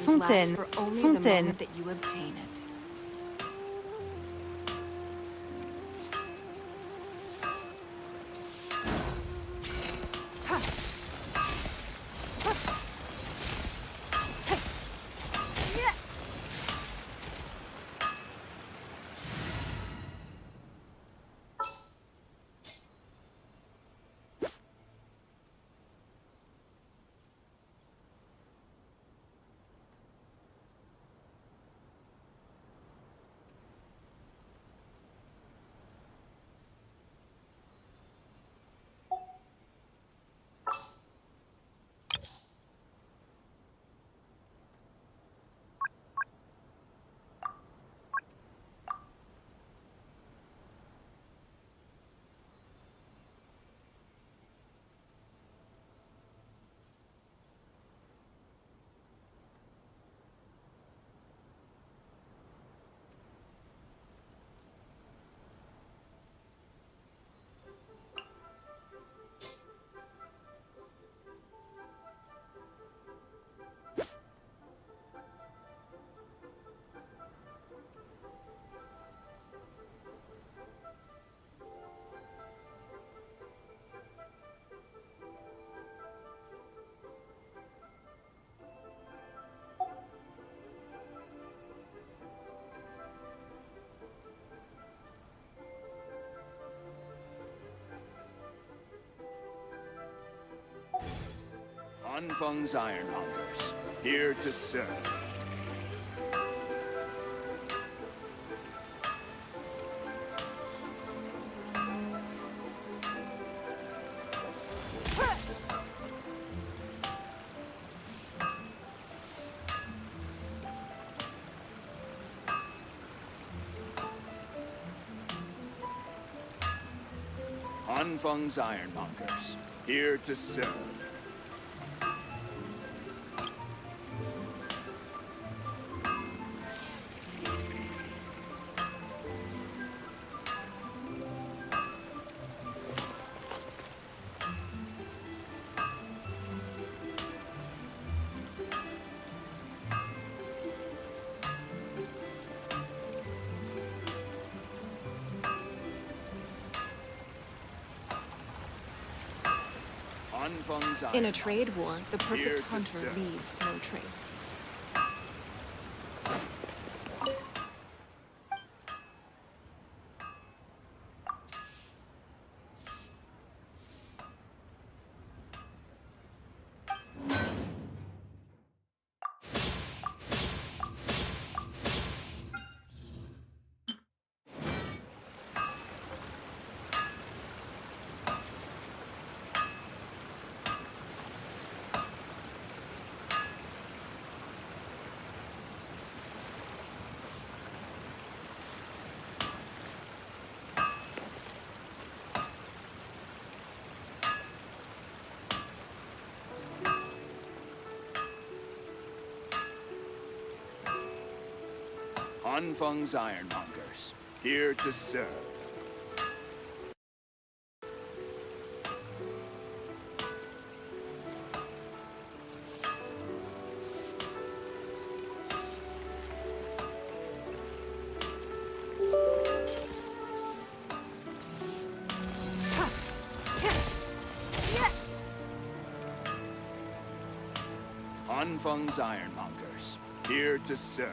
coins lasts for only the moment that you obtain it. Anfang's Ironmongers, here to serve. Anfang's Ironmongers, here to serve. In a trade war, the perfect hunter leaves no trace. Anfang's Ironmongers, here to serve. Anfang's Ironmongers, here to serve.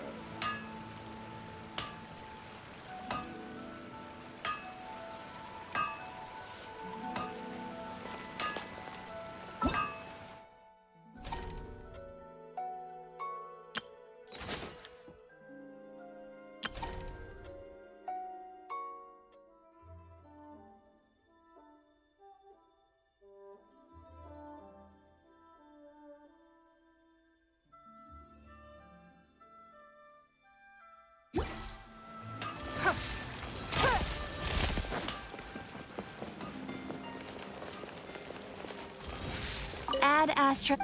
Add Astra.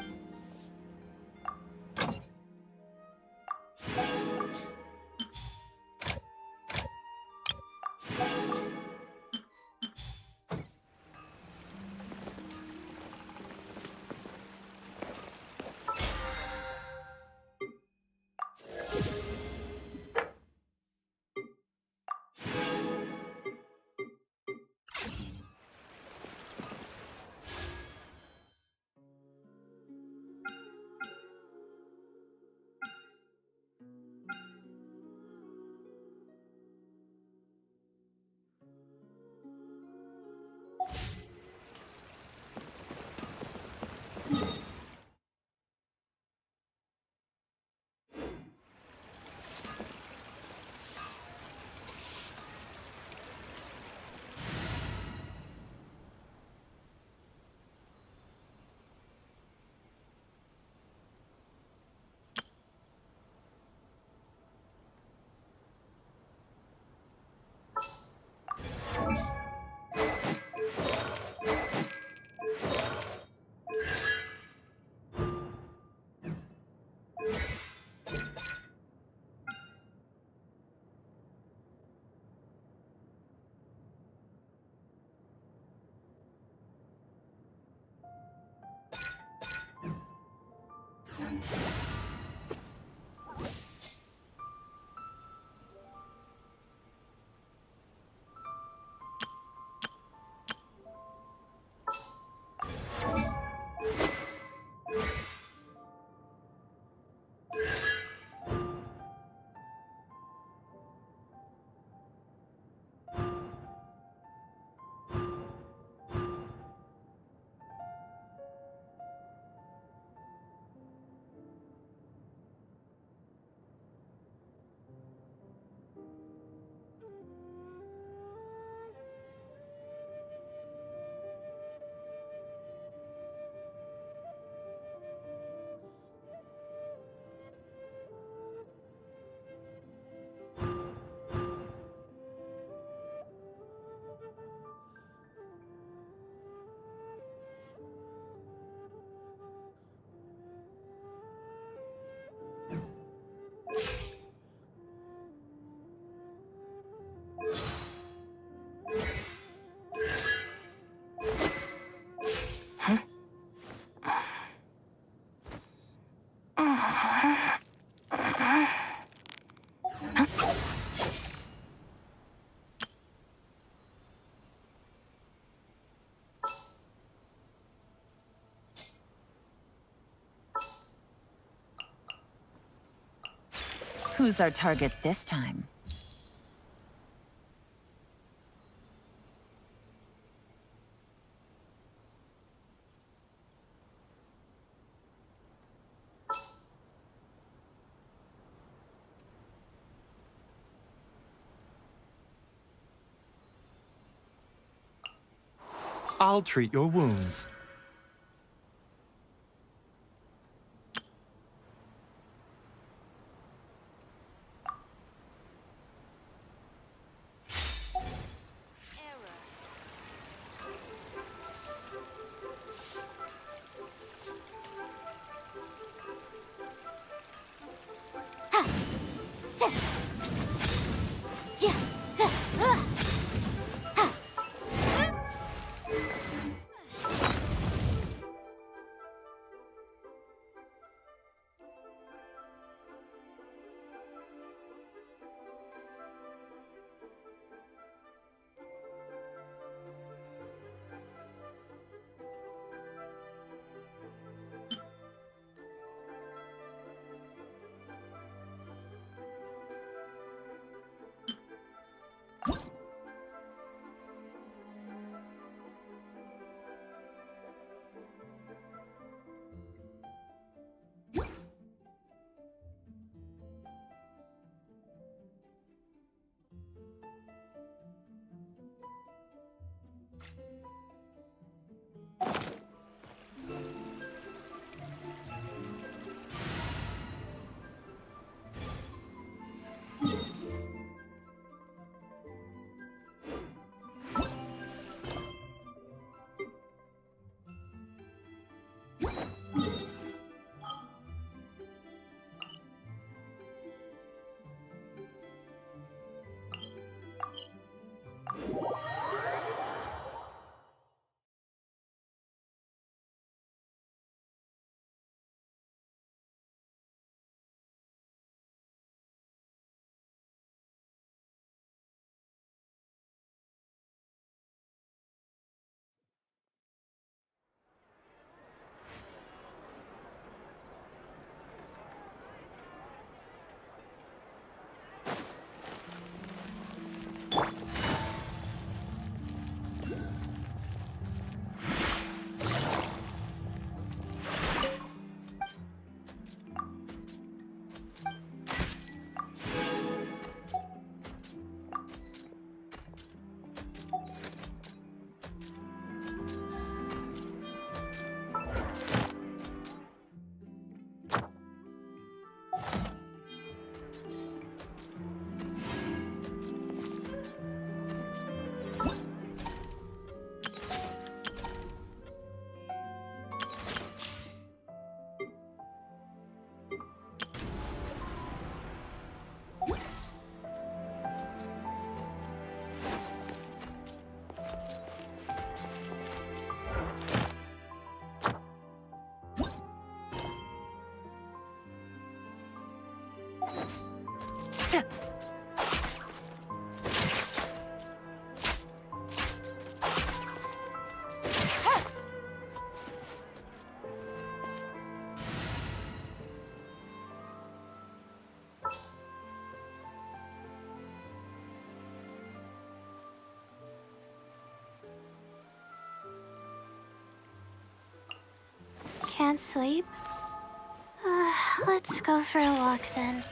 Who's our target this time? I'll treat your wounds. Can't sleep? Let's go for a walk then.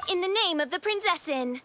In the name of the Prinzessin!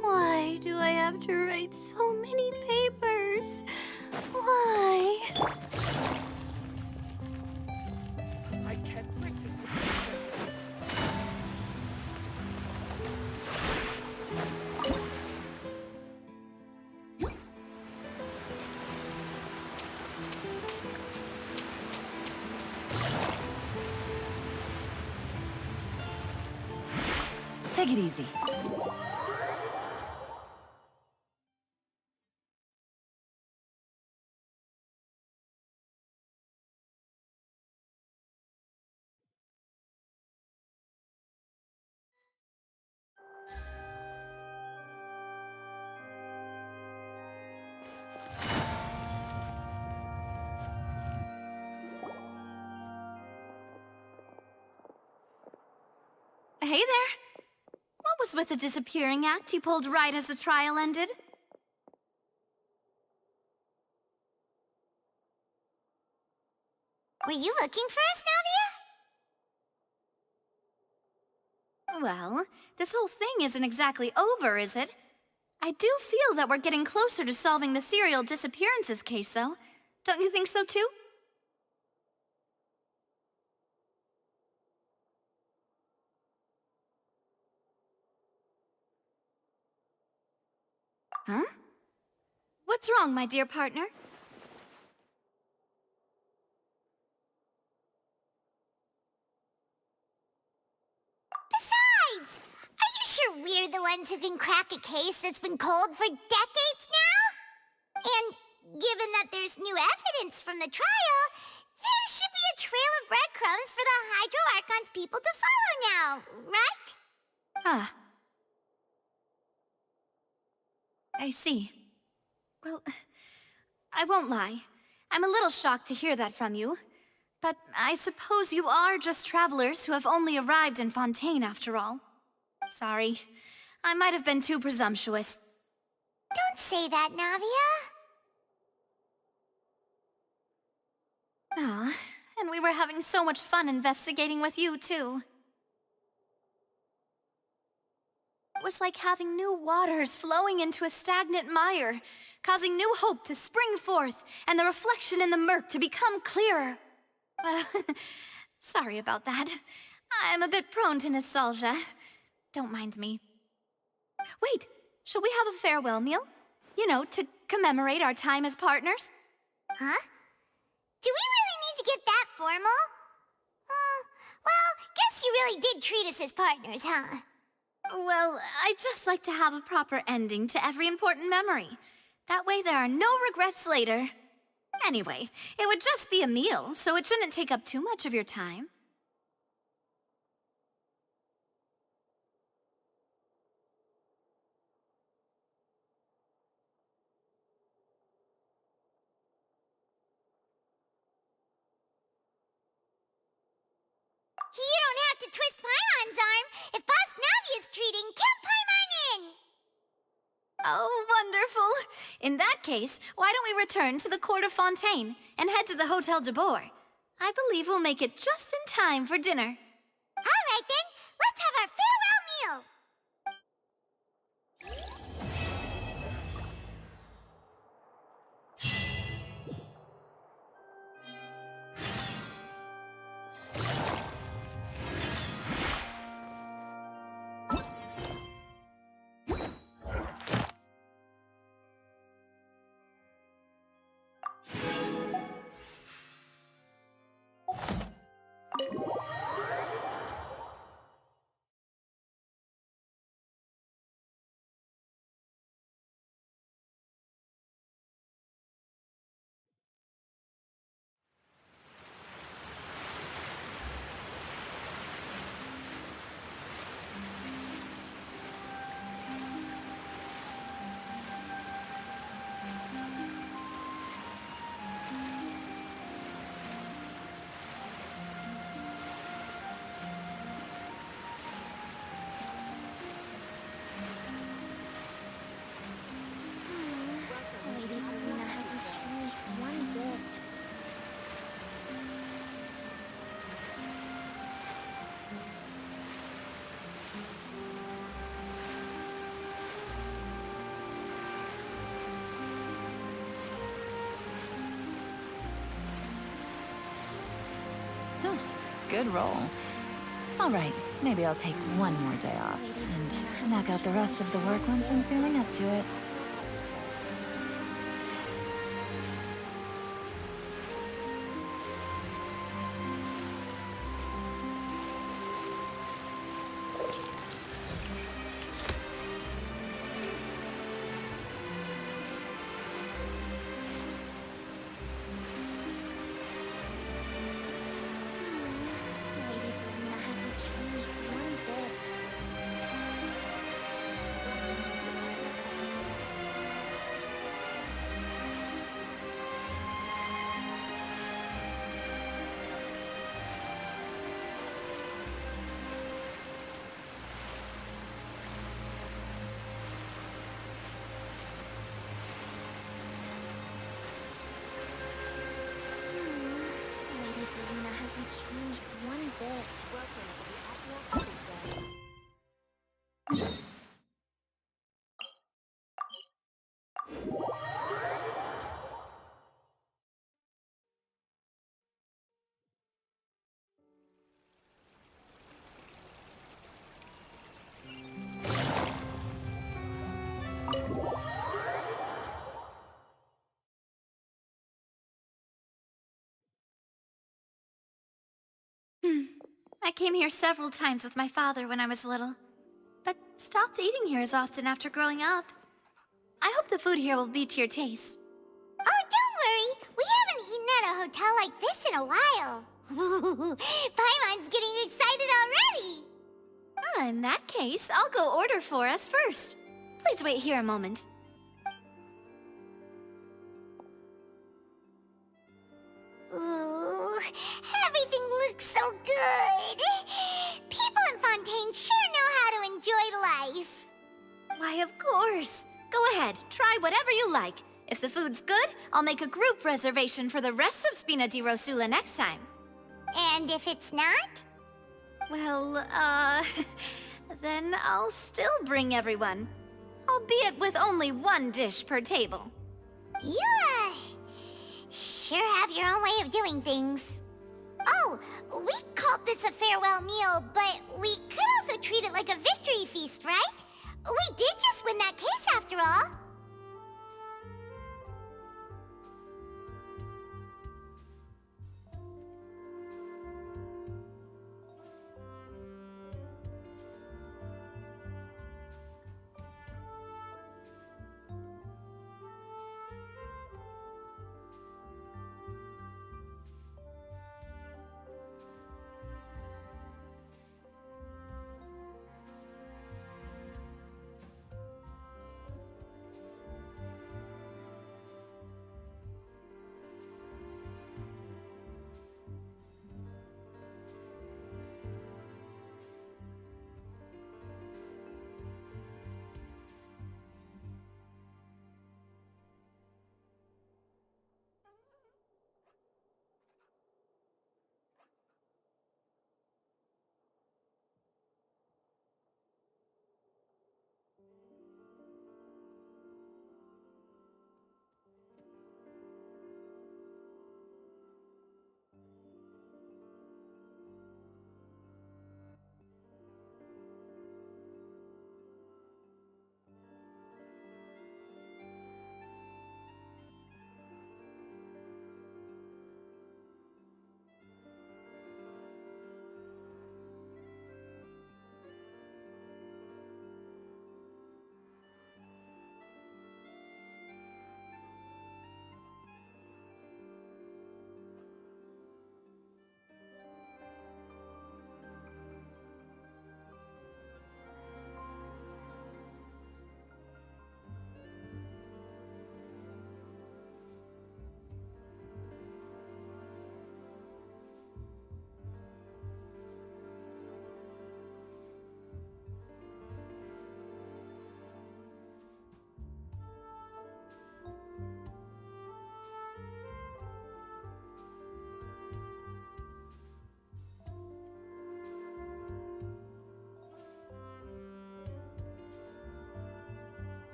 Why do I have to write so many papers? Why? I can't wait to see how it turns out. Take it easy. Hey there. What was with the disappearing act you pulled right as the trial ended? Were you looking for us, Navia? Well, this whole thing isn't exactly over, is it? I do feel that we're getting closer to solving the serial disappearances case, though. Don't you think so, too? Huh? What's wrong, my dear partner? we're the ones who can crack a case that's been cold for decades now? And given that there's new evidence from the trial, there should be a trail of breadcrumbs for the Hydro Archon's people to follow now, right? Ah. I see. Well, I won't lie. I'm a little shocked to hear that from you. But I suppose you are just travelers who have only arrived in Fontaine after all. Sorry. I might have been too presumptuous. Don't say that, Navia. Ah, and we were having so much fun investigating with you, too. It was like having new waters flowing into a stagnant mire, causing new hope to spring forth, and the reflection in the murk to become clearer. Sorry about that. I'm a bit prone to nostalgia. Don't mind me. Wait, shall we have a farewell meal? You know, to commemorate our time as partners? Huh? Do we really need to get that formal? Well, guess you really did treat us as partners, huh? Well, I'd just like to have a proper ending to every important memory. That way there are no regrets later. Anyway, it would just be a meal, so it shouldn't take up too much of your time. You don't have to twist Paimon's arm. If Boss Navia's treating, count Paimon in! Oh, wonderful! In that case, why don't we return to the court of Fontaine and head to the Hotel de Boer? I believe we'll make it just in time for dinner. All right then, let's have our farewell meal! Lady Verena hasn't changed one bit. Good roll. All right, maybe I'll take one more day off and knock out the rest of the work once I'm feeling up to it. Lady Verena hasn't changed one bit. Lady Verena hasn't changed one bit. Welcome to the Admiral Cottage. I came here several times with my father when I was little. But stopped eating here as often after growing up. I hope the food here will be to your taste. Oh, don't worry. We haven't eaten at a hotel like this in a while. Paimon's getting excited already. In that case, I'll go order for us first. Please wait here a moment. Ooh, everything looks so good. People in Fontaine sure know how to enjoy life. Why, of course. Go ahead, try whatever you like. If the food's good, I'll make a group reservation for the rest of Spina di Rosula next time. And if it's not? Well, then I'll still bring everyone. Albeit with only one dish per table. You, sure have your own way of doing things. Oh, we called this a farewell meal, but we could also treat it like a victory feast, right? We did just win that case after all.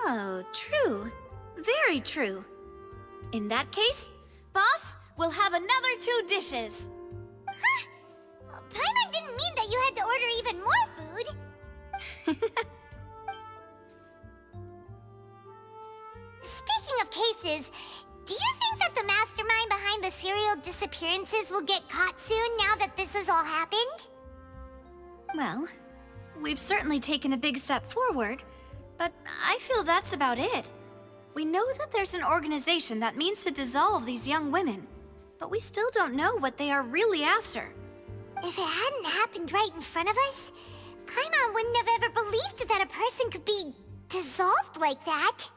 Oh, true. Very true. In that case, boss, we'll have another 2 dishes. Huh? Paimon didn't mean that you had to order even more food. Speaking of cases, do you think that the mastermind behind the serial disappearances will get caught soon now that this has all happened? Well, we've certainly taken a big step forward, but I feel that's about it. We know that there's an organization that means to dissolve these young women, but we still don't know what they are really after. If it hadn't happened right in front of us, Paimon wouldn't have ever believed that a person could be dissolved like that.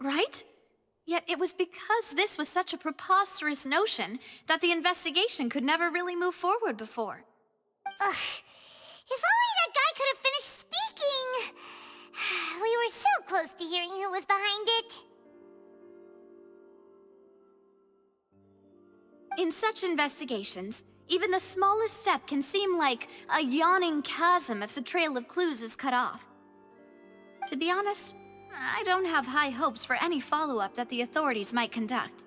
Right? Yet it was because this was such a preposterous notion that the investigation could never really move forward before. Ugh. If only that guy could have finished speaking! We were so close to hearing who was behind it. In such investigations, even the smallest step can seem like a yawning chasm if the trail of clues is cut off. To be honest, I don't have high hopes for any follow-up that the authorities might conduct.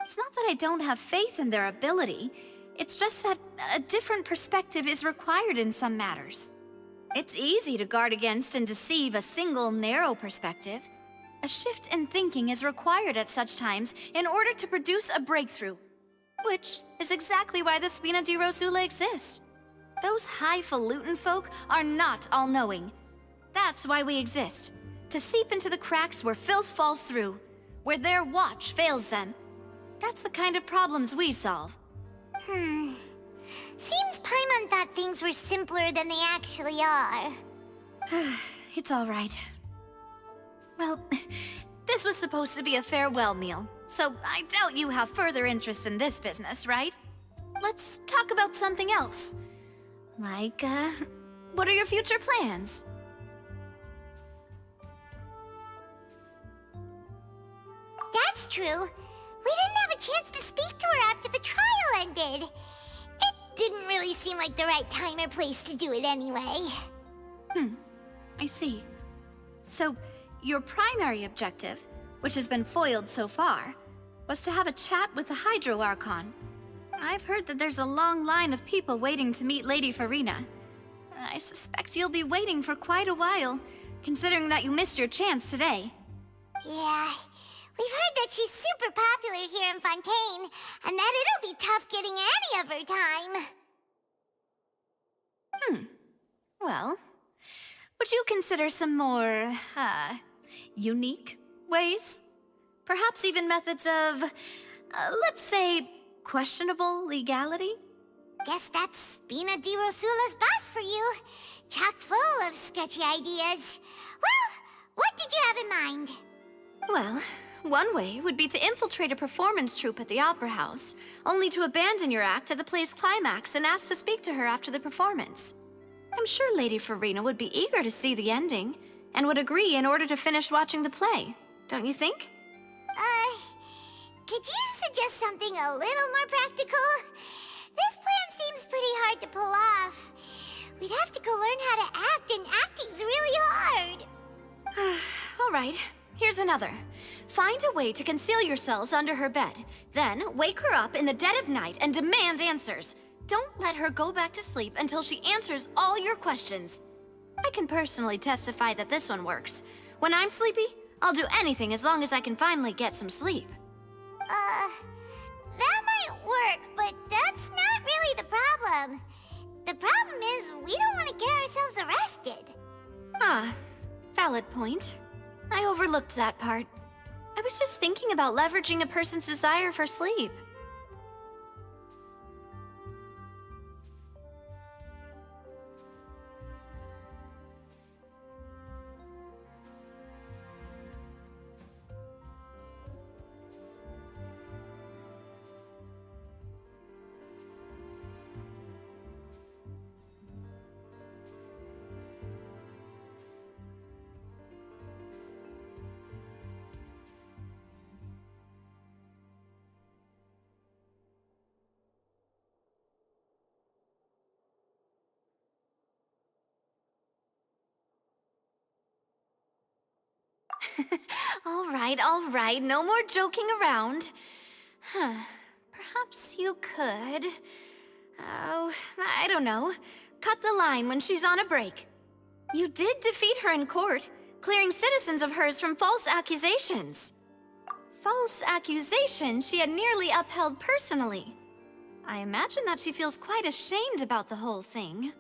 It's not that I don't have faith in their ability, it's just that a different perspective is required in some matters. It's easy to guard against and deceive a single narrow perspective. A shift in thinking is required at such times in order to produce a breakthrough. Which is exactly why the Spina di Rosula exist. Those highfalutin folk are not all-knowing. That's why we exist. To seep into the cracks where filth falls through, where their watch fails them. That's the kind of problems we solve. Seems Paimon thought things were simpler than they actually are. It's all right. Well, this was supposed to be a farewell meal, so I doubt you have further interest in this business, right? Let's talk about something else. Like, what are your future plans? That's true. We didn't have a chance to speak to her after the trial ended. It didn't really seem like the right time or place to do it anyway. I see. So, your primary objective, which has been foiled so far, was to have a chat with the Hydro Archon. I've heard that there's a long line of people waiting to meet Lady Farina. I suspect you'll be waiting for quite a while, considering that you missed your chance today. Yeah, we've heard that she's super popular here in Fontaine, and that it'll be tough getting any of her time. Well, would you consider some more, unique ways? Perhaps even methods of, let's say, questionable legality? Guess that's Spina di Rosula's boss for you. Chock full of sketchy ideas. Well, what did you have in mind? Well, one way would be to infiltrate a performance troupe at the Opera House, only to abandon your act at the play's climax and ask to speak to her after the performance. I'm sure Lady Farina would be eager to see the ending, and would agree in order to finish watching the play, don't you think? Could you suggest something a little more practical? This plan seems pretty hard to pull off. We'd have to go learn how to act, and acting's really hard. All right, here's another. Find a way to conceal yourselves under her bed. Then wake her up in the dead of night and demand answers. Don't let her go back to sleep until she answers all your questions. I can personally testify that this one works. When I'm sleepy, I'll do anything as long as I can finally get some sleep. That might work, but that's not really the problem. The problem is we don't want to get ourselves arrested. Ah, valid point. I overlooked that part. I was just thinking about leveraging a person's desire for sleep. All right, no more joking around. Perhaps you could... Oh, I don't know. Cut the line when she's on a break. You did defeat her in court, clearing citizens of hers from false accusations. False accusations she had nearly upheld personally. I imagine that she feels quite ashamed about the whole thing.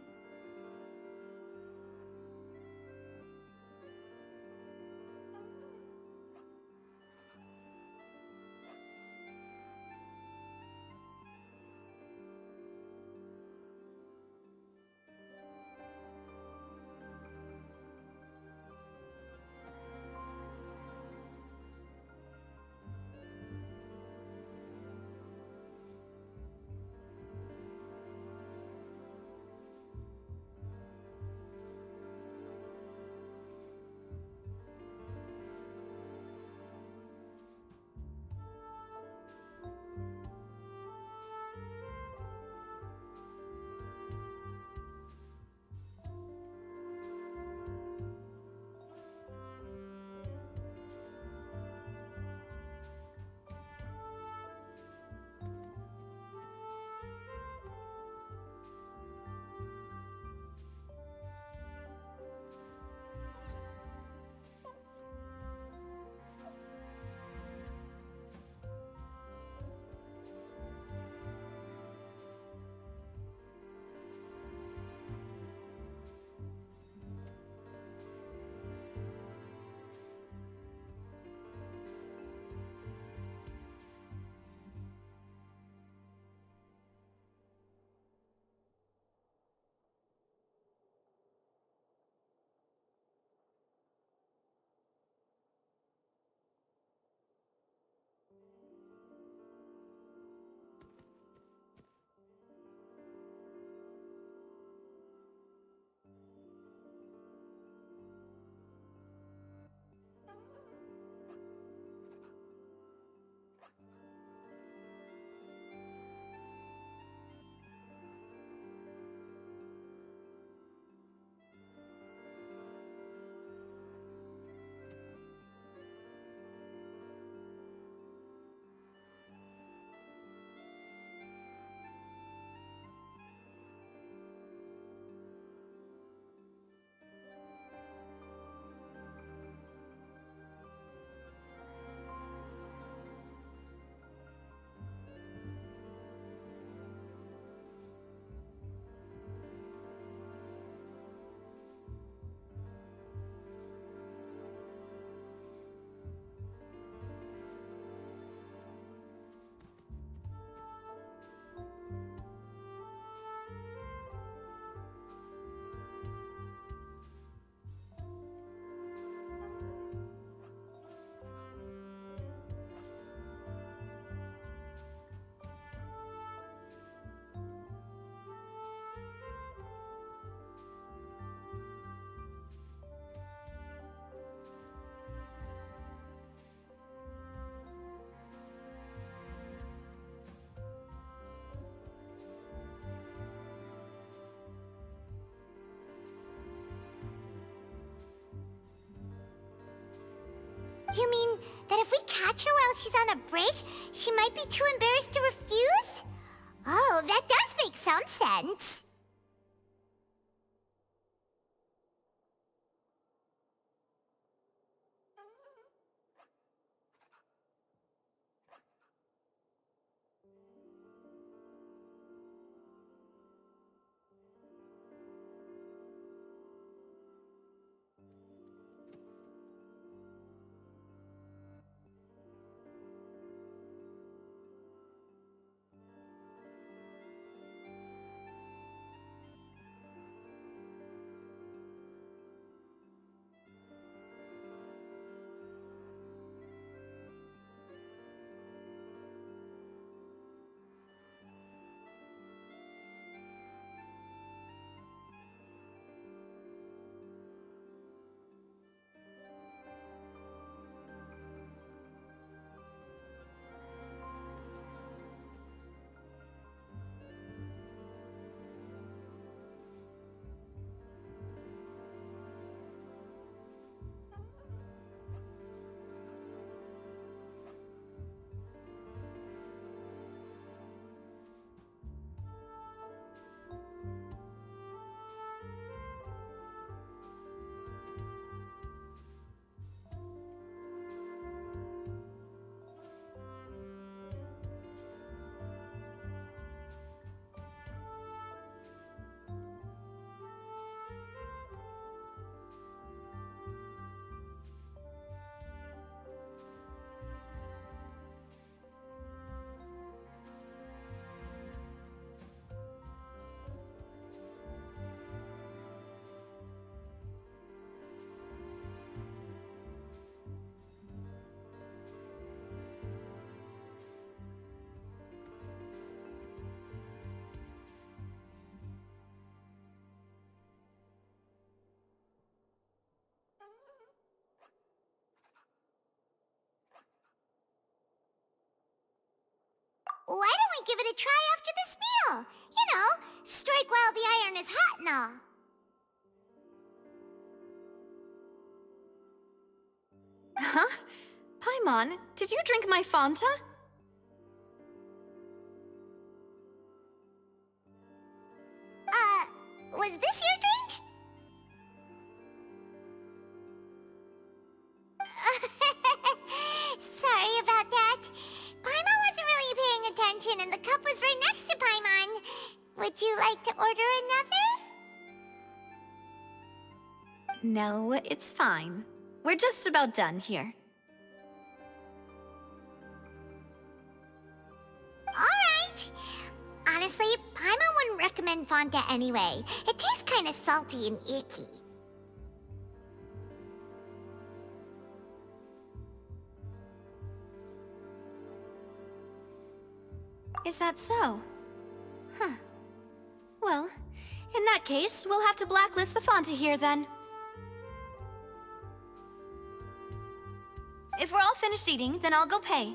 You mean that if we catch her while she's on a break, she might be too embarrassed to refuse? Oh, that does make some sense. try after this meal. You know, strike while the iron is hot and all. Huh? Paimon, did you drink my Fanta? Was this your drink? Sorry about that. Paimon wasn't really paying attention and the cup was right next to Paimon. Would you like to order another? No, it's fine. We're just about done here. Alright. Honestly, Paimon wouldn't recommend Fonta anyway. It tastes kind of salty and icky. Is that so? Huh. Well, in that case, we'll have to blacklist the Fanta here then. If we're all finished eating, then I'll go pay.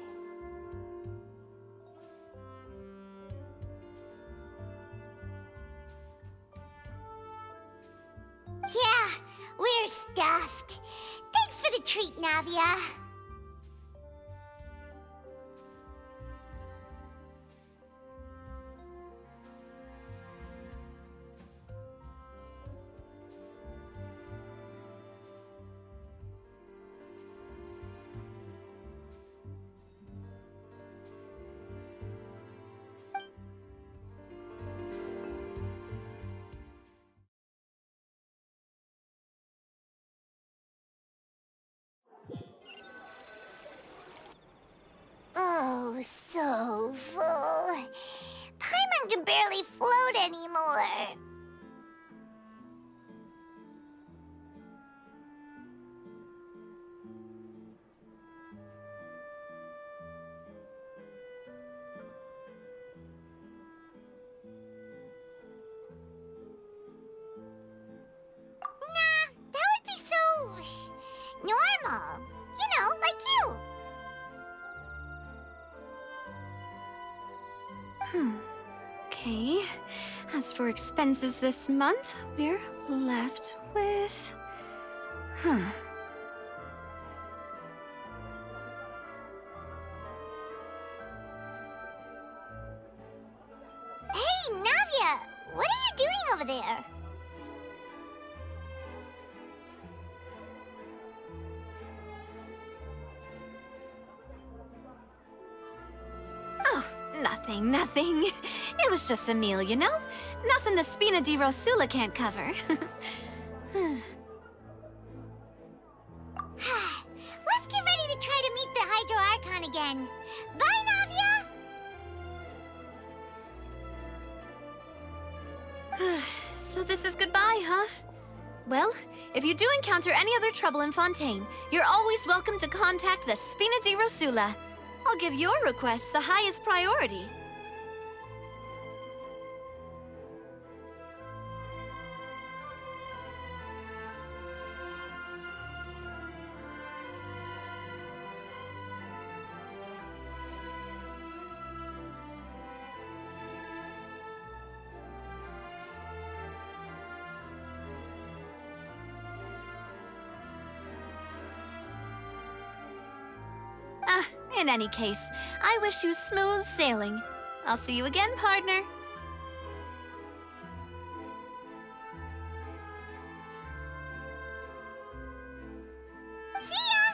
Yeah, we're stuffed. Thanks for the treat, Navia. Oh, so full. Paimon can barely float anymore. Nah, that would be so normal. You know, like you. Okay. As for expenses this month, we're left with... Huh. Hey, Navia! What are you doing over there? Oh, nothing. It was just a meal, you know? Nothing the Spina di Rosula can't cover. Let's get ready to try to meet the Hydro Archon again. Bye, Navia! So this is goodbye, huh? Well, if you do encounter any other trouble in Fontaine, you're always welcome to contact the Spina di Rosula. I'll give your request the highest priority. In any case, I wish you smooth sailing. I'll see you again, partner. See ya!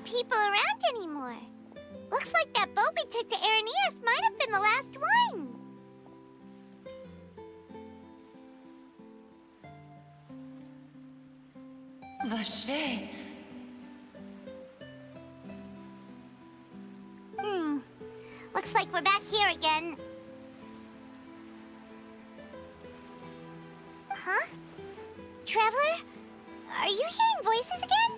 people around anymore. Looks like that boat we took to Araneas might have been the last one. Vache! Looks like we're back here again. Huh? Traveler? Are you hearing voices again?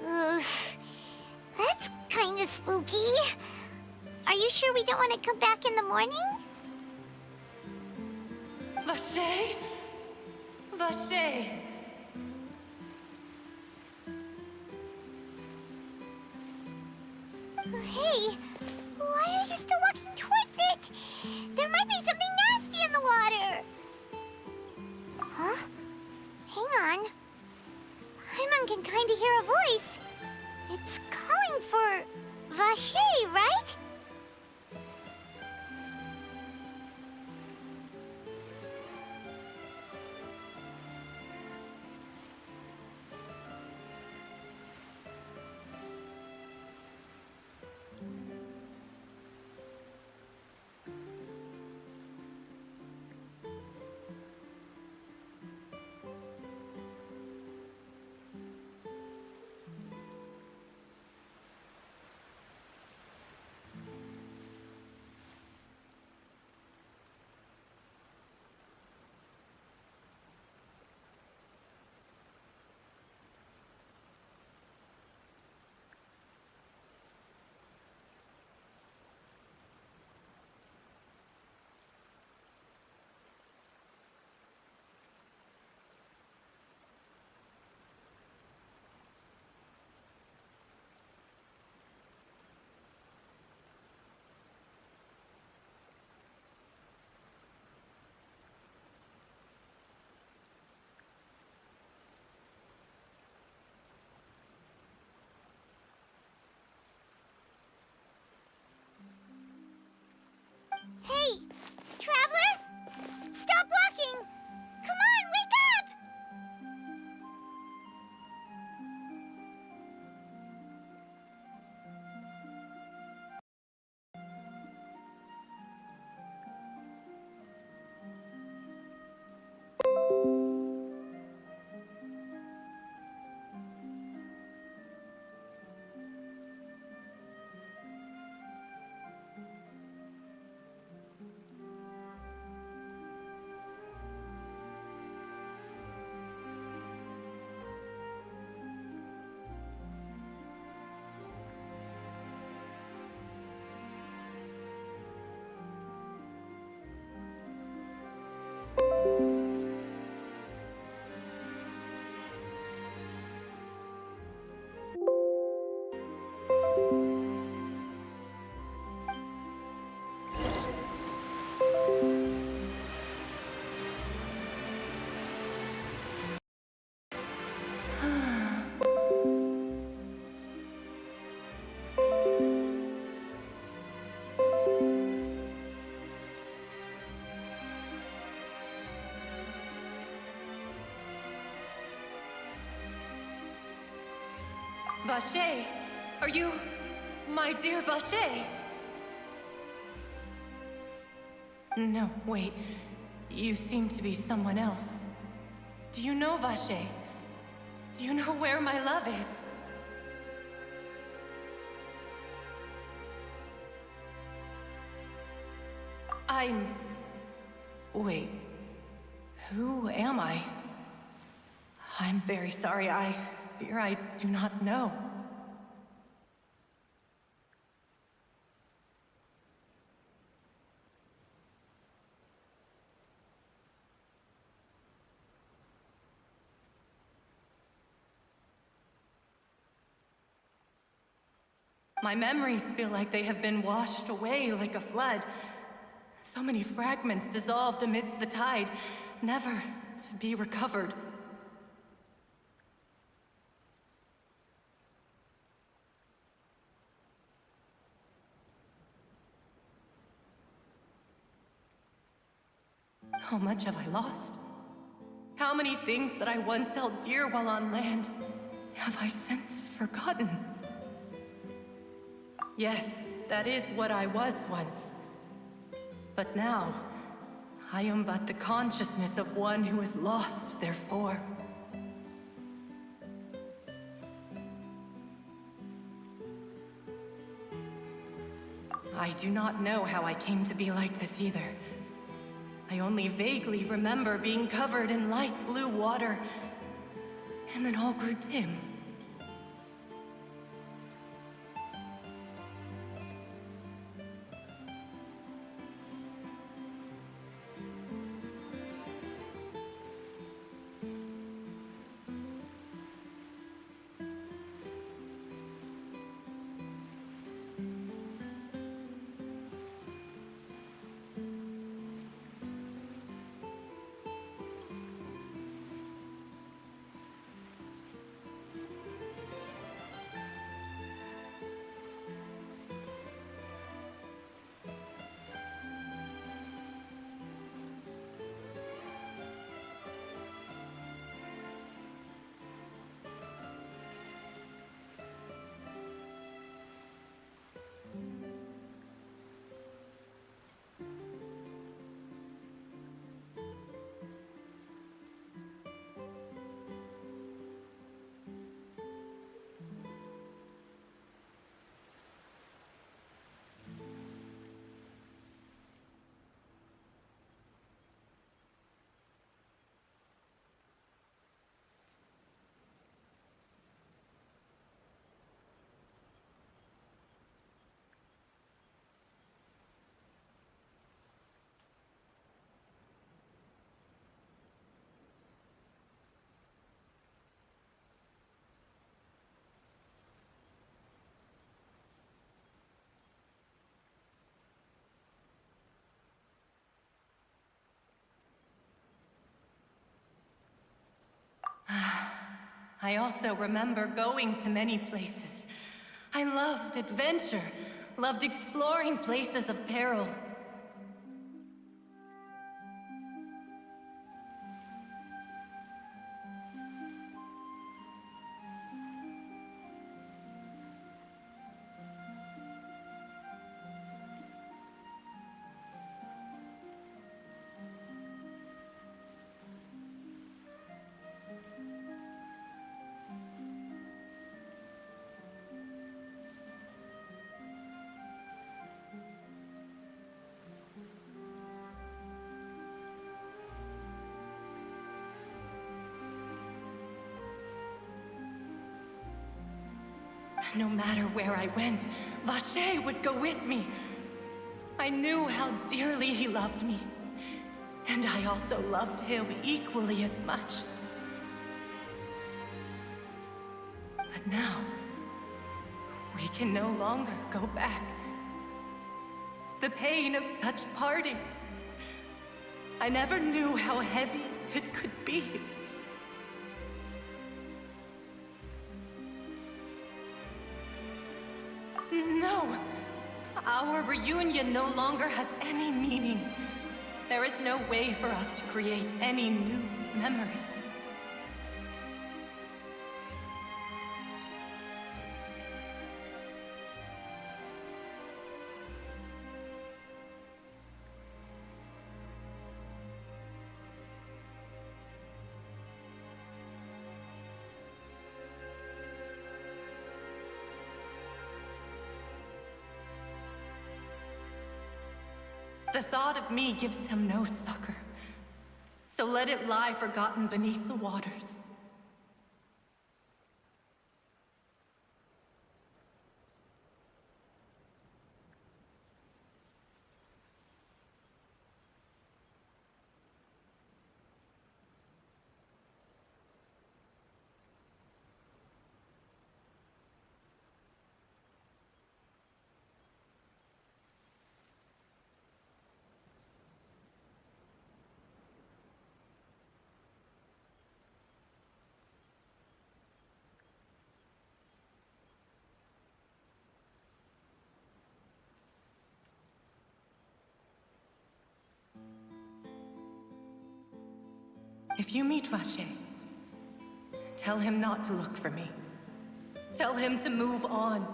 Ugh. That's kinda spooky. Are you sure we don't want to come back in the morning? Vache! Vache! Hey, why are you still walking towards it? There might be something nasty in the water. Huh? Hang on. Paimon can kinda hear a voice. It's calling for Vache, right? Hey, Traveler? Stop walking! Come on, wake up! Vache! Are you... my dear Vache? No, wait. You seem to be someone else. Do you know Vache? Do you know where my love is? Wait. Who am I? I'm very sorry. I fear I do not know. My memories feel like they have been washed away like a flood. So many fragments dissolved amidst the tide, never to be recovered. How much have I lost? How many things that I once held dear while on land have I since forgotten? Yes, that is what I was once. But now, I am but the consciousness of one who is lost, therefore. I do not know how I came to be like this either. I only vaguely remember being covered in light blue water, and then all grew dim. I also remember going to many places. I loved adventure, loved exploring places of peril. No matter where I went, Vacher would go with me. I knew how dearly he loved me, and I also loved him equally as much. But now, we can no longer go back. The pain of such parting, I never knew how heavy it could be. No! Our reunion no longer has any meaning. There is no way for us to create any new memories. The thought of me gives him no succor. So let it lie forgotten beneath the waters. If you meet Vacher, tell him not to look for me. Tell him to move on.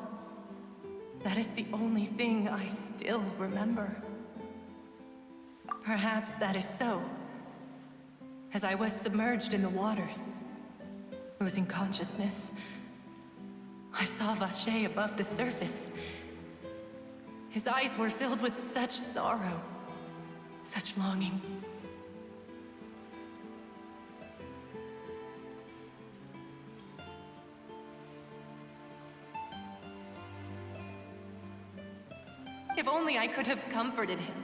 That is the only thing I still remember. Perhaps that is so. As I was submerged in the waters, losing consciousness, I saw Vacher above the surface. His eyes were filled with such sorrow, such longing. If only I could have comforted him,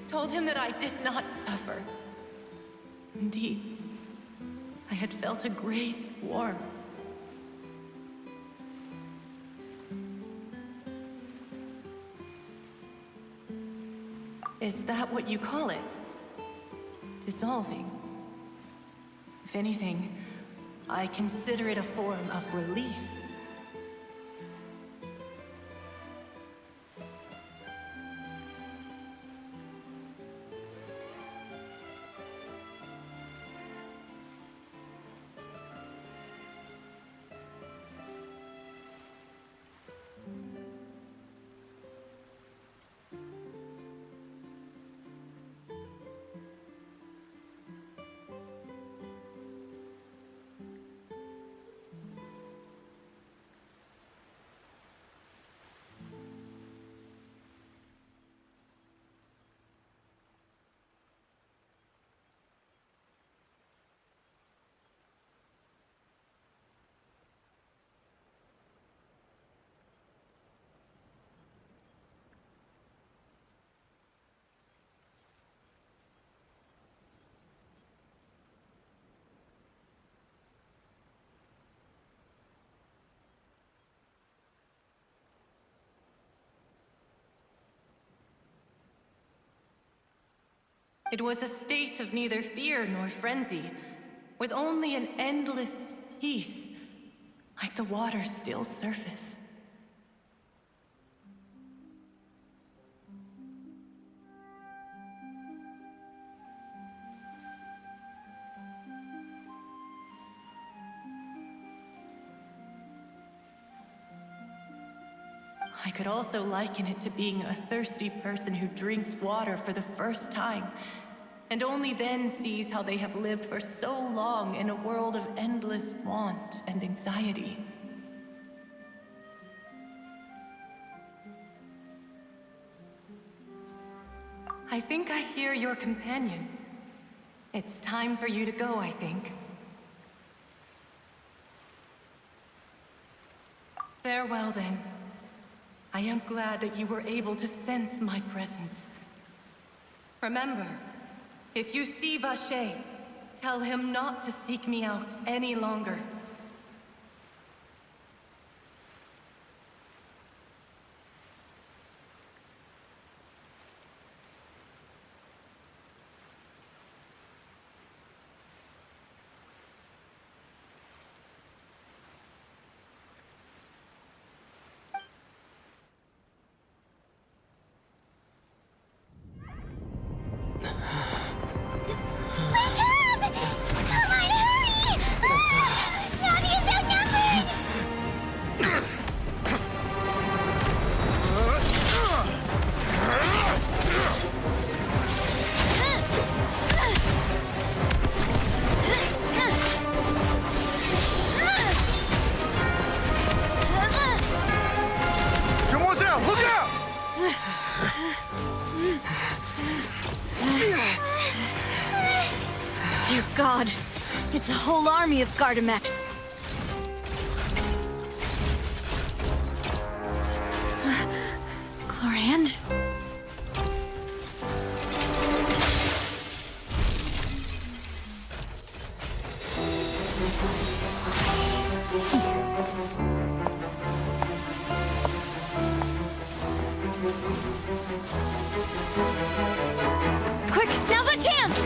told him that I did not suffer. Indeed, I had felt a great warmth. Is that what you call it? Dissolving? If anything, I consider it a form of release. It was a state of neither fear nor frenzy, with only an endless peace, like the water's still surface. I could also liken it to being a thirsty person who drinks water for the first time, and only then sees how they have lived for so long in a world of endless want and anxiety. I think I hear your companion. It's time for you to go, I think. Farewell, then. I am glad that you were able to sense my presence. Remember, if you see Vacher, tell him not to seek me out any longer. Dear God, it's a whole army of Gardamex. Chlorand? Quick, now's our chance!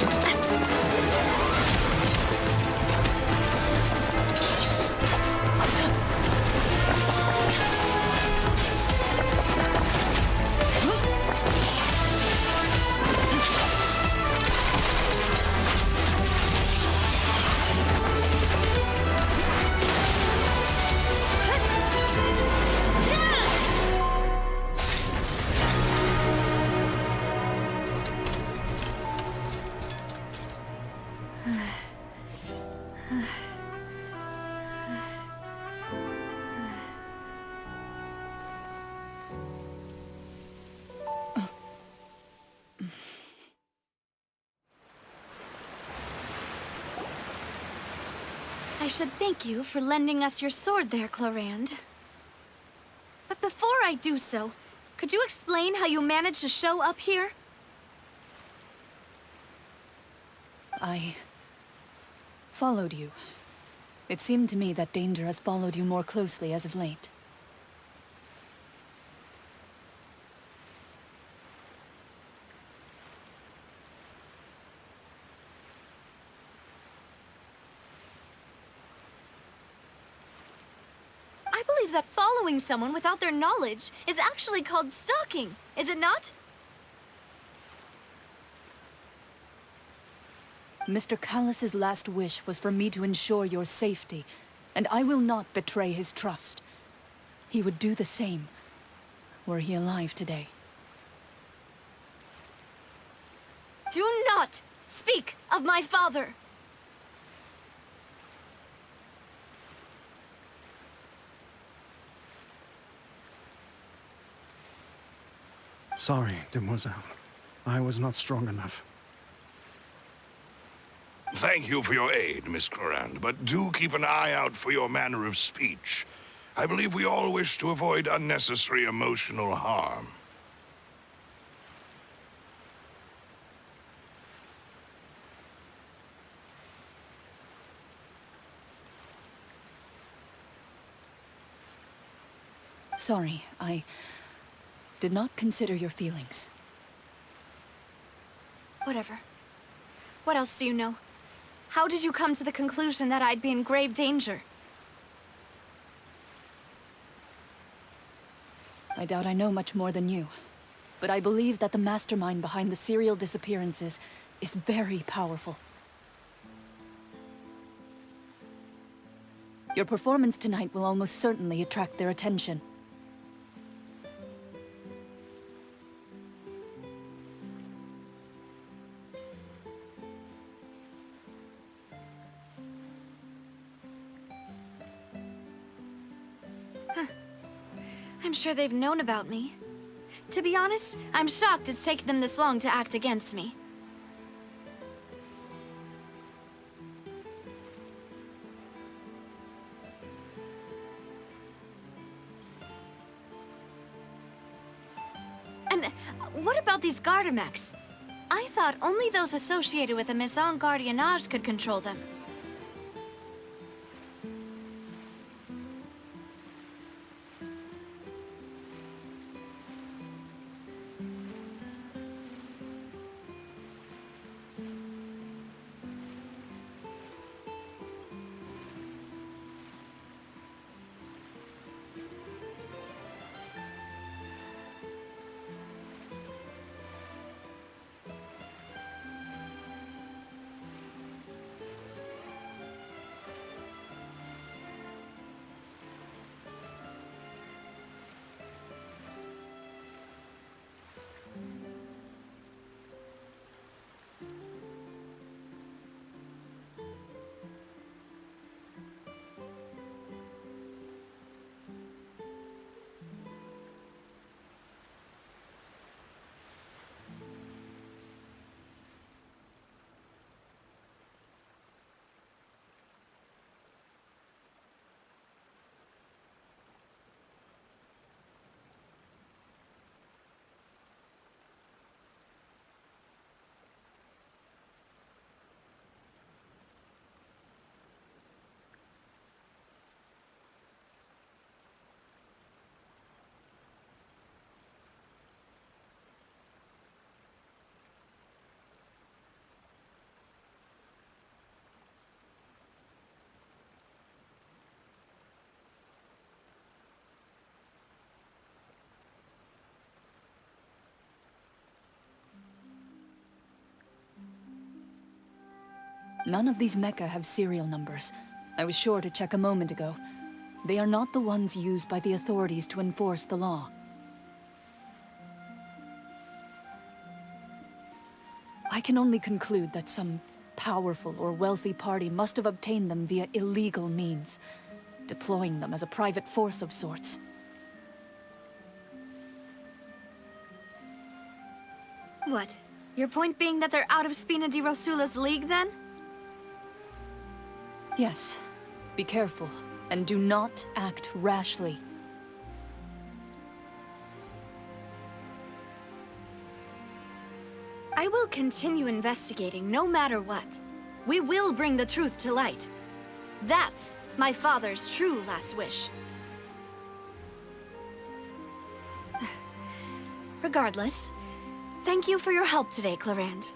should thank you for lending us your sword there, Clorand. But before I do so, could you explain how you managed to show up here? I followed you. It seemed to me that danger has followed you more closely as of late. I believe that following someone without their knowledge is actually called stalking, is it not? Mr. Callus's last wish was for me to ensure your safety, and I will not betray his trust. He would do the same, were he alive today. Do not speak of my father! Sorry, demoiselle. I was not strong enough. Thank you for your aid, Miss Clorand, but do keep an eye out for your manner of speech. I believe we all wish to avoid unnecessary emotional harm. Sorry, I did not consider your feelings. Whatever. What else do you know? How did you come to the conclusion that I'd be in grave danger? I doubt I know much more than you, but I believe that the mastermind behind the serial disappearances is very powerful. Your performance tonight will almost certainly attract their attention. I'm sure they've known about me. To be honest, I'm shocked it's taken them this long to act against me. And what about these Gardamex? I thought only those associated with a Maison Gardiennage could control them. None of these mecha have serial numbers. I was sure to check a moment ago. They are not the ones used by the authorities to enforce the law. I can only conclude that some powerful or wealthy party must have obtained them via illegal means, deploying them as a private force of sorts. What? Your point being that they're out of Spina di Rosula's league, then? Yes, Be careful, and do not act rashly. I will continue investigating no matter what. We will bring the truth to light. That's my father's true last wish. Regardless, thank you for your help today, Clarand.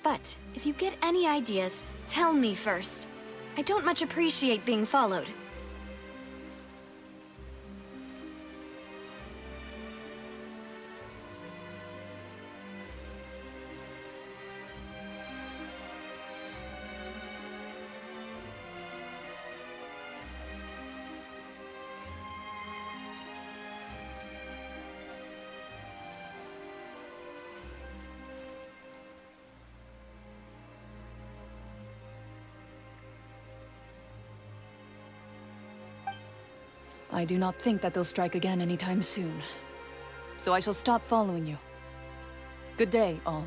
But if you get any ideas, tell me first. I don't much appreciate being followed. I do not think that they'll strike again anytime soon. So I shall stop following you. Good day, all.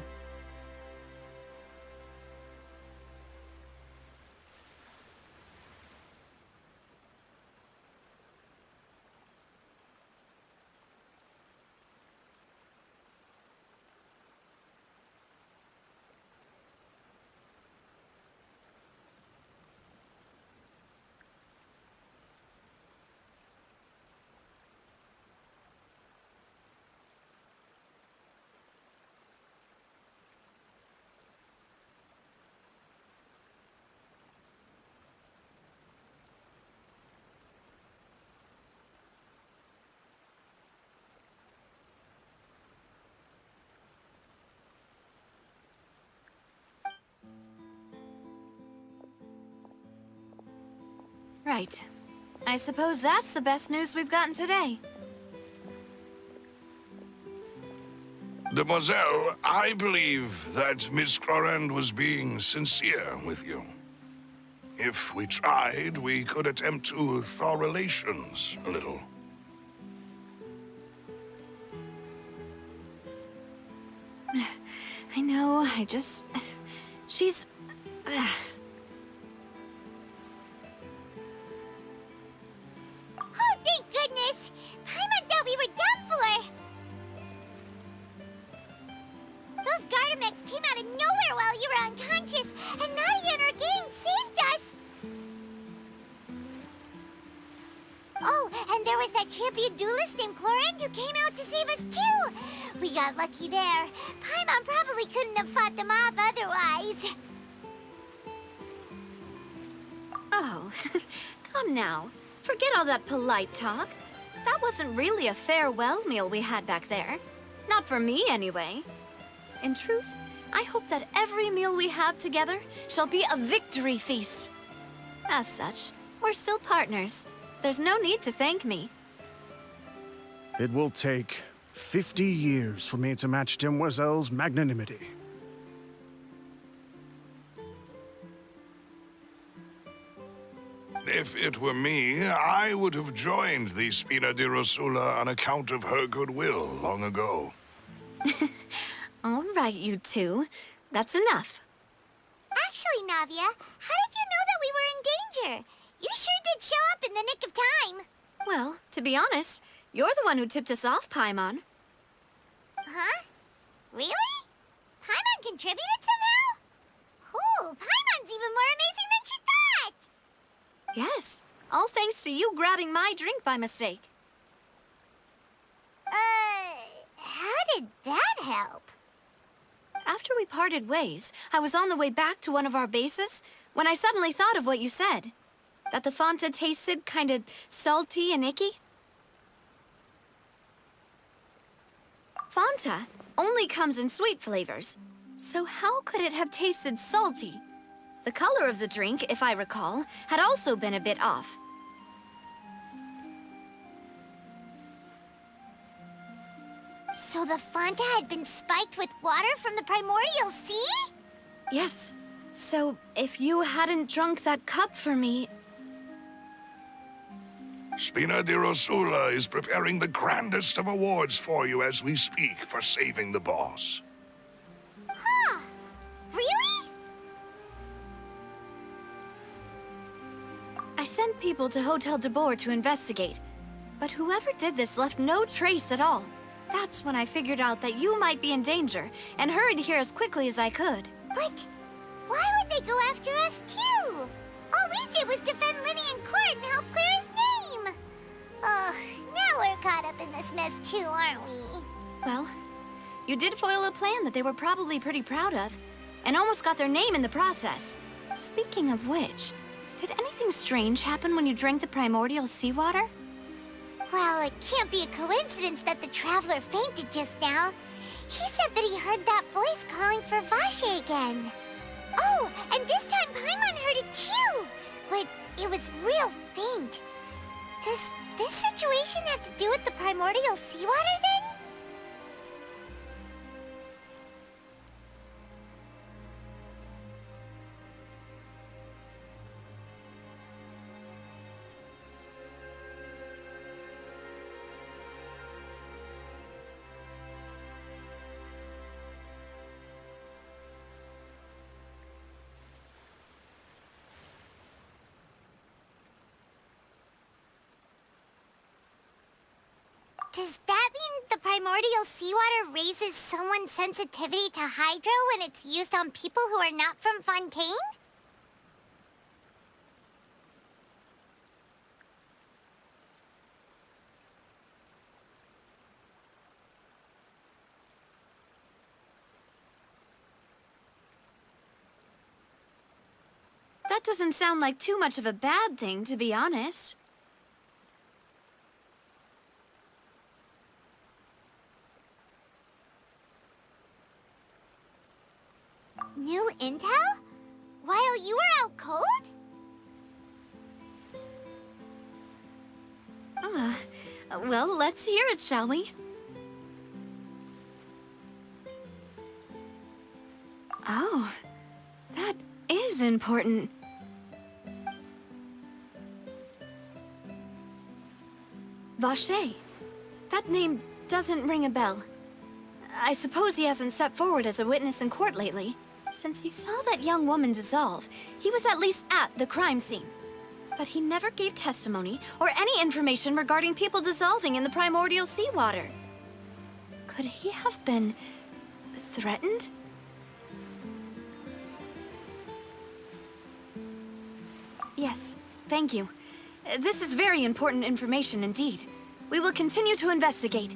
Right. I suppose that's the best news we've gotten today. Demoiselle, I believe that Miss Clarand was being sincere with you. If we tried, we could attempt to thaw relations a little. I know, she's... Oh, thank goodness! Paimon thought we were done for! Those Gardamex came out of nowhere while you were unconscious, and Nadia and her gang saved us! Oh, and there was that champion duelist named Chlorine who came out to save us too! We got lucky there. Paimon probably couldn't have fought them off otherwise. Oh, come now. Forget all that polite talk. That wasn't really a farewell meal we had back there. Not for me, anyway. In truth, I hope that every meal we have together shall be a victory feast. As such, we're still partners. There's no need to thank me. It will take 50 years for me to match Demoiselle's magnanimity. If it were me, I would have joined the Spina di Rosula on account of her goodwill long ago. All right, you two. That's enough. Actually, Navia, how did you know that we were in danger? You sure did show up in the nick of time. Well, to be honest, you're the one who tipped us off, Paimon. Huh? Really? Paimon contributed somehow? Ooh, Paimon's even more amazing than she thought! Yes, all thanks to you grabbing my drink by mistake. How did that help? After we parted ways, I was on the way back to one of our bases when I suddenly thought of what you said. That the Fonta tasted kind of salty and icky. Fonta only comes in sweet flavors, so how could it have tasted salty? The color of the drink, if I recall, had also been a bit off. So the Fonta had been spiked with water from the primordial sea? Yes. So if you hadn't drunk that cup for me... Spina di Rosula is preparing the grandest of awards for you as we speak for saving the boss. people to Hotel de Boer to investigate. But whoever did this left no trace at all. That's when I figured out that you might be in danger, and hurried here as quickly as I could. But why would they go after us too? All we did was defend Linny in court and help clear his name. Ugh, now we're caught up in this mess too, aren't we? Well, you did foil a plan that they were probably pretty proud of, and almost got their name in the process. Speaking of which, did anything strange happen when you drank the primordial seawater? Well, it can't be a coincidence that the Traveler fainted just now. He said that he heard that voice calling for Vache again. Oh, and this time Paimon heard it too, but it was real faint. Does this situation have to do with the primordial seawater then? Does that mean the primordial seawater raises someone's sensitivity to hydro when it's used on people who are not from Fontaine? That doesn't sound like too much of a bad thing, to be honest. New intel? While you were out cold? Well, let's hear it, shall we? Oh, that is important. Vache. That name doesn't ring a bell. I suppose he hasn't stepped forward as a witness in court lately. Since he saw that young woman dissolve, he was at least at the crime scene. But he never gave testimony or any information regarding people dissolving in the primordial seawater. Could he have been threatened? Yes, thank you. This is very important information indeed. We will continue to investigate.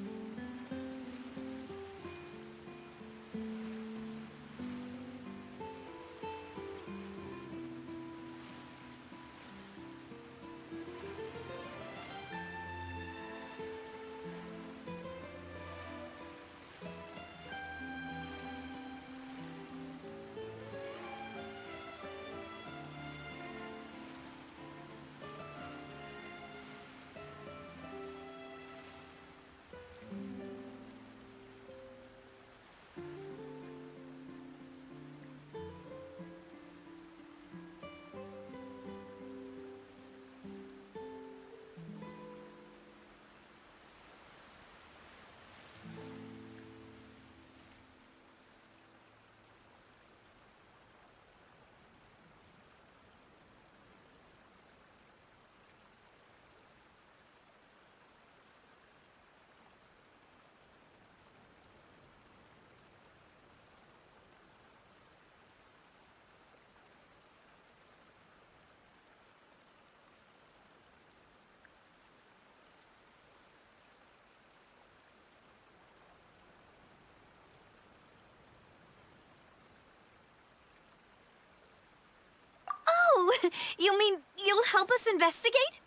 Oh, you mean you'll help us investigate?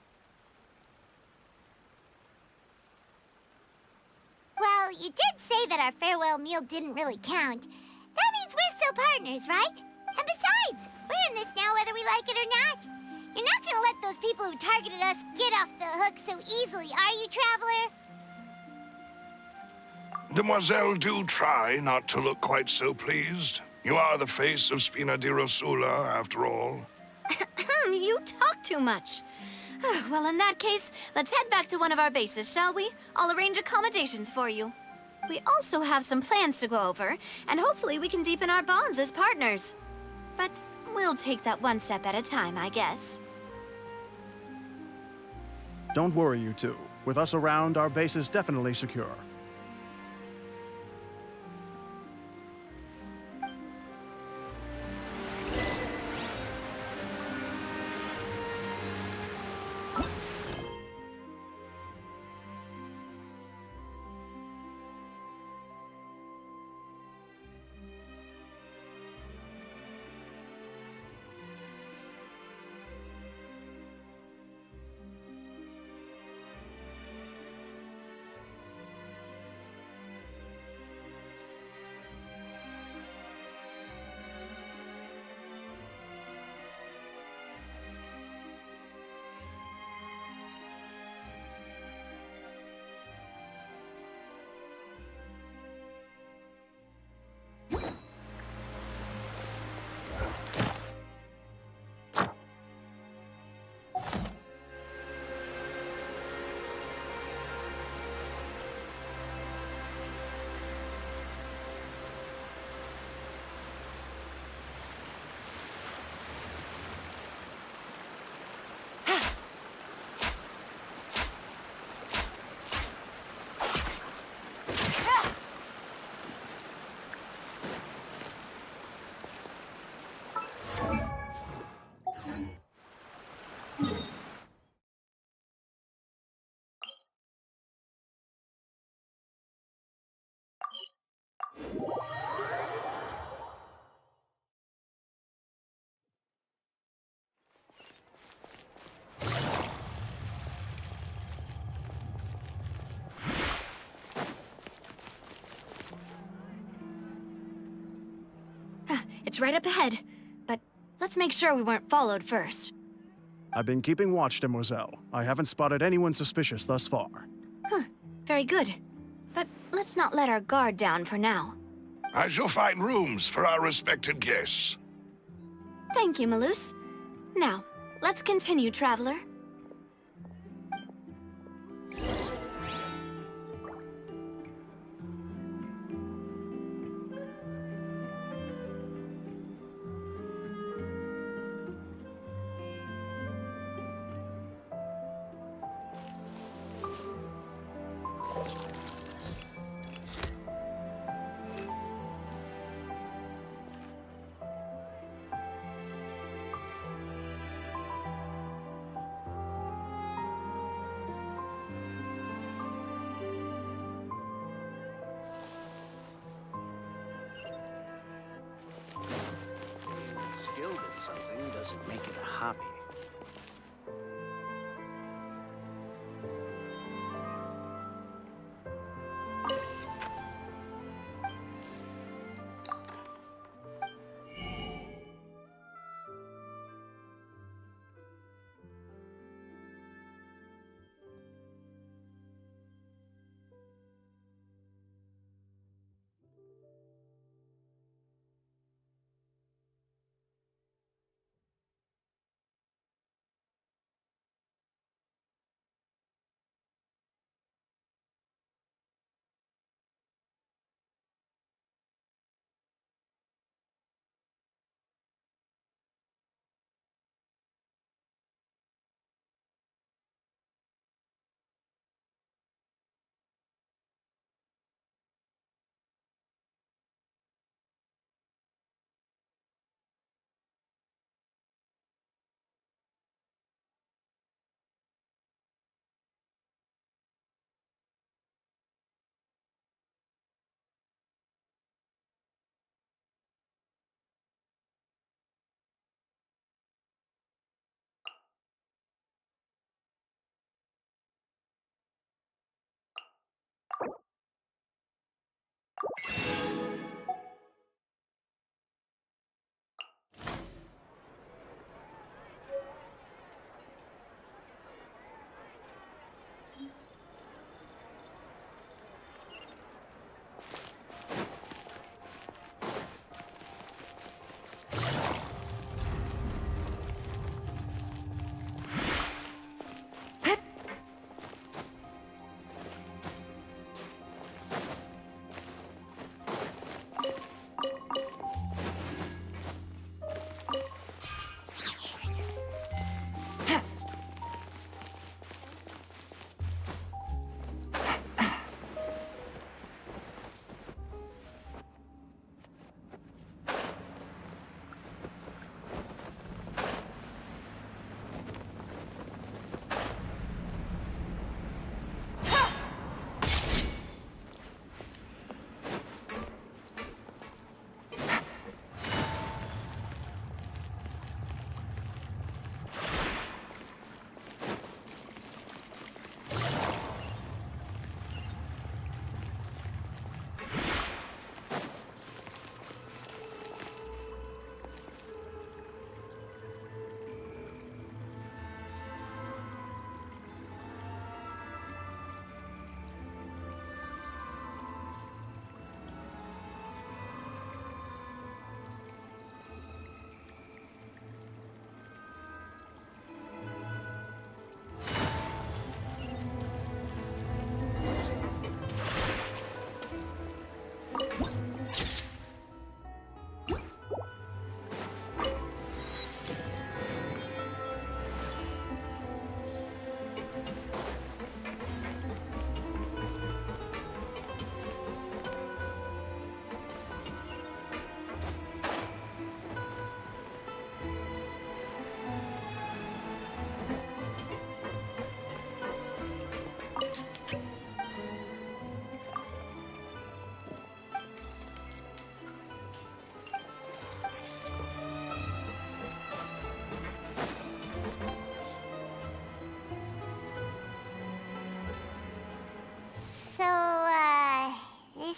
Well, you did say that our farewell meal didn't really count. That means we're still partners, right? And besides, we're in this now whether we like it or not. You're not gonna let those people who targeted us get off the hook so easily, are you, Traveler? Demoiselle, do try not to look quite so pleased. You are the face of Spina di Rosula, after all. You talk too much. Well, in that case, let's head back to one of our bases, shall we? I'll arrange accommodations for you. We also have some plans to go over, and hopefully we can deepen our bonds as partners. But we'll take that one step at a time, I guess. Don't worry, you two. With us around, our base is definitely secure. It's right up ahead, but let's make sure we weren't followed first. I've been keeping watch, Demoiselle. I haven't spotted anyone suspicious thus far. Very good. But let's not let our guard down for now. I shall find rooms for our respected guests. Thank you, Malus. Now, let's continue, Traveler. Skilled at something doesn't make it a hobby.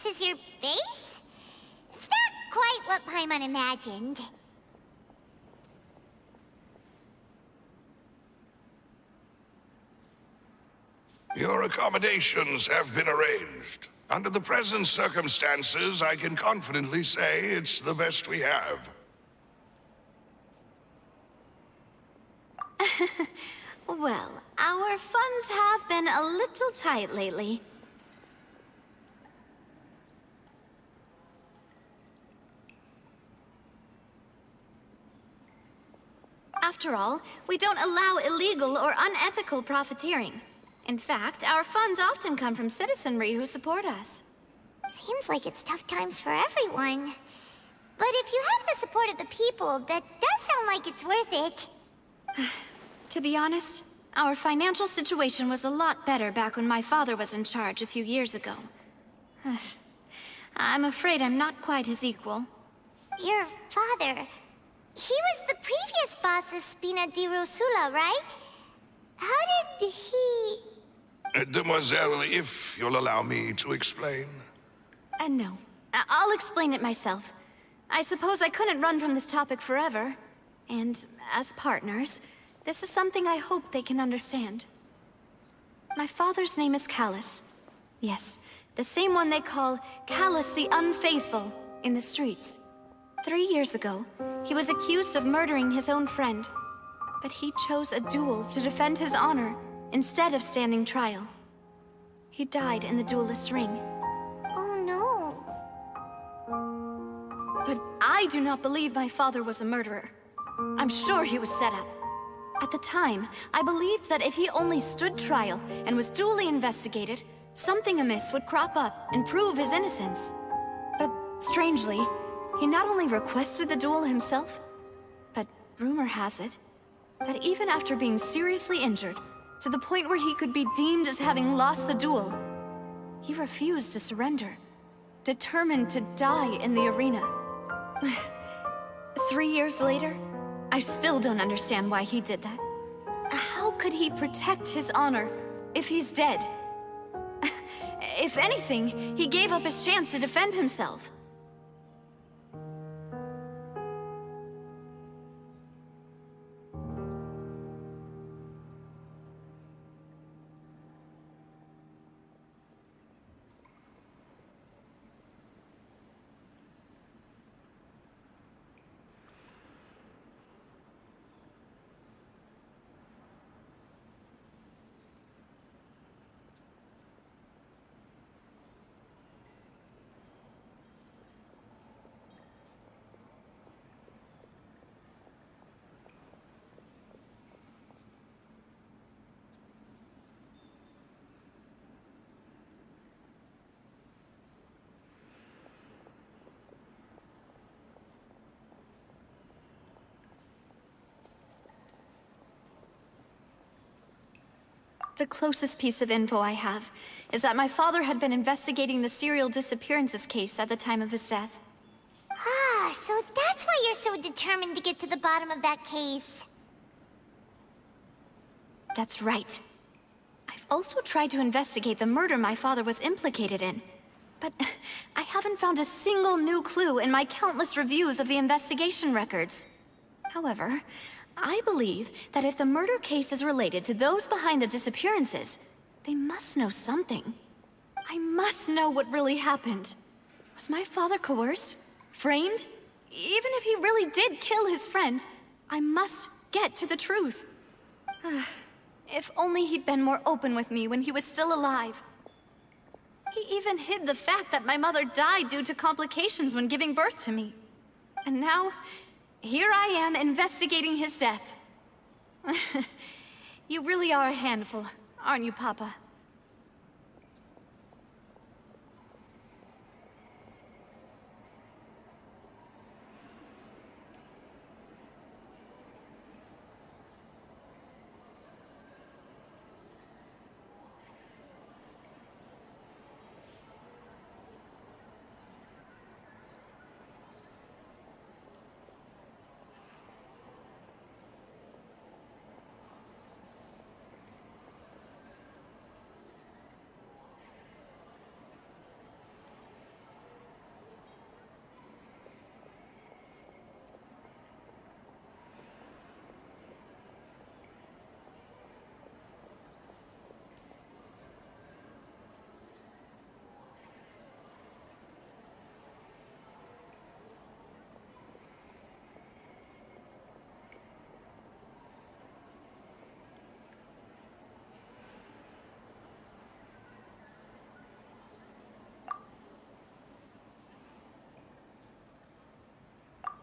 This is your base? It's not quite what Paimon imagined. Your accommodations have been arranged. Under the present circumstances, I can confidently say it's the best we have. Well, our funds have been a little tight lately. After all, we don't allow illegal or unethical profiteering. In fact, our funds often come from citizenry who support us. Seems like it's tough times for everyone. But if you have the support of the people, that does sound like it's worth it. To be honest, our financial situation was a lot better back when my father was in charge a few years ago. I'm afraid I'm not quite his equal. Your father... he was the previous boss of Spina di Rosula, right? How did he... Demoiselle, if you'll allow me to explain. No. I'll explain it myself. I suppose I couldn't run from this topic forever. And as partners, this is something I hope they can understand. My father's name is Callus. Yes, the same one they call Callus the Unfaithful in the streets. 3 years ago, he was accused of murdering his own friend. But he chose a duel to defend his honor instead of standing trial. He died in the duelist's ring. Oh no. But I do not believe my father was a murderer. I'm sure he was set up. At the time, I believed that if he only stood trial and was duly investigated, something amiss would crop up and prove his innocence. But strangely, he not only requested the duel himself, but rumor has it that even after being seriously injured, to the point where he could be deemed as having lost the duel, he refused to surrender, determined to die in the arena. 3 years later, I still don't understand why he did that. How could he protect his honor if he's dead? If anything, he gave up his chance to defend himself. The closest piece of info I have is that my father had been investigating the serial disappearances case at the time of his death. Ah, so that's why you're so determined to get to the bottom of that case. That's right. I've also tried to investigate the murder my father was implicated in, but I haven't found a single new clue in my countless reviews of the investigation records. However, I believe that if the murder case is related to those behind the disappearances, they must know something. I must know what really happened. Was my father coerced? Framed? Even if he really did kill his friend, I must get to the truth. If only he'd been more open with me when he was still alive. He even hid the fact that my mother died due to complications when giving birth to me. And now, here I am investigating his death. You really are a handful, aren't you, Papa?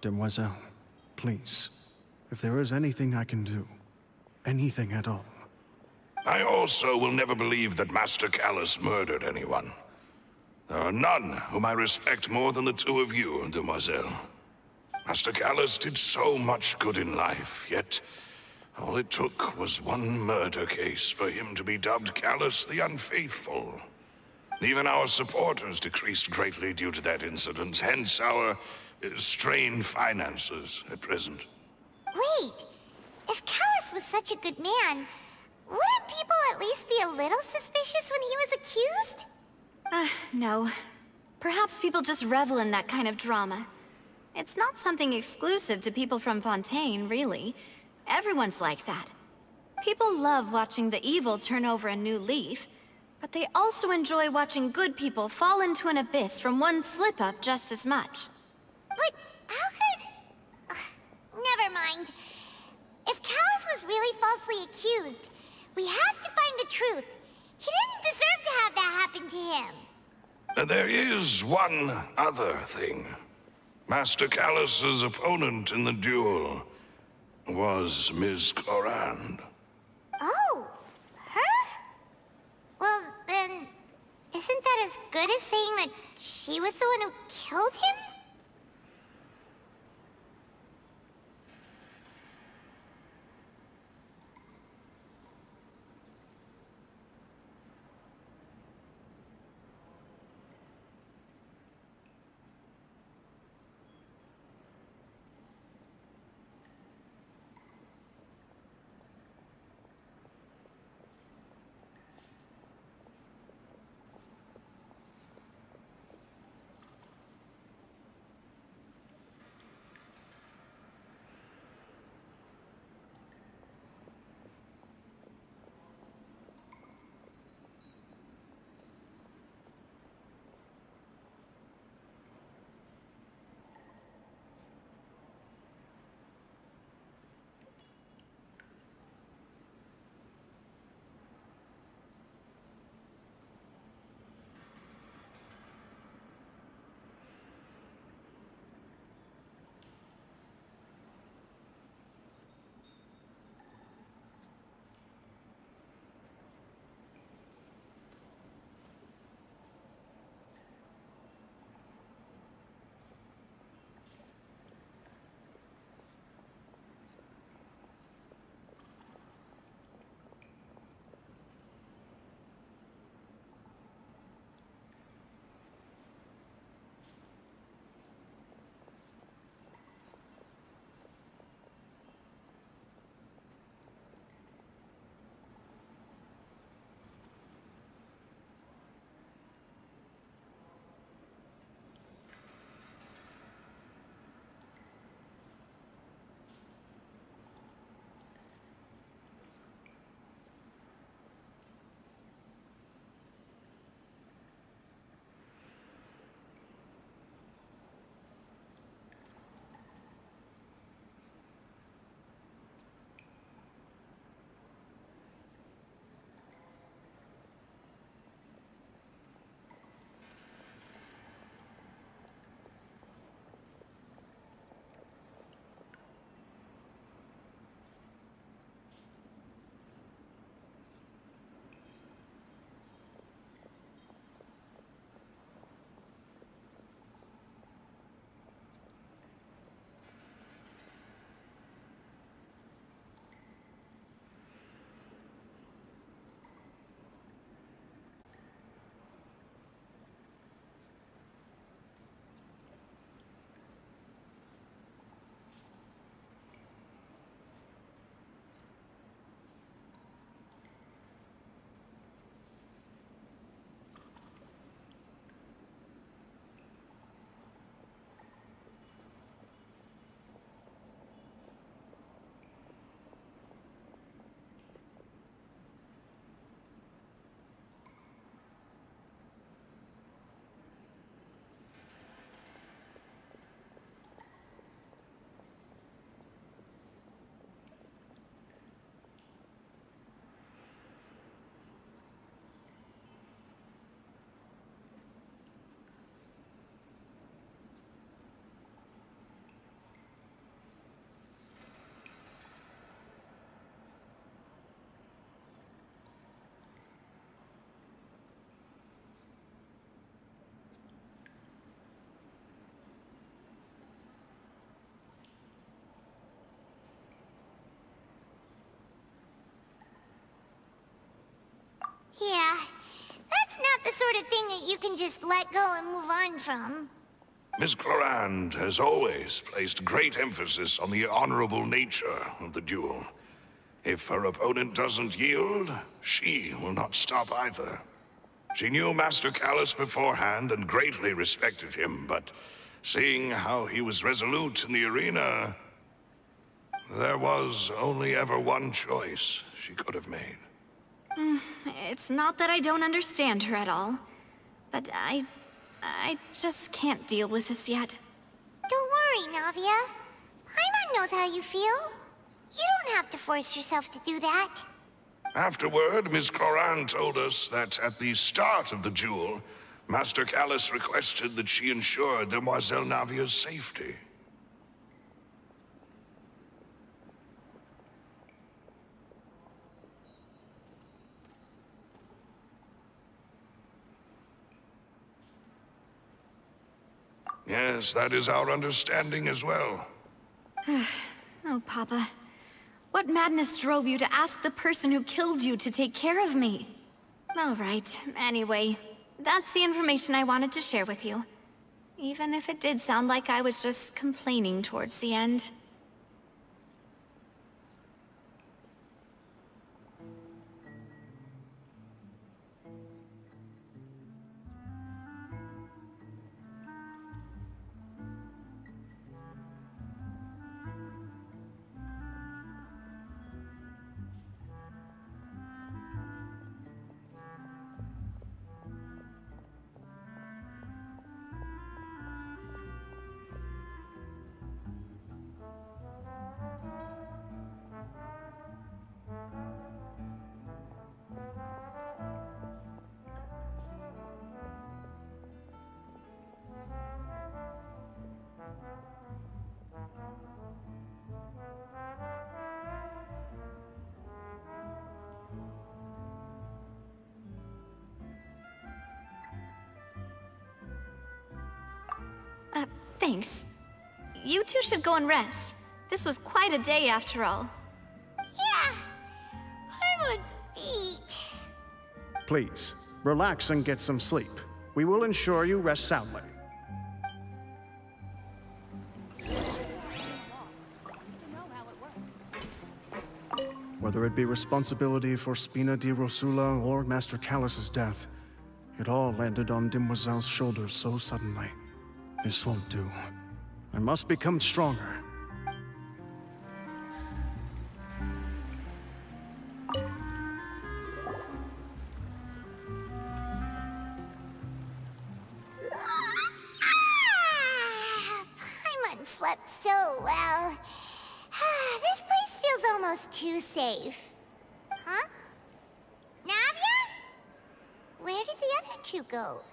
Demoiselle, please, if there is anything I can do, anything at all. I also will never believe that Master Callus murdered anyone. There are none whom I respect more than the two of you, Demoiselle. Master Callus did so much good in life, yet all it took was one murder case for him to be dubbed Callus the Unfaithful. Even our supporters decreased greatly due to that incident, hence our strained finances at present. Wait, if Callus was such a good man, wouldn't people at least be a little suspicious when he was accused? No. Perhaps people just revel in that kind of drama. It's not something exclusive to people from Fontaine, really. Everyone's like that. People love watching the evil turn over a new leaf, but they also enjoy watching good people fall into an abyss from one slip-up just as much. But how could... Never mind. If Callus was really falsely accused, we have to find the truth. He didn't deserve to have that happen to him. There is one other thing. Master Callus's opponent in the duel was Ms. Clorand. Oh, her? Well, then, isn't that as good as saying that she was the one who killed him? sort of thing that you can just let go and move on from. Miss Clorand has always placed great emphasis on the honorable nature of the duel. If her opponent doesn't yield, she will not stop either. She knew Master Callus beforehand and greatly respected him, but seeing how he was resolute in the arena, there was only ever one choice she could have made. It's not that I don't understand her at all, but I just can't deal with this yet. Don't worry, Navia. Paimon knows how you feel. You don't have to force yourself to do that. Afterward, Miss Clorand told us that at the start of the duel, Master Callus requested that she ensure Demoiselle Navia's safety. Yes, that is our understanding as well. Oh, Papa. What madness drove you to ask the person who killed you to take care of me? All right, anyway, that's the information I wanted to share with you. Even if it did sound like I was just complaining towards the end. Thanks. You two should go and rest. This was quite a day after all. Yeah, Paimon's beat. Please, relax and get some sleep. We will ensure you rest soundly. Whether it be responsibility for Spina di Rosula or Master Callus's death, it all landed on Demoiselle's shoulders so suddenly. This won't do. I must become stronger. Paimon slept so well. This place feels almost too safe. Huh? Navia? Where did the other two go?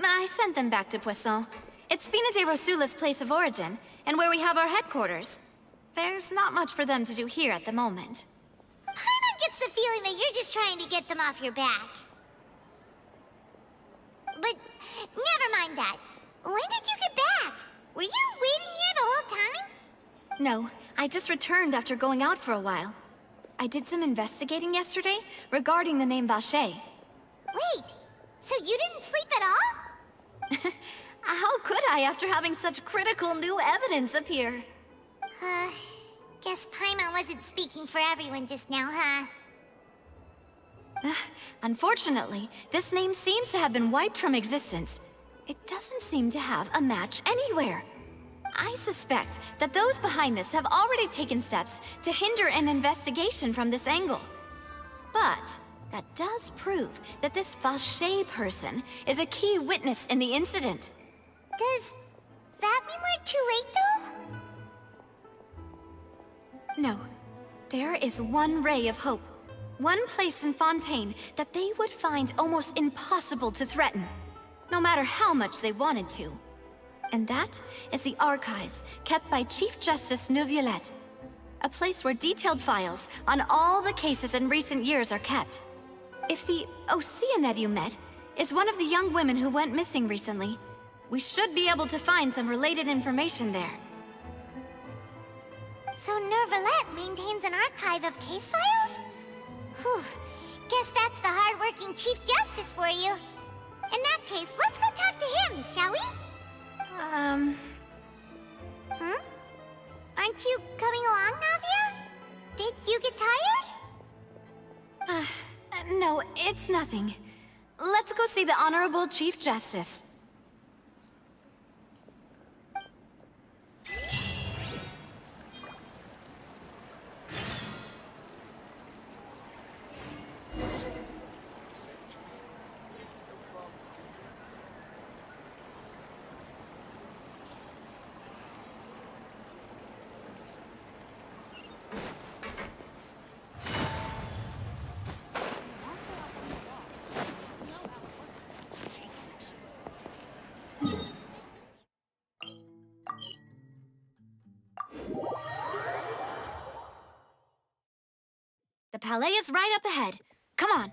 I sent them back to Poisson. It's Spina di Rosula's place of origin, and where we have our headquarters. There's not much for them to do here at the moment. Paimon gets the feeling that you're just trying to get them off your back. But never mind that. When did you get back? Were you waiting here the whole time? No, I just returned after going out for a while. I did some investigating yesterday regarding the name Vache. Wait, so you didn't sleep at all? How could I after having such critical new evidence appear? Guess Paimon wasn't speaking for everyone just now, huh? Unfortunately, this name seems to have been wiped from existence. It doesn't seem to have a match anywhere. I suspect that those behind this have already taken steps to hinder an investigation from this angle. But that does prove that this Vache person is a key witness in the incident. Does that mean we're too late, though? No. There is one ray of hope. One place in Fontaine that they would find almost impossible to threaten, no matter how much they wanted to. And that is the archives kept by Chief Justice Neuvillette. A place where detailed files on all the cases in recent years are kept. If the Oceanid you met is one of the young women who went missing recently, we should be able to find some related information there. So Neuvillette maintains an archive of case files? Whew. Guess that's the hard-working Chief Justice for you. In that case, let's go talk to him, shall we? Aren't you coming along, Navia? Did you get tired? No, it's nothing. Let's go see the Honorable Chief Justice. The palais is right up ahead. Come on.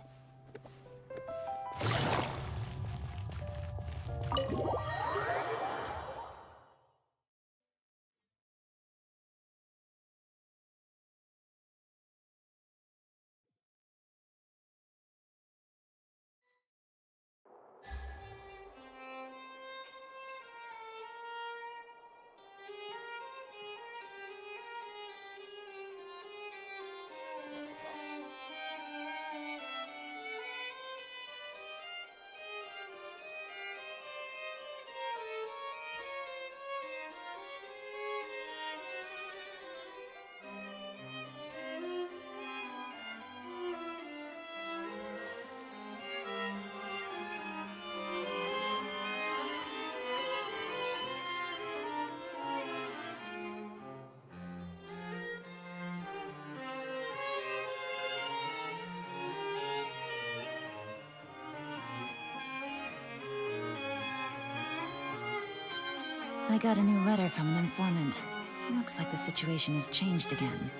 I got a new letter from an informant. Looks like the situation has changed again.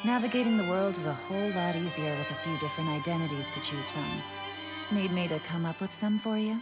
Navigating the world is a whole lot easier with a few different identities to choose from. Need me to come up with some for you?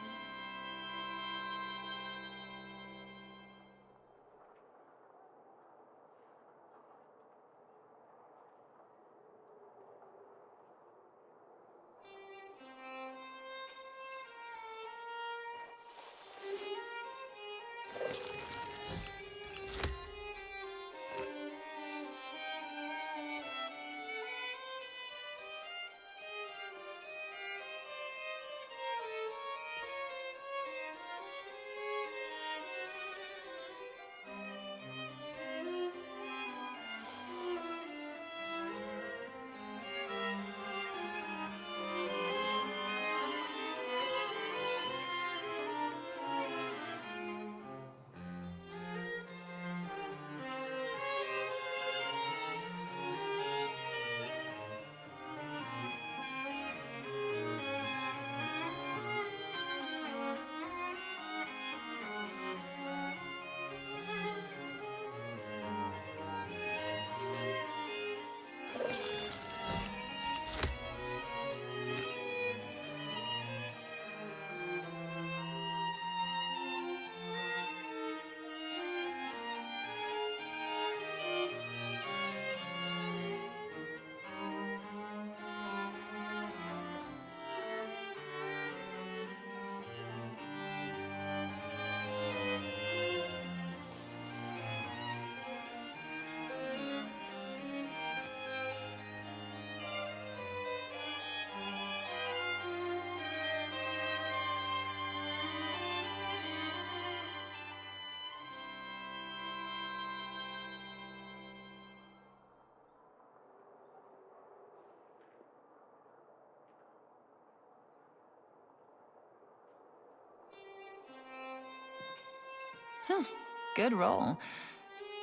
Good roll.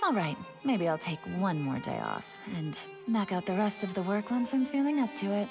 Alright, maybe I'll take one more day off, and knock out the rest of the work once I'm feeling up to it.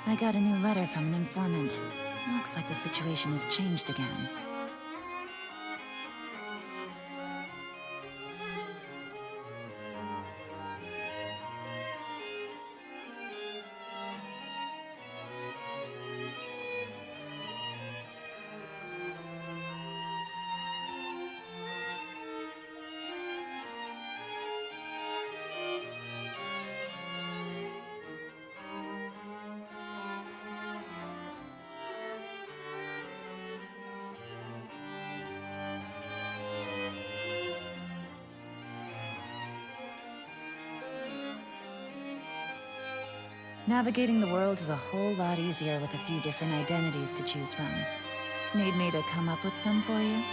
I got a new letter from an informant. Looks like the situation has changed again. Navigating the world is a whole lot easier with a few different identities to choose from. Need me to come up with some for you?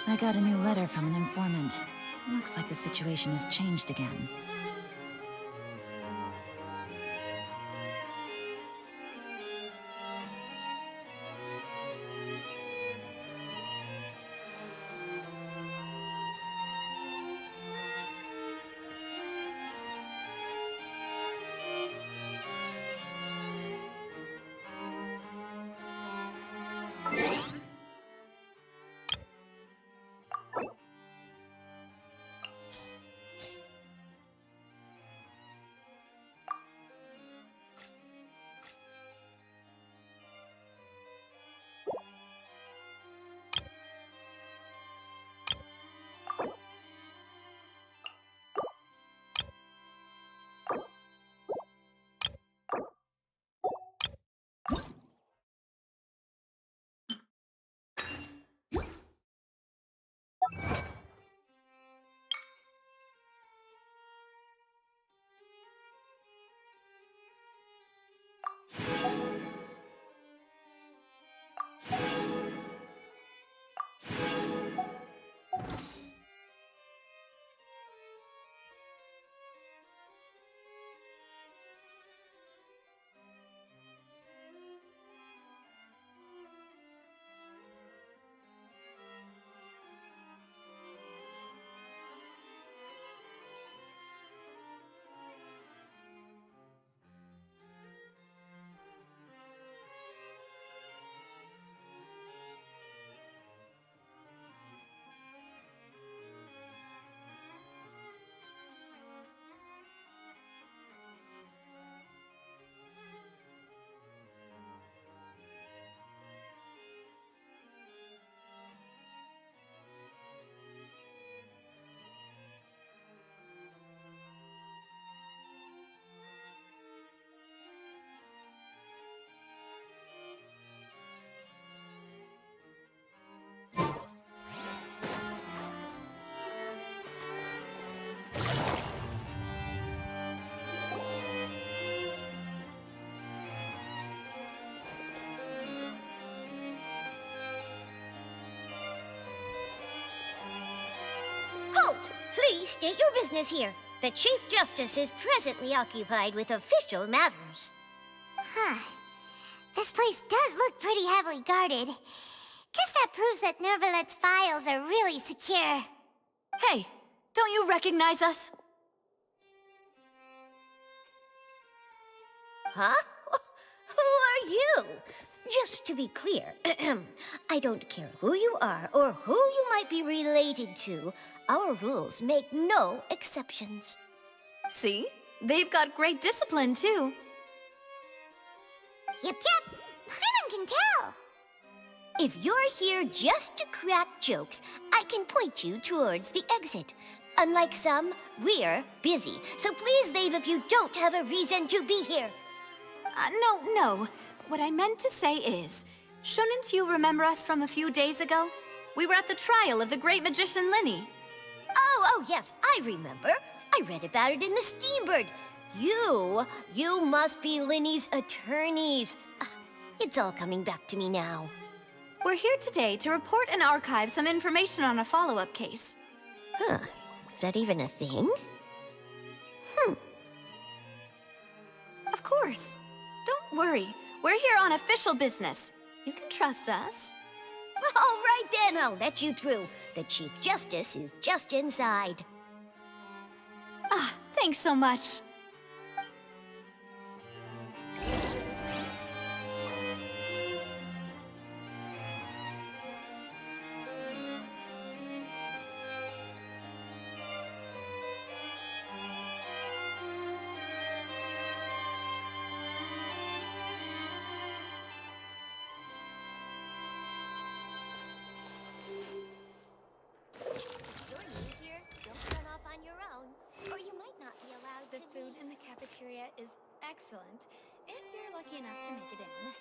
I got a new letter from an informant. Looks like the situation has changed again. Please state your business here. The Chief Justice is presently occupied with official matters. This place does look pretty heavily guarded. Guess that proves that Nervalet's files are really secure. Hey, don't you recognize us? Huh? Who are you? Just to be clear, I don't care who you are or who you might be related to. Our rules make no exceptions. See? They've got great discipline, too. Yep. Paimon can tell. If you're here just to crack jokes, I can point you towards the exit. Unlike some, we're busy, so please leave if you don't have a reason to be here. No. What I meant to say is, shouldn't you remember us from a few days ago? We were at the trial of the great magician Linny. Oh, yes, I remember. I read about it in the Steambird. You must be Linny's attorneys. It's all coming back to me now. We're here today to report and archive some information on a follow-up case. Is that even a thing? Of course. Don't worry. We're here on official business. You can trust us. All right then, I'll let you through. The Chief Justice is just inside. Ah, thanks so much. The food in the cafeteria is excellent, if you're lucky enough to make it in.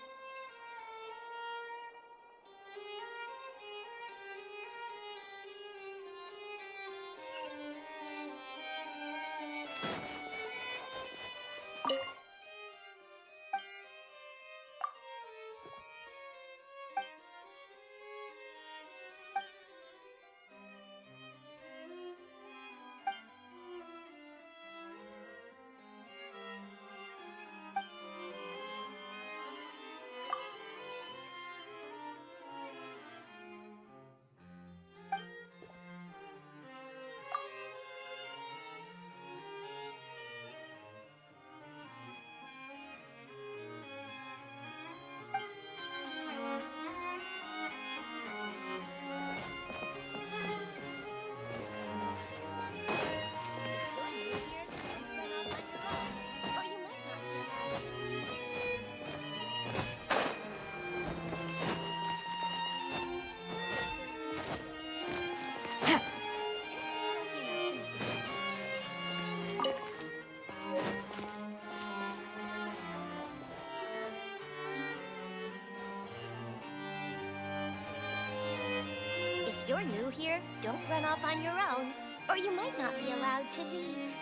If you're new here, don't run off on your own, or you might not be allowed to leave.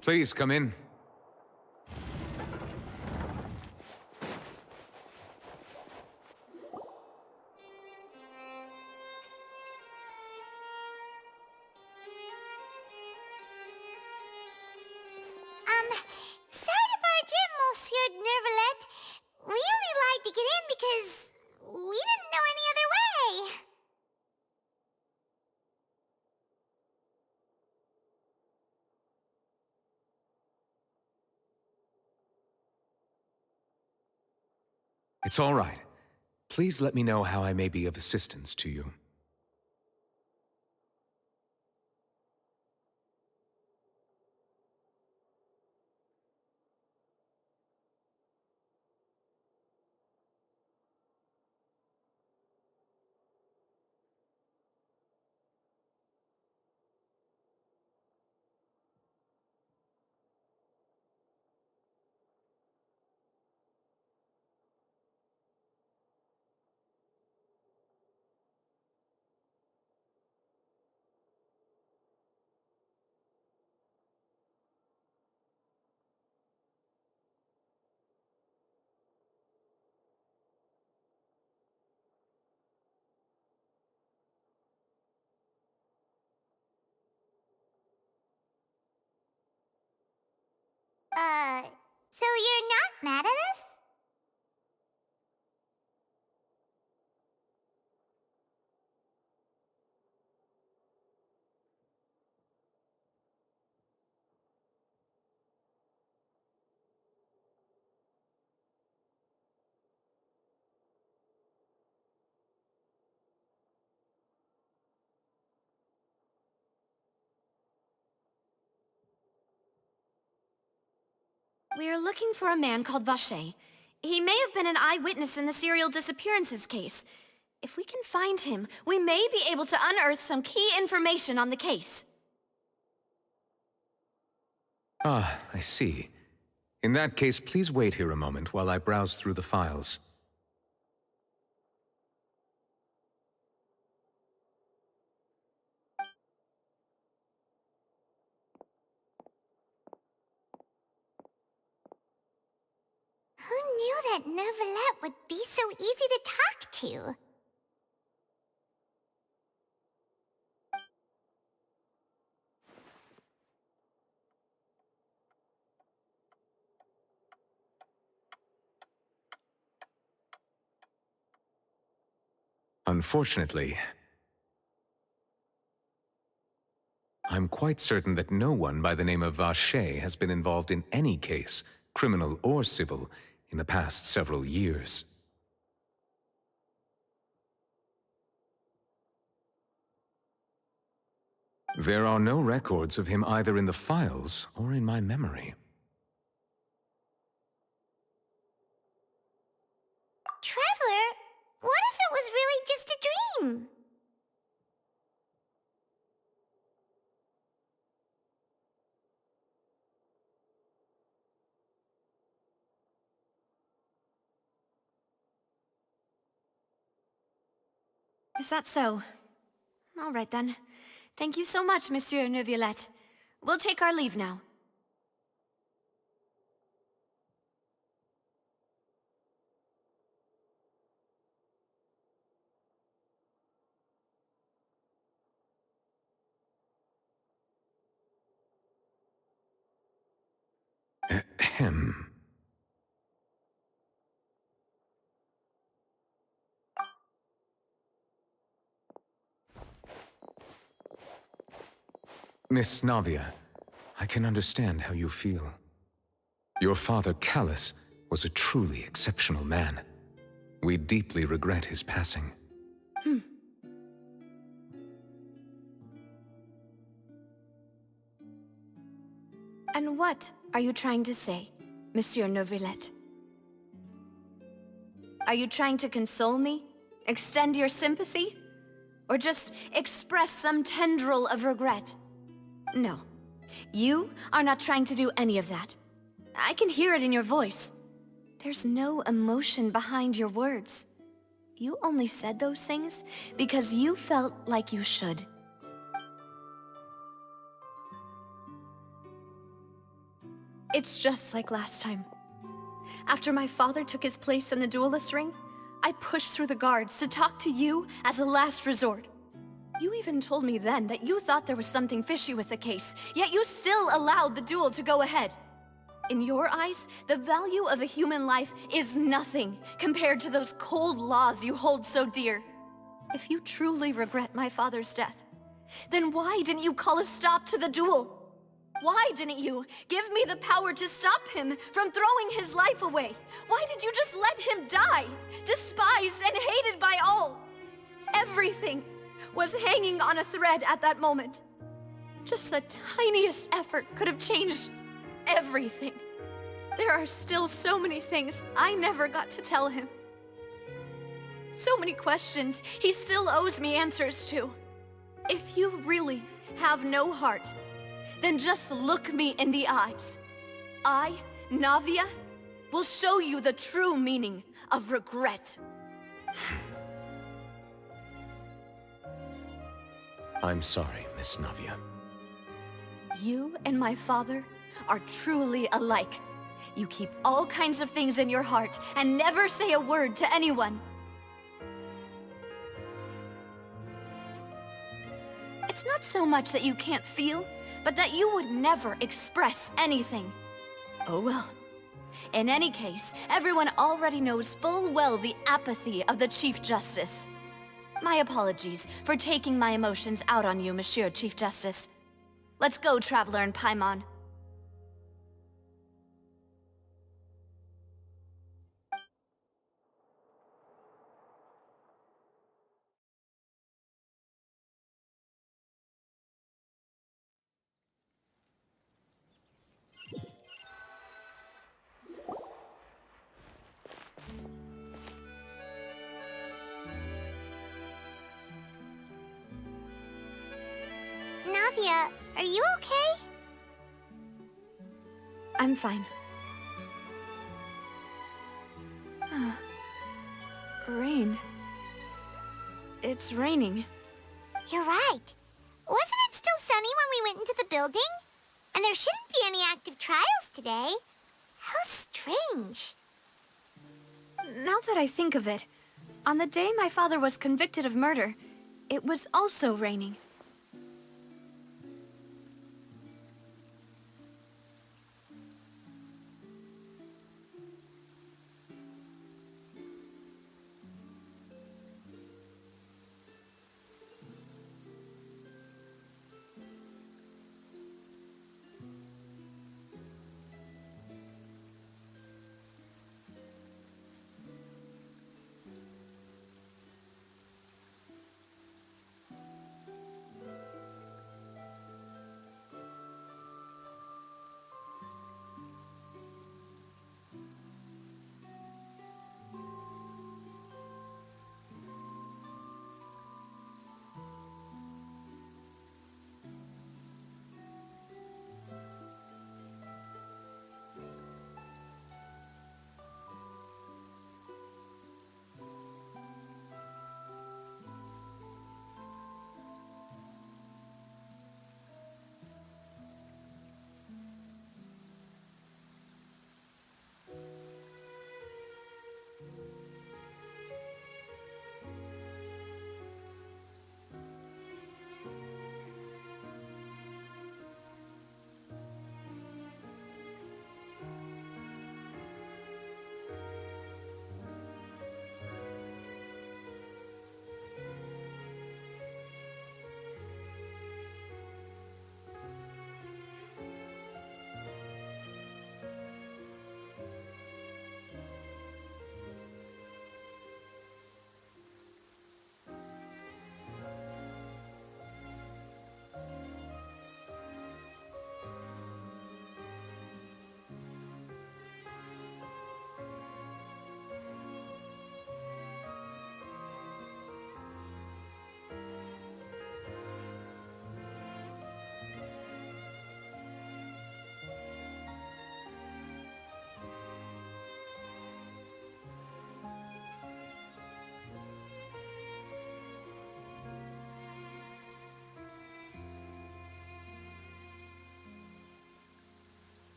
Please come in. Sorry to barge in, Monsieur Nervalet. We only lied to get in because we didn't know any other way. It's all right. Please let me know how I may be of assistance to you. So you're not mad at us? We're looking for a man called Vacher. He may have been an eyewitness in the serial disappearances case. If we can find him, we may be able to unearth some key information on the case. Ah, I see. In that case, please wait here a moment while I browse through the files. Who knew that Neuvillette would be so easy to talk to? Unfortunately, I'm quite certain that no one by the name of Vacher has been involved in any case, criminal or civil, in the past several years. There are no records of him either in the files or in my memory. Traveler, what if it was really just a dream? Is that so? All right then. Thank you so much, Monsieur Neuvillette. We'll take our leave now. Ahem. Miss Navia, I can understand how you feel. Your father, Callus, was a truly exceptional man. We deeply regret his passing. And what are you trying to say, Monsieur Neuvillette? Are you trying to console me? Extend your sympathy? Or just express some tendril of regret? No. You are not trying to do any of that. I can hear it in your voice. There's no emotion behind your words. You only said those things because you felt like you should. It's just like last time. After my father took his place in the duelist ring, I pushed through the guards to talk to you as a last resort. You even told me then that you thought there was something fishy with the case, yet you still allowed the duel to go ahead. In your eyes, the value of a human life is nothing compared to those cold laws you hold so dear. If you truly regret my father's death, then why didn't you call a stop to the duel? Why didn't you give me the power to stop him from throwing his life away? Why did you just let him die, despised and hated by all? Everything was hanging on a thread at that moment. Just the tiniest effort could have changed everything. There are still so many things I never got to tell him. So many questions he still owes me answers to. If you really have no heart, then just look me in the eyes. I, Navia, will show you the true meaning of regret. I'm sorry, Miss Navia. You and my father are truly alike. You keep all kinds of things in your heart and never say a word to anyone. It's not so much that you can't feel, but that you would never express anything. Oh well. In any case, everyone already knows full well the apathy of the Chief Justice. My apologies for taking my emotions out on you, Monsieur Chief Justice. Let's go, Traveler and Paimon. Navia, are you okay? I'm fine. Rain. It's raining. You're right. Wasn't it still sunny when we went into the building? And there shouldn't be any active trials today. How strange. Now that I think of it, on the day my father was convicted of murder, it was also raining.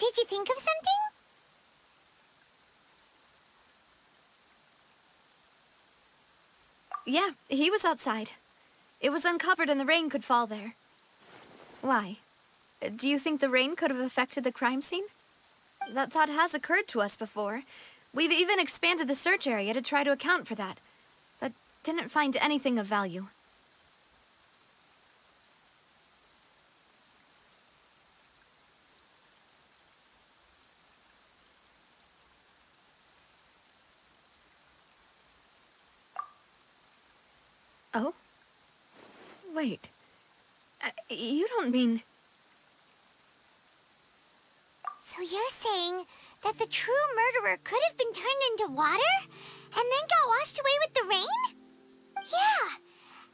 Did you think of something? Yeah, he was outside. It was uncovered and the rain could fall there. Why? Do you think the rain could have affected the crime scene? That thought has occurred to us before. We've even expanded the search area to try to account for that, but didn't find anything of value. Oh? Wait. You don't mean... So you're saying that the true murderer could have been turned into water and then got washed away with the rain? Yeah,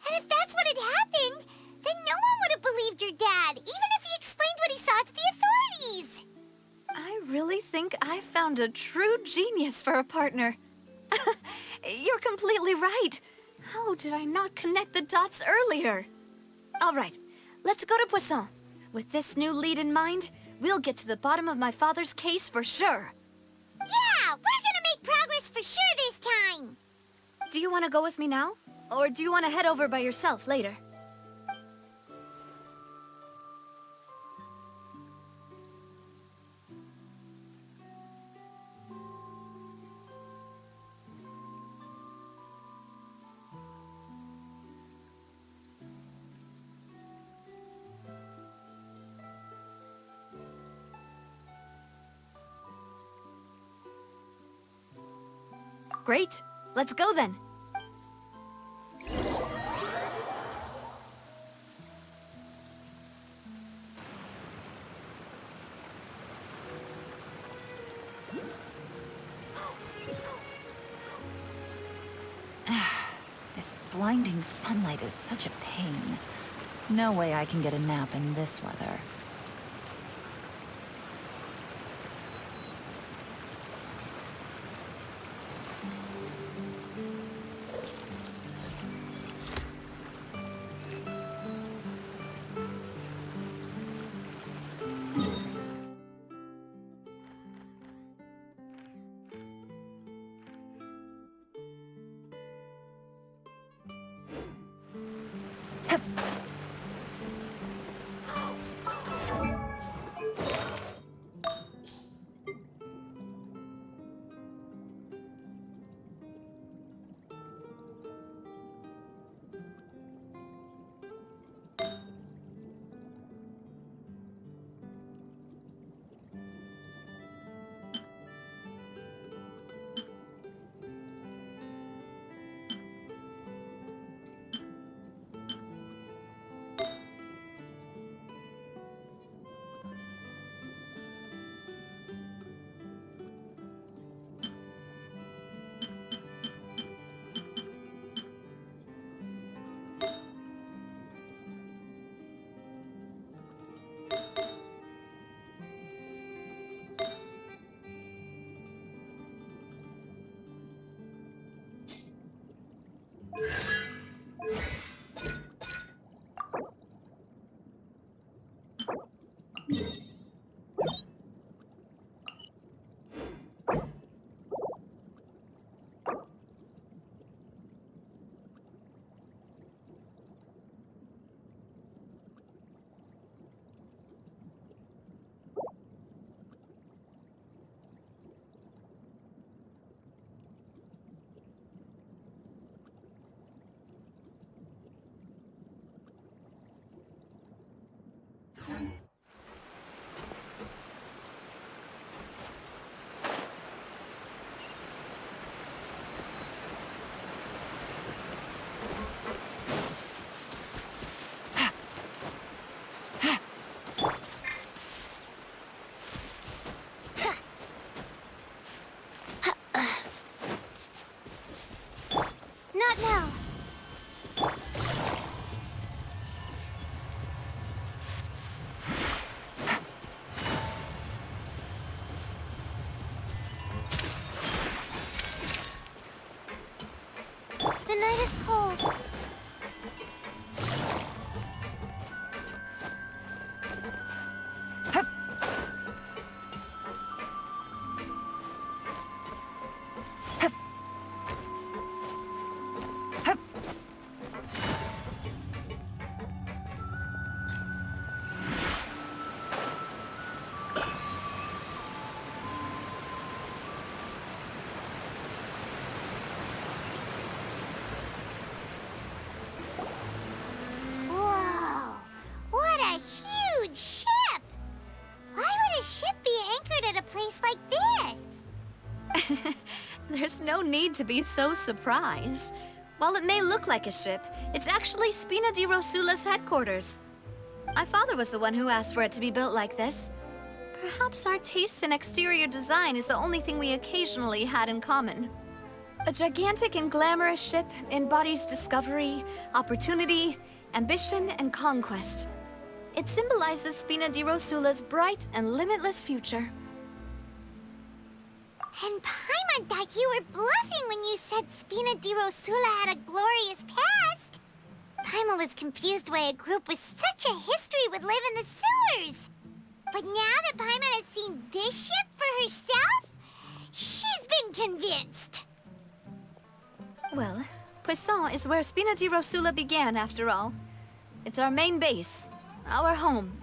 and if that's what had happened, then no one would have believed your dad, even if he explained what he saw to the authorities. I really think I found a true genius for a partner. You're completely right. How did I not connect the dots earlier? All right, let's go to Poisson. With this new lead in mind, we'll get to the bottom of my father's case for sure. Yeah, we're gonna make progress for sure this time. Do you want to go with me now? Or do you want to head over by yourself later? Great. Let's go then. This blinding sunlight is such a pain. No way I can get a nap in this weather. need to be so surprised. While it may look like a ship, it's actually Spina di Rosula's headquarters. My father was the one who asked for it to be built like this. Perhaps our taste in exterior design is the only thing we occasionally had in common. A gigantic and glamorous ship embodies discovery, opportunity, ambition, and conquest. It symbolizes Spina di Rosula's bright and limitless future. And Paimon thought you were bluffing when you said Spina di Rosula had a glorious past. Paimon was confused why a group with such a history would live in the sewers. But now that Paimon has seen this ship for herself, she's been convinced. Well, Poisson is where Spina di Rosula began, after all. It's our main base, our home.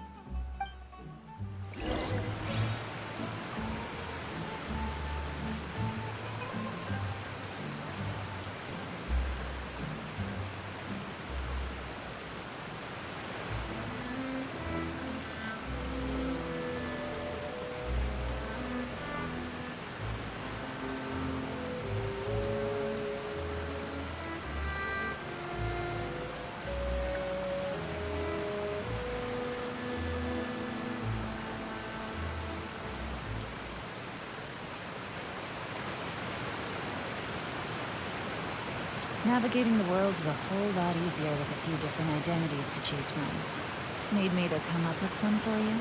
Navigating the world is a whole lot easier with a few different identities to choose from. Need me to come up with some for you?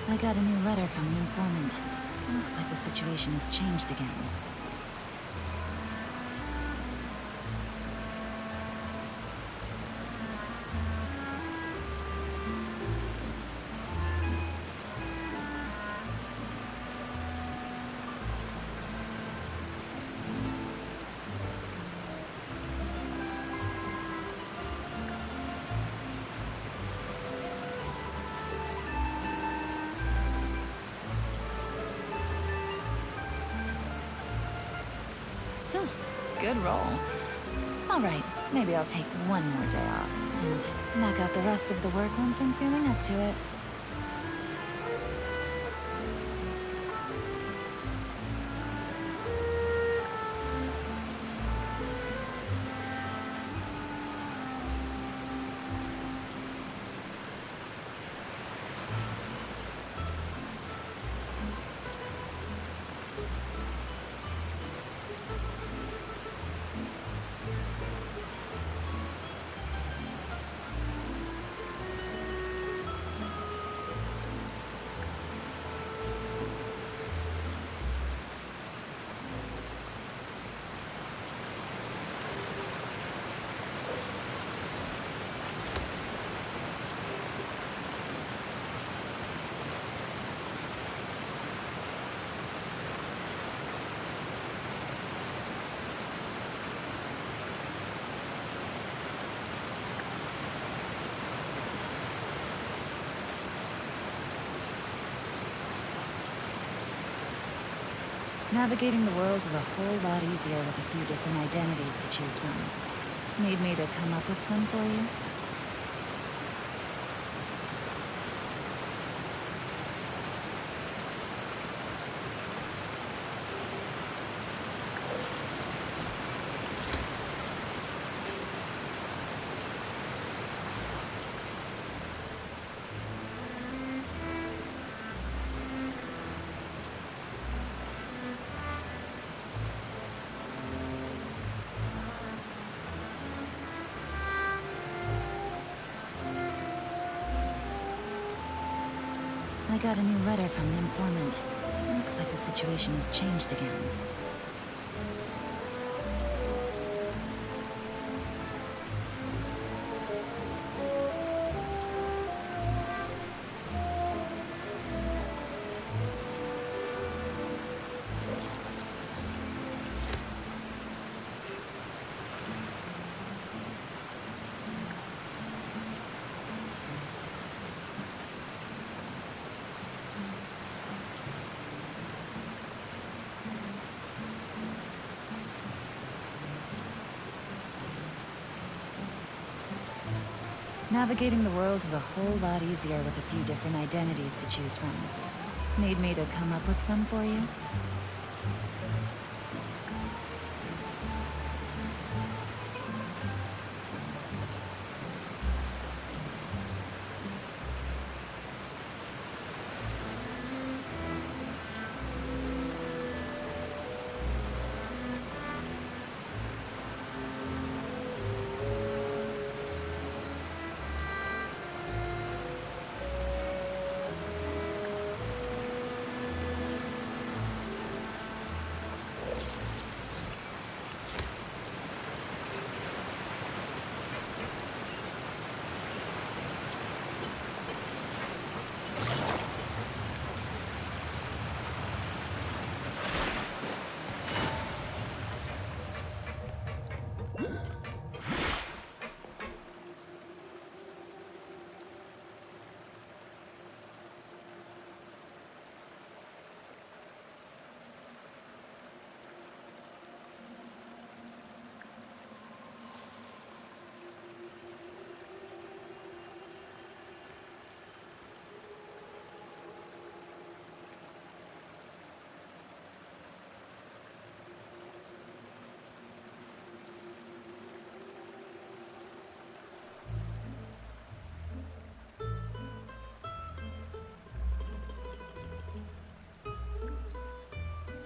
I got a new letter from an informant. Looks like the situation has changed again. Good roll. All right, maybe I'll take one more day off and knock out the rest of the work once I'm feeling up to it. Navigating the world is a whole lot easier with a few different identities to choose from. Need me to come up with some for you? I got a new letter from an informant. Looks like the situation has changed again. Navigating the world is a whole lot easier with a few different identities to choose from. Need me to come up with some for you?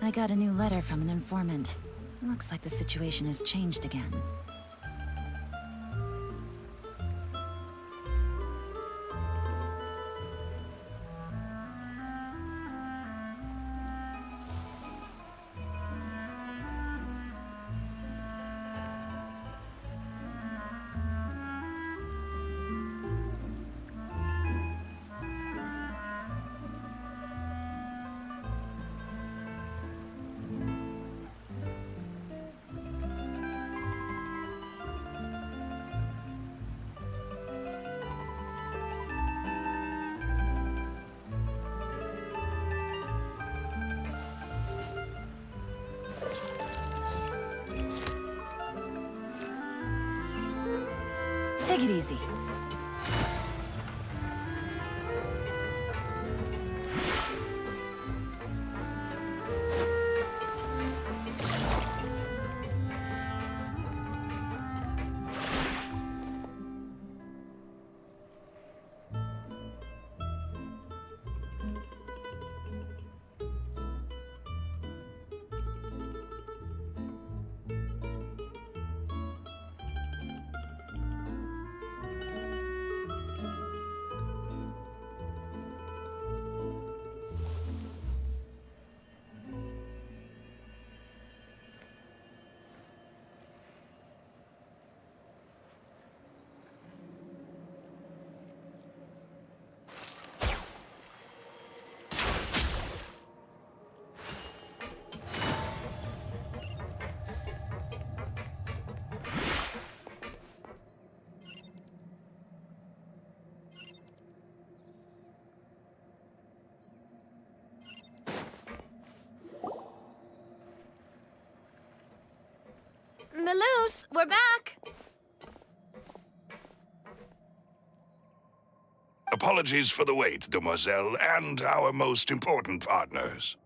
I got a new letter from an informant. Looks like the situation has changed again. Take it easy. Melus, we're back! Apologies for the wait, demoiselle, and our most important partners.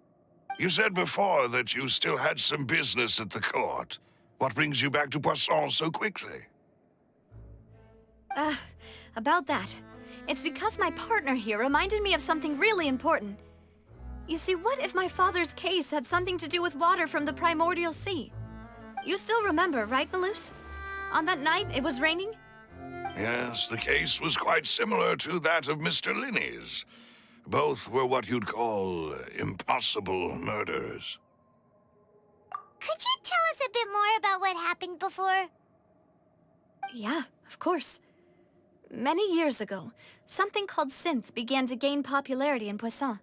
You said before that you still had some business at the court. What brings you back to Poisson so quickly? About that. It's because my partner here reminded me of something really important. You see, what if my father's case had something to do with water from the primordial sea? You still remember, right, Melus? On that night, it was raining? Yes, the case was quite similar to that of Mr. Linney's. Both were what you'd call impossible murders. Could you tell us a bit more about what happened before? Yeah, of course. Many years ago, something called synth began to gain popularity in Poisson.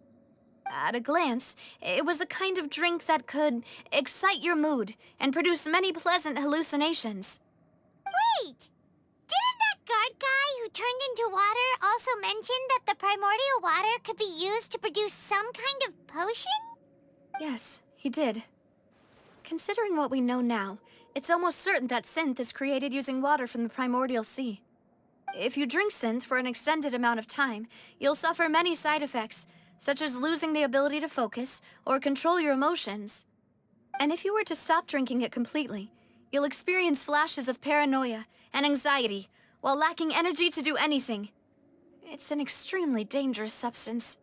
At a glance, it was a kind of drink that could excite your mood and produce many pleasant hallucinations. Wait! Didn't that guard guy who turned into water also mention that the primordial water could be used to produce some kind of potion? Yes, he did. Considering what we know now, it's almost certain that synth is created using water from the primordial sea. If you drink synth for an extended amount of time, you'll suffer many side effects, such as losing the ability to focus or control your emotions. And if you were to stop drinking it completely, you'll experience flashes of paranoia and anxiety while lacking energy to do anything. It's an extremely dangerous substance.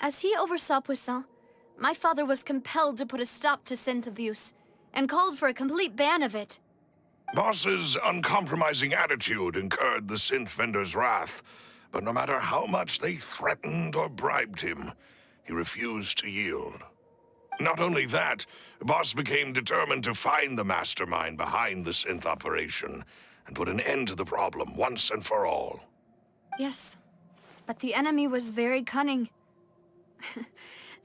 As he oversaw Poisson, my father was compelled to put a stop to synth abuse and called for a complete ban of it. Boss's uncompromising attitude incurred the synth vendor's wrath, but no matter how much they threatened or bribed him, he refused to yield. Not only that, Boss became determined to find the mastermind behind the synth operation and put an end to the problem once and for all. Yes, but the enemy was very cunning.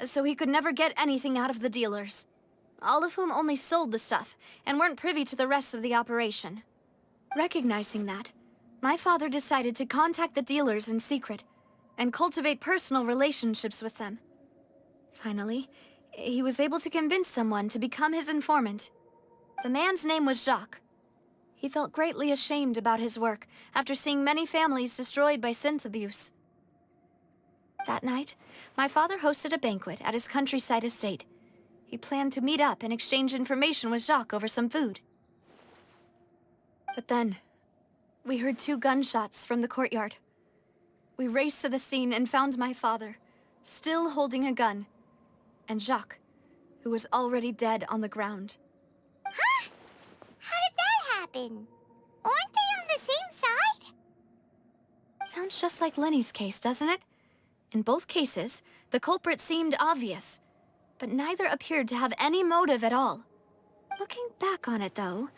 So he could never get anything out of the dealers, all of whom only sold the stuff and weren't privy to the rest of the operation. Recognizing that, my father decided to contact the dealers in secret and cultivate personal relationships with them. Finally, he was able to convince someone to become his informant. The man's name was Jacques. He felt greatly ashamed about his work after seeing many families destroyed by synth abuse. That night, my father hosted a banquet at his countryside estate. He planned to meet up and exchange information with Jacques over some food. But then, we heard 2 gunshots from the courtyard. We raced to the scene and found my father, still holding a gun, and Jacques, who was already dead on the ground. Huh? How did that happen? Aren't they on the same side? Sounds just like Lenny's case, doesn't it? In both cases, the culprit seemed obvious, but neither appeared to have any motive at all. Looking back on it, though,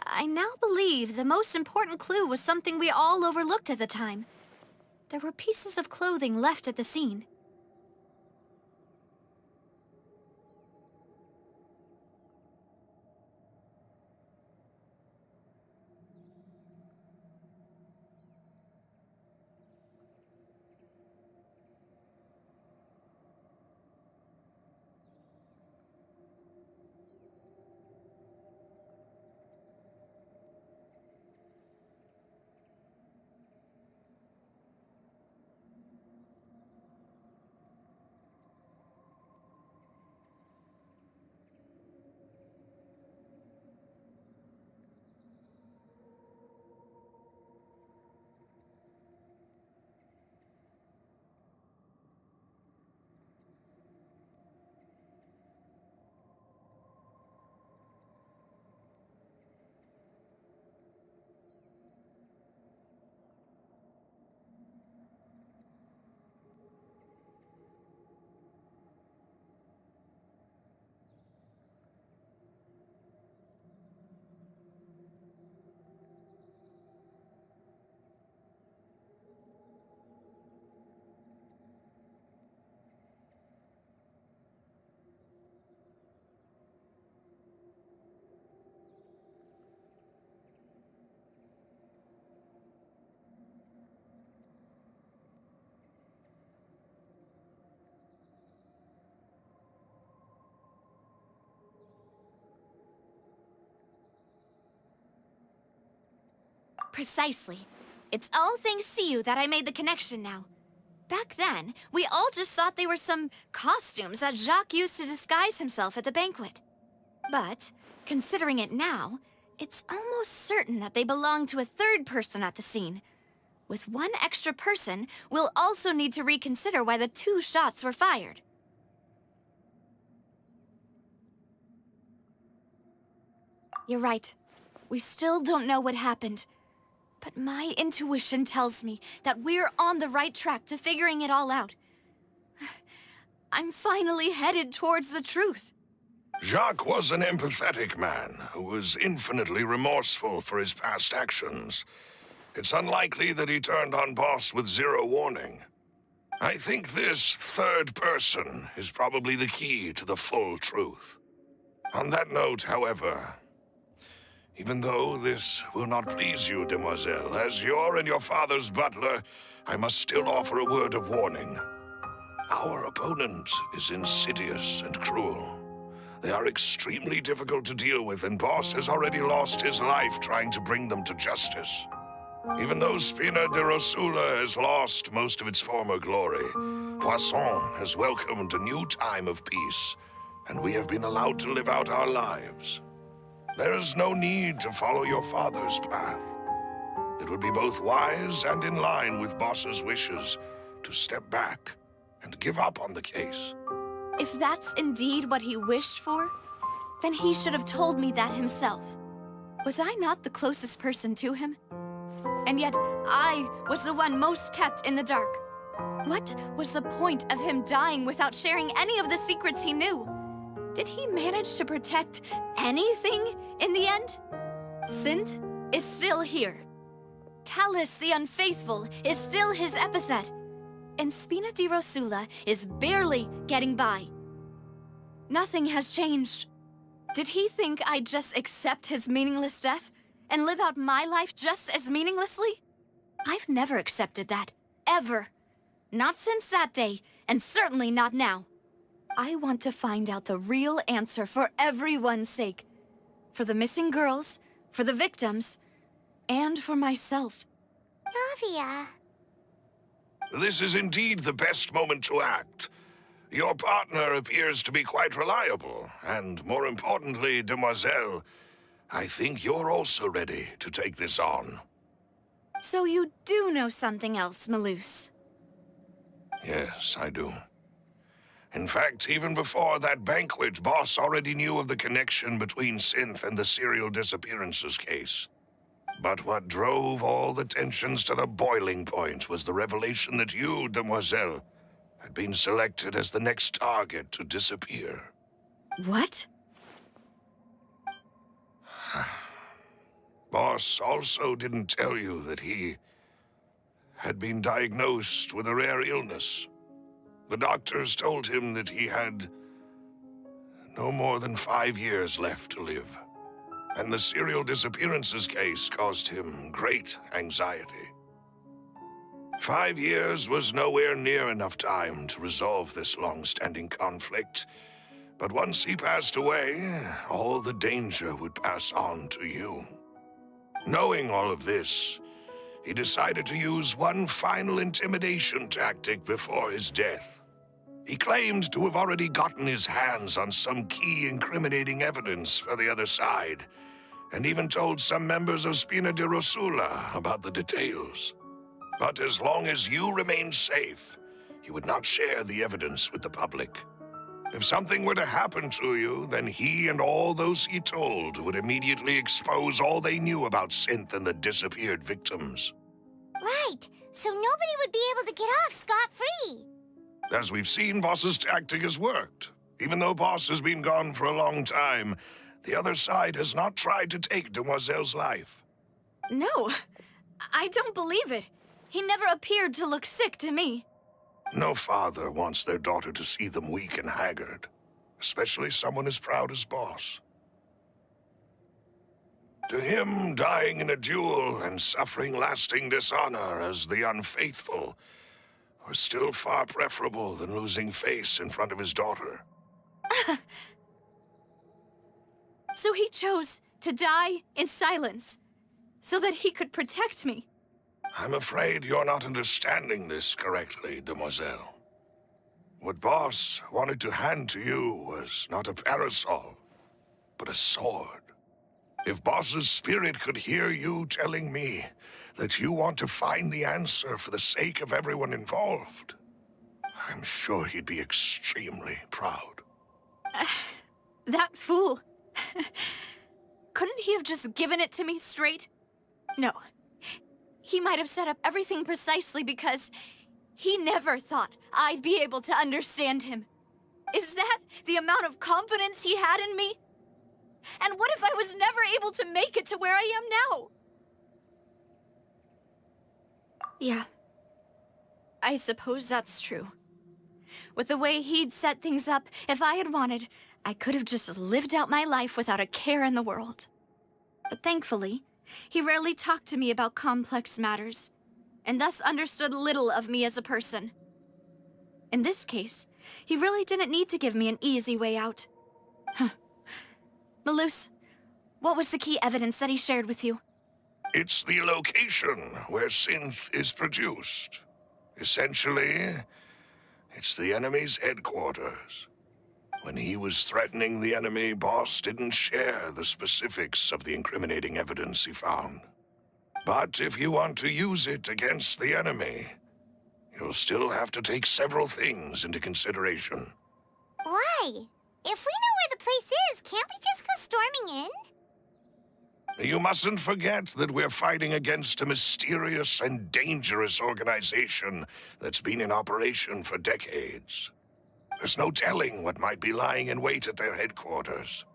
I now believe the most important clue was something we all overlooked at the time. There were pieces of clothing left at the scene. Precisely. It's all thanks to you that I made the connection now. Back then, we all just thought they were some costumes that Jacques used to disguise himself at the banquet. But, considering it now, it's almost certain that they belong to a third person at the scene. With one extra person, we'll also need to reconsider why the 2 shots were fired. You're right. We still don't know what happened. But my intuition tells me that we're on the right track to figuring it all out. I'm finally headed towards the truth. Jacques was an empathetic man who was infinitely remorseful for his past actions. It's unlikely that he turned on Boss with zero warning. I think this third person is probably the key to the full truth. On that note, however, even though this will not please you, demoiselle, as your and your father's butler, I must still offer a word of warning. Our opponent is insidious and cruel. They are extremely difficult to deal with, and Boss has already lost his life trying to bring them to justice. Even though Spina de Rosula has lost most of its former glory, Poisson has welcomed a new time of peace, and we have been allowed to live out our lives. There is no need to follow your father's path. It would be both wise and in line with Boss's wishes to step back and give up on the case. If that's indeed what he wished for, then he should have told me that himself. Was I not the closest person to him? And yet, I was the one most kept in the dark. What was the point of him dying without sharing any of the secrets he knew? Did he manage to protect anything in the end? Synth is still here. Callus the Unfaithful is still his epithet. And Spina di Rosula is barely getting by. Nothing has changed. Did he think I'd just accept his meaningless death and live out my life just as meaninglessly? I've never accepted that. Ever. Not since that day, and certainly not now. I want to find out the real answer for everyone's sake. For the missing girls, for the victims, and for myself. Navia. This is indeed the best moment to act. Your partner appears to be quite reliable, and more importantly, demoiselle, I think you're also ready to take this on. So you do know something else, Maloose? Yes, I do. In fact, even before that banquet, Boss already knew of the connection between Synth and the serial disappearances case. But what drove all the tensions to the boiling point was the revelation that you, demoiselle, had been selected as the next target to disappear. What? Boss also didn't tell you that he had been diagnosed with a rare illness. The doctors told him that he had no more than 5 years left to live. And the serial disappearances case caused him great anxiety. 5 years was nowhere near enough time to resolve this long-standing conflict. But once he passed away, all the danger would pass on to you. Knowing all of this, he decided to use one final intimidation tactic before his death. He claimed to have already gotten his hands on some key incriminating evidence for the other side, and even told some members of Spina de Rosula about the details. But as long as you remained safe, he would not share the evidence with the public. If something were to happen to you, then he and all those he told would immediately expose all they knew about Synth and the disappeared victims. Right, so nobody would be able to get off scot-free. As we've seen, Boss's tactic has worked. Even though Boss has been gone for a long time, the other side has not tried to take Demoiselle's life. No, I don't believe it. He never appeared to look sick to me. No father wants their daughter to see them weak and haggard, especially someone as proud as Boss. To him, dying in a duel and suffering lasting dishonor as the unfaithful were still far preferable than losing face in front of his daughter. So he chose to die in silence, so that he could protect me. I'm afraid you're not understanding this correctly, demoiselle. What Boss wanted to hand to you was not a parasol, but a sword. If Boss's spirit could hear you telling me that you want to find the answer for the sake of everyone involved, I'm sure he'd be extremely proud. That fool. Couldn't he have just given it to me straight? No. He might have set up everything precisely because he never thought I'd be able to understand him. Is that the amount of confidence he had in me? And what if I was never able to make it to where I am now? Yeah. I suppose that's true. With the way he'd set things up, if I had wanted, I could have just lived out my life without a care in the world. But thankfully, he rarely talked to me about complex matters, and thus understood little of me as a person. In this case, he really didn't need to give me an easy way out. Malus, what was the key evidence that he shared with you? It's the location where synth is produced. Essentially, it's the enemy's headquarters. When he was threatening the enemy, Boss didn't share the specifics of the incriminating evidence he found. But if you want to use it against the enemy, you'll still have to take several things into consideration. Why? If we know where the place is, can't we just go storming in? You mustn't forget that we're fighting against a mysterious and dangerous organization that's been in operation for decades. There's no telling what might be lying in wait at their headquarters.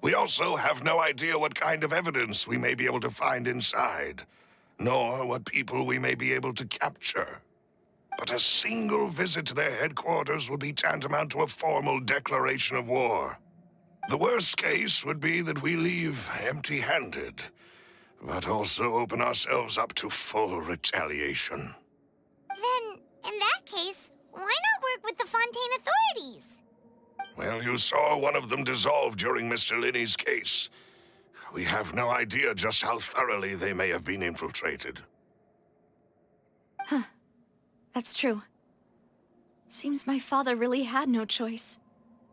We also have no idea what kind of evidence we may be able to find inside, nor what people we may be able to capture. But a single visit to their headquarters would be tantamount to a formal declaration of war. The worst case would be that we leave empty-handed, but also open ourselves up to full retaliation. Then, in that case, why not work with the Fontaine authorities? Well, you saw one of them dissolve during Mr. Linney's case. We have no idea just how thoroughly they may have been infiltrated. Huh. That's true. Seems my father really had no choice.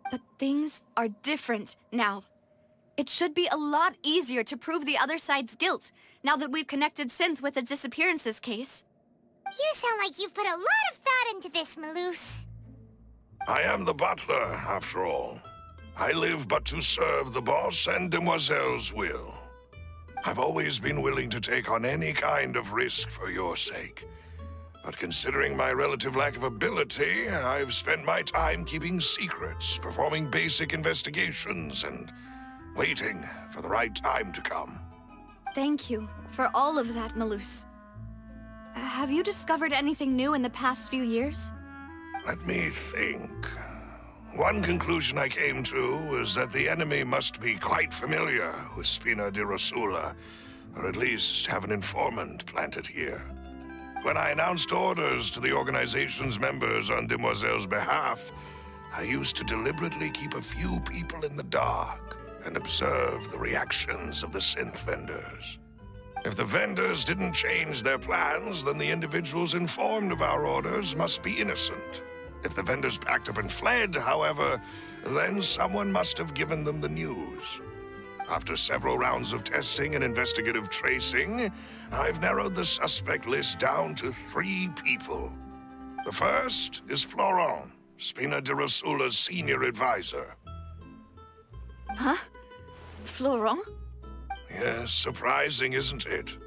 But things are different now. It should be a lot easier to prove the other side's guilt, now that we've connected Synth with the disappearances case. You sound like you've put a lot of thought into this, Malus. I am the butler, after all. I live but to serve the boss and Demoiselle's will. I've always been willing to take on any kind of risk for your sake. But considering my relative lack of ability, I've spent my time keeping secrets, performing basic investigations, and waiting for the right time to come. Thank you for all of that, Malus. Have you discovered anything new in the past few years? Let me think. One conclusion I came to was that the enemy must be quite familiar with Spina di Rosula, or at least have an informant planted here. When I announced orders to the organization's members on Demoiselle's behalf, I used to deliberately keep a few people in the dark and observe the reactions of the synth vendors. If the vendors didn't change their plans, then the individuals informed of our orders must be innocent. If the vendors packed up and fled, however, then someone must have given them the news. After several rounds of testing and investigative tracing, I've narrowed the suspect list down to 3 people. The first is Florent, Spina di Rosula's senior advisor. Huh? Florent? Yes, surprising, isn't it?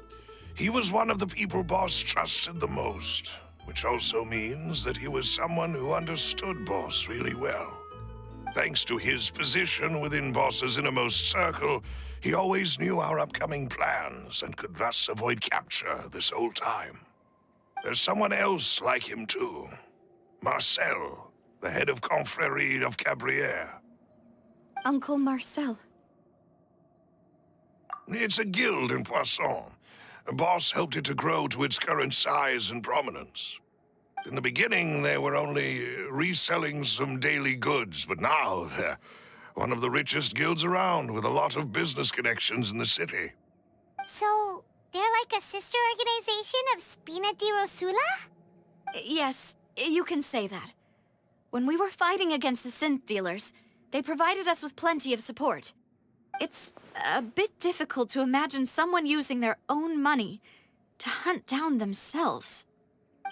He was one of the people Boss trusted the most, which also means that he was someone who understood Boss really well. Thanks to his position within Boss's innermost circle, he always knew our upcoming plans and could thus avoid capture this whole time. There's someone else like him too. Marcel, the head of Confrérie of Cabrières. Uncle Marcel. It's a guild in Poisson. Boss helped it to grow to its current size and prominence. In the beginning, they were only reselling some daily goods, but now they're one of the richest guilds around, with a lot of business connections in the city. So, they're like a sister organization of Spina di Rosula? Yes, you can say that. When we were fighting against the synth dealers, they provided us with plenty of support. It's a bit difficult to imagine someone using their own money to hunt down themselves.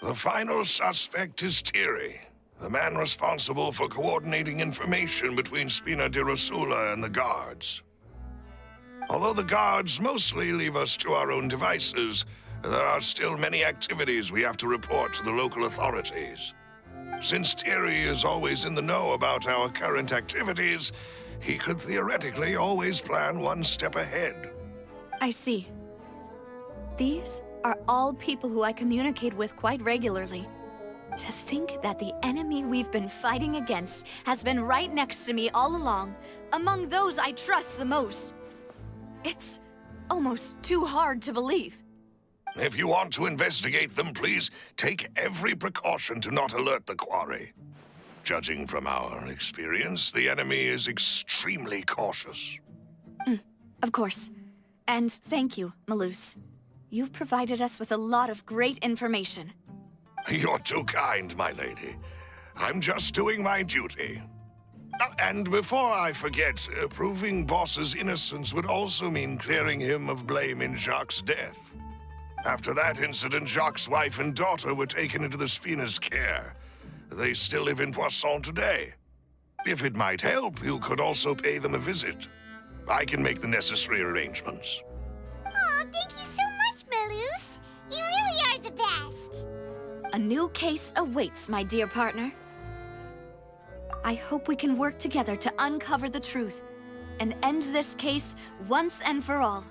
The final suspect is Thierry, the man responsible for coordinating information between Spina di Rosula and the guards. Although the guards mostly leave us to our own devices, there are still many activities we have to report to the local authorities. Since Thierry is always in the know about our current activities, he could theoretically always plan one step ahead. I see. These are all people who I communicate with quite regularly. To think that the enemy we've been fighting against has been right next to me all along, among those I trust the most. It's almost too hard to believe. If you want to investigate them, please take every precaution to not alert the quarry. Judging from our experience, the enemy is extremely cautious. Of course. And thank you, Malus. You've provided us with a lot of great information. You're too kind, my lady. I'm just doing my duty. And before I forget, proving Boss's innocence would also mean clearing him of blame in Jacques' death. After that incident, Jacques' wife and daughter were taken into the Spina's care. They still live in Poisson today. If it might help, you could also pay them a visit. I can make the necessary arrangements. Oh, thank you so much, Malus. You really are the best. A new case awaits, my dear partner. I hope we can work together to uncover the truth and end this case once and for all.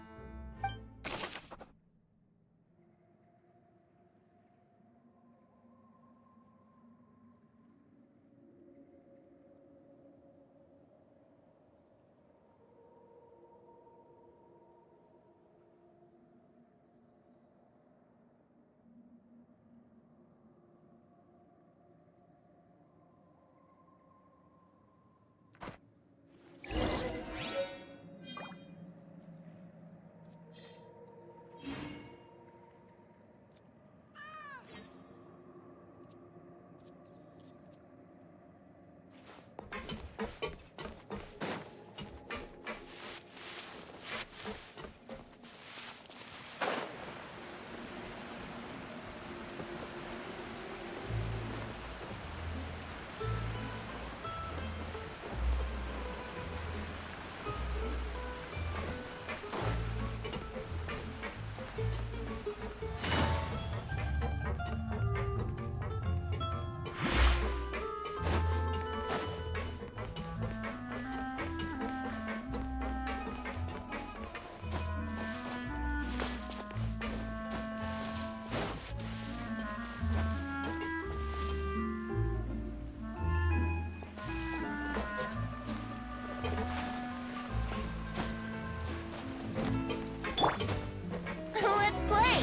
Let's play.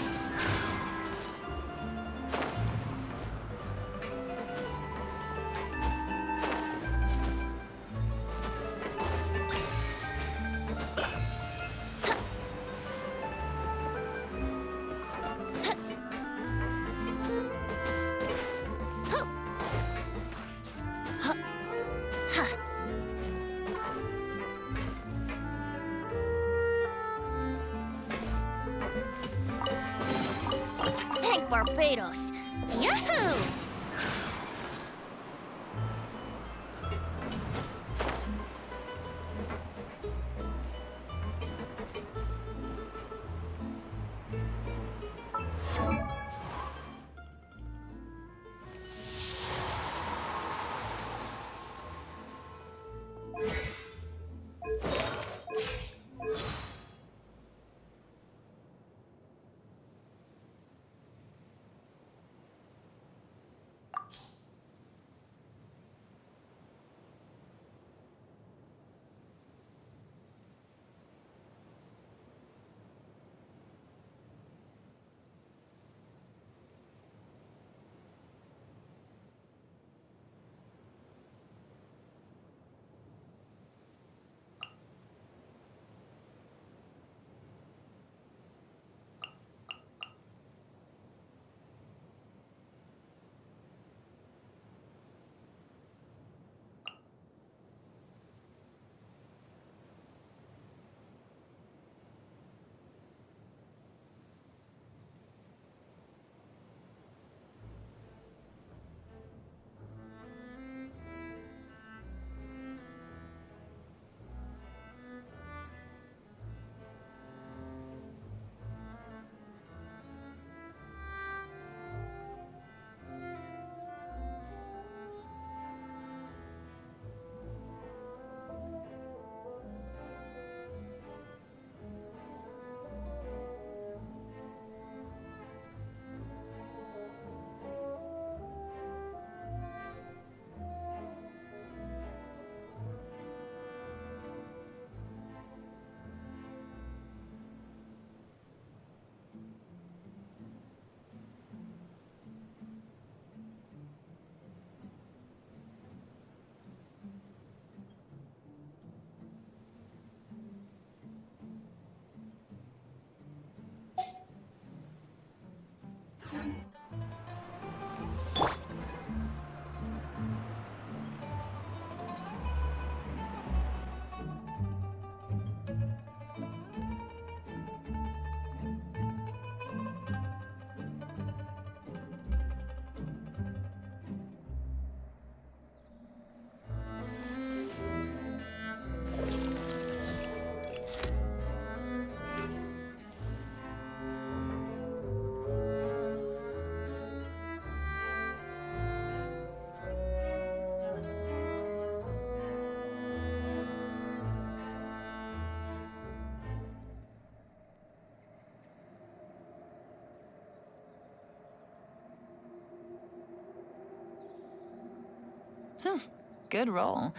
Thank Barbados. Yahoo! Good roll.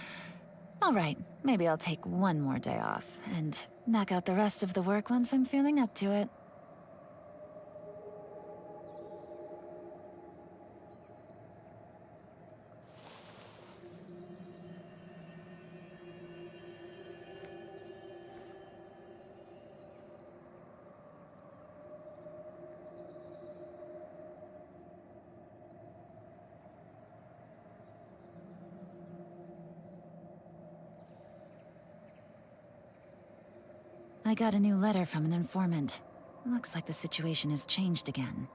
All right, maybe I'll take one more day off and knock out the rest of the work once I'm feeling up to it. I got a new letter from an informant. Looks like the situation has changed again.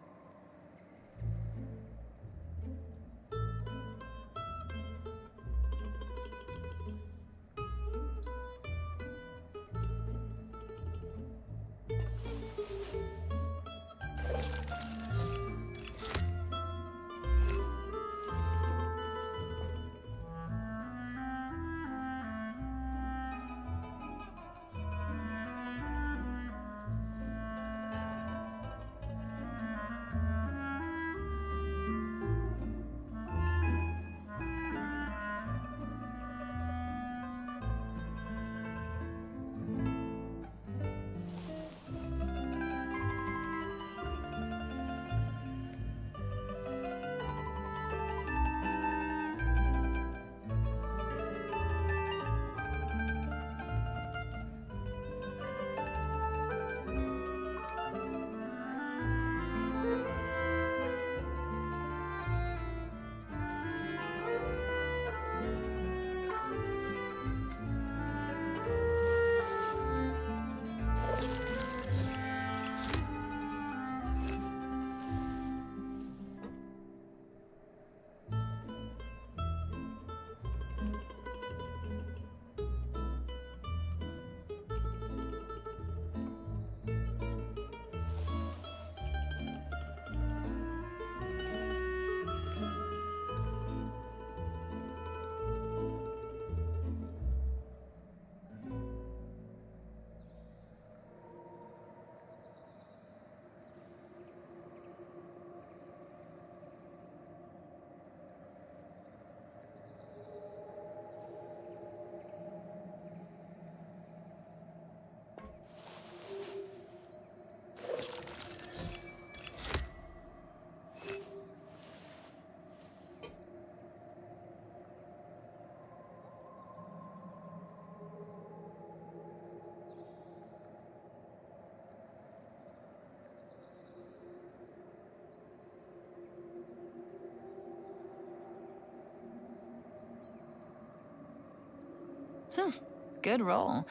Good roll.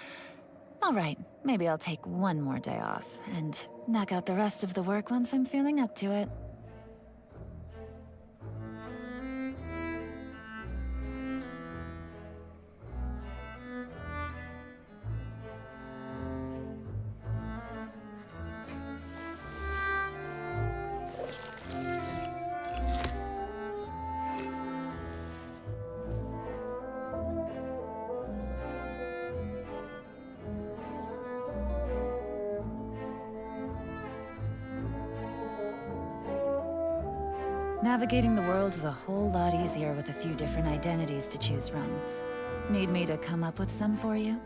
All right, maybe I'll take one more day off and knock out the rest of the work once I'm feeling up to it. Navigating the world is a whole lot easier with a few different identities to choose from. Need me to come up with some for you?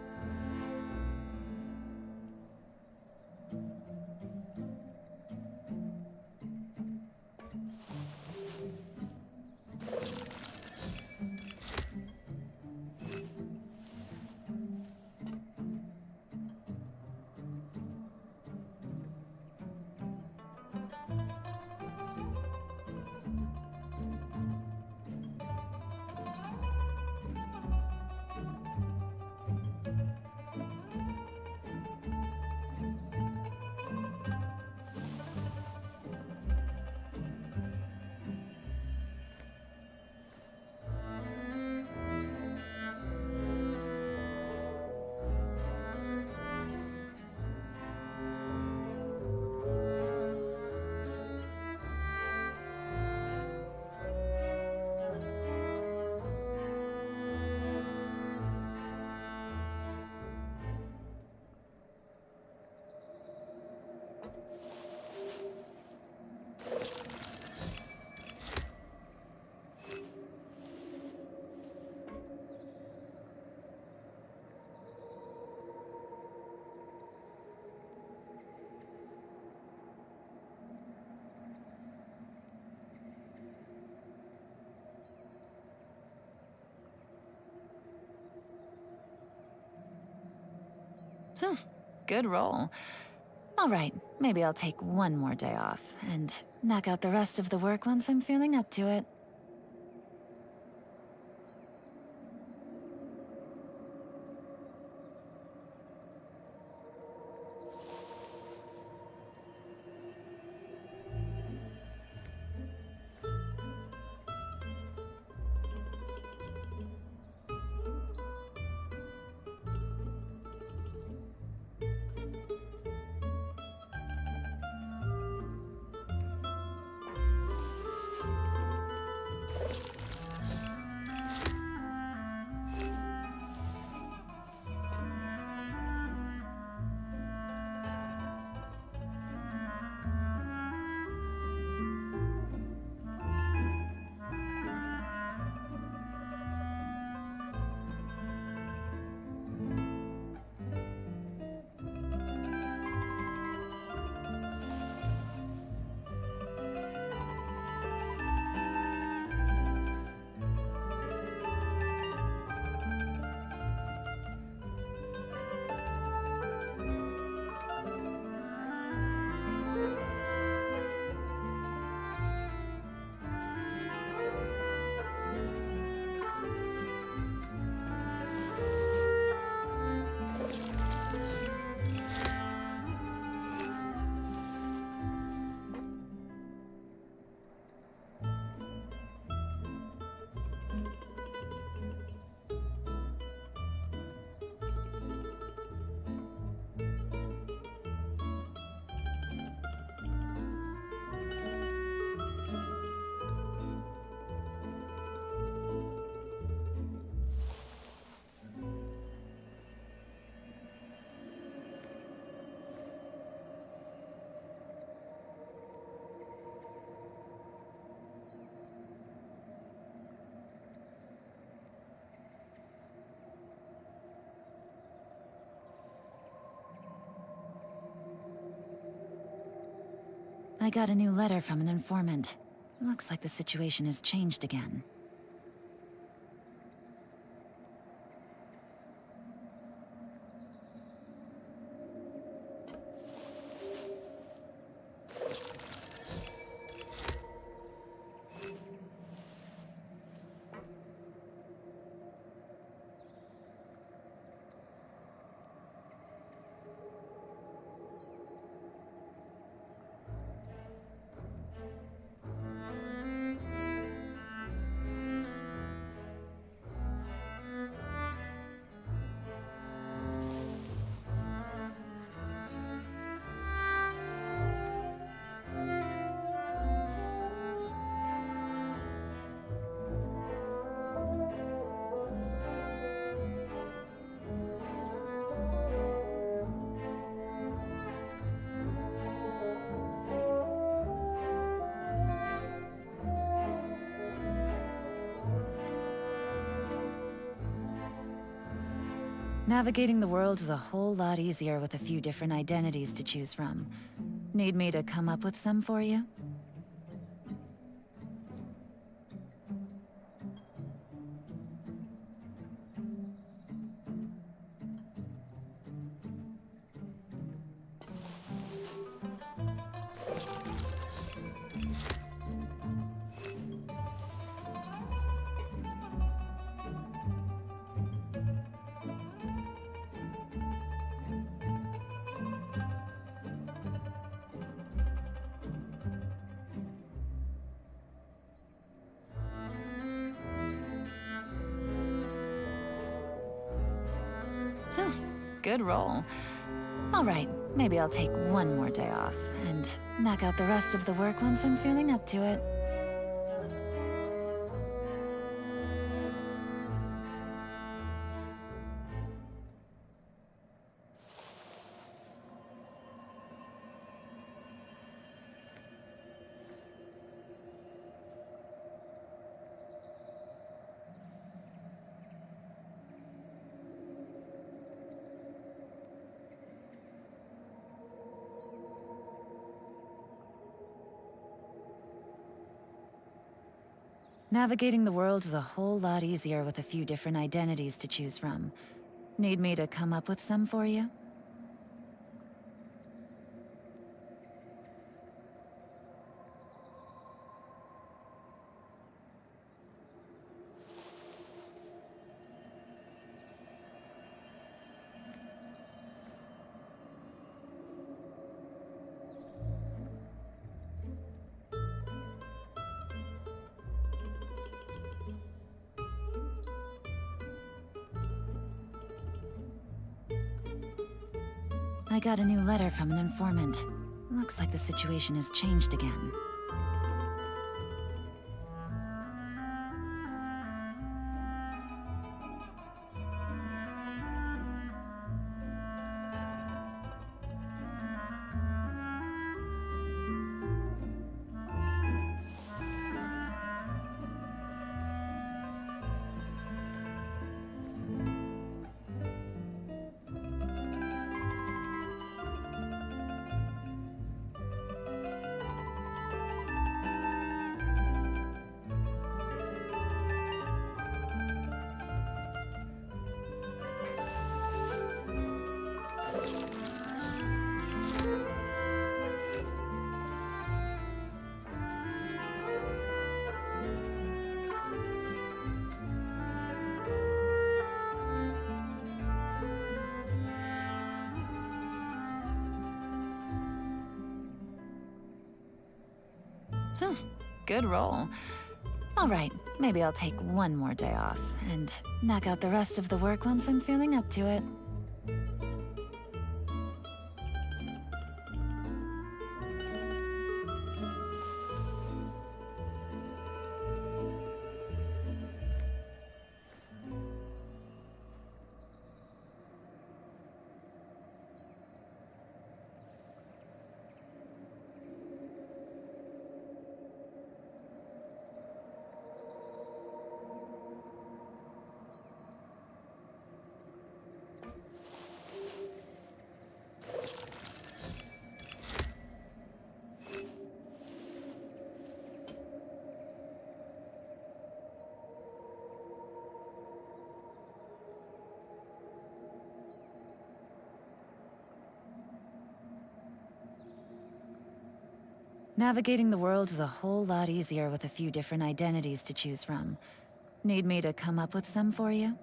Good roll. All right, maybe I'll take one more day off and knock out the rest of the work once I'm feeling up to it. I got a new letter from an informant. Looks like the situation has changed again. Navigating the world is a whole lot easier with a few different identities to choose from. Need me to come up with some for you? Good roll. All right, maybe I'll take one more day off and knock out the rest of the work once I'm feeling up to it. Navigating the world is a whole lot easier with a few different identities to choose from. Need me to come up with some for you? I got a new letter from an informant. Looks like the situation has changed again. Good roll. All right, maybe I'll take one more day off and knock out the rest of the work once I'm feeling up to it. Navigating the world is a whole lot easier with a few different identities to choose from. Need me to come up with some for you?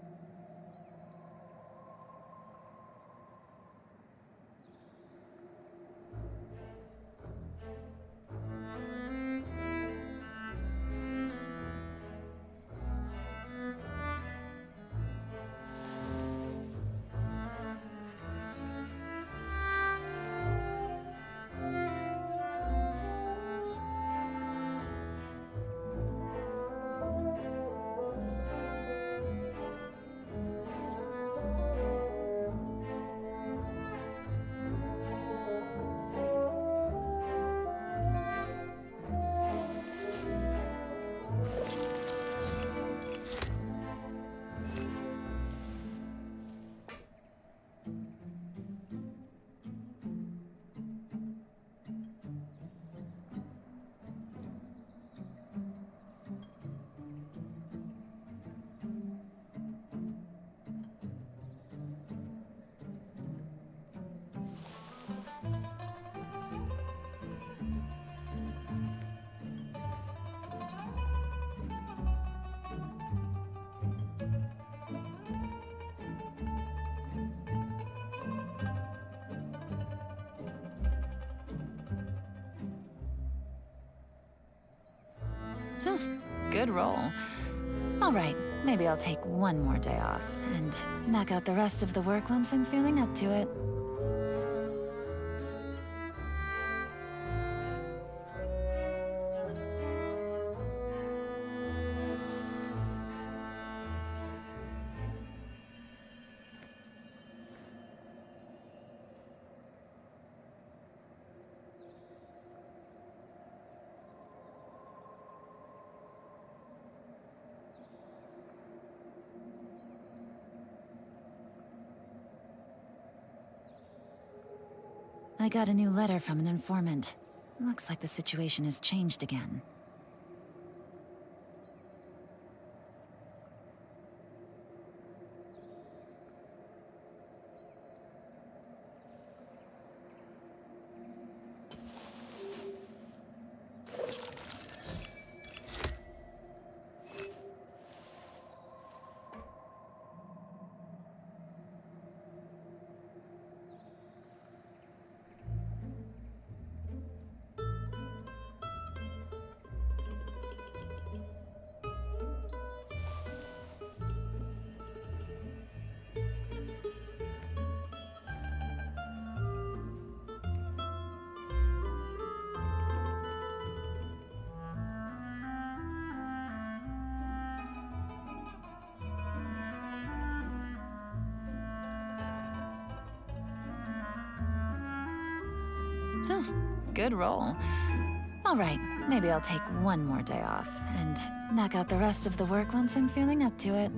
Good roll. All right, maybe I'll take one more day off and knock out the rest of the work once I'm feeling up to it. I got a new letter from an informant. Looks like the situation has changed again. Good roll. All right, maybe I'll take one more day off and knock out the rest of the work once I'm feeling up to it.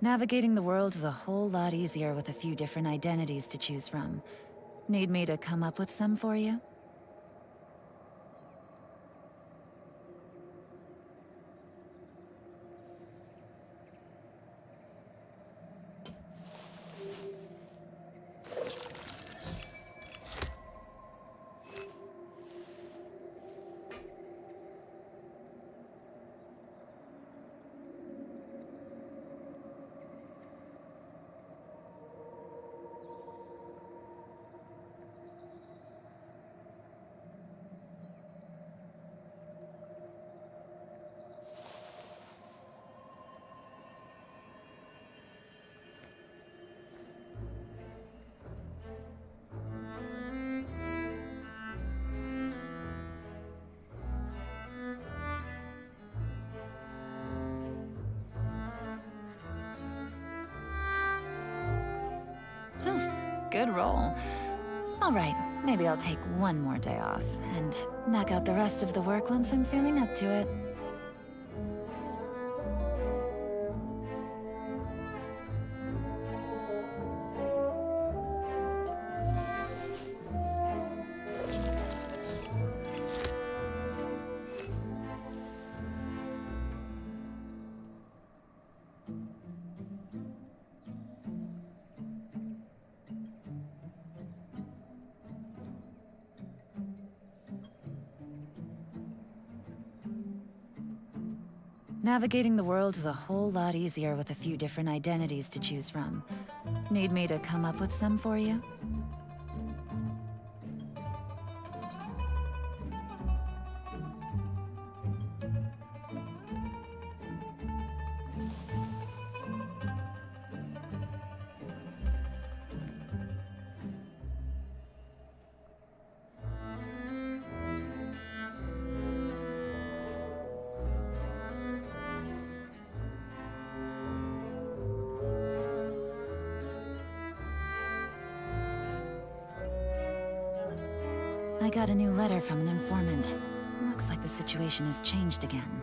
Navigating the world is a whole lot easier with a few different identities to choose from. Need me to come up with some for you? Good roll. All right, maybe I'll take one more day off and knock out the rest of the work once I'm feeling up to it. Navigating the world is a whole lot easier with a few different identities to choose from. Need me to come up with some for you? I got a new letter from an informant. Looks like the situation has changed again.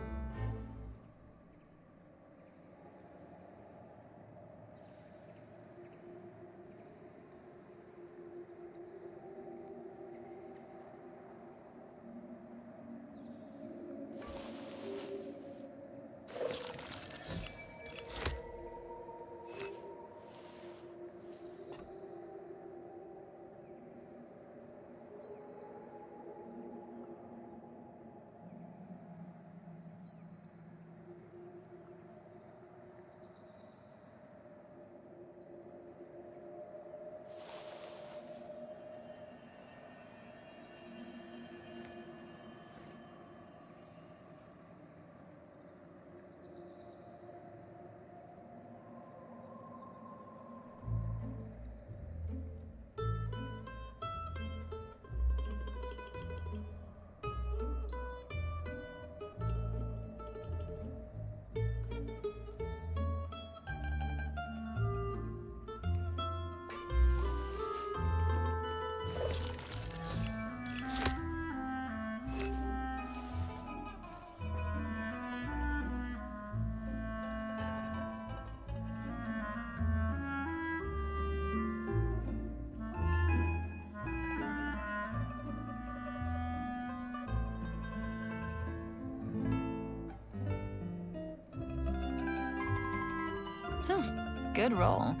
good roll.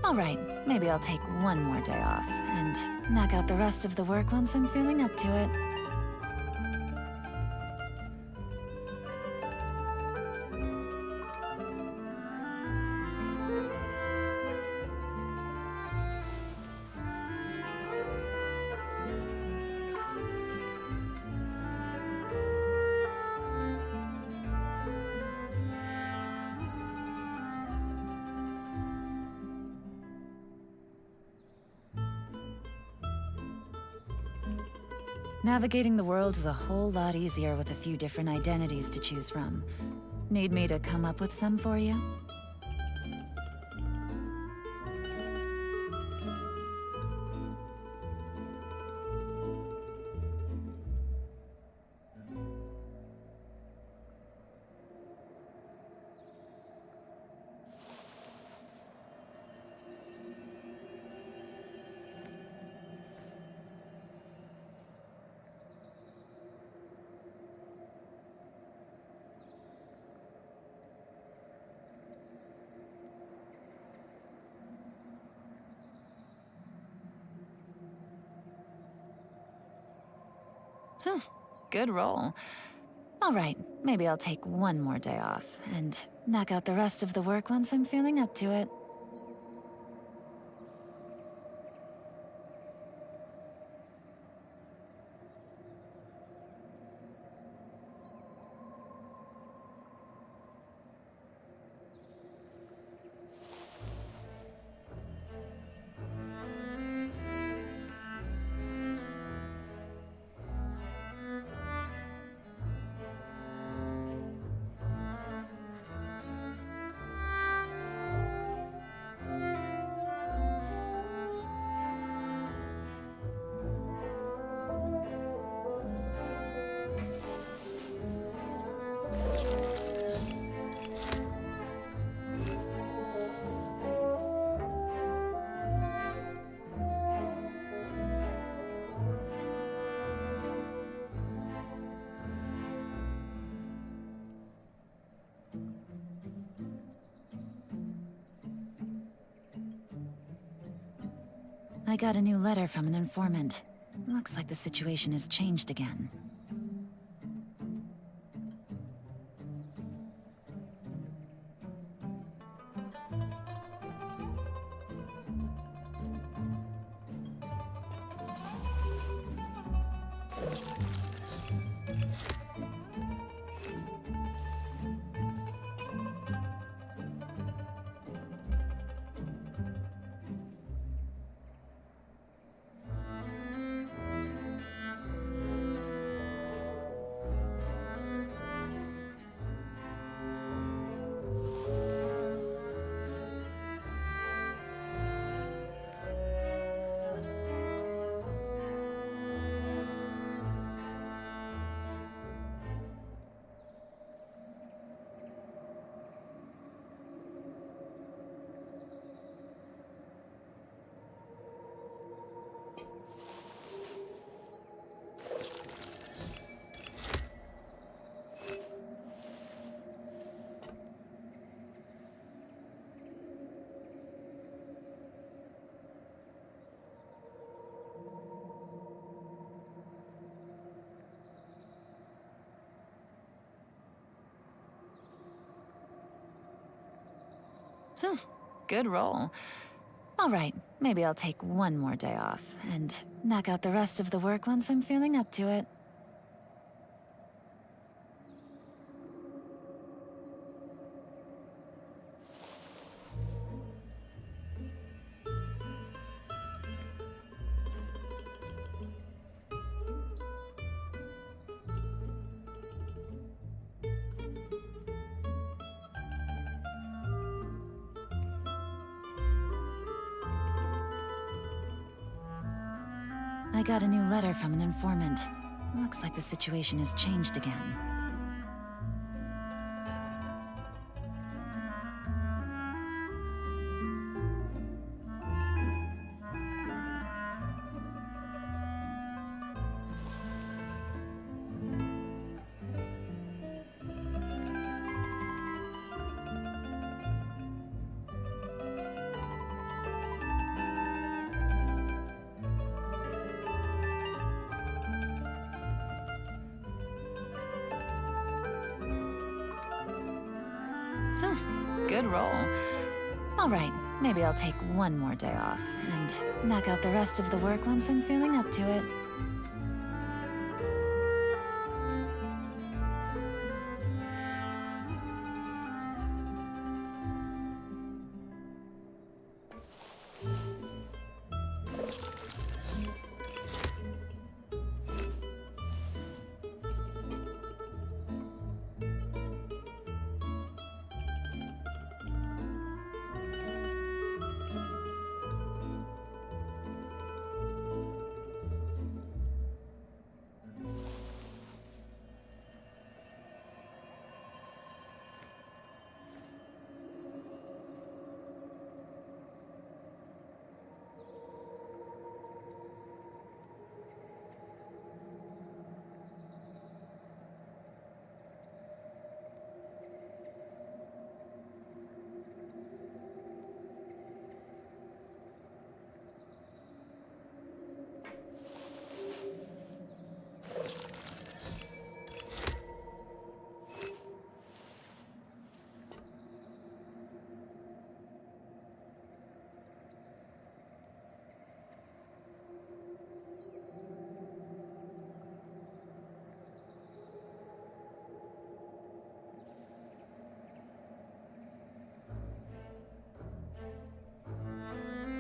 All right, maybe I'll take one more day off and knock out the rest of the work once I'm feeling up to it. Navigating the world is a whole lot easier with a few different identities to choose from. Need me to come up with some for you? Good roll. All right, maybe I'll take one more day off and knock out the rest of the work once I'm feeling up to it. I got a new letter from an informant. Looks like the situation has changed again. Good roll. All right, maybe I'll take one more day off and knock out the rest of the work once I'm feeling up to it. I got a new letter from an informant. Looks like the situation has changed again. Good roll. All right, maybe I'll take one more day off and knock out the rest of the work once I'm feeling up to it.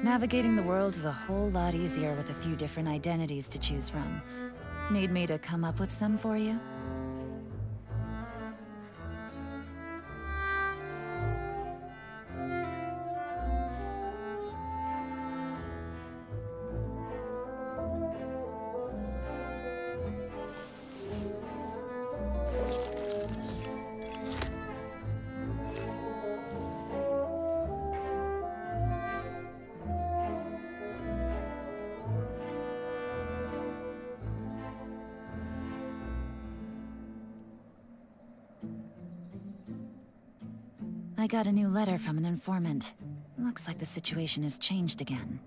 Navigating the world is a whole lot easier with a few different identities to choose from. Need me to come up with some for you? I got a new letter from an informant. Looks like the situation has changed again.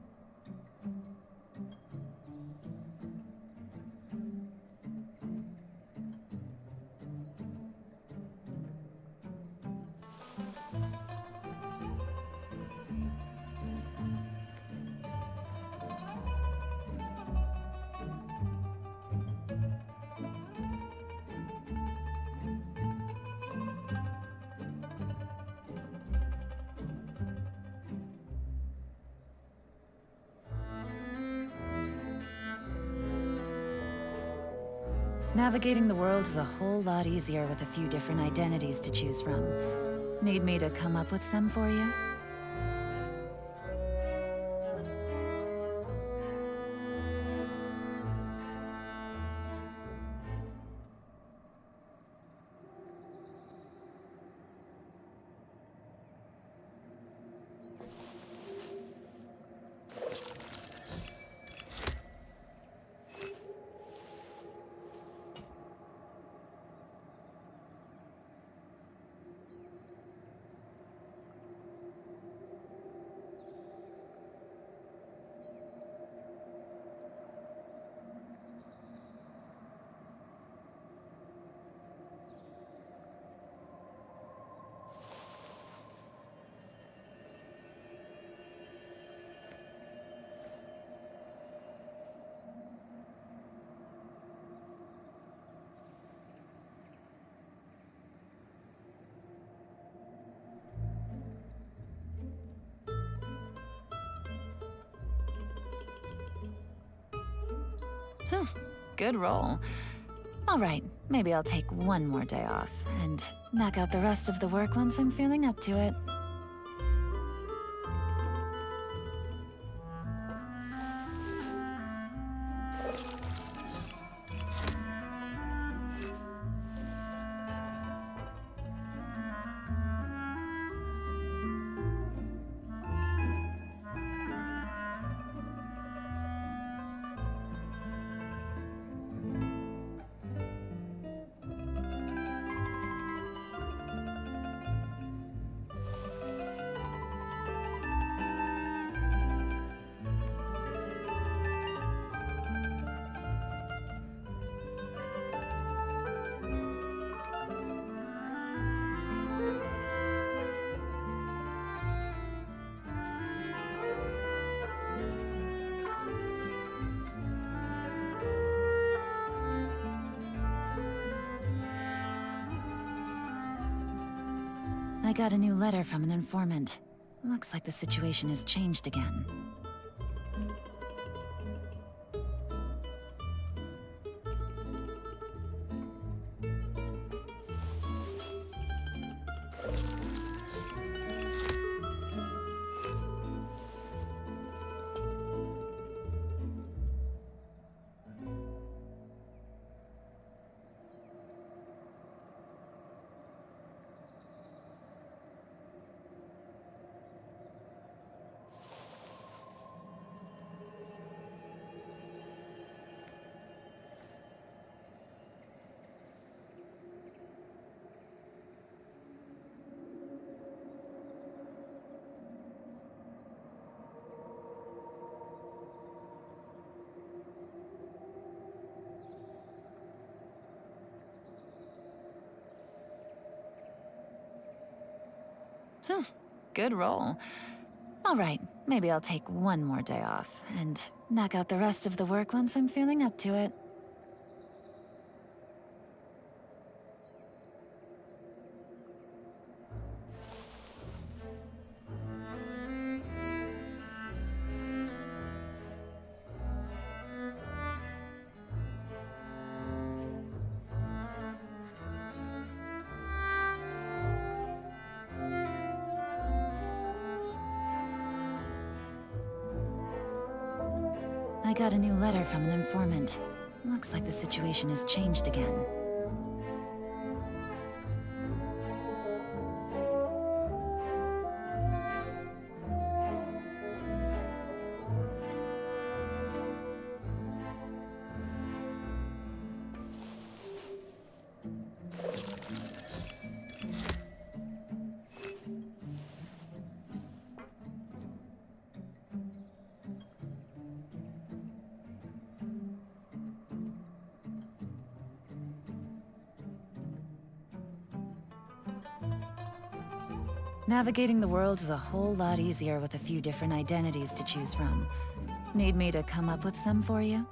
Navigating the world is a whole lot easier with a few different identities to choose from. Need me to come up with some for you? Good roll. All right, maybe I'll take one more day off and knock out the rest of the work once I'm feeling up to it. I got a new letter from an informant. Looks like the situation has changed again. Good roll. All right, maybe I'll take one more day off, and knock out the rest of the work once I'm feeling up to it. I got a new letter from an informant. Looks like the situation has changed again. Navigating the world is a whole lot easier with a few different identities to choose from. Need me to come up with some for you?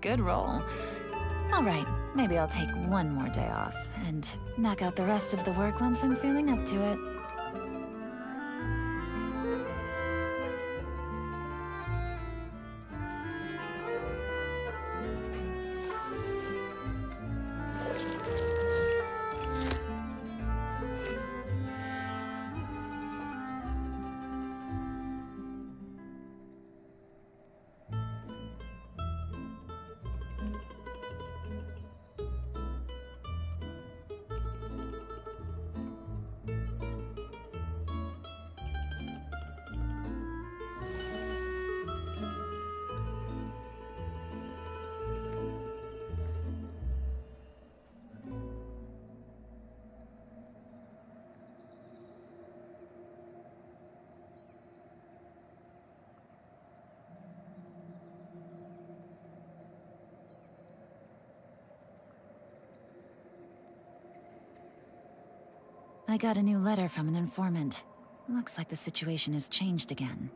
Good roll. All right, maybe I'll take one more day off, and knock out the rest of the work once I'm feeling up to it. I got a new letter from an informant. Looks like the situation has changed again.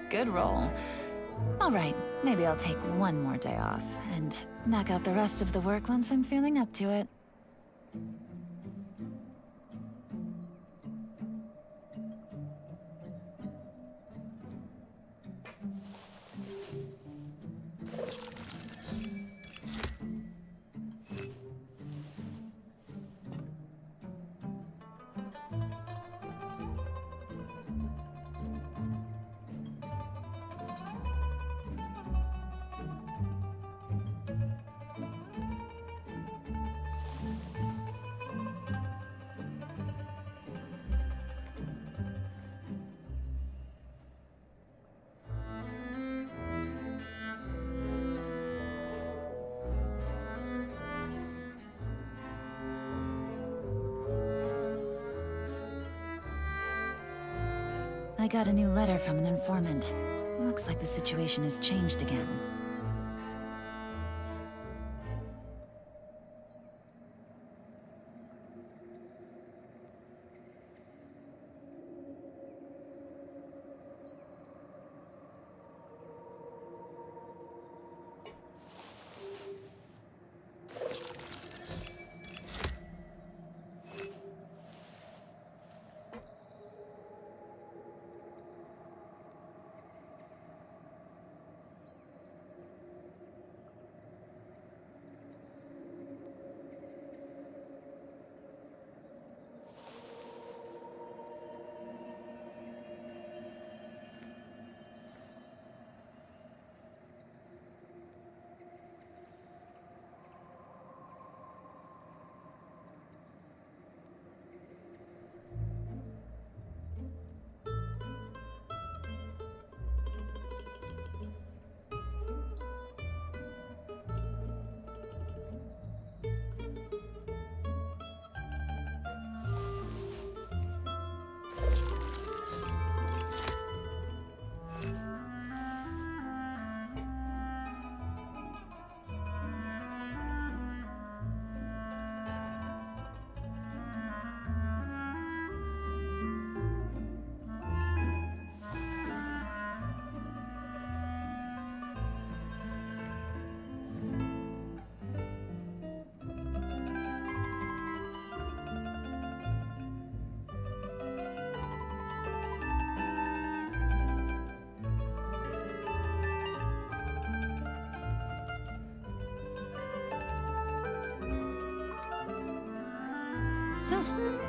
Good roll. All right, maybe I'll take one more day off, and knock out the rest of the work once I'm feeling up to it. I got a new letter from an informant. Looks like the situation has changed again.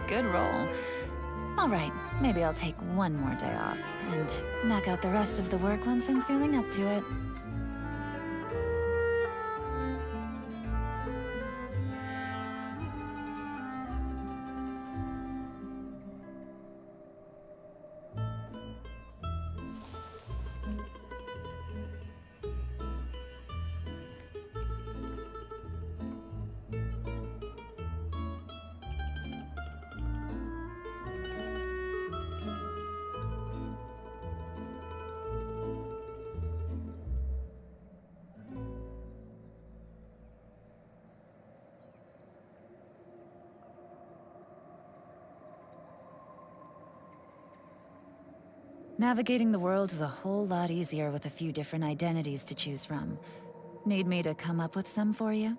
Good roll. All right, maybe I'll take one more day off, and knock out the rest of the work once I'm feeling up to it. Navigating the world is a whole lot easier with a few different identities to choose from. Need me to come up with some for you?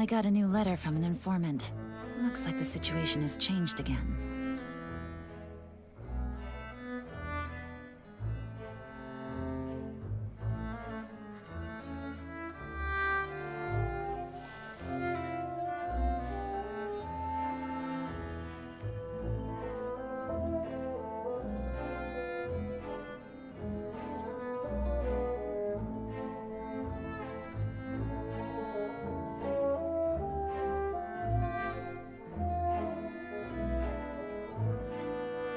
I got a new letter from an informant. Looks like the situation has changed again.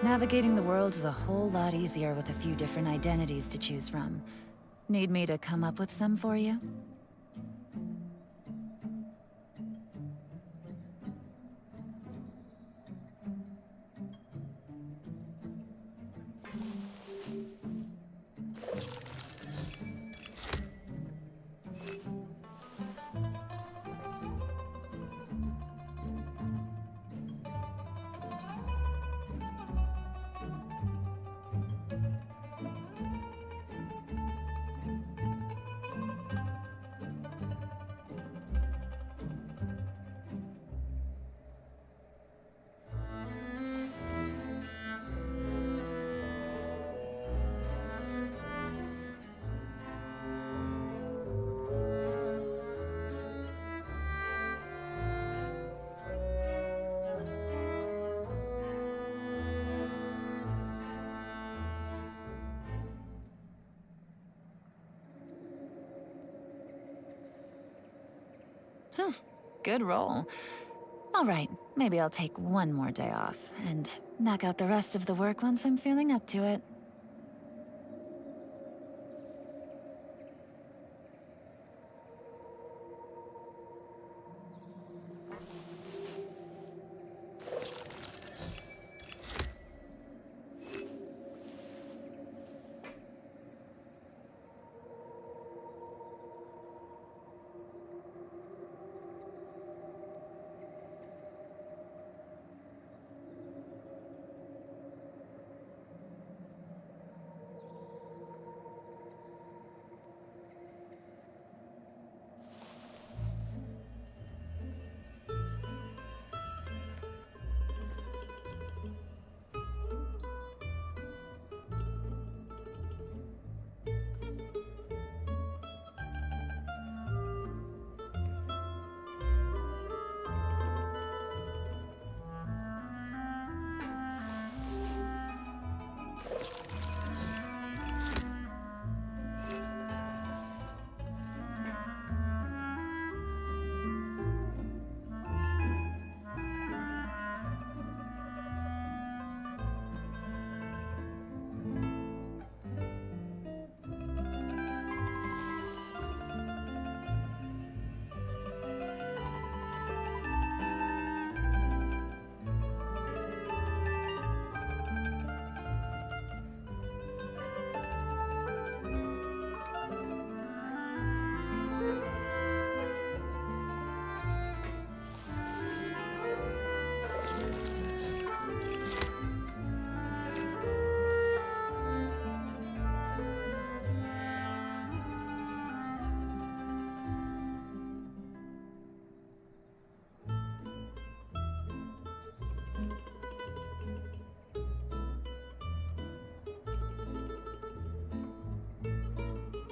Navigating the world is a whole lot easier with a few different identities to choose from. Need me to come up with some for you? Good roll. All right, maybe I'll take one more day off, and knock out the rest of the work once I'm feeling up to it.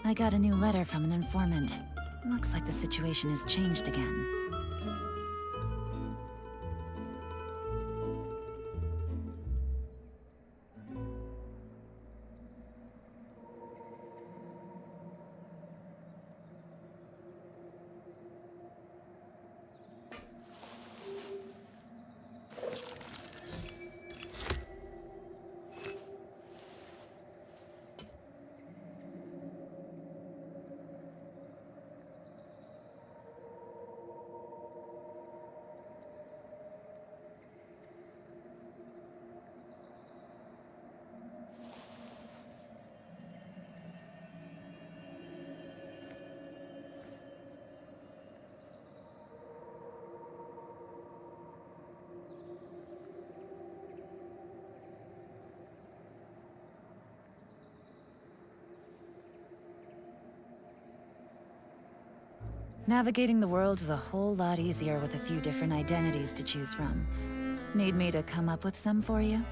I got a new letter from an informant. Looks like the situation has changed again. Navigating the world is a whole lot easier with a few different identities to choose from. Need me to come up with some for you?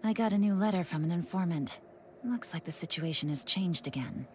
I got a new letter from an informant. Looks like the situation has changed again.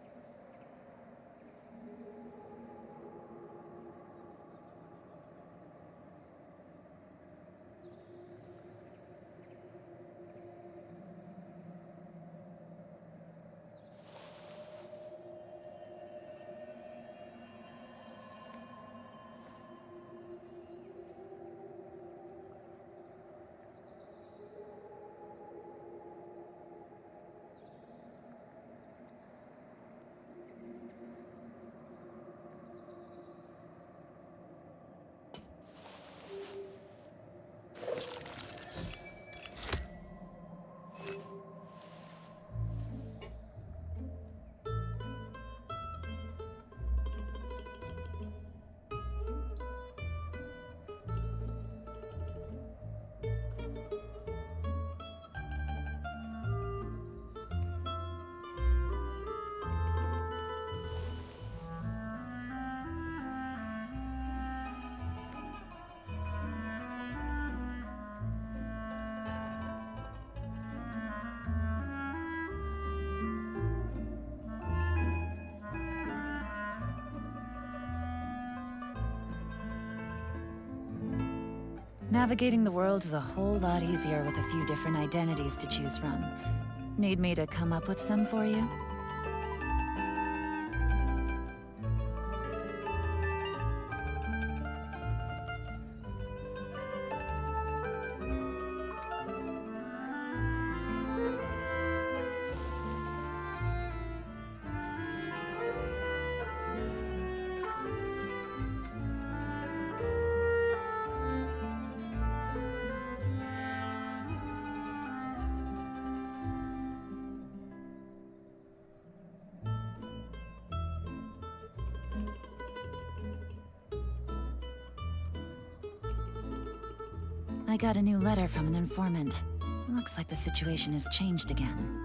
Navigating the world is a whole lot easier with a few different identities to choose from. Need me to come up with some for you? I got a new letter from an informant. Looks like the situation has changed again.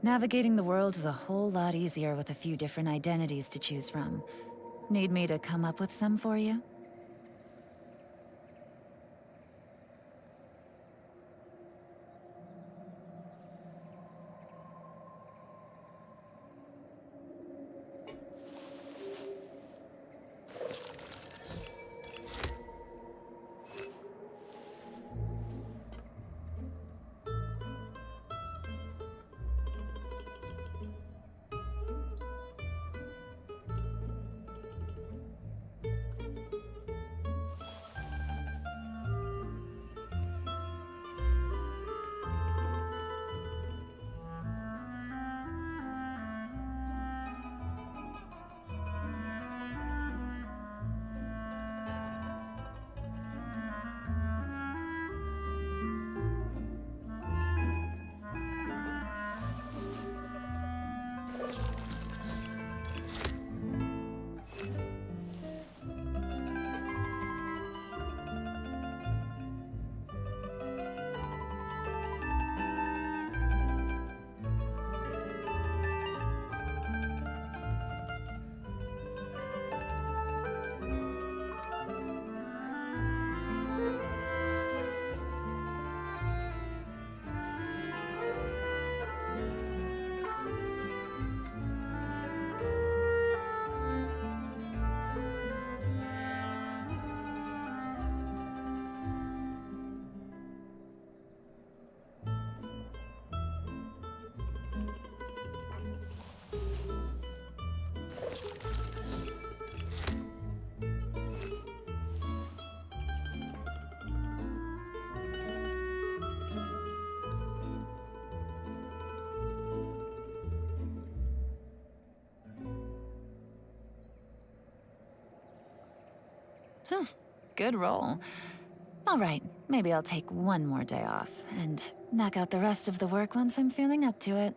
Navigating the world is a whole lot easier with a few different identities to choose from. Need me to come up with some for you? Good roll. All right, maybe I'll take one more day off, and knock out the rest of the work once I'm feeling up to it.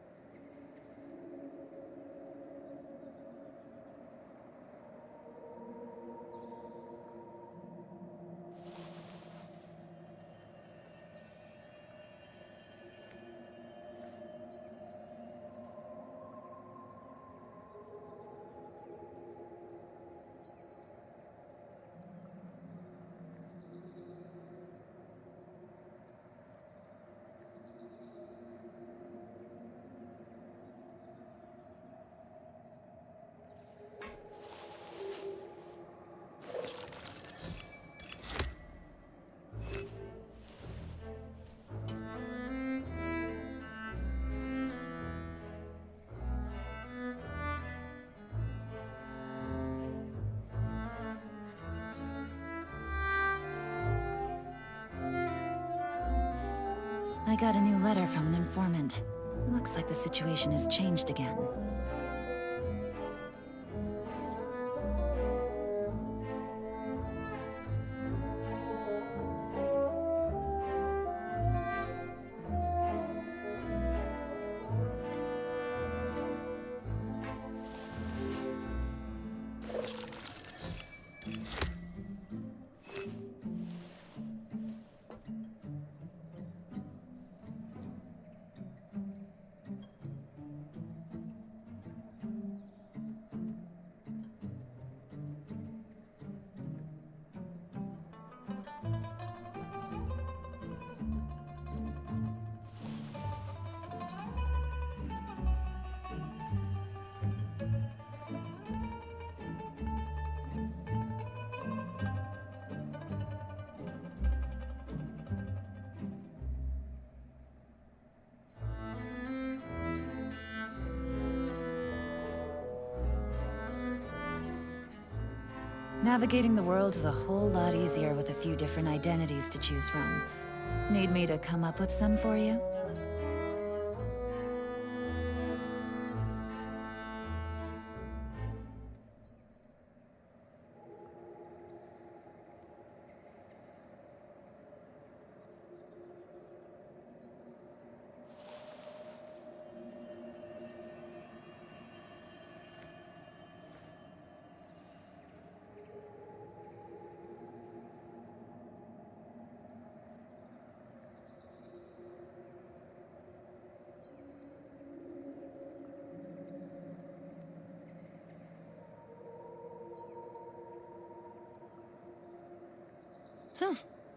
I got a new letter from an informant. Looks like the situation has changed again. Navigating the world is a whole lot easier with a few different identities to choose from. Need me to come up with some for you?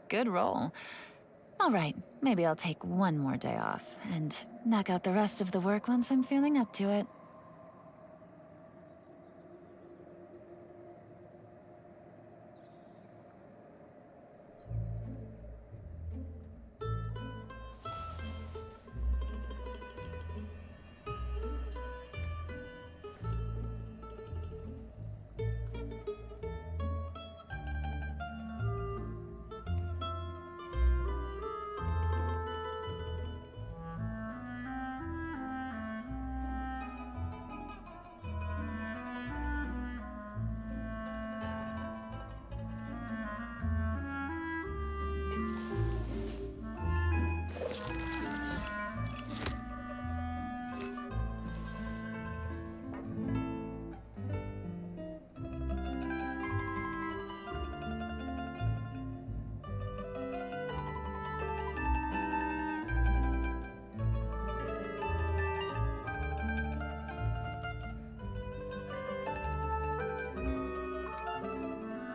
Good roll. All right, maybe I'll take one more day off and knock out the rest of the work once I'm feeling up to it.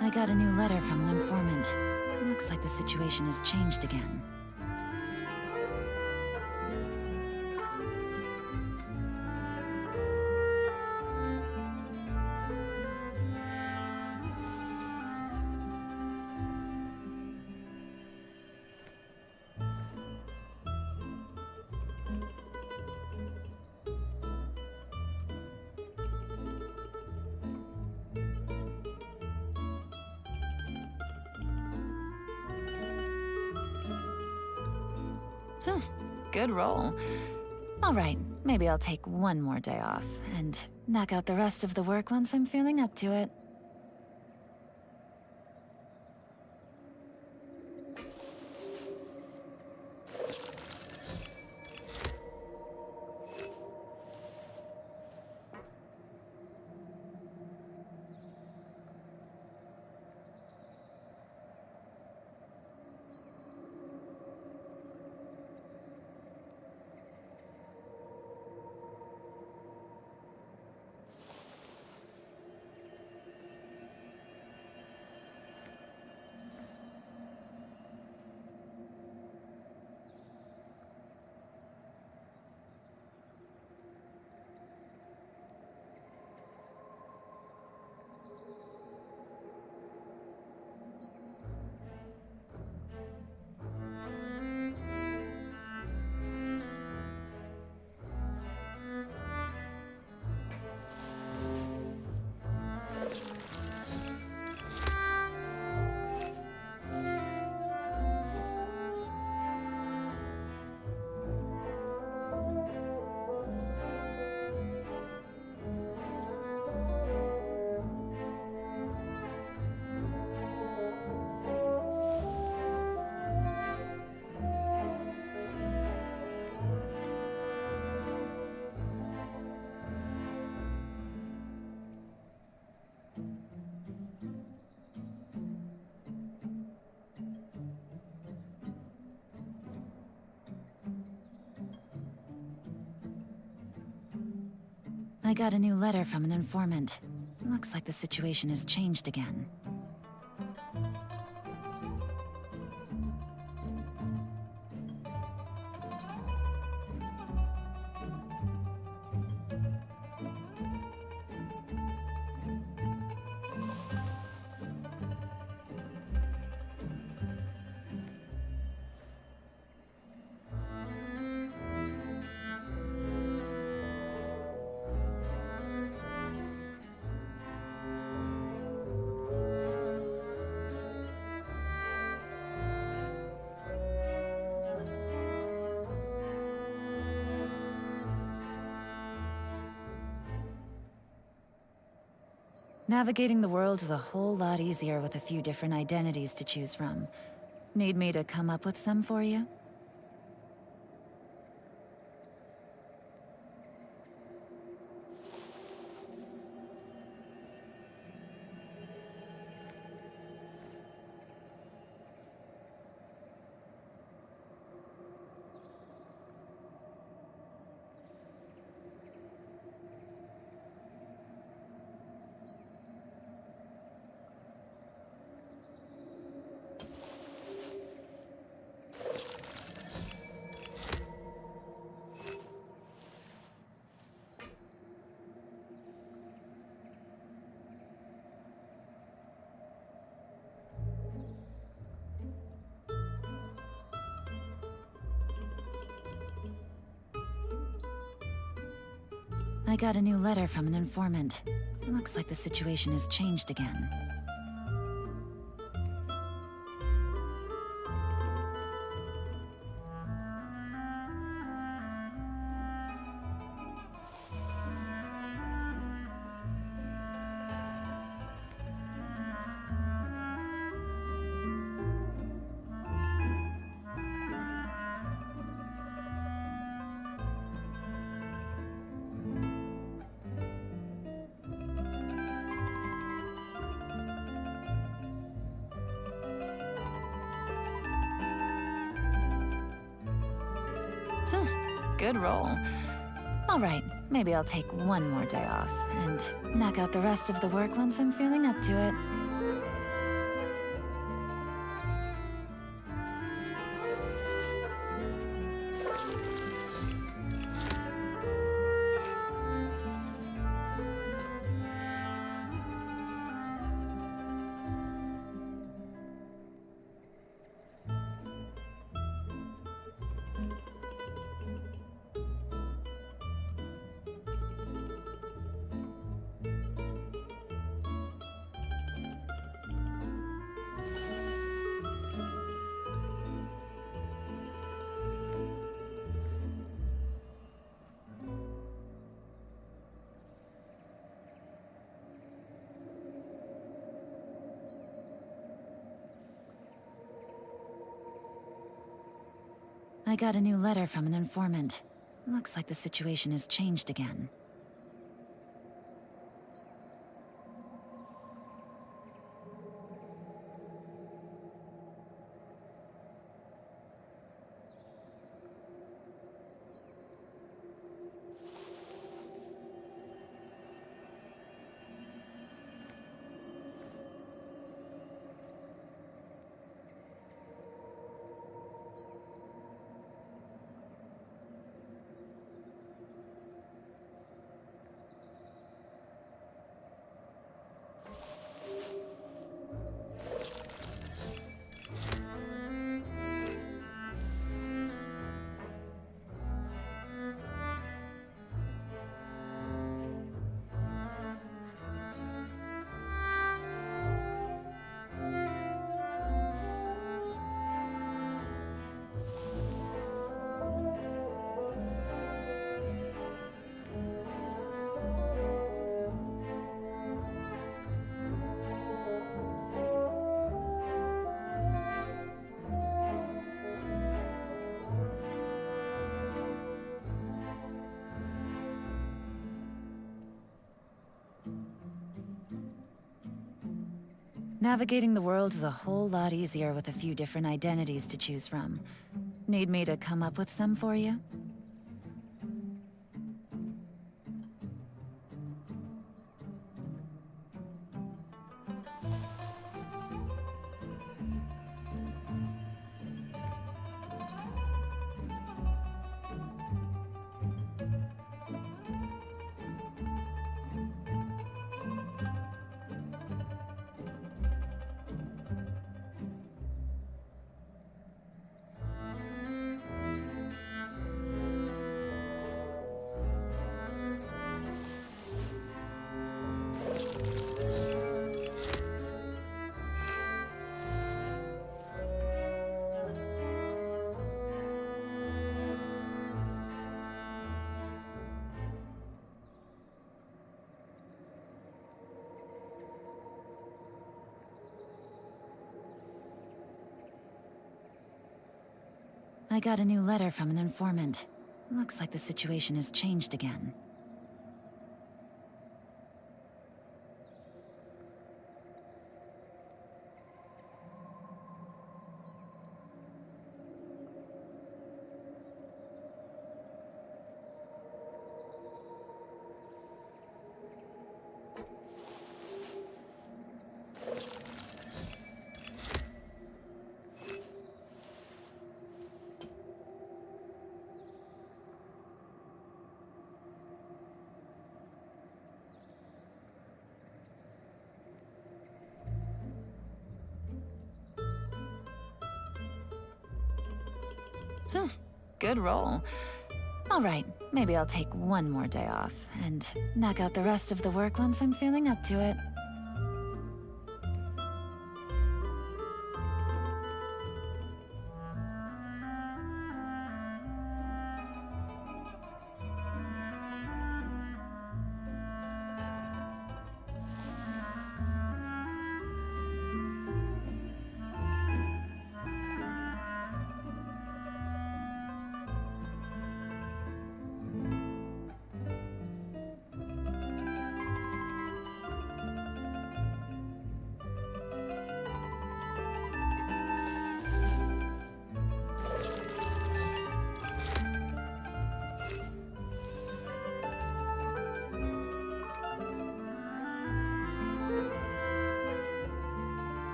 I got a new letter from an informant. Looks like the situation has changed again. Good roll. All right, maybe I'll take one more day off and knock out the rest of the work once I'm feeling up to it. I got a new letter from an informant. Looks like the situation has changed again. Navigating the world is a whole lot easier with a few different identities to choose from. Need me to come up with some for you? I got a new letter from an informant. Looks like the situation has changed again. Good roll. All right, maybe I'll take one more day off and knock out the rest of the work once I'm feeling up to it. I got a new letter from an informant. Looks like the situation has changed again. Navigating the world is a whole lot easier with a few different identities to choose from. Need me to come up with some for you? I got a new letter from an informant. Looks like the situation has changed again. Good roll. All right, maybe I'll take one more day off and knock out the rest of the work once I'm feeling up to it.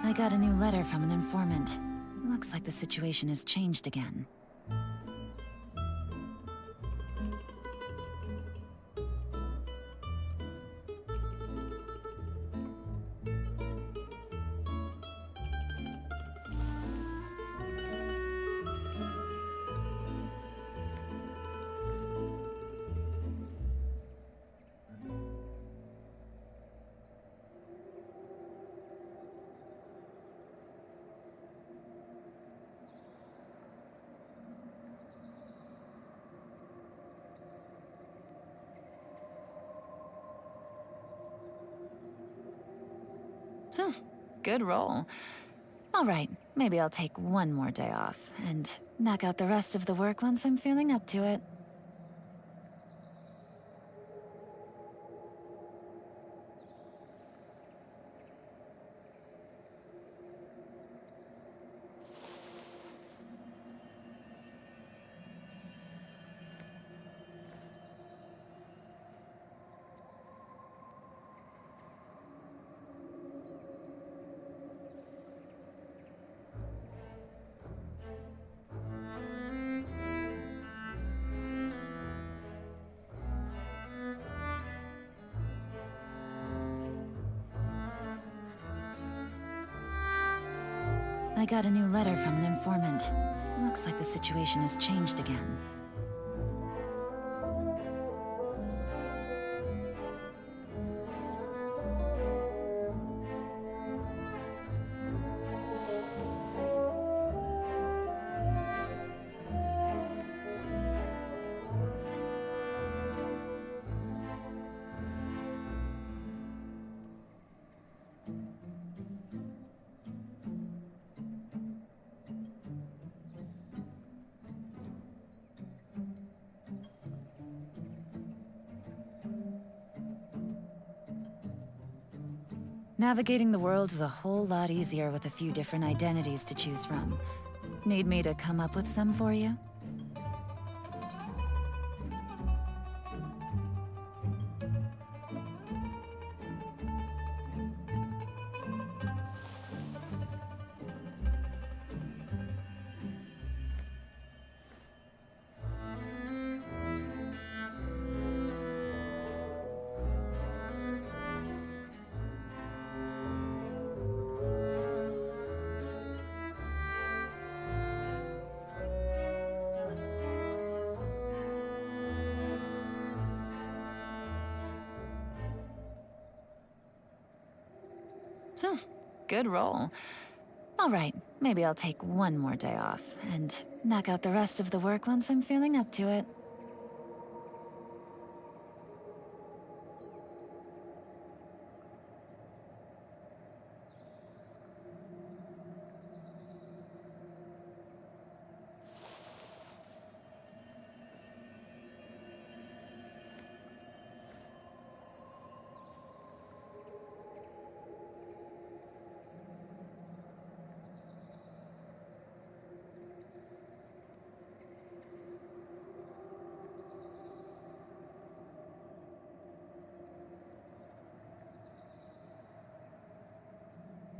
I got a new letter from an informant. Looks like the situation has changed again. Good roll. All right, maybe I'll take one more day off and knock out the rest of the work once I'm feeling up to it. I got a new letter from an informant. Looks like the situation has changed again. Navigating the world is a whole lot easier with a few different identities to choose from. Need me to come up with some for you? Good roll. All right, maybe I'll take one more day off and knock out the rest of the work once I'm feeling up to it.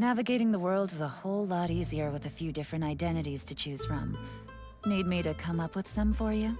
Navigating the world is a whole lot easier with a few different identities to choose from. Need me to come up with some for you?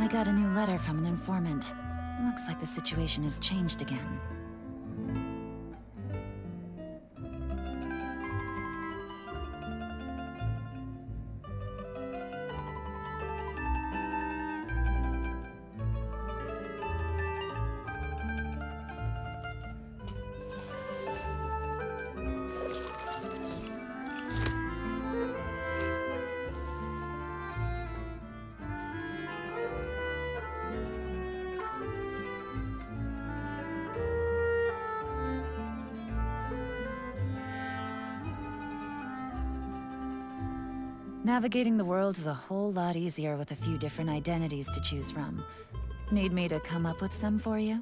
I got a new letter from an informant. Looks like the situation has changed again. Navigating the world is a whole lot easier with a few different identities to choose from. Need me to come up with some for you?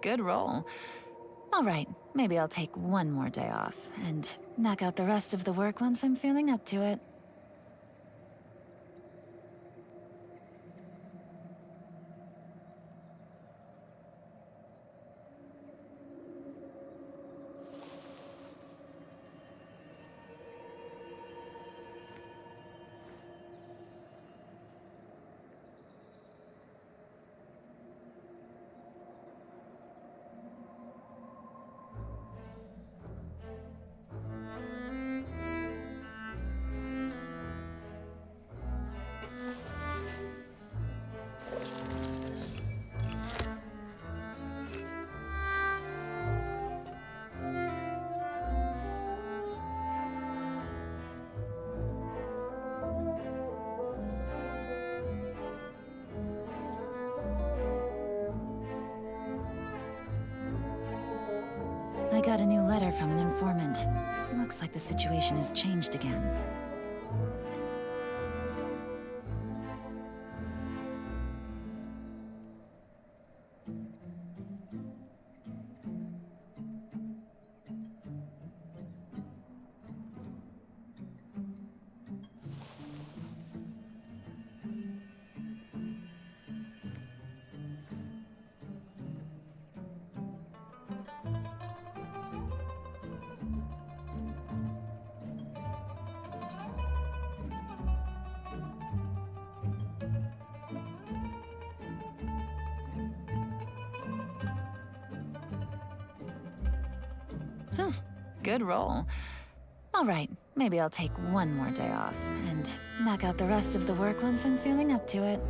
Good roll. All right, maybe I'll take one more day off, and knock out the rest of the work once I'm feeling up to it. I got a new letter from an informant. Looks like the situation has changed again. Good roll. All right, maybe I'll take one more day off, and knock out the rest of the work once I'm feeling up to it.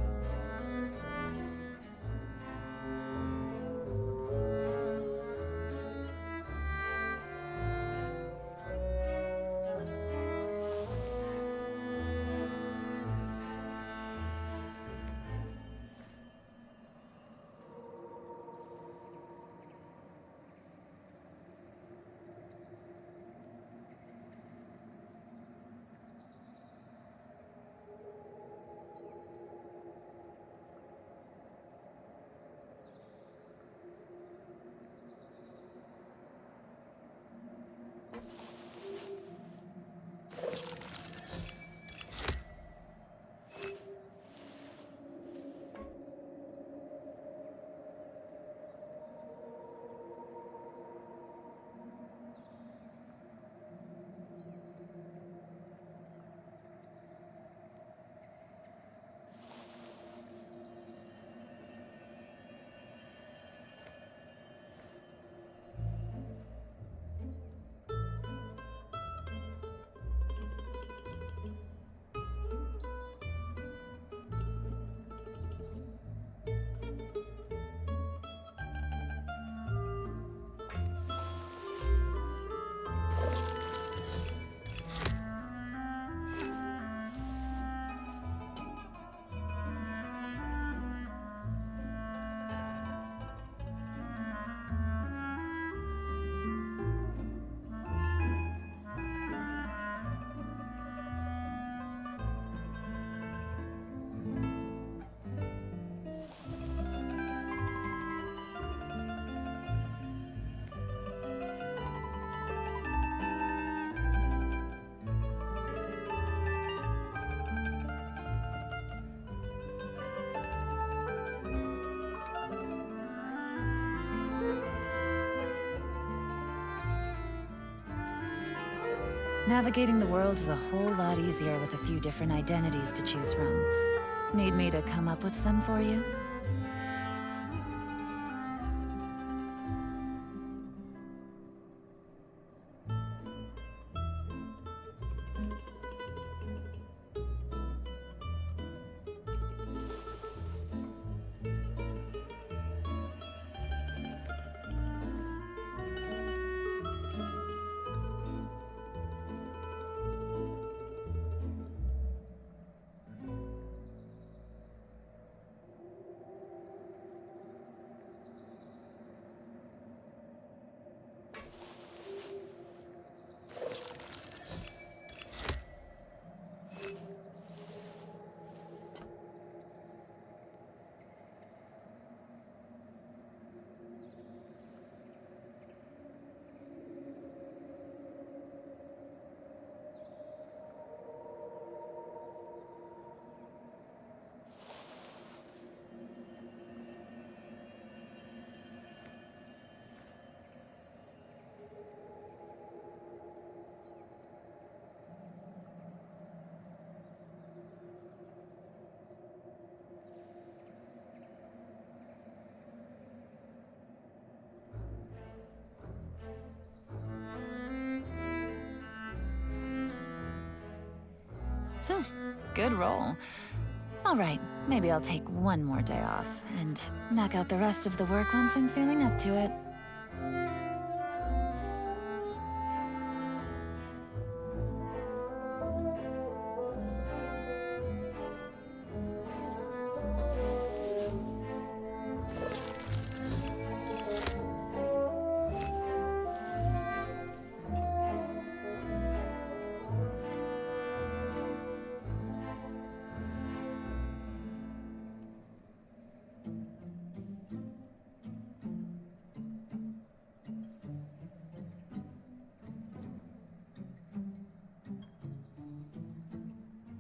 Navigating the world is a whole lot easier with a few different identities to choose from. Need me to come up with some for you? Good roll. All right, maybe I'll take one more day off and knock out the rest of the work once I'm feeling up to it.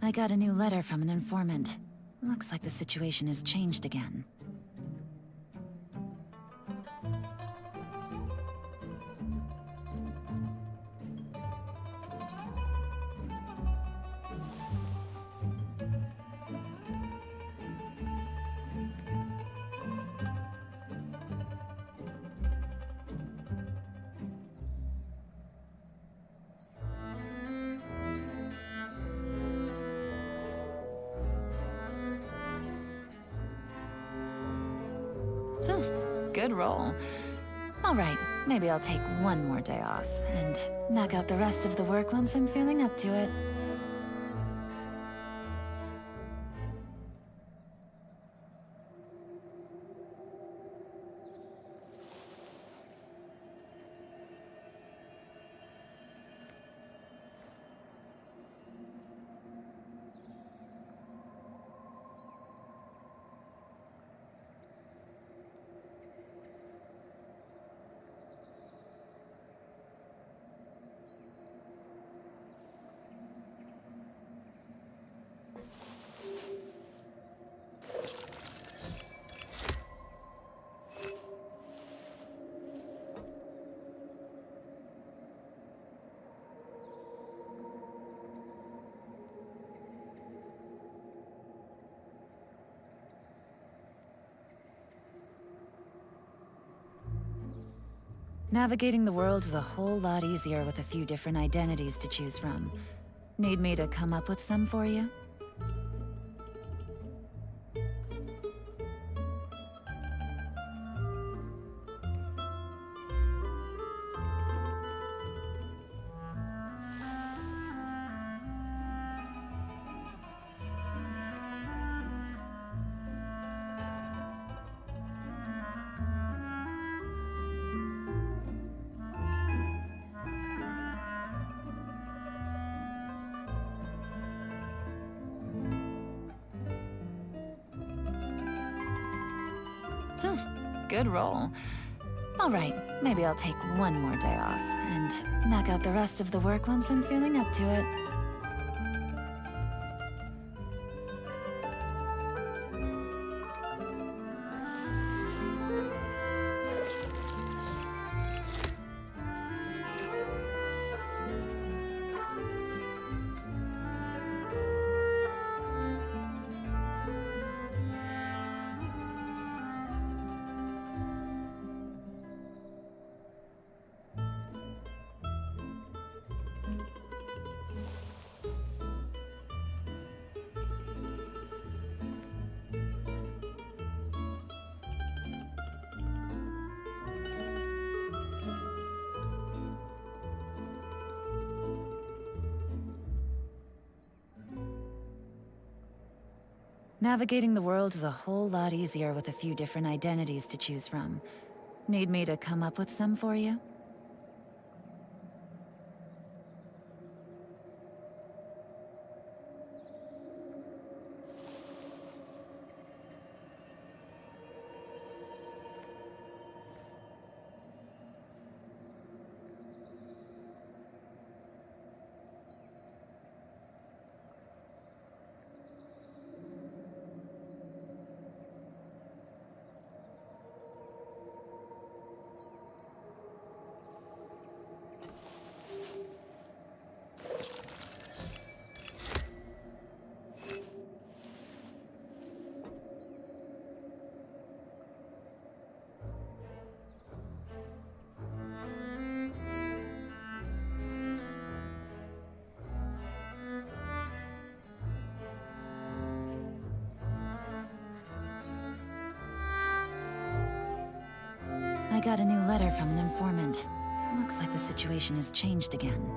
I got a new letter from an informant. Looks like the situation has changed again. Good roll. All right, maybe I'll take one more day off and knock out the rest of the work once I'm feeling up to it. Navigating the world is a whole lot easier with a few different identities to choose from. Need me to come up with some for you? Good roll. All right, maybe I'll take one more day off and knock out the rest of the work once I'm feeling up to it. Navigating the world is a whole lot easier with a few different identities to choose from. Need me to come up with some for you? I got a new letter from an informant. Looks like the situation has changed again.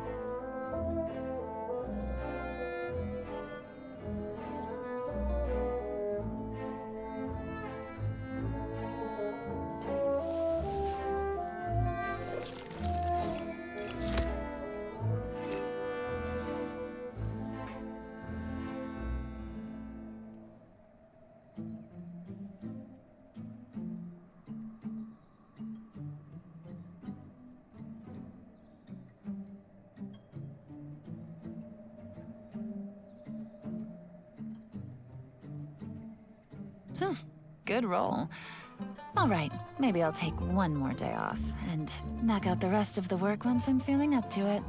Good roll. All right, maybe I'll take one more day off, and knock out the rest of the work once I'm feeling up to it.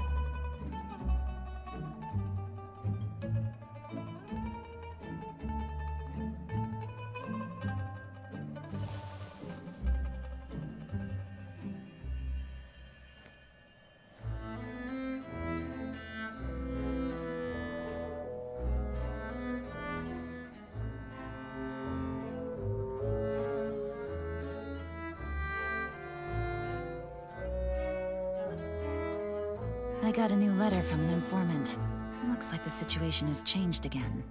I got a new letter from an informant. Looks like the situation has changed again.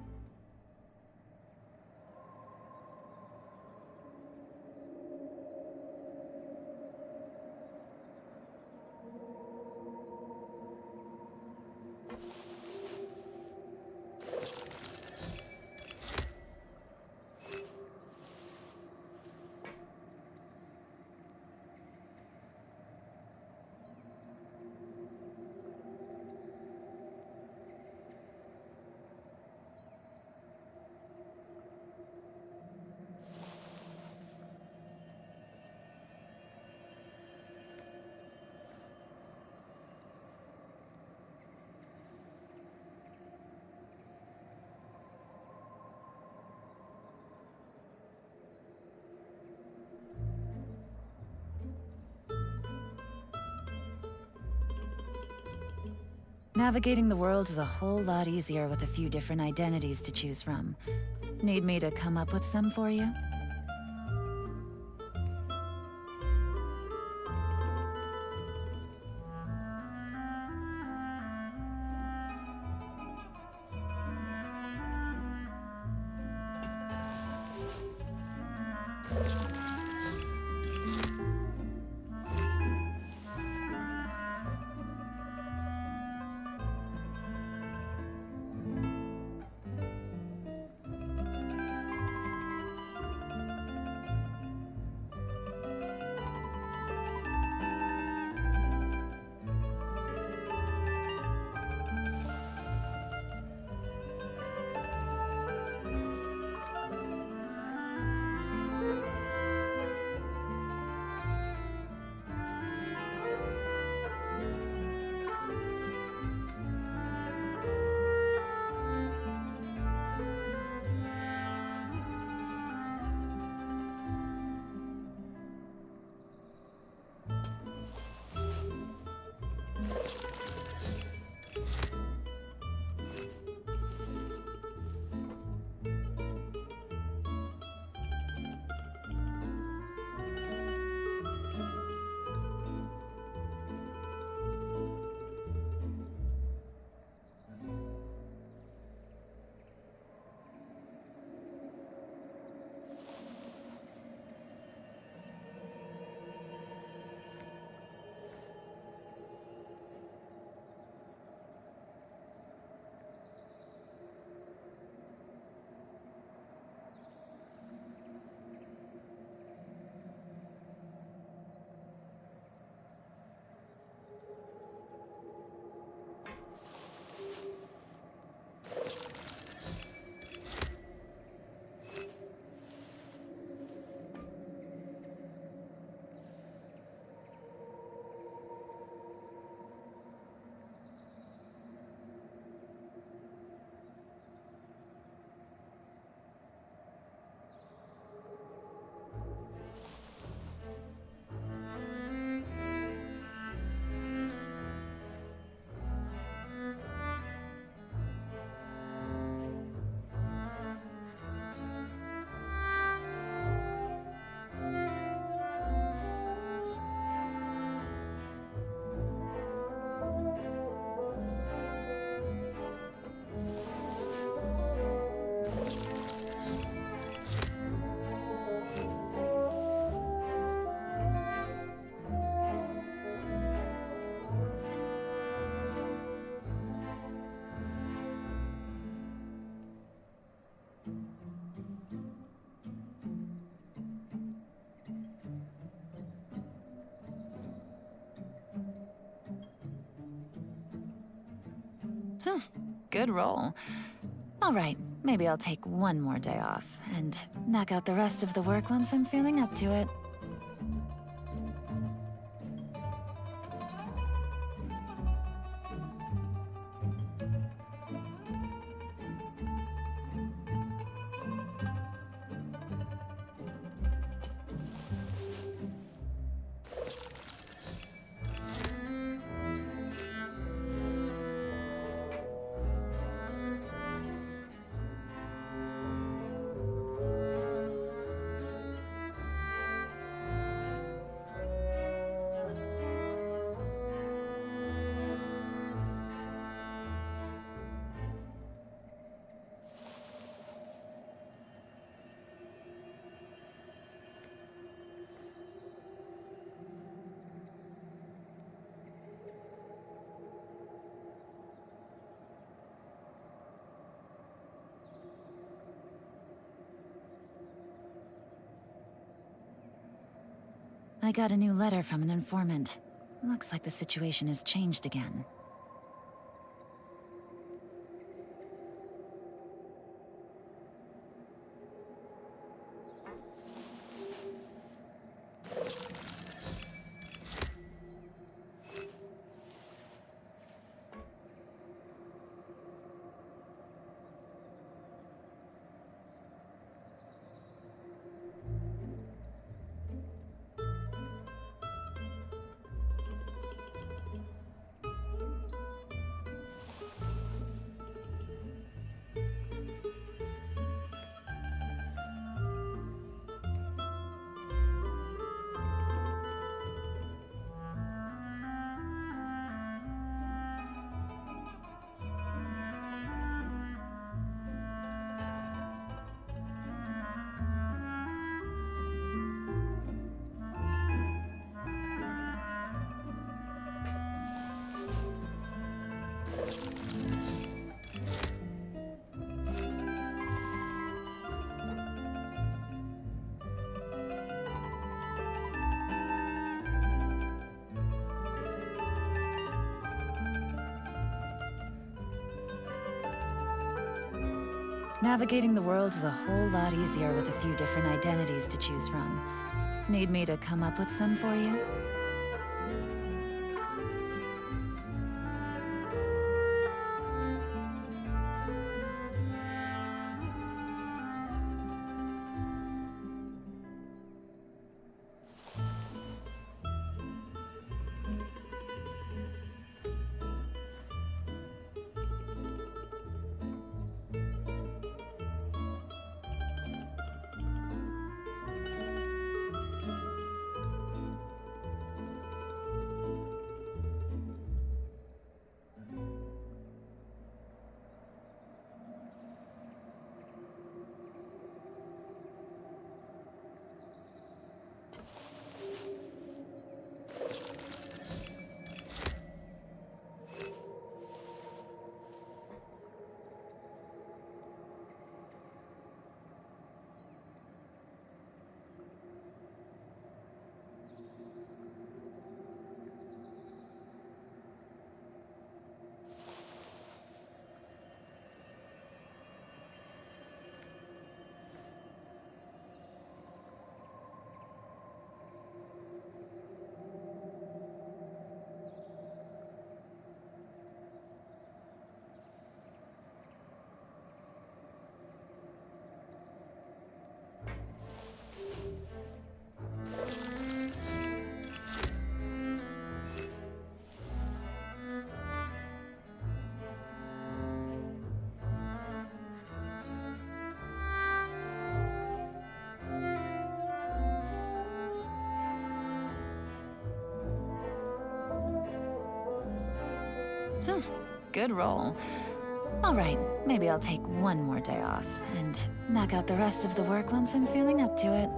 Navigating the world is a whole lot easier with a few different identities to choose from. Need me to come up with some for you? Good roll. All right, maybe I'll take one more day off and knock out the rest of the work once I'm feeling up to it. I got a new letter from an informant. Looks like the situation has changed again. Navigating the world is a whole lot easier with a few different identities to choose from. Need me to come up with some for you? Good roll. All right, maybe I'll take one more day off and knock out the rest of the work once I'm feeling up to it.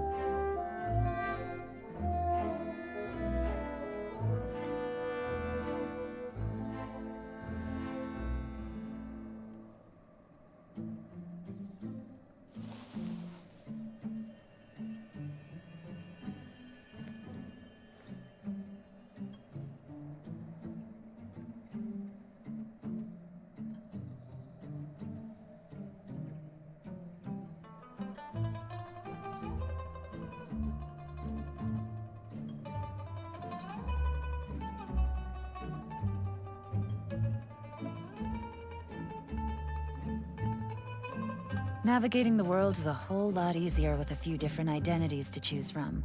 Navigating the world is a whole lot easier with a few different identities to choose from.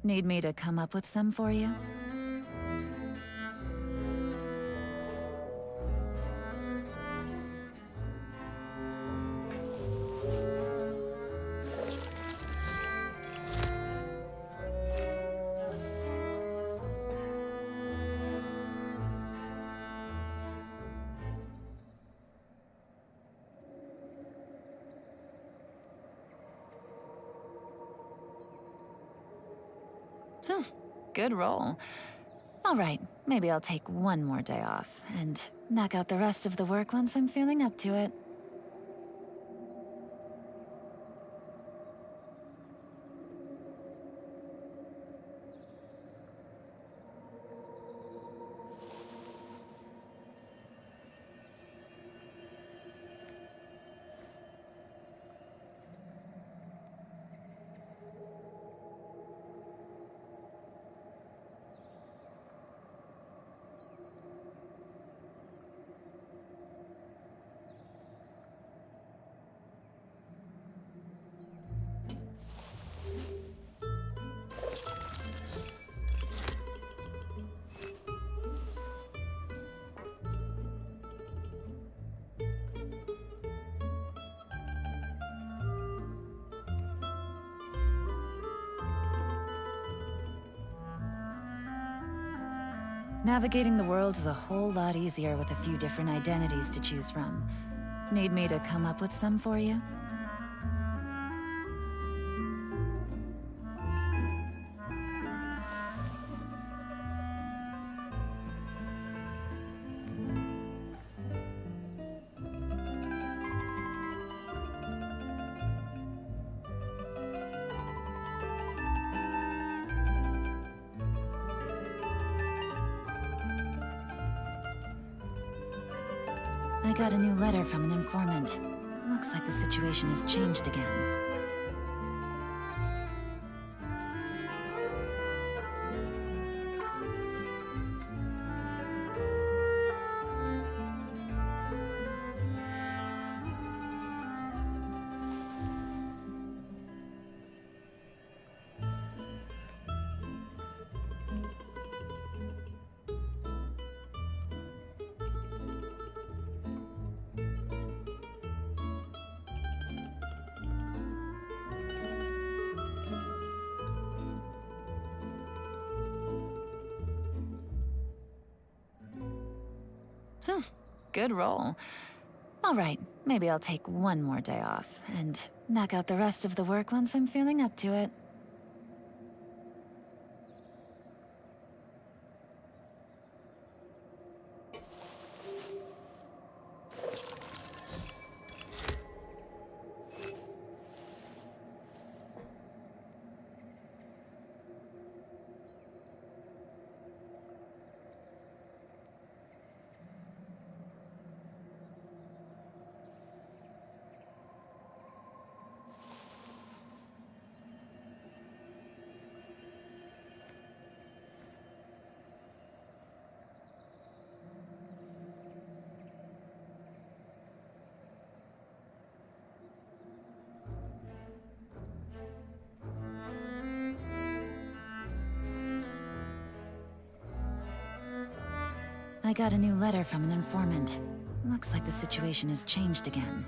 Need me to come up with some for you? Good roll. All right, maybe I'll take one more day off and knock out the rest of the work once I'm feeling up to it. Navigating the world is a whole lot easier with a few different identities to choose from. Need me to come up with some for you? I got a new letter from an informant. Looks like the situation has changed again. Good roll. All right, maybe I'll take one more day off and knock out the rest of the work once I'm feeling up to it. I got a new letter from an informant. Looks like the situation has changed again.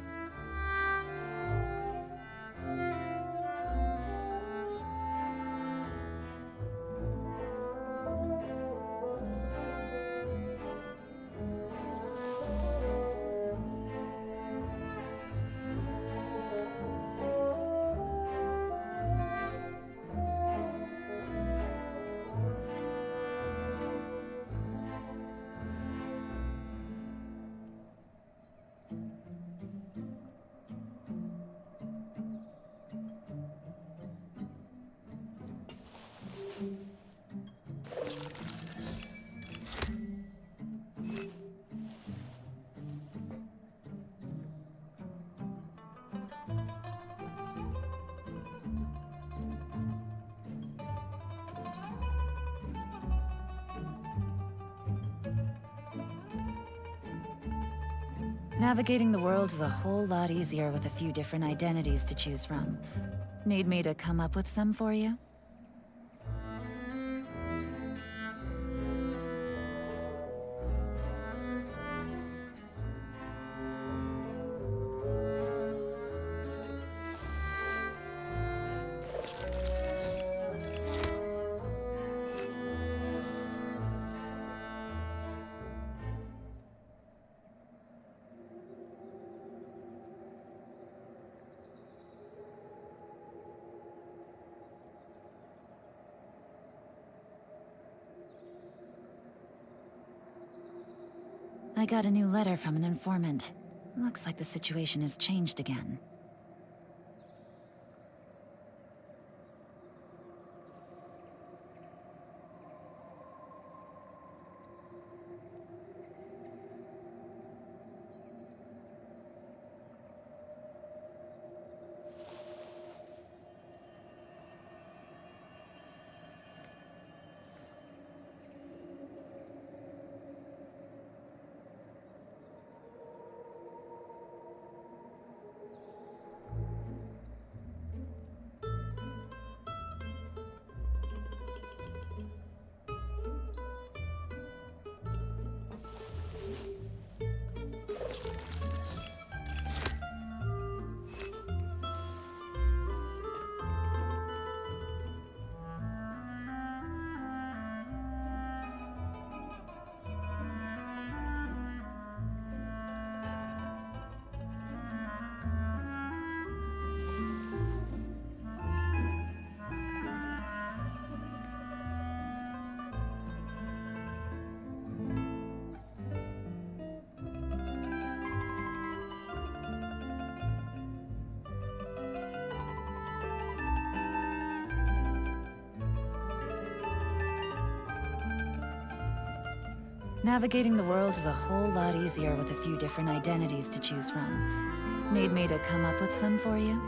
Navigating the world is a whole lot easier with a few different identities to choose from. Need me to come up with some for you? I got a new letter from an informant. Looks like the situation has changed again. Navigating the world is a whole lot easier with a few different identities to choose from. Need me to come up with some for you?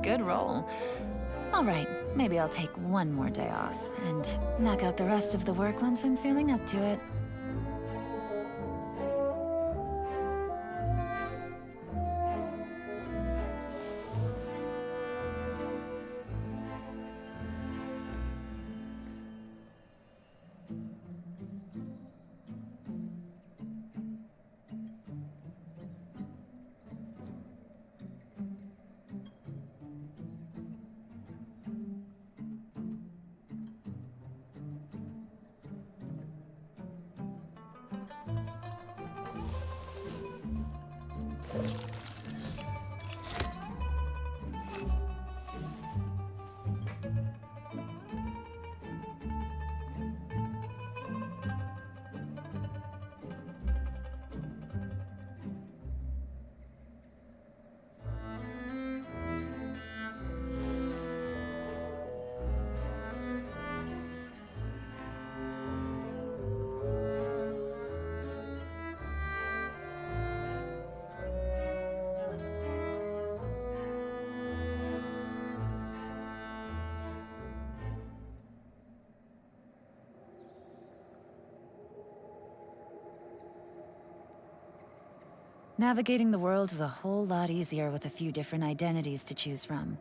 Good roll. All right, maybe I'll take one more day off, and knock out the rest of the work once I'm feeling up to it. Navigating the world is a whole lot easier with a few different identities to choose from.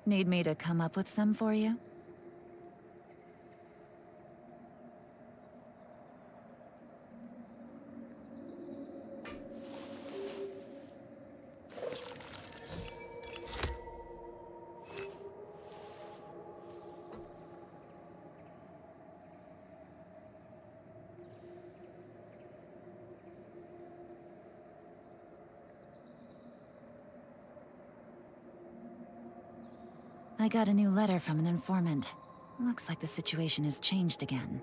Need me to come up with some for you? I got a new letter from an informant. Looks like the situation has changed again.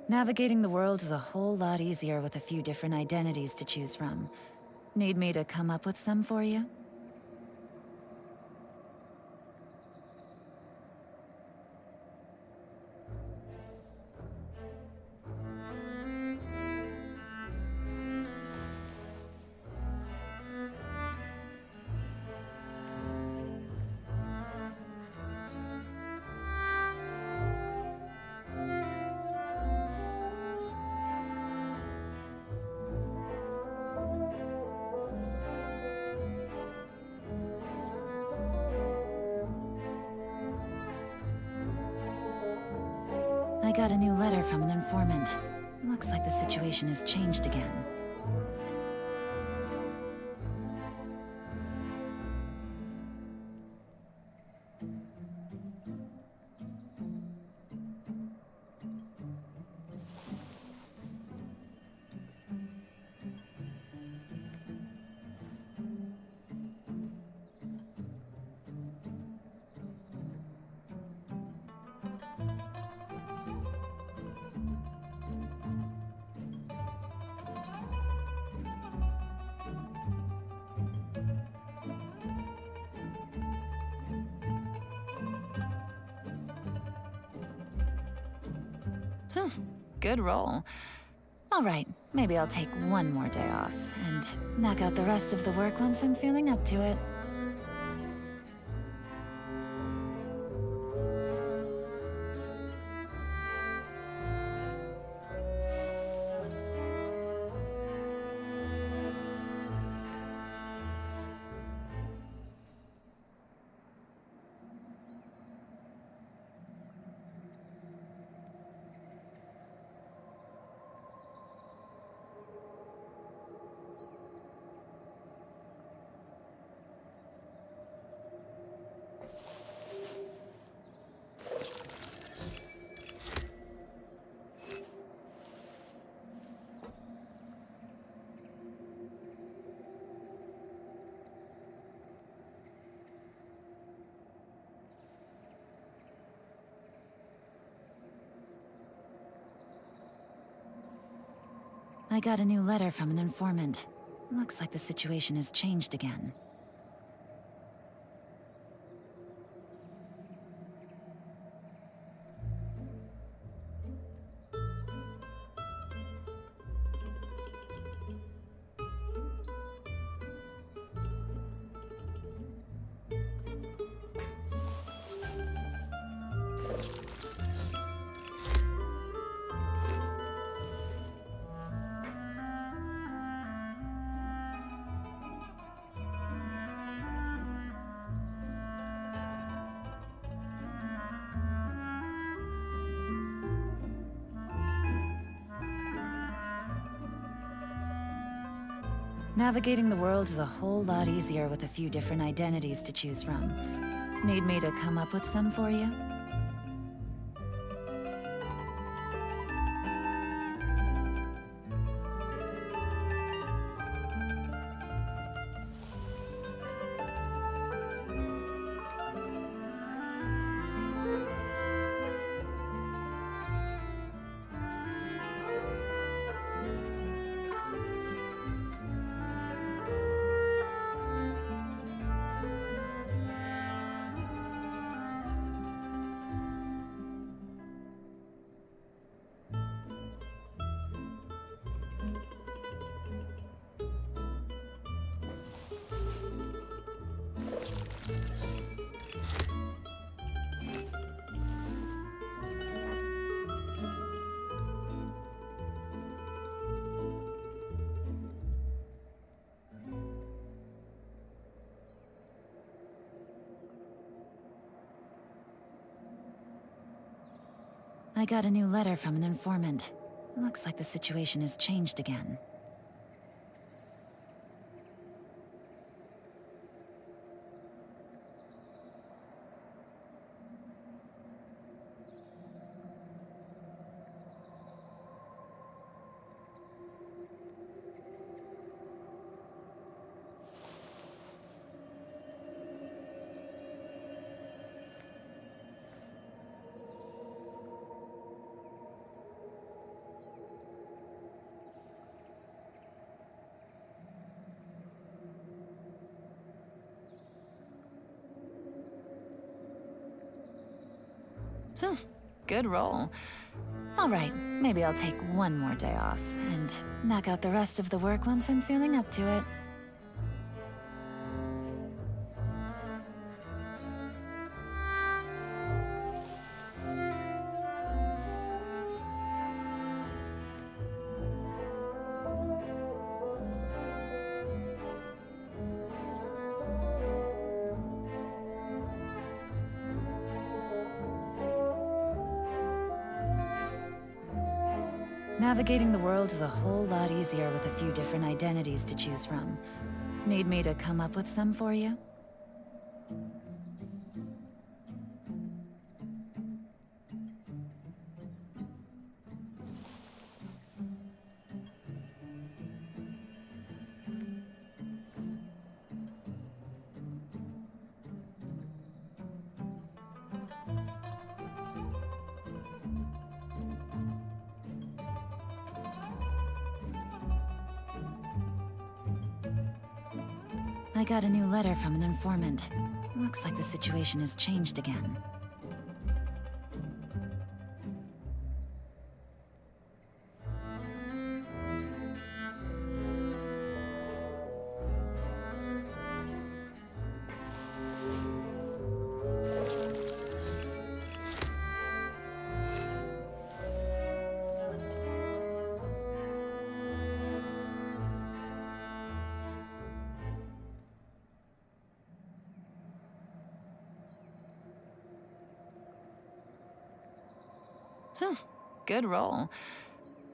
Navigating the world is a whole lot easier with a few different identities to choose from. Need me to come up with some for you? I got a new letter from an informant. Looks like the situation has changed again. Good roll. All right, maybe I'll take one more day off and knock out the rest of the work once I'm feeling up to it. I got a new letter from an informant. Looks like the situation has changed again. Navigating the world is a whole lot easier with a few different identities to choose from. Need me to come up with some for you? I got a new letter from an informant. Looks like the situation has changed again. Good roll. All right, maybe I'll take one more day off, and knock out the rest of the work once I'm feeling up to it. Navigating the world is a whole lot easier with a few different identities to choose from. Need me to come up with some for you? I got a new letter from an informant. Looks like the situation has changed again. Good roll.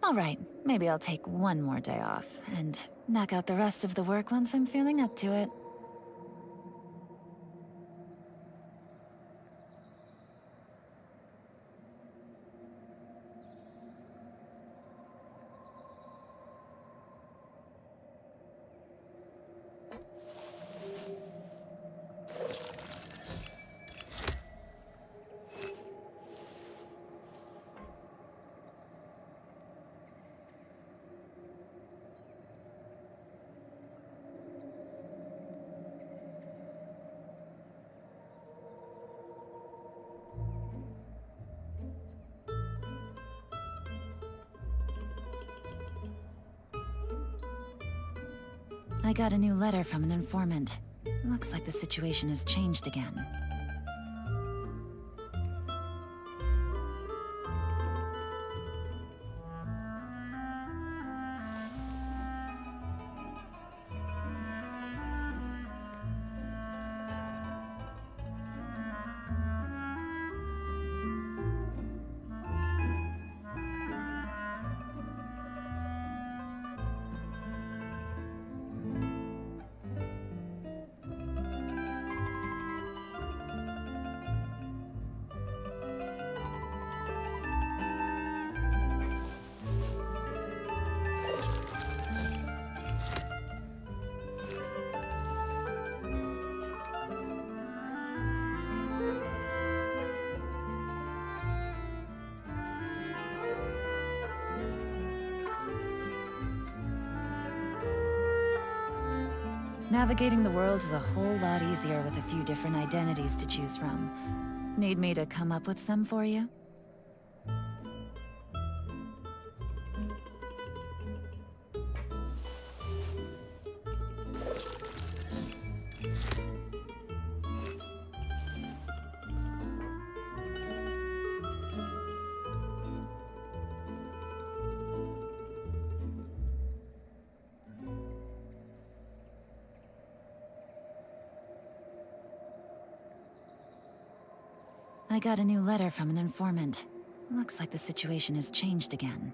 All right, maybe I'll take one more day off, and knock out the rest of the work once I'm feeling up to it. I got a new letter from an informant. Looks like the situation has changed again. Navigating the world is a whole lot easier with a few different identities to choose from. Need me to come up with some for you? I got a new letter from an informant. Looks like the situation has changed again.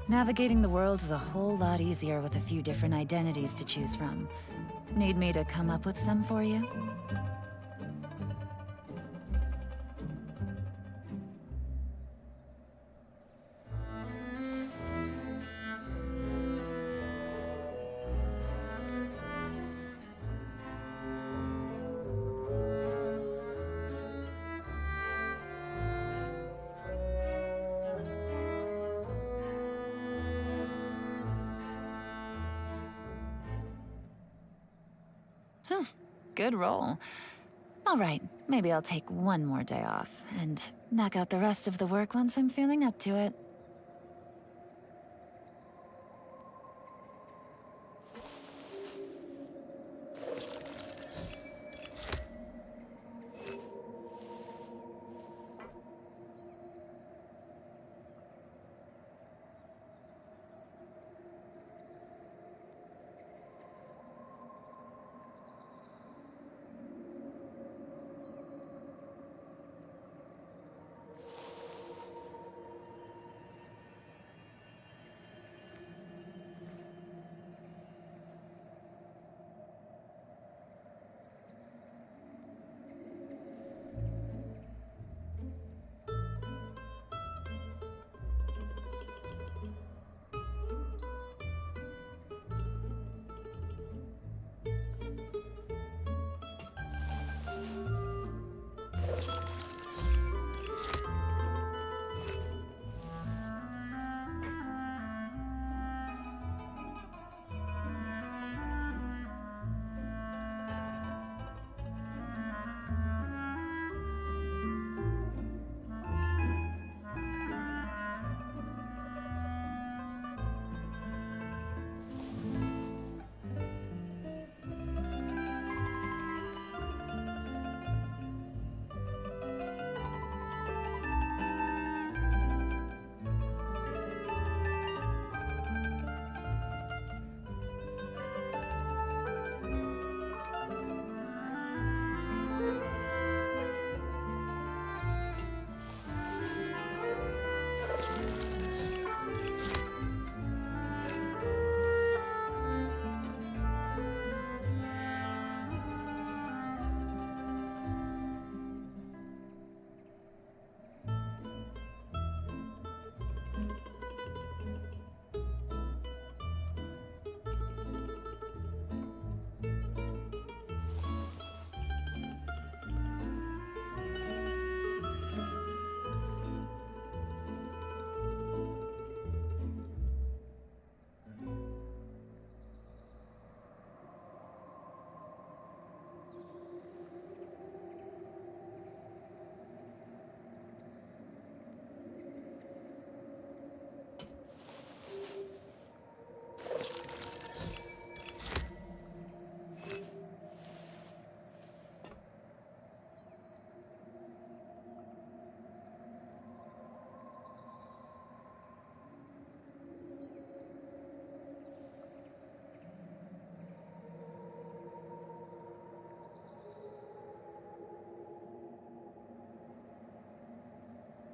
Navigating the world is a whole lot easier with a few different identities to choose from. Need me to come up with some for you? Good roll. All right, maybe I'll take one more day off and knock out the rest of the work once I'm feeling up to it.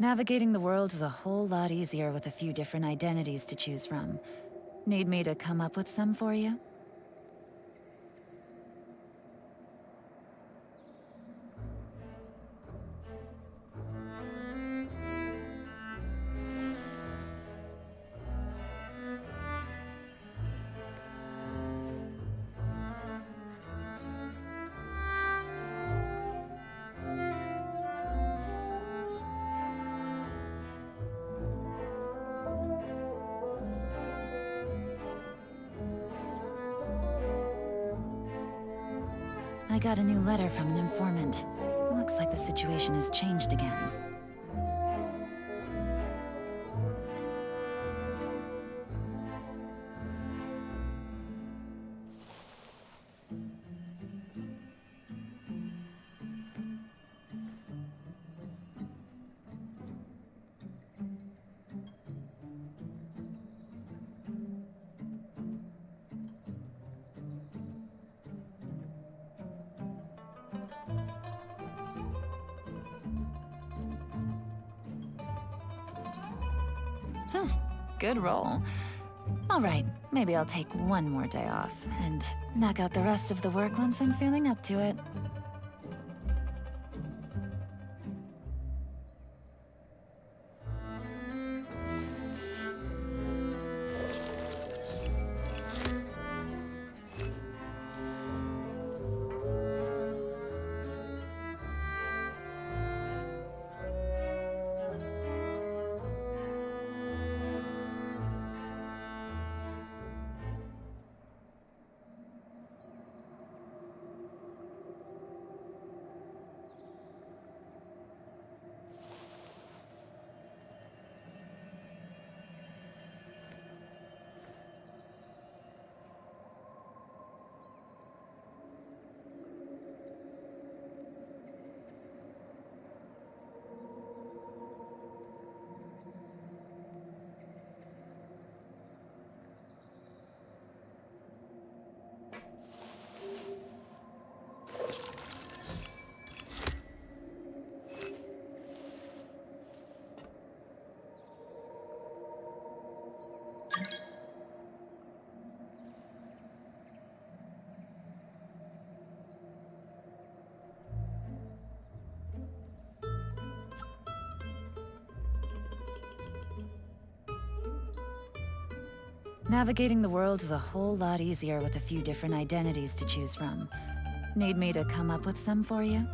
Navigating the world is a whole lot easier with a few different identities to choose from. Need me to come up with some for you? I got a new letter from an informant. Looks like the situation has changed again. Good roll. All right, maybe I'll take one more day off and knock out the rest of the work once I'm feeling up to it. Navigating the world is a whole lot easier with a few different identities to choose from. Need me to come up with some for you?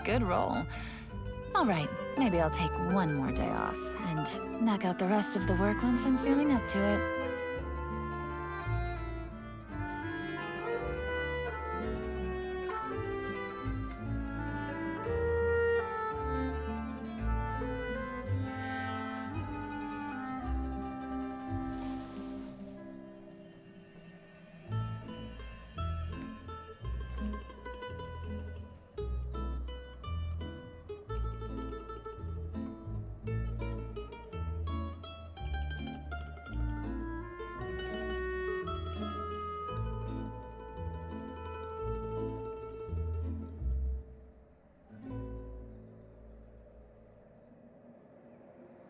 Good roll. All right, maybe I'll take one more day off and knock out the rest of the work once I'm feeling up to it.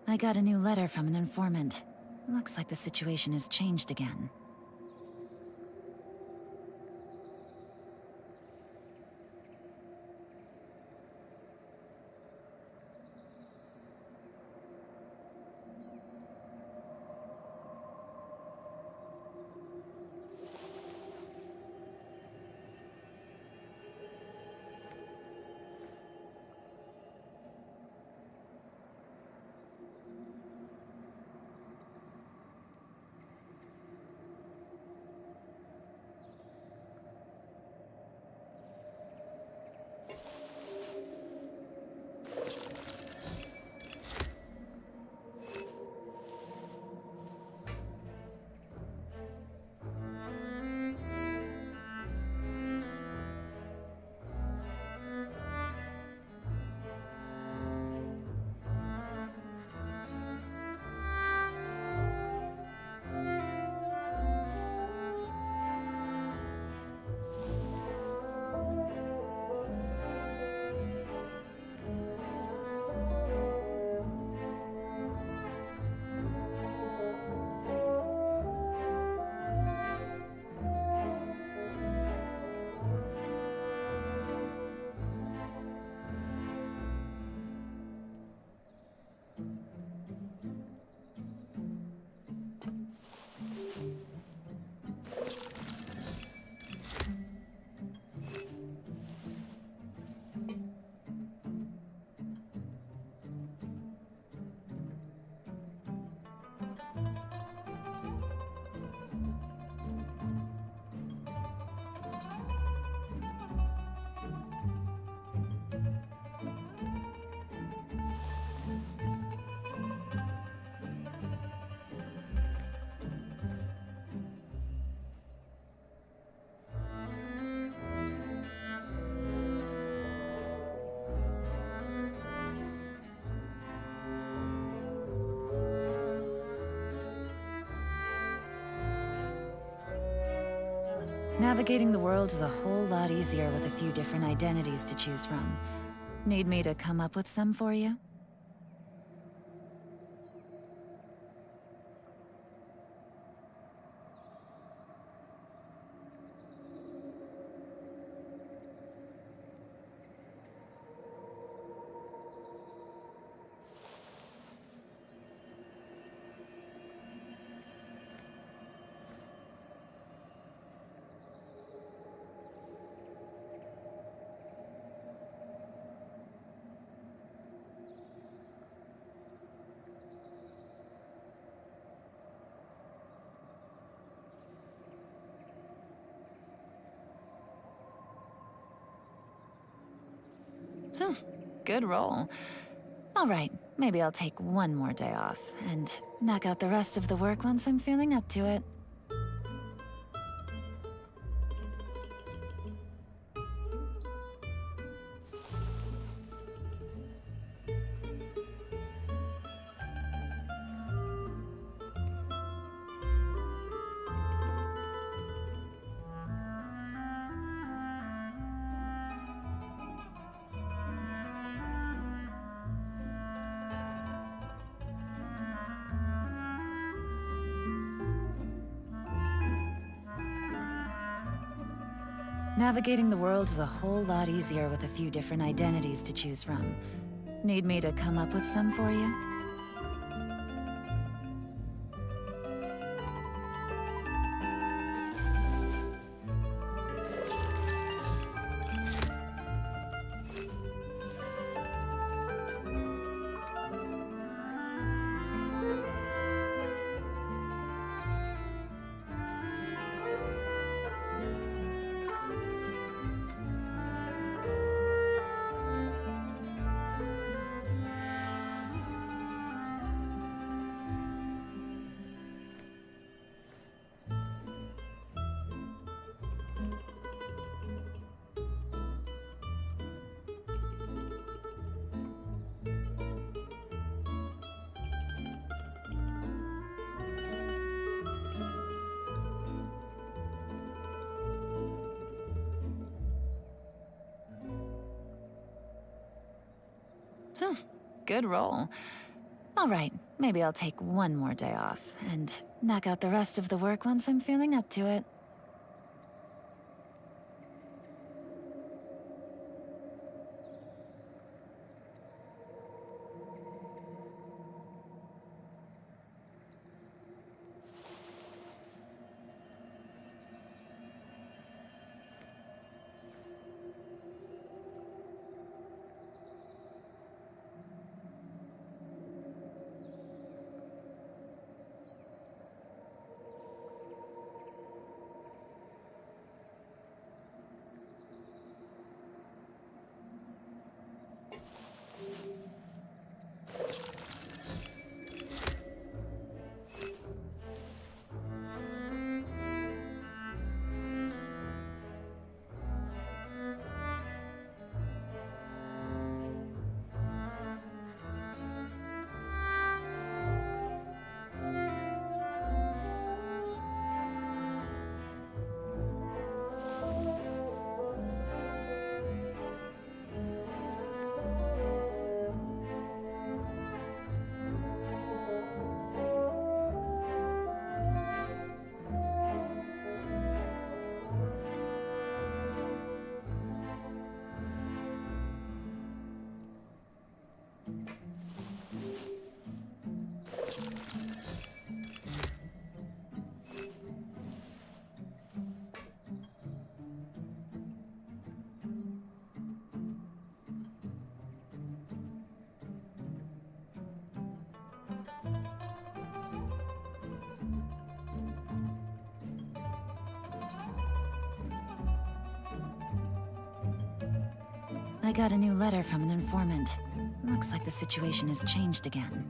I got a new letter from an informant. Looks like the situation has changed again. Navigating the world is a whole lot easier with a few different identities to choose from. Need me to come up with some for you? Good roll. All right, maybe I'll take one more day off, and knock out the rest of the work once I'm feeling up to it. Navigating the world is a whole lot easier with a few different identities to choose from. Need me to come up with some for you? Good roll. All right, maybe I'll take one more day off, and knock out the rest of the work once I'm feeling up to it. I got a new letter from an informant. Looks like the situation has changed again.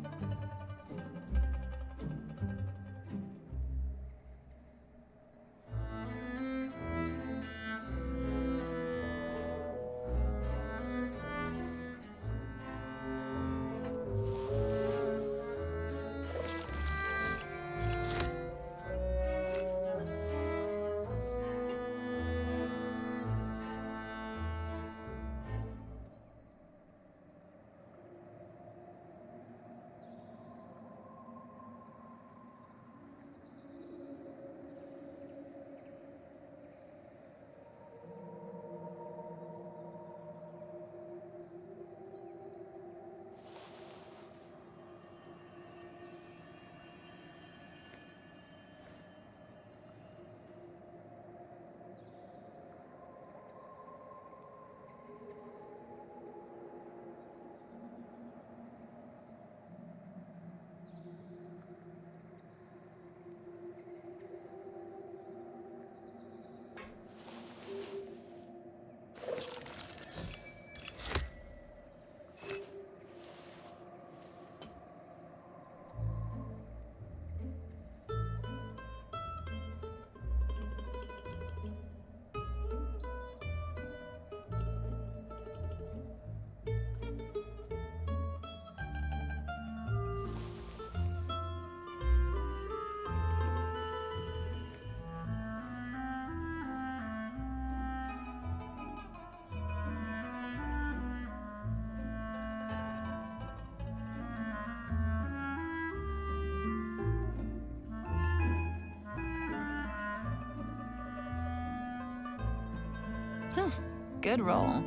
Whew, good roll.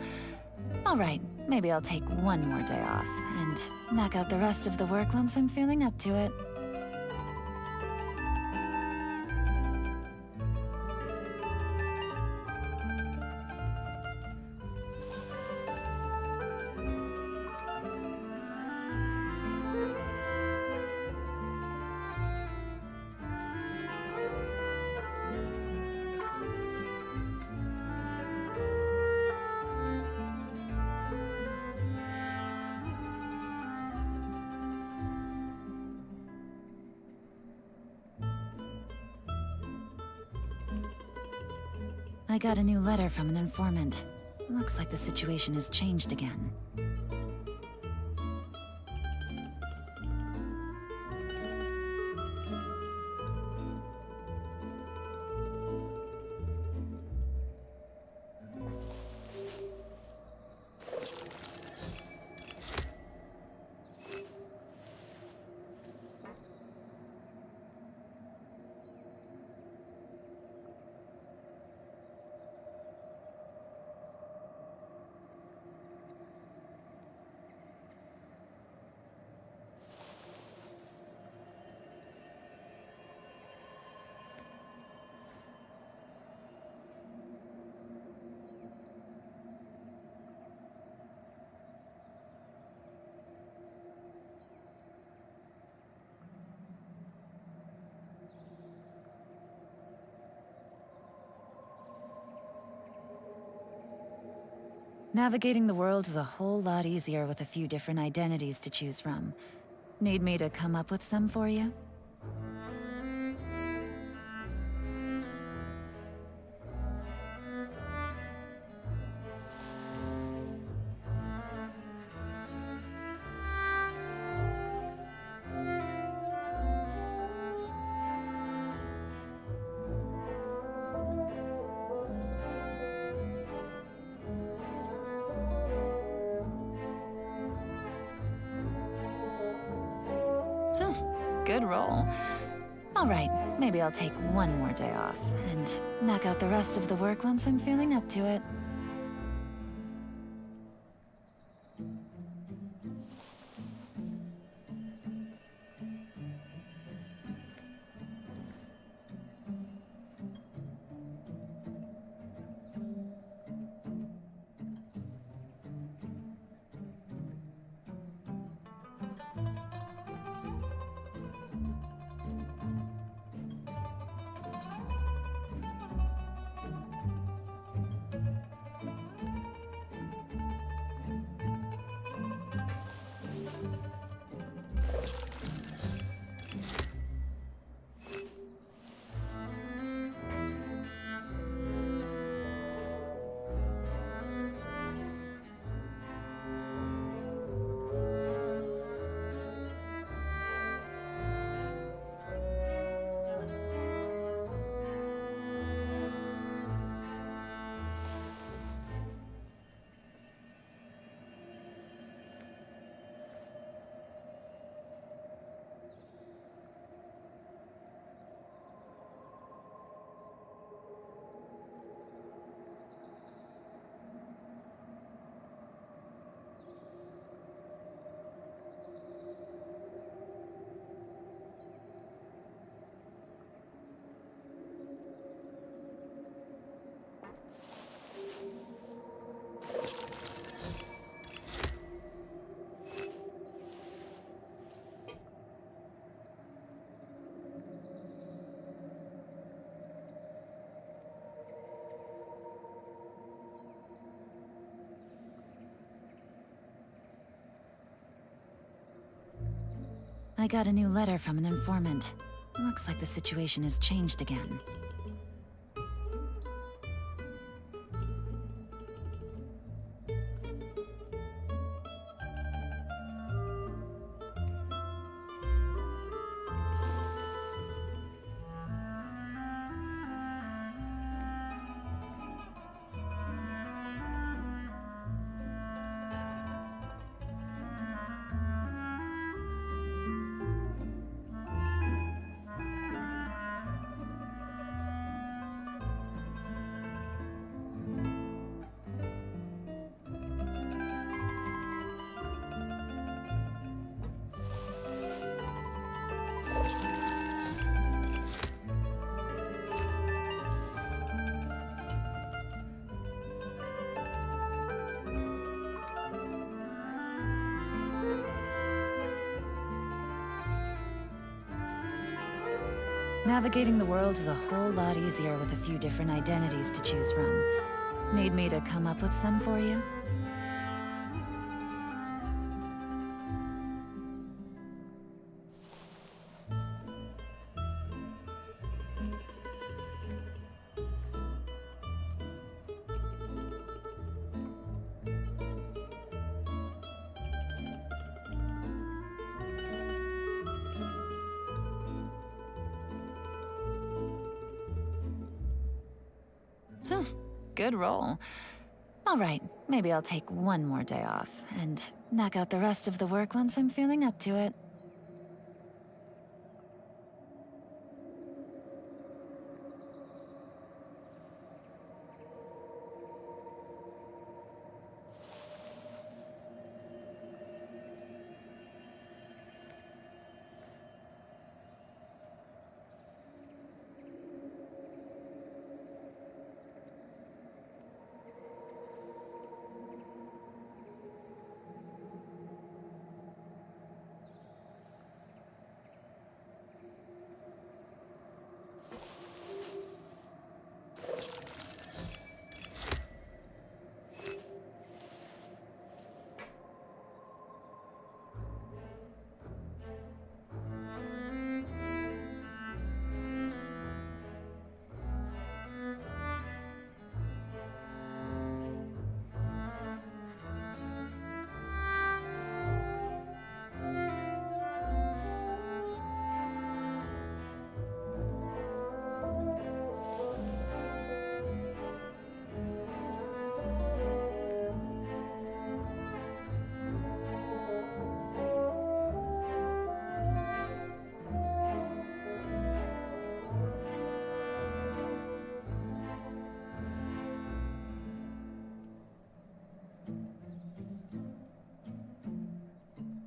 All right, maybe I'll take one more day off and knock out the rest of the work once I'm feeling up to it. I got a new letter from an informant. Looks like the situation has changed again. Navigating the world is a whole lot easier with a few different identities to choose from. Need me to come up with some for you? Good roll. All right, maybe I'll take one more day off and knock out the rest of the work once I'm feeling up to it. I got a new letter from an informant. Looks like the situation has changed again. Navigating the world is a whole lot easier with a few different identities to choose from. Need me to come up with some for you? Good roll. All right, maybe I'll take one more day off, and knock out the rest of the work once I'm feeling up to it.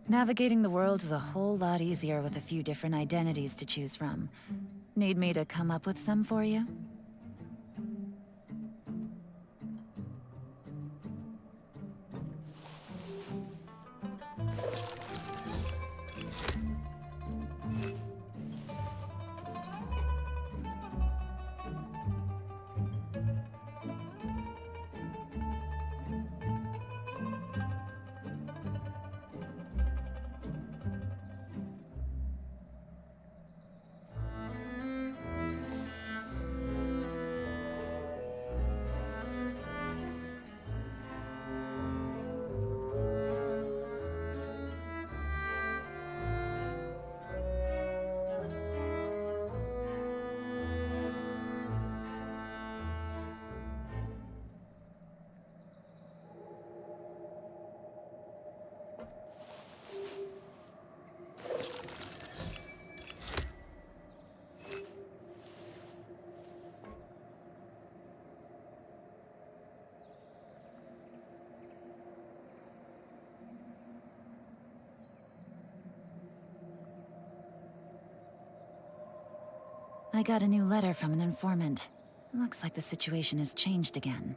Navigating the world is a whole lot easier with a few different identities to choose from. Need me to come up with some for you? I got a new letter from an informant. Looks like the situation has changed again.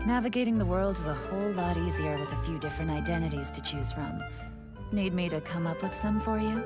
Navigating the world is a whole lot easier with a few different identities to choose from. Need me to come up with some for you?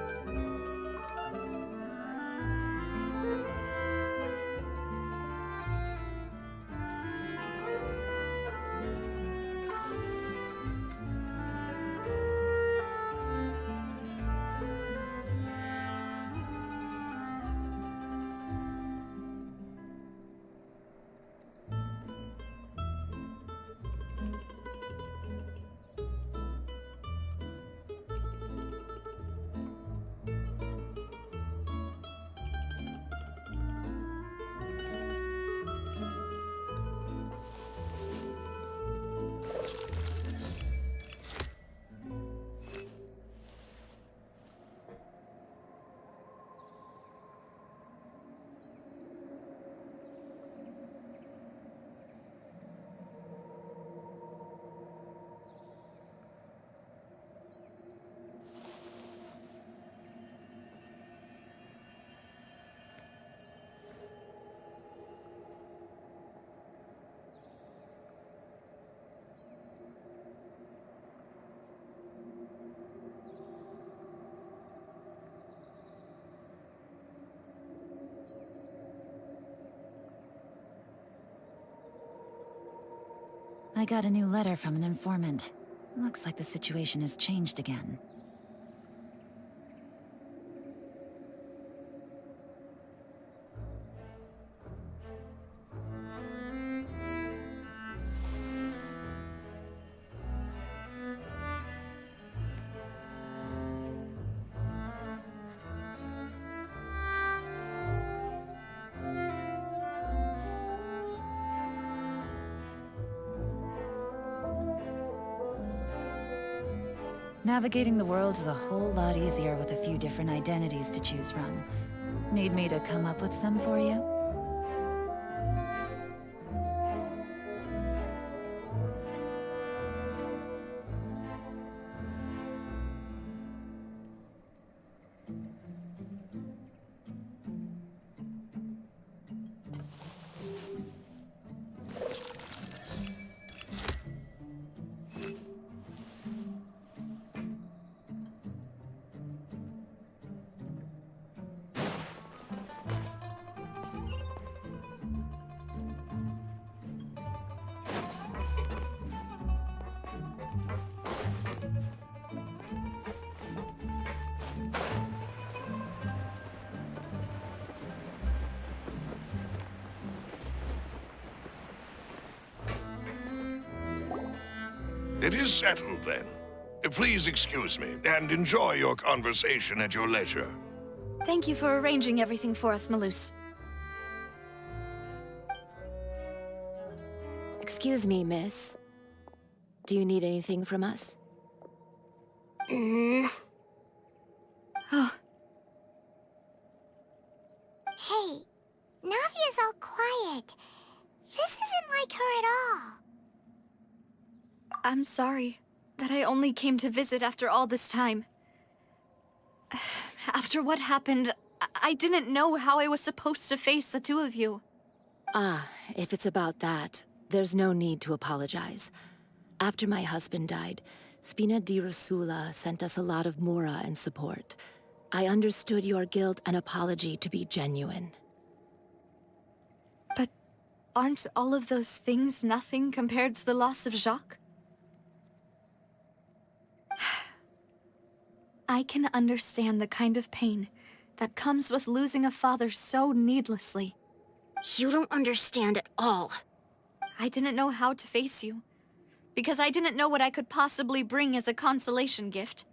I got a new letter from an informant. Looks like the situation has changed again. Navigating the world is a whole lot easier with a few different identities to choose from. Need me to come up with some for you? It is settled, then. Please excuse me, and enjoy your conversation at your leisure. Thank you for arranging everything for us, Malus. Excuse me, miss. Do you need anything from us? Oh. Hey, Navia's all quiet. This isn't like her at all. I'm sorry that I only came to visit after all this time. After what happened, I didn't know how I was supposed to face the two of you. Ah, if it's about that, there's no need to apologize. After my husband died, Spina di Rosula sent us a lot of mora and support. I understood your guilt and apology to be genuine. But aren't all of those things nothing compared to the loss of Jacques? I can understand the kind of pain that comes with losing a father so needlessly. You don't understand at all. I didn't know how to face you, because I didn't know what I could possibly bring as a consolation gift.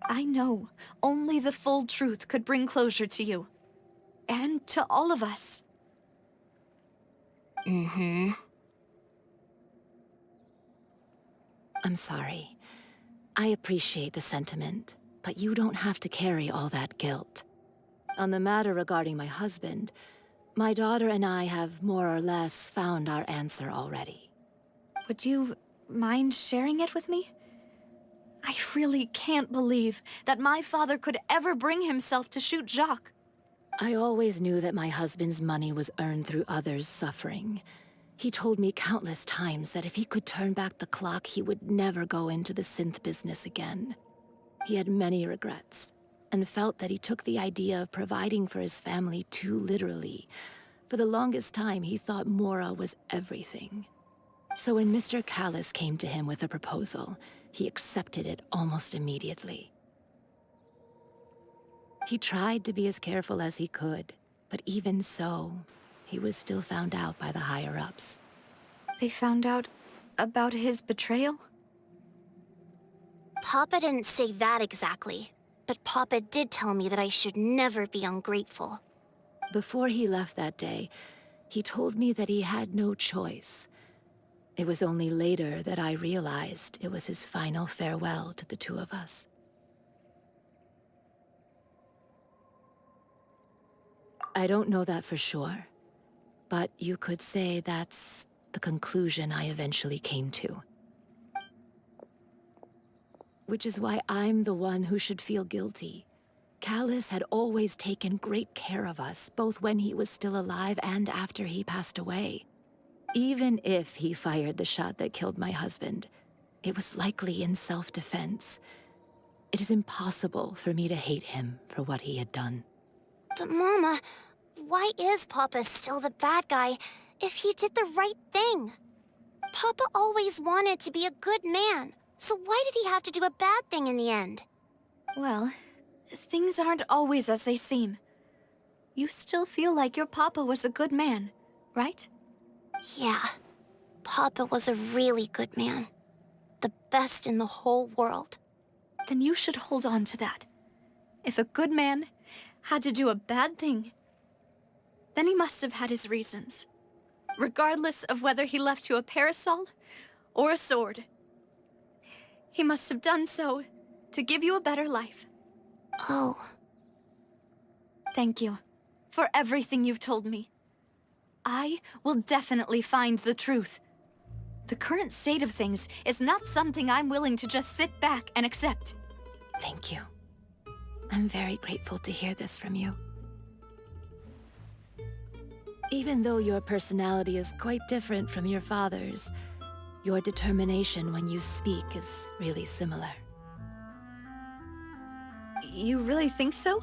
I know only the full truth could bring closure to you. And to all of us. I'm sorry. I appreciate the sentiment, but you don't have to carry all that guilt. On the matter regarding my husband, my daughter and I have more or less found our answer already. Would you mind sharing it with me? I really can't believe that my father could ever bring himself to shoot Jacques. I always knew that my husband's money was earned through others' suffering. He told me countless times that if he could turn back the clock, he would never go into the synth business again. He had many regrets, and felt that he took the idea of providing for his family too literally. For the longest time, he thought Mora was everything. So when Mr. Callis came to him with a proposal, he accepted it almost immediately. He tried to be as careful as he could, but even so, he was still found out by the higher-ups. They found out about his betrayal? Papa didn't say that exactly, but Papa did tell me that I should never be ungrateful. Before he left that day, he told me that he had no choice. It was only later that I realized it was his final farewell to the two of us. I don't know that for sure, but you could say that's the conclusion I eventually came to. Which is why I'm the one who should feel guilty. Callis had always taken great care of us, both when he was still alive and after he passed away. Even if he fired the shot that killed my husband, it was likely in self-defense. It is impossible for me to hate him for what he had done. But Mama, why is Papa still the bad guy if he did the right thing? Papa always wanted to be a good man, so why did he have to do a bad thing in the end? Well, things aren't always as they seem. You still feel like your papa was a good man, right? Yeah, Papa was a really good man. The best in the whole world. Then you should hold on to that. If a good man had to do a bad thing, then he must have had his reasons. Regardless of whether he left you a parasol or a sword. He must have done so to give you a better life. Oh. Thank you for everything you've told me. I will definitely find the truth. The current state of things is not something I'm willing to just sit back and accept. Thank you. I'm very grateful to hear this from you. Even though your personality is quite different from your father's, your determination when you speak is really similar. You really think so?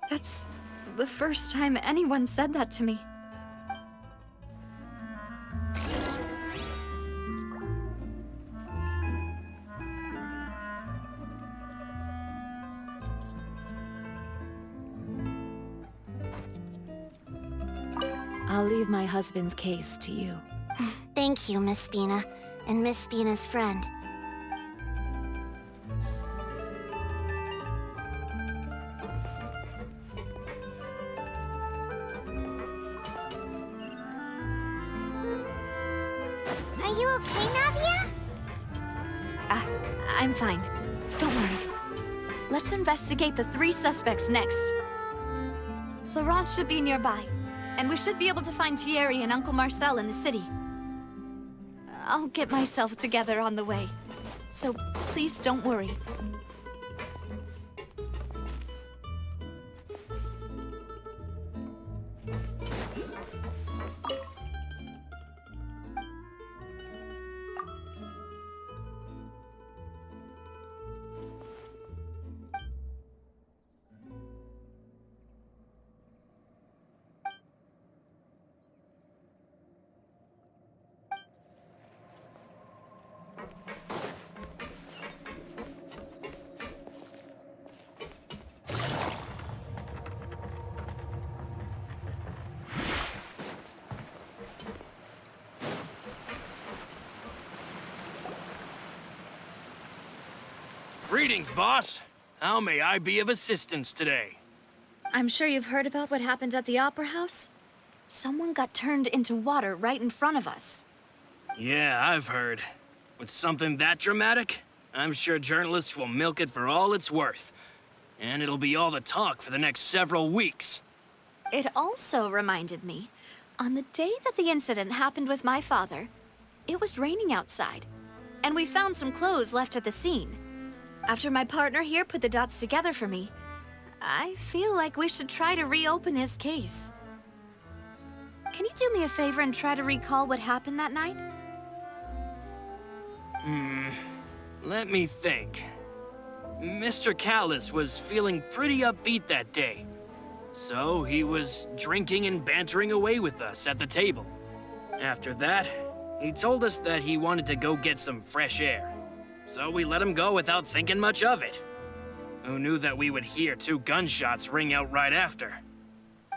That's the first time anyone said that to me. I'll leave my husband's case to you. Thank you, Miss Spina, and Miss Spina's friend. Are you okay, Navia? I'm fine. Don't worry. Let's investigate the 3 suspects next. Florence should be nearby, and we should be able to find Thierry and Uncle Marcel in the city. I'll get myself together on the way, so please don't worry. Greetings, boss. How may I be of assistance today? I'm sure you've heard about what happened at the Opera House. Someone got turned into water right in front of us. Yeah, I've heard. With something that dramatic, I'm sure journalists will milk it for all it's worth. And it'll be all the talk for the next several weeks. It also reminded me, on the day that the incident happened with my father, it was raining outside, and we found some clothes left at the scene. After my partner here put the dots together for me, I feel like we should try to reopen his case. Can you do me a favor and try to recall what happened that night? Let me think. Mr. Callus was feeling pretty upbeat that day. So he was drinking and bantering away with us at the table. After that, he told us that he wanted to go get some fresh air. So we let him go without thinking much of it. Who knew that we would hear 2 gunshots ring out right after?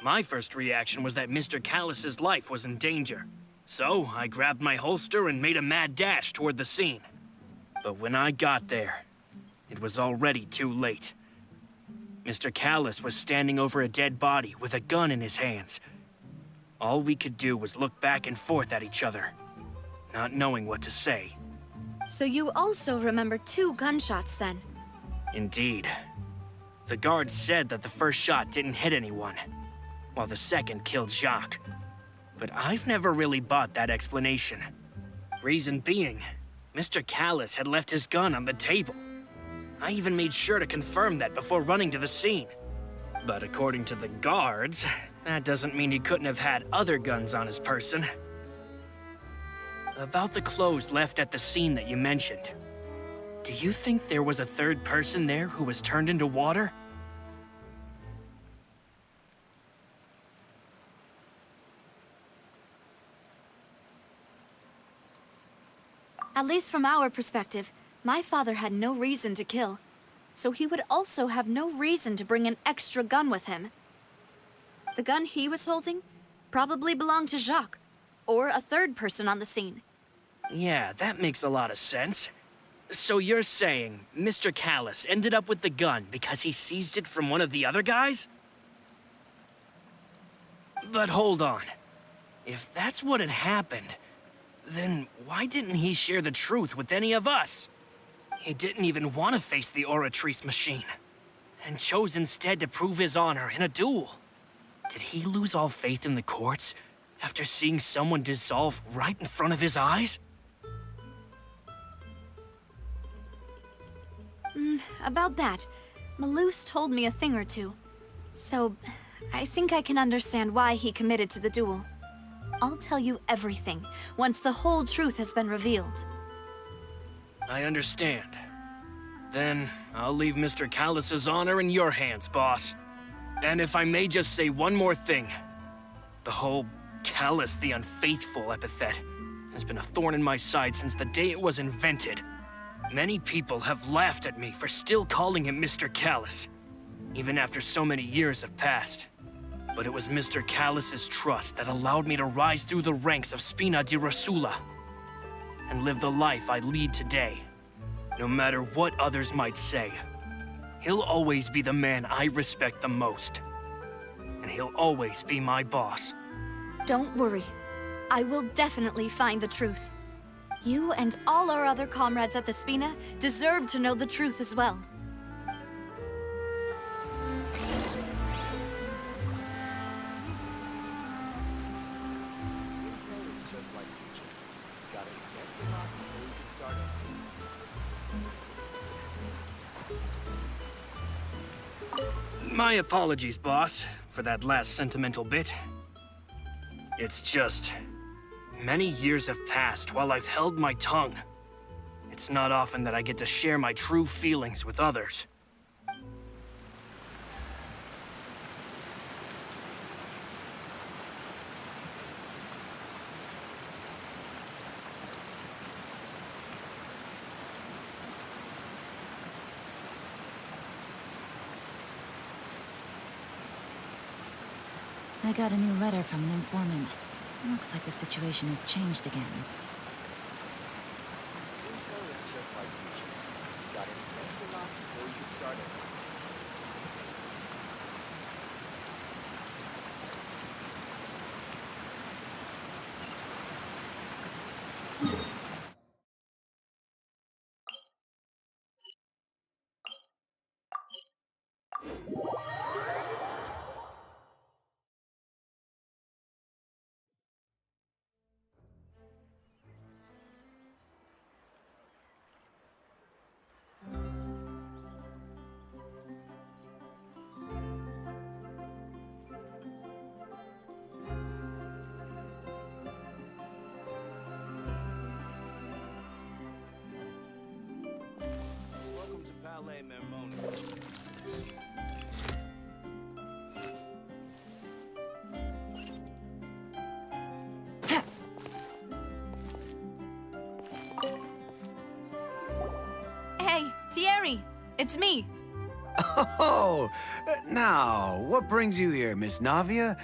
My first reaction was that Mr. Callus's life was in danger. So I grabbed my holster and made a mad dash toward the scene. But when I got there, it was already too late. Mr. Callus was standing over a dead body with a gun in his hands. All we could do was look back and forth at each other, not knowing what to say. So you also remember 2 gunshots then? Indeed. The guard said that the first shot didn't hit anyone, while the second killed Jacques. But I've never really bought that explanation. Reason being, Mr. Callus had left his gun on the table. I even made sure to confirm that before running to the scene. But according to the guards, that doesn't mean he couldn't have had other guns on his person. About the clothes left at the scene that you mentioned, do you think there was a third person there who was turned into water? At least from our perspective, my father had no reason to kill, so he would also have no reason to bring an extra gun with him. The gun he was holding probably belonged to Jacques, or a third person on the scene. Yeah, that makes a lot of sense. So you're saying Mr. Callus ended up with the gun because he seized it from one of the other guys? But hold on. If that's what had happened, then why didn't he share the truth with any of us? He didn't even want to face the Oratrice machine, and chose instead to prove his honor in a duel. Did he lose all faith in the courts after seeing someone dissolve right in front of his eyes? About that, Malus told me a thing or two. So, I think I can understand why he committed to the duel. I'll tell you everything once the whole truth has been revealed. I understand. Then, I'll leave Mr. Callus's honor in your hands, boss. And if I may just say one more thing. The whole Callus the Unfaithful epithet has been a thorn in my side since the day it was invented. Many people have laughed at me for still calling him Mr. Callus, even after so many years have passed. But it was Mr. Callus's trust that allowed me to rise through the ranks of Spina di Rosula and live the life I lead today. No matter what others might say, he'll always be the man I respect the most. And he'll always be my boss. Don't worry. I will definitely find the truth. You and all our other comrades at the Spina deserve to know the truth as well. Intel is just like teachers. Gotta invest a lot before you can start anything. My apologies, boss, for that last sentimental bit. It's just... many years have passed while I've held my tongue. It's not often that I get to share my true feelings with others. I got a new letter from an informant. Looks like the situation has changed again. Intel is just like teachers. Gotta invest a lot before you can start anything. Prale Mermoni. Hey, Thierry, it's me. Oh, now, what brings you here, Miss Navia?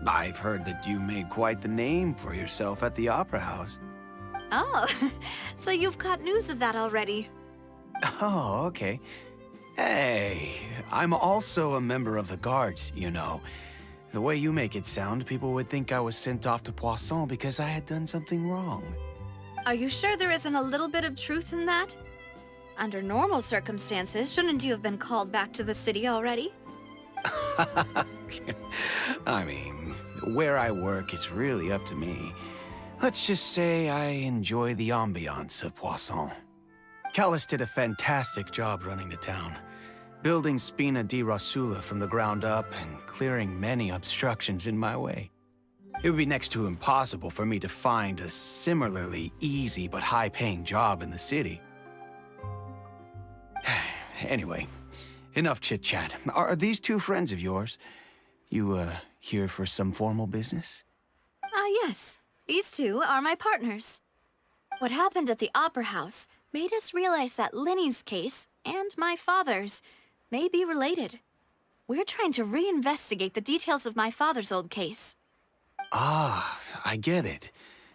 I've heard that you made quite the name for yourself at the Opera House. Oh, so you've caught news of that already. Oh, okay. Hey, I'm also a member of the Guards, you know. The way you make it sound, people would think I was sent off to Poisson because I had done something wrong. Are you sure there isn't a little bit of truth in that? Under normal circumstances, shouldn't you have been called back to the city already? I mean, where I work is really up to me. Let's just say I enjoy the ambiance of Poisson. Callis did a fantastic job running the town, building Spina di Rosula from the ground up and clearing many obstructions in my way. It would be next to impossible for me to find a similarly easy but high-paying job in the city. Anyway, enough chit-chat. Are these two friends of yours? You, here for some formal business? Yes. These two are my partners. What happened at the Opera House made us realize that Linny's case and my father's may be related. We're trying to reinvestigate the details of my father's old case. Ah, I get it.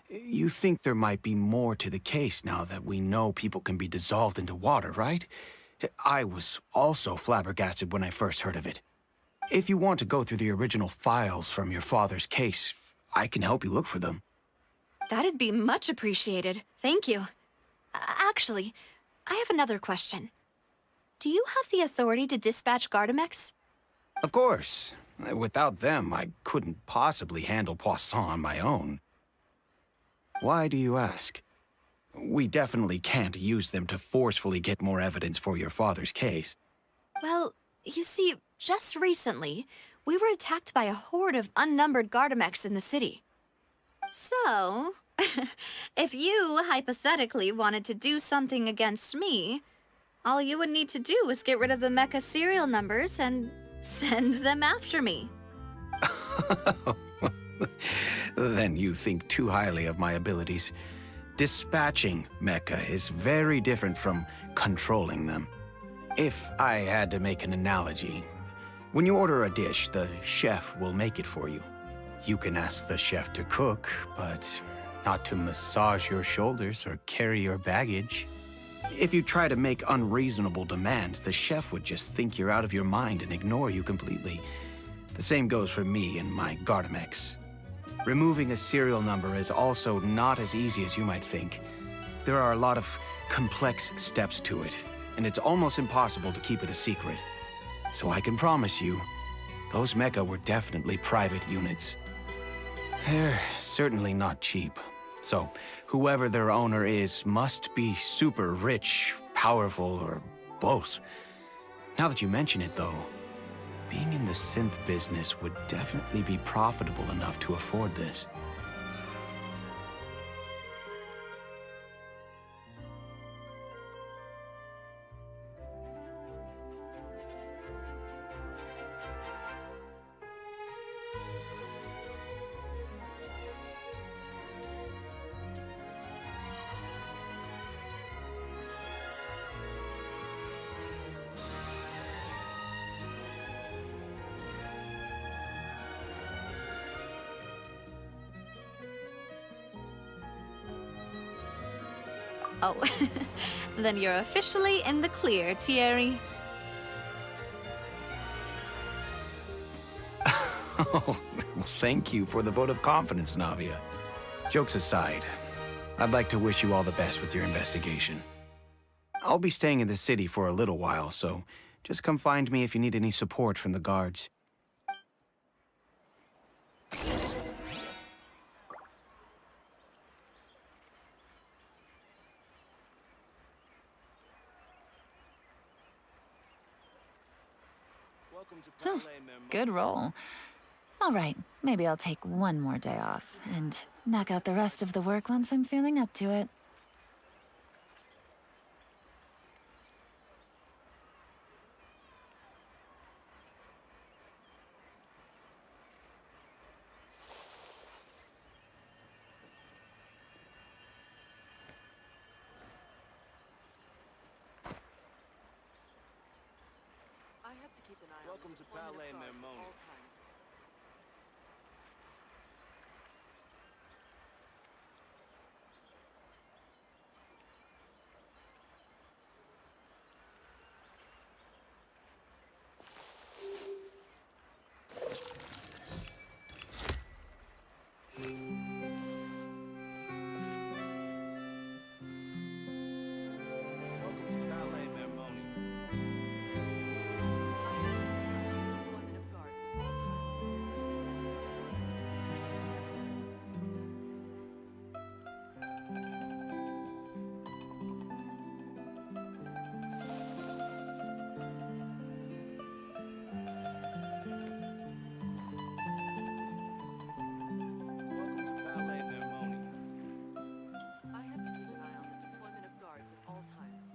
You think there might be more to the case now that we know people can be dissolved into water, right? I was also flabbergasted when I first heard of it. If you want to go through the original files from your father's case, I can help you look for them. That'd be much appreciated. Thank you. Actually, I have another question. Do you have the authority to dispatch Gardamex? Of course. Without them, I couldn't possibly handle Poisson on my own. Why do you ask? We definitely can't use them to forcefully get more evidence for your father's case. Well, you see, just recently, we were attacked by a horde of unnumbered Gardamex in the city. So, if you hypothetically wanted to do something against me, all you would need to do is get rid of the mecha serial numbers and send them after me. Then you think too highly of my abilities. Dispatching mecha is very different from controlling them. If I had to make an analogy, when you order a dish, the chef will make it for you. You can ask the chef to cook, but not to massage your shoulders or carry your baggage. If you try to make unreasonable demands, the chef would just think you're out of your mind and ignore you completely. The same goes for me and my Gardamex. Removing a serial number is also not as easy as you might think. There are a lot of complex steps to it, and it's almost impossible to keep it a secret. So I can promise you, those mecha were definitely private units. They're certainly not cheap. So, whoever their owner is must be super rich, powerful, or both. Now that you mention it, though, being in the synth business would definitely be profitable enough to afford this. Oh, then you're officially in the clear, Thierry. Oh, thank you for the vote of confidence, Navia. Jokes aside, I'd like to wish you all the best with your investigation. I'll be staying in the city for a little while, so just come find me if you need any support from the guards. Huh, good roll. All right, maybe I'll take one more day off and knock out the rest of the work once I'm feeling up to it. to keep an eye Welcome on the to deployment Palais of guards at Mermoni. all times. Welcome to Palais Mermoni. Deployment of guards at all times. Welcome to Palais Mermoni. I have to keep an eye on the deployment of guards at all times.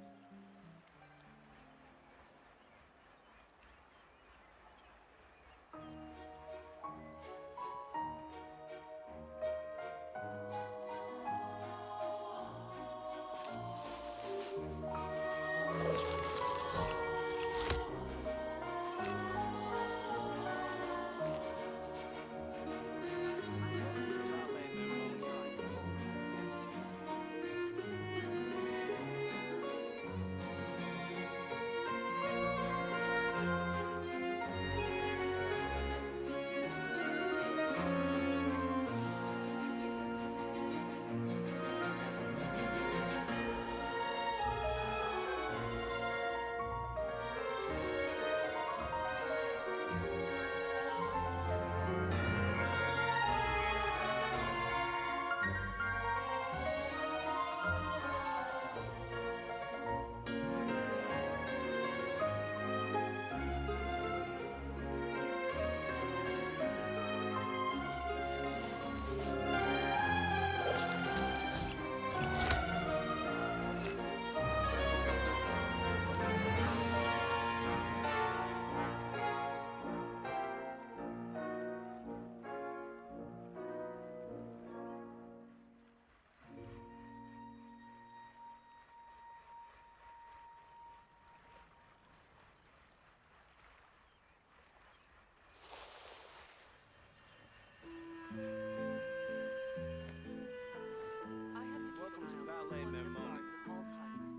I have to keep Welcome an to eye on the Palais deployment of Mermoni. guards at all times.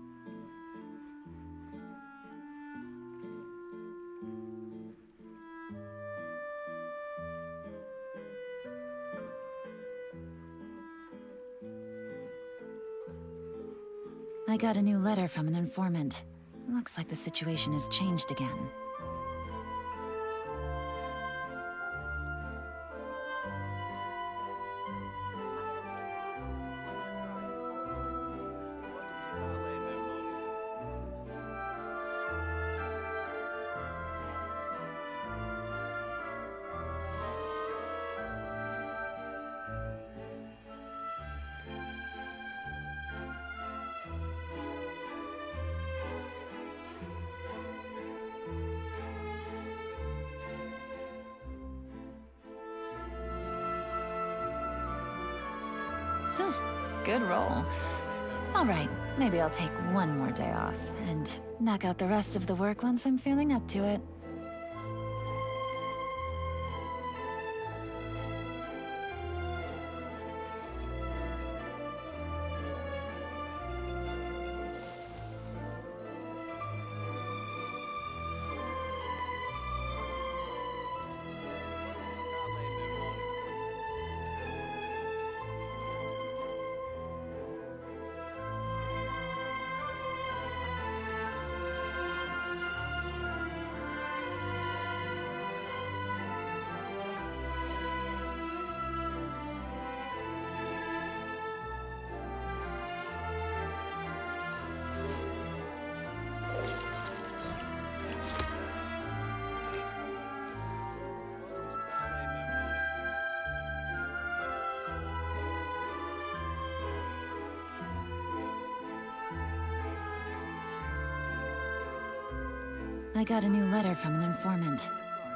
I got a new letter from an informant. Looks like the situation has changed again. Palais Mermoni. Whew, good roll. All right, maybe I'll take one more day off and knock out the rest of the work once I'm feeling up to it. I got a new letter from an informant.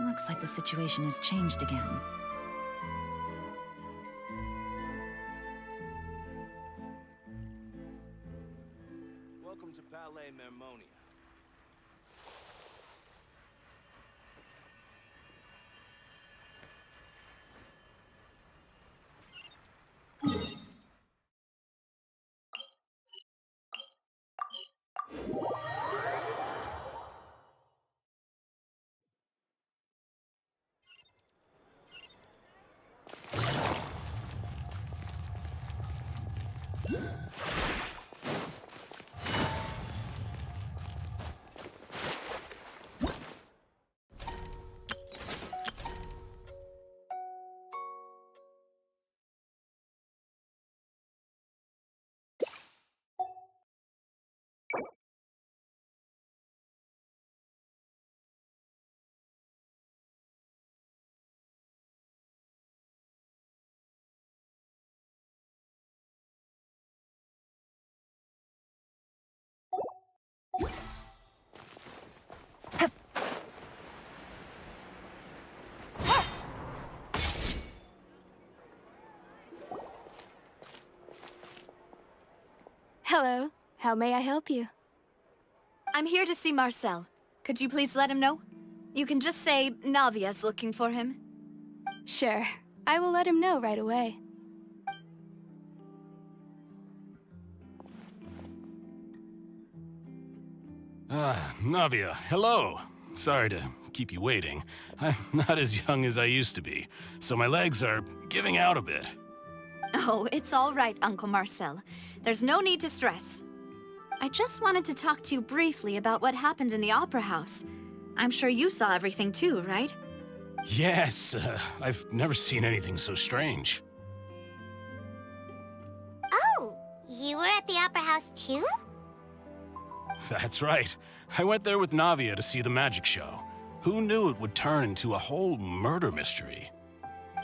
Looks like the situation has changed again. Welcome to Palais Mermonia. How may I help you? I'm here to see Marcel. Could you please let him know? You can just say Navia's looking for him. Sure. I will let him know right away. Navia, hello. Sorry to keep you waiting. I'm not as young as I used to be, so my legs are giving out a bit. Oh, it's all right, Uncle Marcel. There's no need to stress. I just wanted to talk to you briefly about what happened in the Opera House. I'm sure you saw everything too, right? Yes, I've never seen anything so strange. Oh, you were at the Opera House too? That's right. I went there with Navia to see the magic show. Who knew it would turn into a whole murder mystery?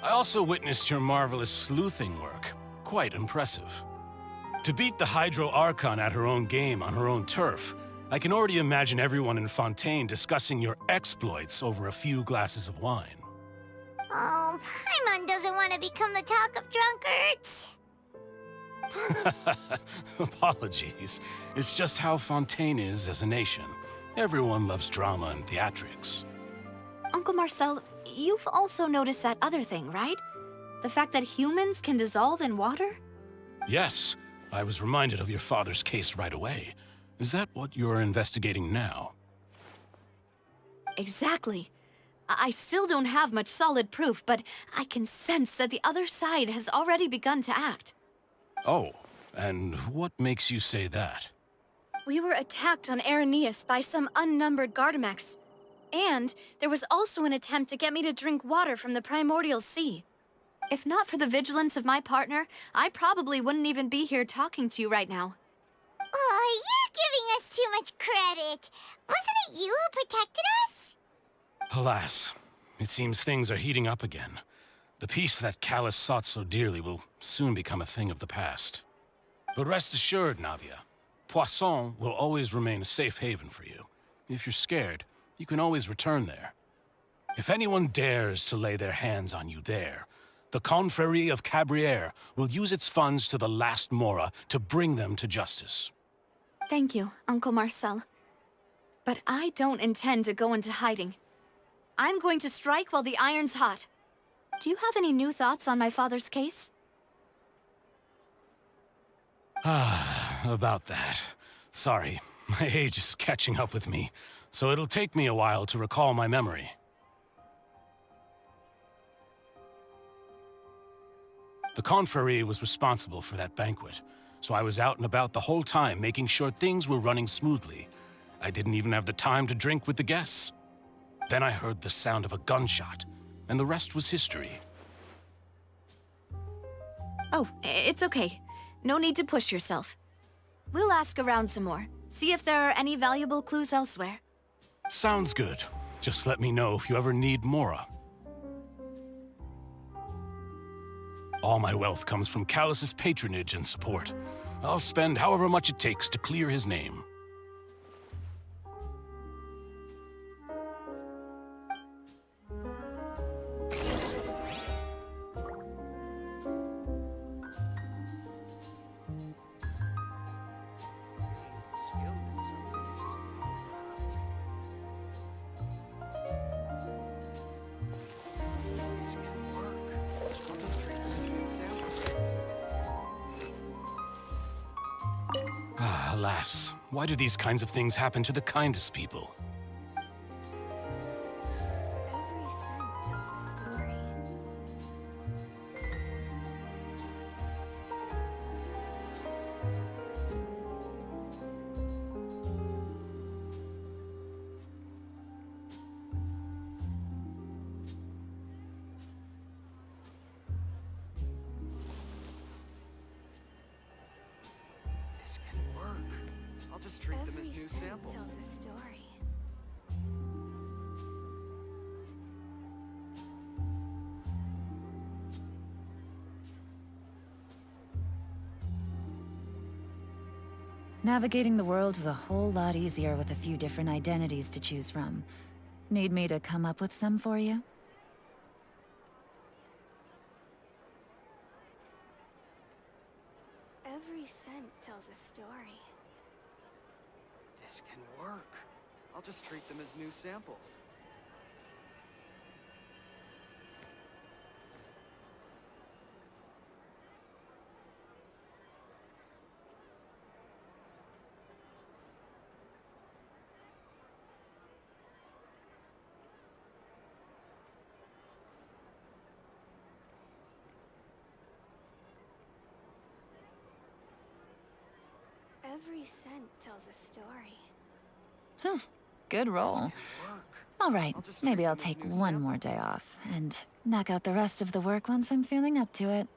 I also witnessed your marvelous sleuthing work. Quite impressive. To beat the Hydro Archon at her own game on her own turf, I can already imagine everyone in Fontaine discussing your exploits over a few glasses of wine. Oh, Paimon doesn't want to become the talk of drunkards. Apologies. It's just how Fontaine is as a nation. Everyone loves drama and theatrics. Uncle Marcel, you've also noticed that other thing, right? The fact that humans can dissolve in water? Yes, I was reminded of your father's case right away. Is that what you're investigating now? Exactly. I still don't have much solid proof, but I can sense that the other side has already begun to act. Oh, and what makes you say that? We were attacked on Araneus by some unnumbered Gardamex. And there was also an attempt to get me to drink water from the primordial sea. If not for the vigilance of my partner, I probably wouldn't even be here talking to you right now. Oh, you're giving us too much credit. Wasn't it you who protected us? Alas, it seems things are heating up again. The peace that Callus sought so dearly will soon become a thing of the past. But rest assured, Navia, Poisson will always remain a safe haven for you. If you're scared, you can always return there. If anyone dares to lay their hands on you there, the Confrérie of Cabrières will use its funds to the last Mora to bring them to justice. Thank you, Uncle Marcel. But I don't intend to go into hiding. I'm going to strike while the iron's hot. Do you have any new thoughts on my father's case? About that. Sorry, my age is catching up with me, so it'll take me a while to recall my memory. The Confrérie was responsible for that banquet, so I was out and about the whole time making sure things were running smoothly. I didn't even have the time to drink with the guests. Then I heard the sound of a gunshot, and the rest was history. Oh, it's okay. No need to push yourself. We'll ask around some more, see if there are any valuable clues elsewhere. Sounds good. Just let me know if you ever need Mora. All my wealth comes from Callus's patronage and support. I'll spend however much it takes to clear his name. Alas, why do these kinds of things happen to the kindest people? Every scent tells a story. This can work. I'll just treat them as new samples. Tells a story. Navigating the world is a whole lot easier with a few different identities to choose from. Need me to come up with some for you? Every scent tells a story. This can work. I'll just treat them as new samples. Every scent tells a story. Good roll. All right, maybe I'll take one more day off and knock out the rest of the work once I'm feeling up to it.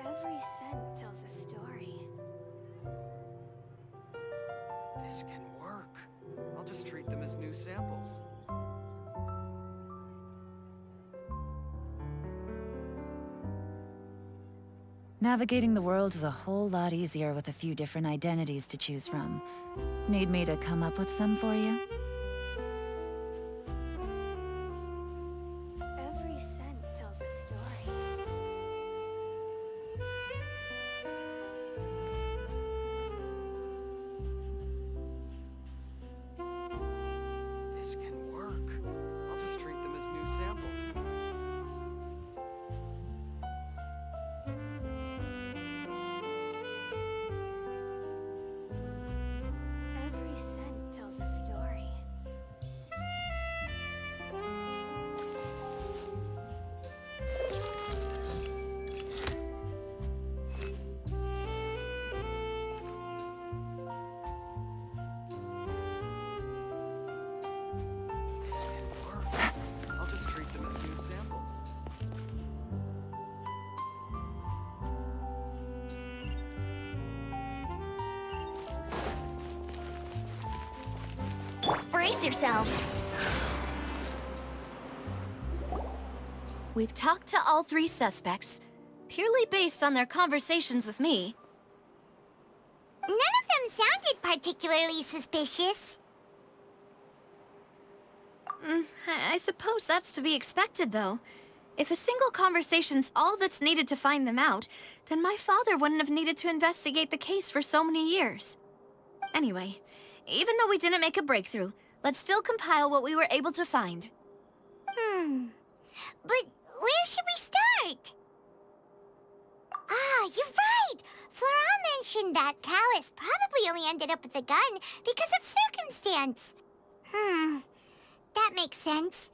Every scent tells a story. This can work. I'll just treat them as new samples. Navigating the world is a whole lot easier with a few different identities to choose from. Need me to come up with some for you? Every scent tells a story. This can work. I'll just treat them as new samples. Every scent tells a story. This can work. I'll just treat them as new samples. Brace yourself. We've talked to all three suspects, purely based on their conversations with me. None of them sounded particularly suspicious. I suppose that's to be expected, though. If a single conversation's all that's needed to find them out, then my father wouldn't have needed to investigate the case for so many years. Anyway, even though we didn't make a breakthrough, let's still compile what we were able to find. But where should we start? Ah, you're right! Flora mentioned that Callus probably only ended up with the gun because of circumstance. That makes sense.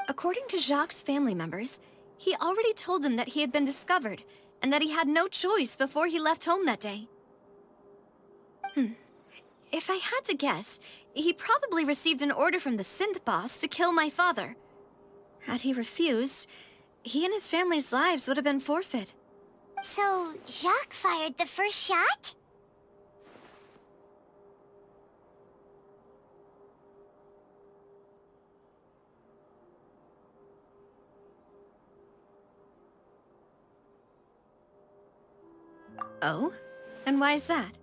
According to Jacques' family members, he already told them that he had been discovered, and that he had no choice before he left home that day. If I had to guess, he probably received an order from the synth boss to kill my father. Had he refused, he and his family's lives would have been forfeit. So, Jacques fired the first shot? Oh? And why is that?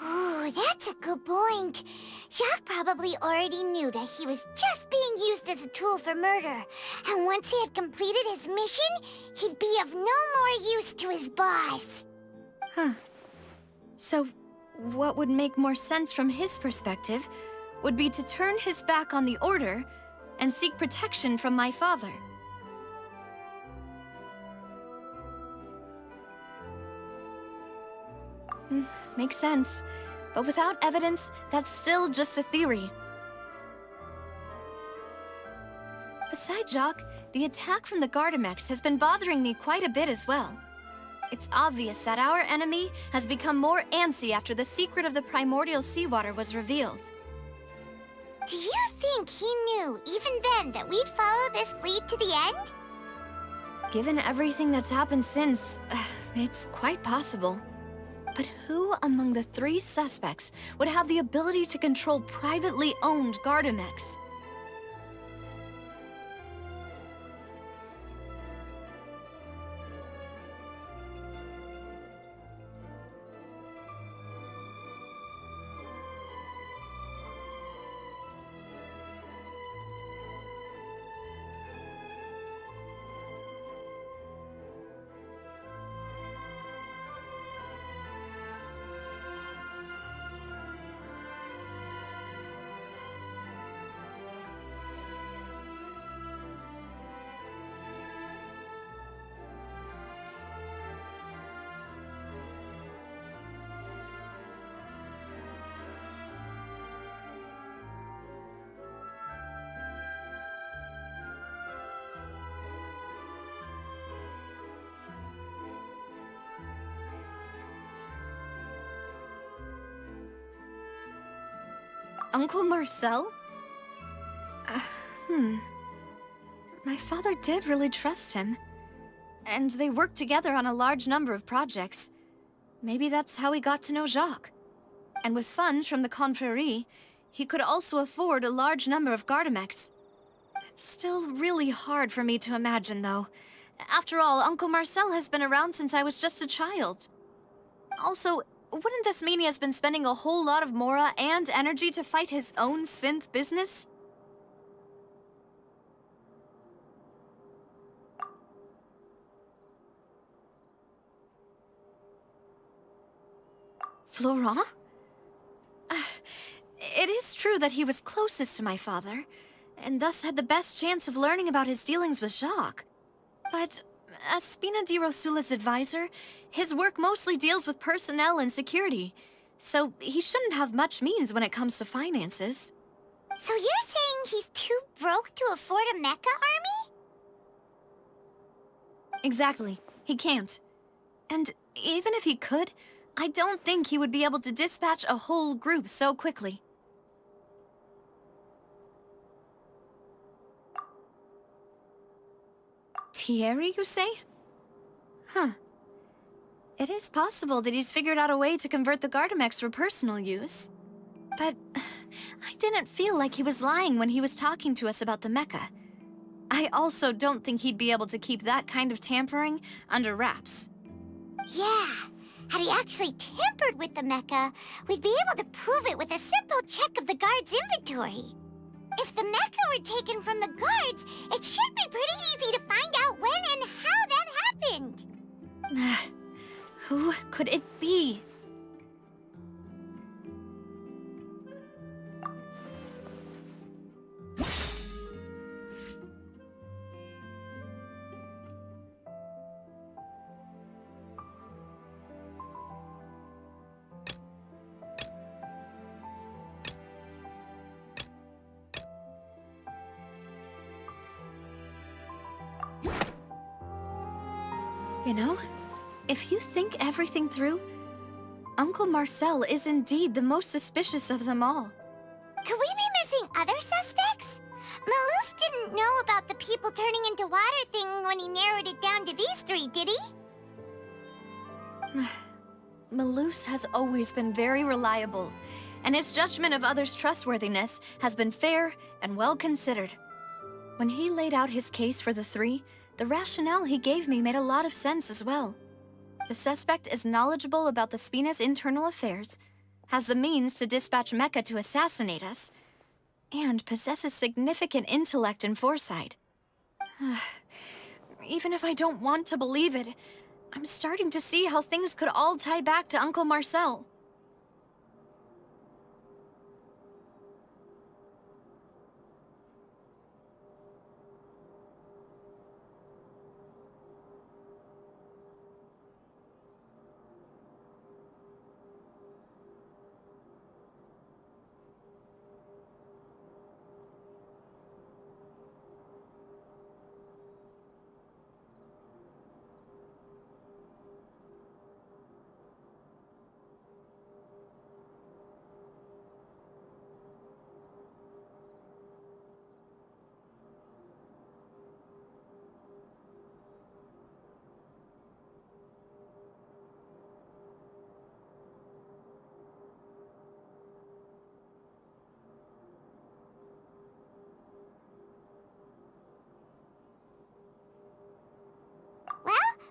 Ooh, that's a good point. Jacques probably already knew that he was just being used as a tool for murder. And once he had completed his mission, he'd be of no more use to his boss. So, what would make more sense from his perspective would be to turn his back on the Order and seek protection from my father. Makes sense. But without evidence, that's still just a theory. Besides Jacques, the attack from the Gardamex has been bothering me quite a bit as well. It's obvious that our enemy has become more antsy after the secret of the primordial seawater was revealed. Do you think he knew, even then, that we'd follow this lead to the end? Given everything that's happened since, it's quite possible. But who among the three suspects would have the ability to control privately owned Gardamex? Uncle Marcel? My father did really trust him. And they worked together on a large number of projects. Maybe that's how he got to know Jacques. And with funds from the Confrérie, he could also afford a large number of Gardamex. It's still really hard for me to imagine, though. After all, Uncle Marcel has been around since I was just a child. Also, wouldn't this mean he has been spending a whole lot of Mora and energy to fight his own synth business? Florent? It is true that he was closest to my father, and thus had the best chance of learning about his dealings with Jacques. But as Spina di Rosula's advisor, his work mostly deals with personnel and security, so he shouldn't have much means when it comes to finances. So you're saying he's too broke to afford a mecha army? Exactly. He can't. And even if he could, I don't think he would be able to dispatch a whole group so quickly. Thierry, you say? Huh. It is possible that he's figured out a way to convert the Gardamex for personal use. But I didn't feel like he was lying when he was talking to us about the mecha. I also don't think he'd be able to keep that kind of tampering under wraps. Yeah. Had he actually tampered with the mecha, we'd be able to prove it with a simple check of the guard's inventory. If the mecha were taken from the guards, it should be pretty easy to find out when and how that happened. Who could it be? You know, if you think everything through, Uncle Marcel is indeed the most suspicious of them all. Could we be missing other suspects? Malus didn't know about the people turning into water thing when he narrowed it down to these three, did he? Malus has always been very reliable, and his judgment of others' trustworthiness has been fair and well considered. When he laid out his case for the three, the rationale he gave me made a lot of sense as well. The suspect is knowledgeable about the Spina's internal affairs, has the means to dispatch Mecha to assassinate us, and possesses significant intellect and foresight. Even if I don't want to believe it, I'm starting to see how things could all tie back to Uncle Marcel.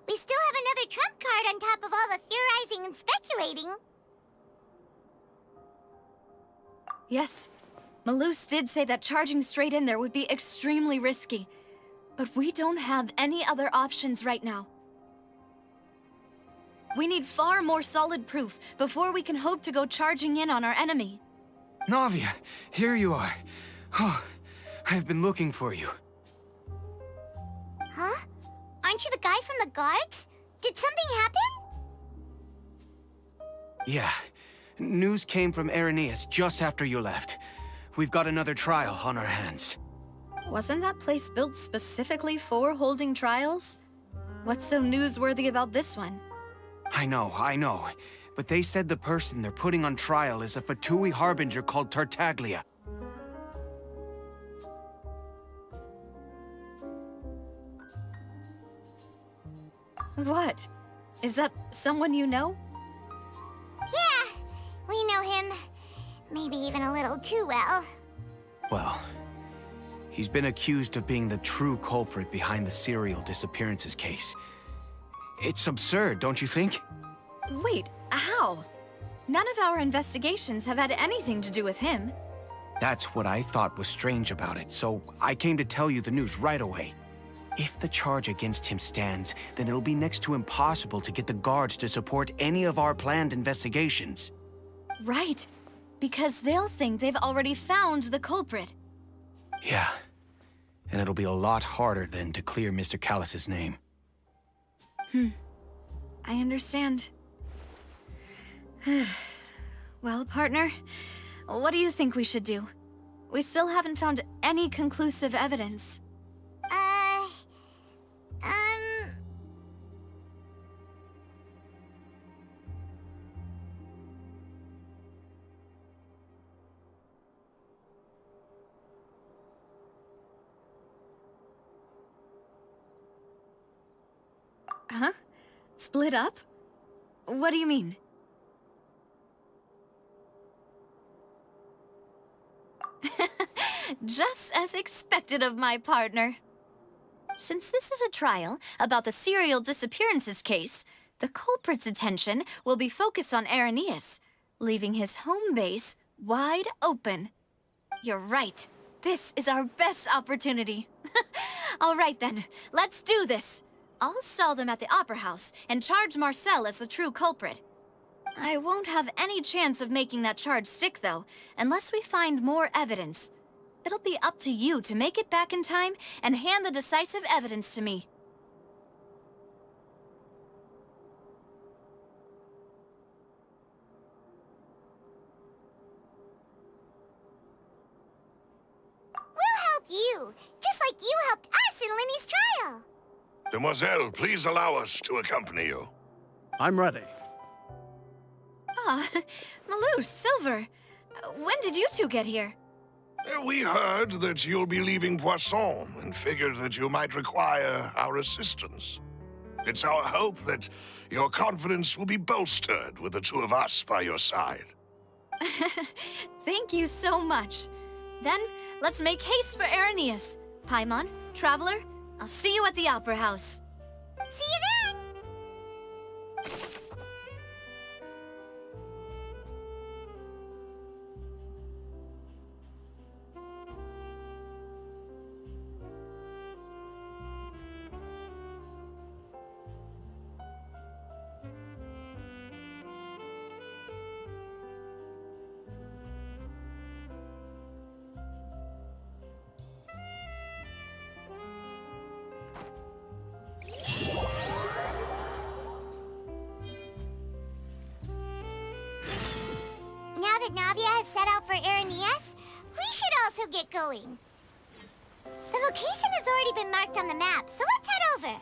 We still have another trump card on top of all the theorizing and speculating. Yes, Malus did say that charging straight in there would be extremely risky. But we don't have any other options right now. We need far more solid proof before we can hope to go charging in on our enemy. Navia, here you are. Oh, I've been looking for you. Huh? Aren't you the guy from the guards? Did something happen? Yeah. News came from Irenaeus just after you left. We've got another trial on our hands. Wasn't that place built specifically for holding trials? What's so newsworthy about this one? I know. but they said the person they're putting on trial is a Fatui harbinger called Tartaglia. What? Is that someone you know? Yeah, we know him. Maybe even a little too well. Well, he's been accused of being the true culprit behind the serial disappearances case. It's absurd, don't you think? Wait, how? None of our investigations have had anything to do with him. That's what I thought was strange about it, so I came to tell you the news right away. If the charge against him stands, then it'll be next to impossible to get the guards to support any of our planned investigations. Right. Because they'll think they've already found the culprit. Yeah. And it'll be a lot harder then to clear Mr. Callus's name. I understand. Well, partner, what do you think we should do? We still haven't found any conclusive evidence. Huh? Split up? What do you mean? Just as expected of my partner. Since this is a trial about the serial disappearances case, the culprit's attention will be focused on Irenaeus, leaving his home base wide open. You're right. This is our best opportunity. All right then, let's do this. I'll stall them at the Opera House and charge Marcel as the true culprit. I won't have any chance of making that charge stick, though, unless we find more evidence. It'll be up to you to make it back in time and hand the decisive evidence to me. We'll help you, just like you helped us in Linny's trial. Demoiselle, please allow us to accompany you. I'm ready. Ah, Malou, Silver. When did you two get here? We heard that you'll be leaving Poisson and figured that you might require our assistance. It's our hope that your confidence will be bolstered with the two of us by your side. Thank you so much. Then, let's make haste for Irenaeus. Paimon, Traveler, I'll see you at the Opera House. See you then! Now that Navia has set out for Irenaeus, we should also get going. The location has already been marked on the map, so let's head over.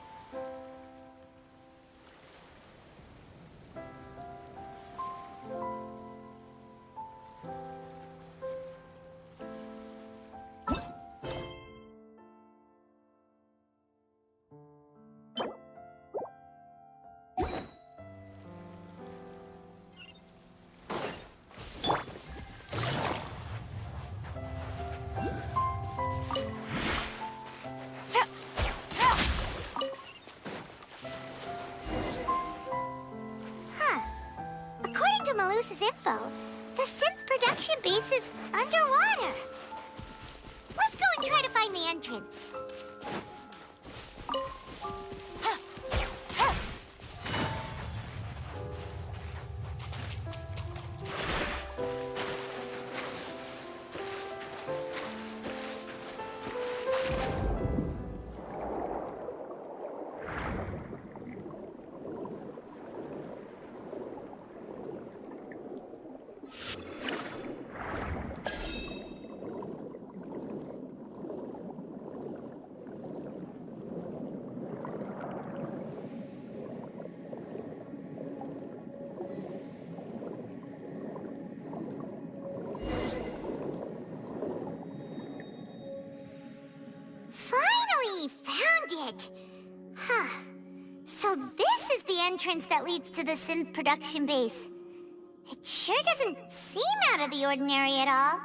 According to Malusa's info, the synth production base is underwater. Let's go and try to find the entrance. entrance that leads to the synth production base. It sure doesn't seem out of the ordinary at all.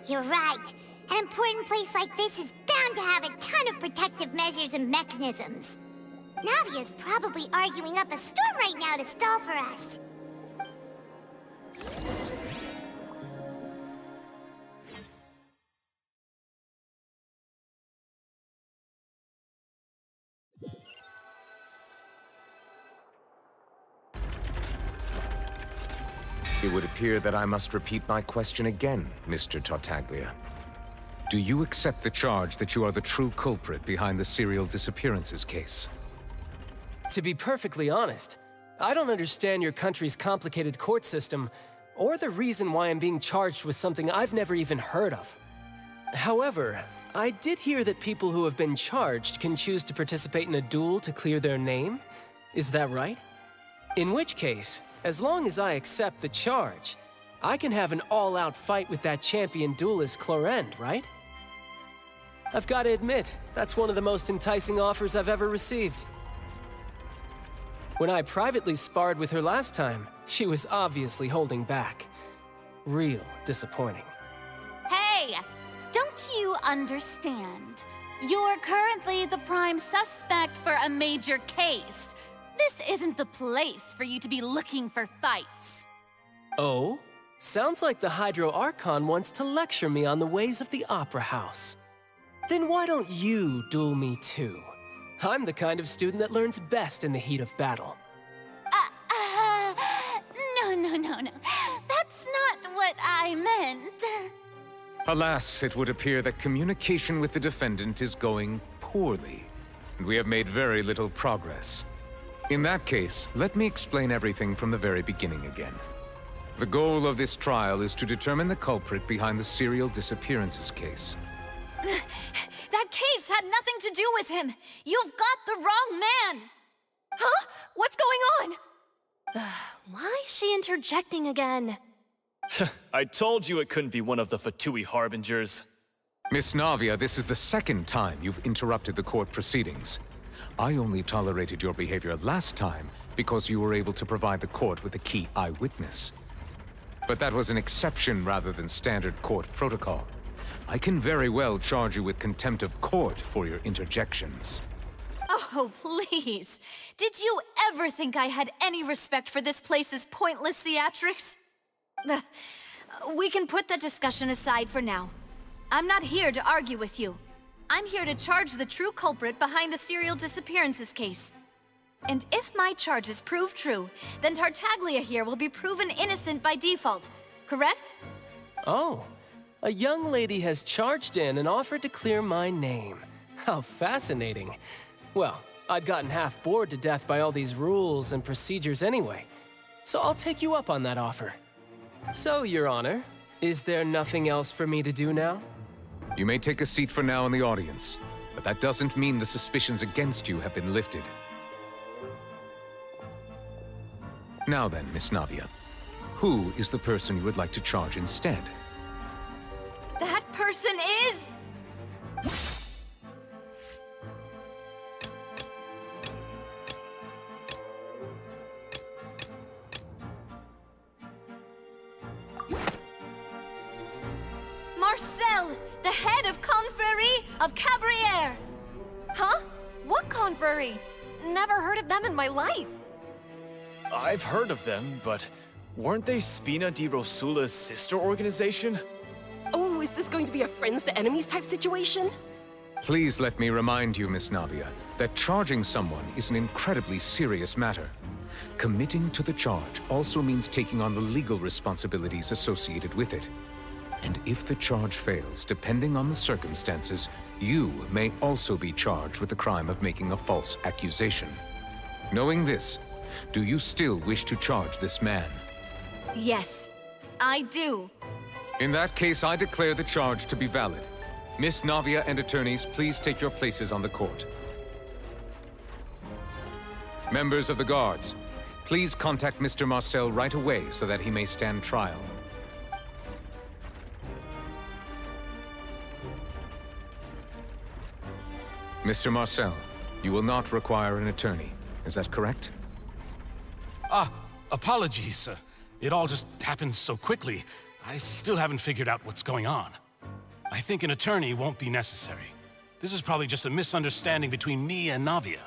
You're right. An important place like this is bound to have a ton of protective measures and mechanisms. Navia's probably arguing up a storm right now to stall for us. It would appear that I must repeat my question again, Mr. Tartaglia. Do you accept the charge that you are the true culprit behind the serial disappearances case? To be perfectly honest, I don't understand your country's complicated court system, or the reason why I'm being charged with something I've never even heard of. However, I did hear that people who have been charged can choose to participate in a duel to clear their name. Is that right? In which case, as long as I accept the charge, I can have an all-out fight with that champion duelist Clorend, right? I've got to admit, that's one of the most enticing offers I've ever received. When I privately sparred with her last time, she was obviously holding back. Real disappointing. Hey! Don't you understand? You're currently the prime suspect for a major case. This isn't the place for you to be looking for fights. Oh? Sounds like the Hydro Archon wants to lecture me on the ways of the Opera House. Then why don't you duel me too? I'm the kind of student that learns best in the heat of battle. No. That's not what I meant. Alas, it would appear that communication with the defendant is going poorly, and we have made very little progress. In that case, let me explain everything from the very beginning again. The goal of this trial is to determine the culprit behind the serial disappearances case. That case had nothing to do with him! You've got the wrong man! Huh? What's going on? Why is she interjecting again? I told you it couldn't be one of the F2P harbingers. Miss Navia, this is the second time you've interrupted the court proceedings. I only tolerated your behavior last time because you were able to provide the court with a key eyewitness. But that was an exception rather than standard court protocol. I can very well charge you with contempt of court for your interjections. Oh, please. Did you ever think I had any respect for this place's pointless theatrics? We can put that discussion aside for now. I'm not here to argue with you. I'm here to charge the true culprit behind the serial disappearances case. And if my charges prove true, then Tartaglia here will be proven innocent by default, correct? Oh, a young lady has charged in and offered to clear my name. How fascinating. Well, I'd gotten half bored to death by all these rules and procedures anyway, so I'll take you up on that offer. So, Your Honor, is there nothing else for me to do now? You may take a seat for now in the audience, but that doesn't mean the suspicions against you have been lifted. Now then, Miss Navia, who is the person you would like to charge instead? That person is... Marcel, the head of Confrérie of Cabrières! Huh? What confrérie? Never heard of them in my life. I've heard of them, but weren't they Spina di Rosula's sister organization? Oh, is this going to be a friends to enemies type situation? Please let me remind you, Miss Navia, that charging someone is an incredibly serious matter. Committing to the charge also means taking on the legal responsibilities associated with it. And if the charge fails, depending on the circumstances, you may also be charged with the crime of making a false accusation. Knowing this, do you still wish to charge this man? Yes, I do. In that case, I declare the charge to be valid. Miss Navia and attorneys, please take your places on the court. Members of the guards, please contact Mr. Marcel right away so that he may stand trial. Mr. Marcel, you will not require an attorney. Is that correct? Apologies. It all just happened so quickly. I still haven't figured out what's going on. I think an attorney won't be necessary. This is probably just a misunderstanding between me and Navia.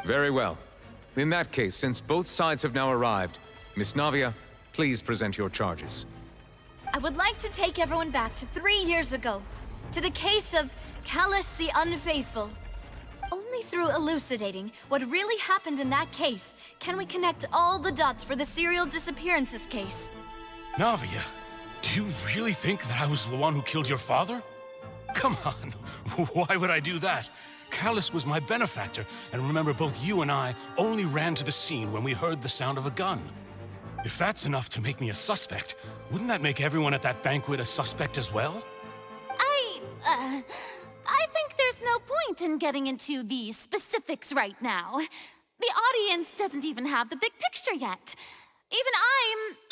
Very well. In that case, since both sides have now arrived, Miss Navia, please present your charges. I would like to take everyone back to 3 years ago, to the case of Callus the Unfaithful. Only through elucidating what really happened in that case can we connect all the dots for the serial disappearances case. Navia, do you really think that I was the one who killed your father? Come on, why would I do that? Callus was my benefactor, and remember, both you and I only ran to the scene when we heard the sound of a gun. If that's enough to make me a suspect, wouldn't that make everyone at that banquet a suspect as well? I think there's no point in getting into the specifics right now. The audience doesn't even have the big picture yet. Even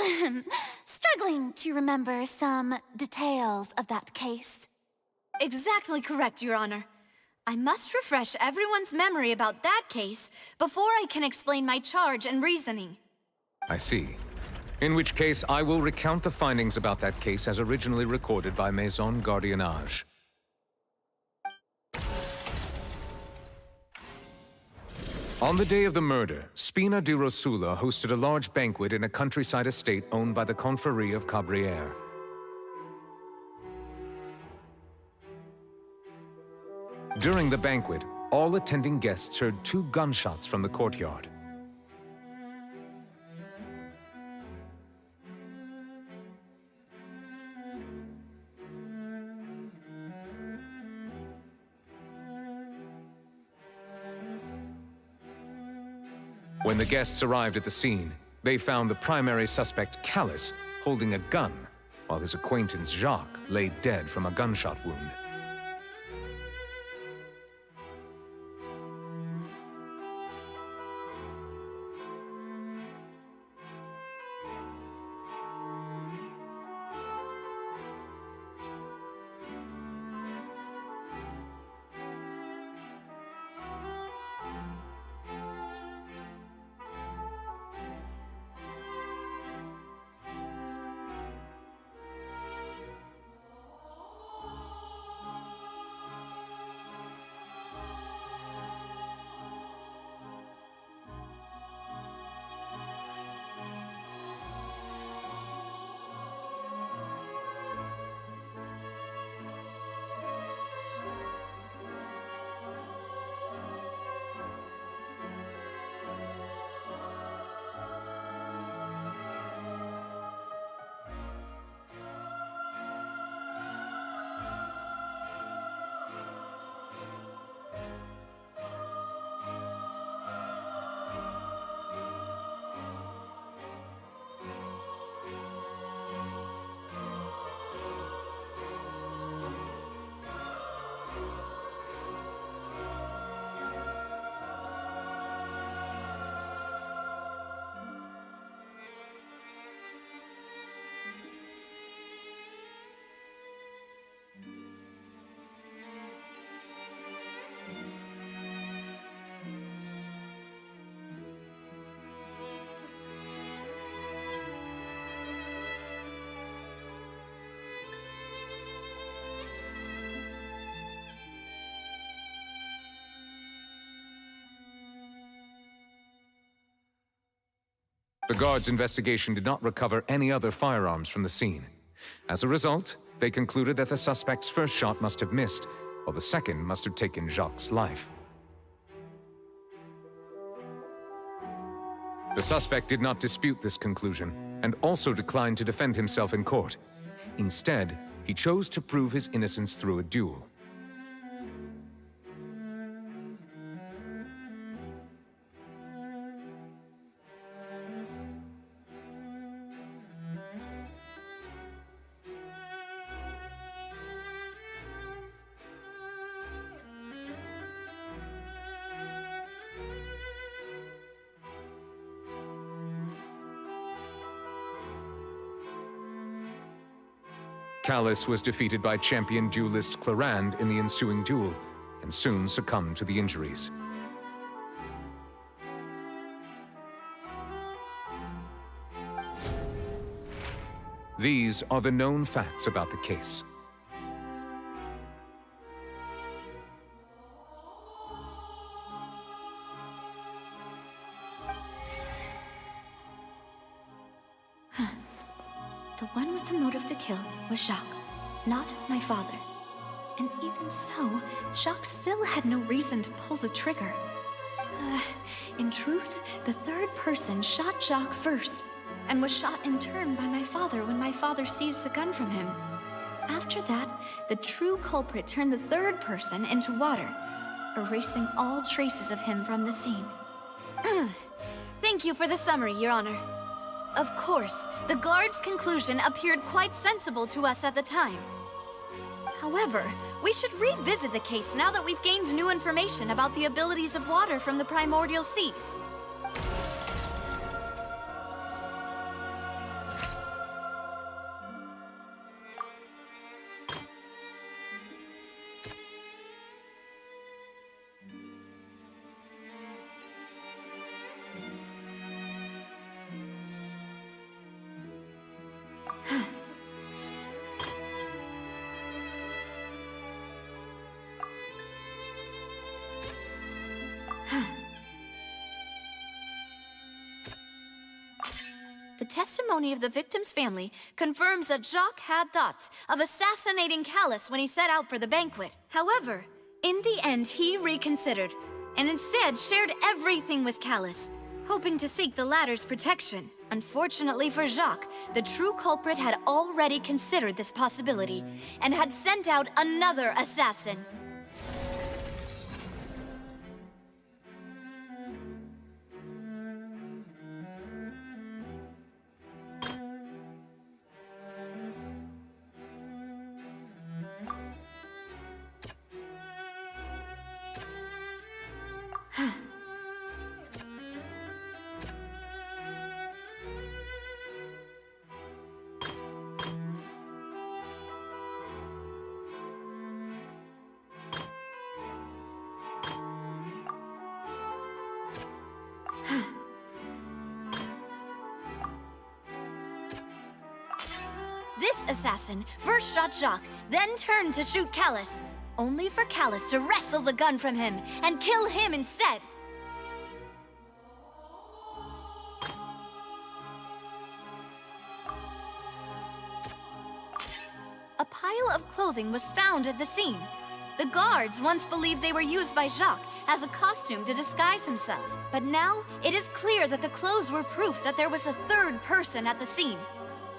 I'm struggling to remember some details of that case. Exactly correct, Your Honor. I must refresh everyone's memory about that case before I can explain my charge and reasoning. I see. In which case, I will recount the findings about that case as originally recorded by Maison Gardiennage. On the day of the murder, Spina di Rosula hosted a large banquet in a countryside estate owned by the Confrérie of Cabrières. During the banquet, all attending guests heard 2 gunshots from the courtyard. When the guests arrived at the scene, they found the primary suspect, Callus, holding a gun, while his acquaintance, Jacques, lay dead from a gunshot wound. The guards' investigation did not recover any other firearms from the scene. As a result, they concluded that the suspect's first shot must have missed, while the second must have taken Jacques' life. The suspect did not dispute this conclusion, and also declined to defend himself in court. Instead, he chose to prove his innocence through a duel. Calus was defeated by champion duelist Clarand in the ensuing duel, and soon succumbed to the injuries. These are the known facts about the case. The one with the motive to kill was Jacques, not my father. And even so, Jacques still had no reason to pull the trigger. In truth, the third person shot Jacques first, and was shot in turn by my father when my father seized the gun from him. After that, the true culprit turned the third person into water, erasing all traces of him from the scene. Thank you for the summary, Your Honor. Of course, the guard's conclusion appeared quite sensible to us at the time. However, we should revisit the case now that we've gained new information about the abilities of water from the primordial sea. The testimony of the victim's family confirms that Jacques had thoughts of assassinating Calus when he set out for the banquet. However, in the end, he reconsidered, and instead shared everything with Calus, hoping to seek the latter's protection. Unfortunately for Jacques, the true culprit had already considered this possibility, and had sent out another assassin. This assassin first shot Jacques, then turned to shoot Calus, only for Calus to wrestle the gun from him and kill him instead. A pile of clothing was found at the scene. The guards once believed they were used by Jacques as a costume to disguise himself. But now, it is clear that the clothes were proof that there was a third person at the scene,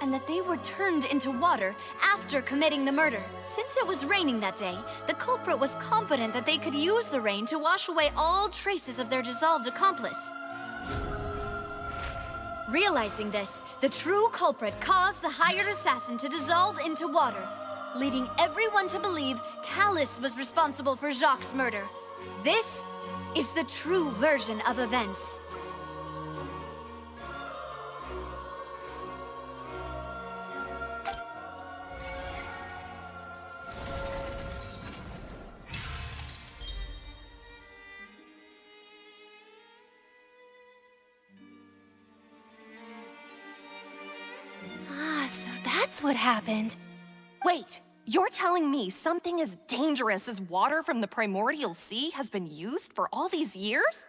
and that they were turned into water after committing the murder. Since it was raining that day, the culprit was confident that they could use the rain to wash away all traces of their dissolved accomplice. Realizing this, the true culprit caused the hired assassin to dissolve into water, leading everyone to believe Calus was responsible for Jacques' murder. This is the true version of events. So that's what happened. Wait, you're telling me something as dangerous as water from the primordial sea has been used for all these years?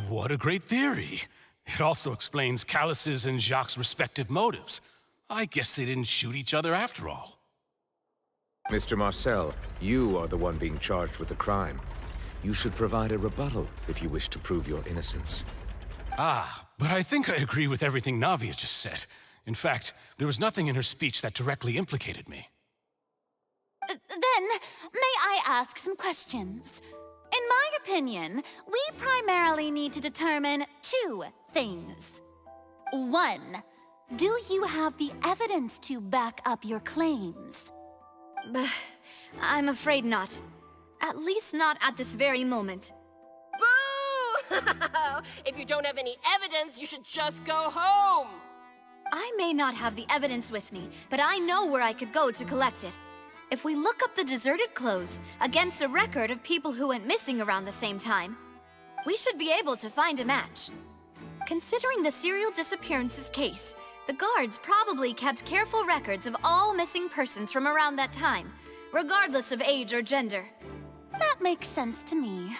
What a great theory. It also explains Calus's and Jacques' respective motives. I guess they didn't shoot each other after all. Mr. Marcel, you are the one being charged with the crime. You should provide a rebuttal if you wish to prove your innocence. Ah, but I think I agree with everything Navia just said. In fact, there was nothing in her speech that directly implicated me. Then, may I ask some questions? In my opinion, we primarily need to determine two things. One, do you have the evidence to back up your claims? I'm afraid not. At least not at this very moment. Boo! If you don't have any evidence, you should just go home! I may not have the evidence with me, but I know where I could go to collect it. If we look up the deserted clothes against a record of people who went missing around the same time, we should be able to find a match. Considering the serial disappearances case, the guards probably kept careful records of all missing persons from around that time, regardless of age or gender. That makes sense to me.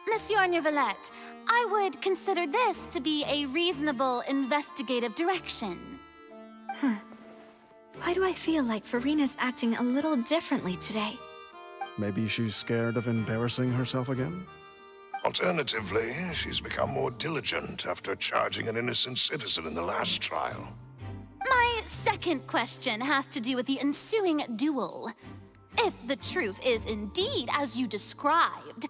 Monsieur Neuvillette, I would consider this to be a reasonable investigative direction. Why do I feel like Farina's acting a little differently today? Maybe she's scared of embarrassing herself again? Alternatively, she's become more diligent after charging an innocent citizen in the last trial. My second question has to do with the ensuing duel. If the truth is indeed as you described,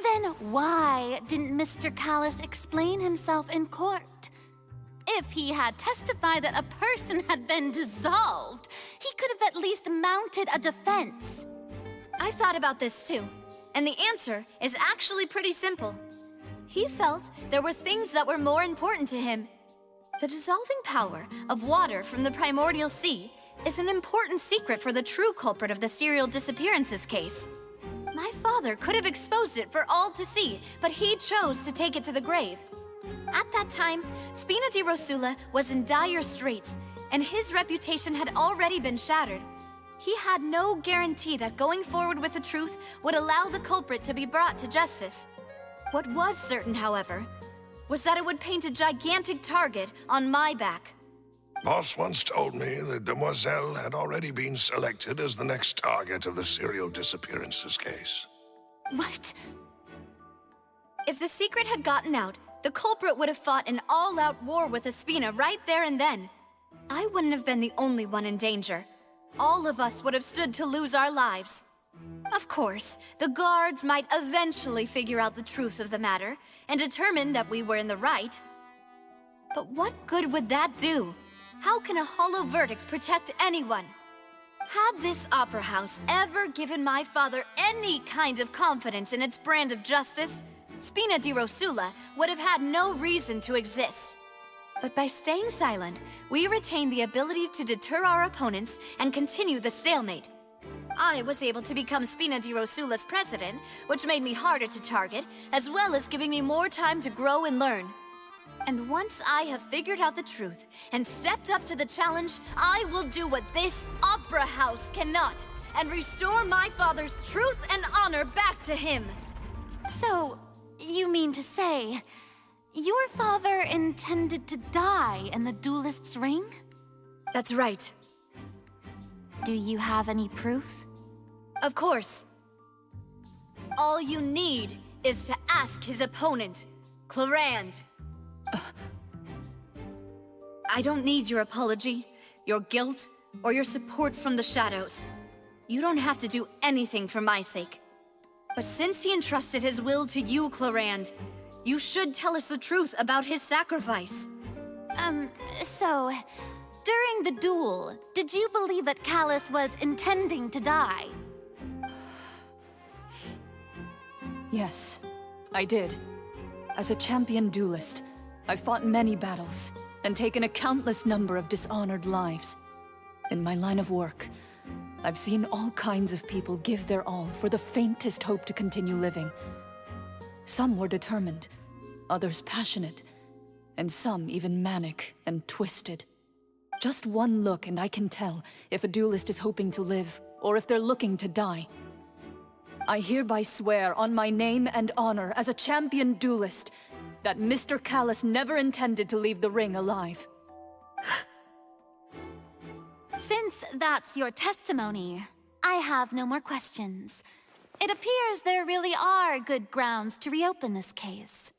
then why didn't Mr. Callis explain himself in court? If he had testified that a person had been dissolved, he could have at least mounted a defense. I've thought about this too, and the answer is actually pretty simple. He felt there were things that were more important to him. The dissolving power of water from the primordial sea is an important secret for the true culprit of the serial disappearances case. My father could have exposed it for all to see, but he chose to take it to the grave. At that time, Spina di Rosula was in dire straits, and his reputation had already been shattered. He had no guarantee that going forward with the truth would allow the culprit to be brought to justice. What was certain, however, was that it would paint a gigantic target on my back. Boss once told me that Demoiselle had already been selected as the next target of the serial disappearances case. What? If the secret had gotten out, the culprit would have fought an all-out war with Espina right there and then. I wouldn't have been the only one in danger. All of us would have stood to lose our lives. Of course, the guards might eventually figure out the truth of the matter and determine that we were in the right. But what good would that do? How can a hollow verdict protect anyone? Had this opera house ever given my father any kind of confidence in its brand of justice, Spina di Rosula would have had no reason to exist. But by staying silent, we retained the ability to deter our opponents and continue the stalemate. I was able to become Spina di Rosula's president, which made me harder to target, as well as giving me more time to grow and learn. And once I have figured out the truth and stepped up to the challenge, I will do what this opera house cannot, and restore my father's truth and honor back to him. So, you mean to say, your father intended to die in the duelist's ring? That's right. Do you have any proof? Of course. All you need is to ask his opponent, Clarand. I don't need your apology, your guilt, or your support from the shadows. You don't have to do anything for my sake. But since he entrusted his will to you, Clarand, you should tell us the truth about his sacrifice. So, during the duel, did you believe that Callis was intending to die? Yes, I did. As a champion duelist, I've fought many battles and taken a countless number of dishonored lives. In my line of work, I've seen all kinds of people give their all for the faintest hope to continue living. Some were determined, others passionate, and some even manic and twisted. Just one look and I can tell if a duelist is hoping to live or if they're looking to die. I hereby swear on my name and honor as a champion duelist that Mr. Callis never intended to leave the ring alive. Since that's your testimony, I have no more questions. It appears there really are good grounds to reopen this case.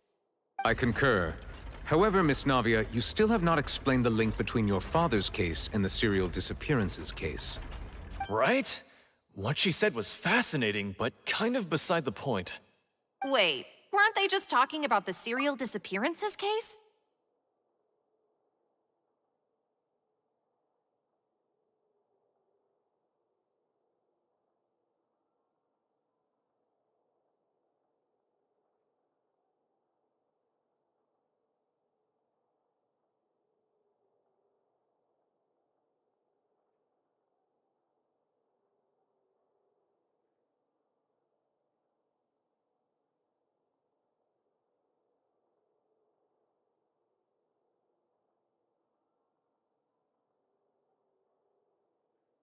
I concur. However, Miss Navia, you still have not explained the link between your father's case and the serial disappearances case. Right? What she said was fascinating, but kind of beside the point. Wait, weren't they just talking about the serial disappearances case?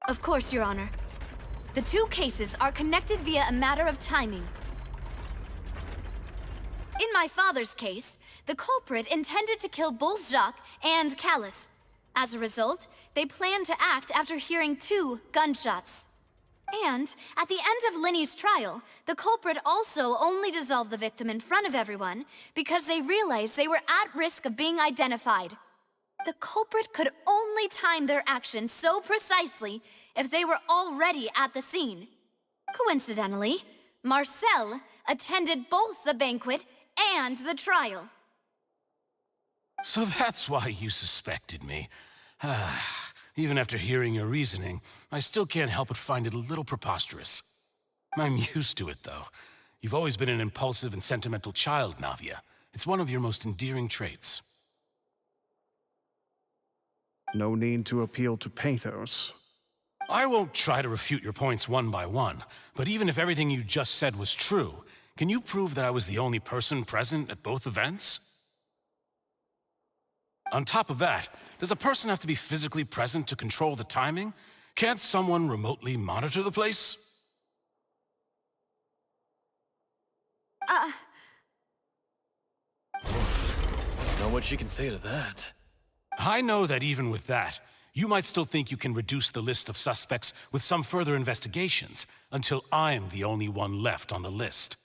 Of course, Your Honor. The two cases are connected via a matter of timing. In my father's case, the culprit intended to kill both Jacques and Callus. As a result, they planned to act after hearing 2 gunshots. And at the end of Linny's trial, the culprit also only dissolved the victim in front of everyone because they realized they were at risk of being identified. The culprit could only time their actions so precisely if they were already at the scene. Coincidentally, Marcel attended both the banquet and the trial. So that's why you suspected me. Even after hearing your reasoning, I still can't help but find it a little preposterous. I'm used to it, though. You've always been an impulsive and sentimental child, Navia. It's one of your most endearing traits. No need to appeal to pathos. I won't try to refute your points one by one, but even if everything you just said was true, can you prove that I was the only person present at both events? On top of that, does a person have to be physically present to control the timing? Can't someone remotely monitor the place? Know what she can say to that. I know that even with that, you might still think you can reduce the list of suspects with some further investigations until I'm the only one left on the list.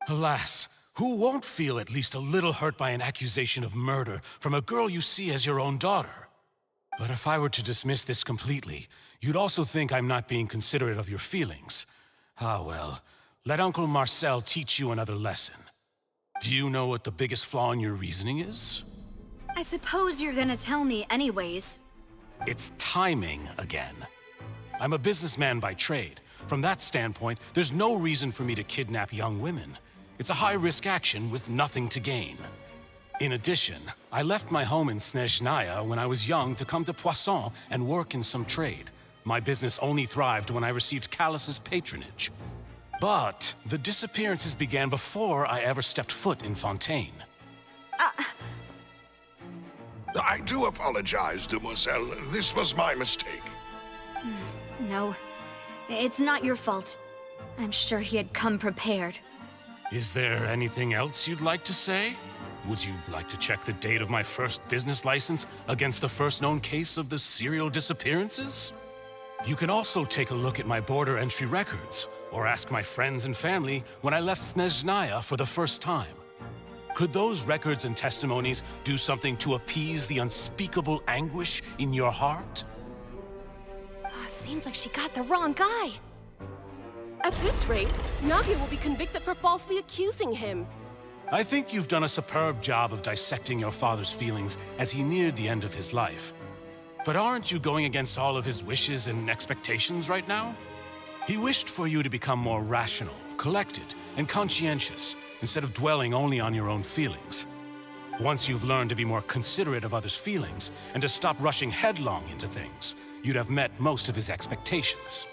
Alas, who won't feel at least a little hurt by an accusation of murder from a girl you see as your own daughter? But if I were to dismiss this completely, you'd also think I'm not being considerate of your feelings. Ah well, let Uncle Marcel teach you another lesson. Do you know what the biggest flaw in your reasoning is? I suppose you're gonna tell me anyways. It's timing again. I'm a businessman by trade. From that standpoint, there's no reason for me to kidnap young women. It's a high-risk action with nothing to gain. In addition, I left my home in Snezhnaya when I was young to come to Poisson and work in some trade. My business only thrived when I received Callus's patronage. But the disappearances began before I ever stepped foot in Fontaine. I do apologize, demoiselle. This was my mistake. No, it's not your fault. I'm sure he had come prepared. Is there anything else you'd like to say? Would you like to check the date of my first business license against the first known case of the serial disappearances? You can also take a look at my border entry records, or ask my friends and family when I left Snezhnaya for the first time. Could those records and testimonies do something to appease the unspeakable anguish in your heart? Seems like she got the wrong guy. At this rate, Navia will be convicted for falsely accusing him. I think you've done a superb job of dissecting your father's feelings as he neared the end of his life. But aren't you going against all of his wishes and expectations right now? He wished for you to become more rational, collected, and conscientious, instead of dwelling only on your own feelings. Once you've learned to be more considerate of others' feelings, and to stop rushing headlong into things, you'd have met most of his expectations.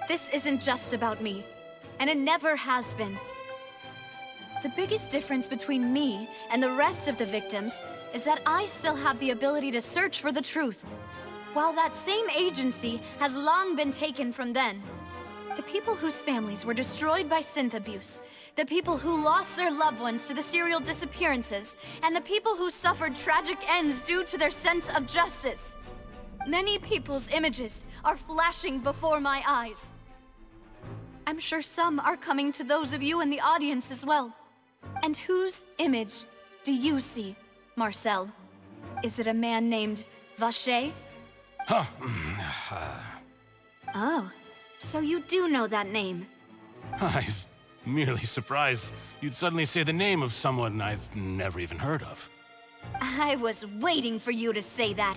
This isn't just about me, and it never has been. The biggest difference between me and the rest of the victims is that I still have the ability to search for the truth, while that same agency has long been taken from them. The people whose families were destroyed by synth abuse, the people who lost their loved ones to the serial disappearances, and the people who suffered tragic ends due to their sense of justice. Many people's images are flashing before my eyes. I'm sure some are coming to those of you in the audience as well. And whose image do you see, Marcel? Is it a man named Vacher? Huh. Oh, so you do know that name. I'm merely surprised you'd suddenly say the name of someone I've never even heard of. I was waiting for you to say that.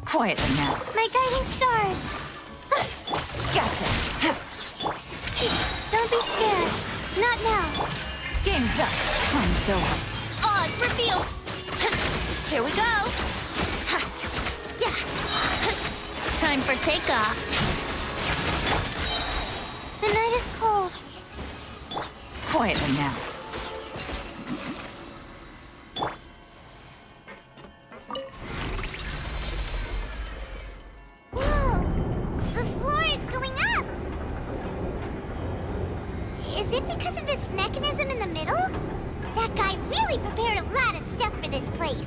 Quietly now. My guiding stars! Gotcha. Don't be scared. Not now. Game's up. I'm so Oz, reveal! Here we go! Yeah. Time for takeoff. The night is cold. quietly now. The floor is going up! Is it because of this mechanism in the middle? That guy really prepared a lot of stuff for this place.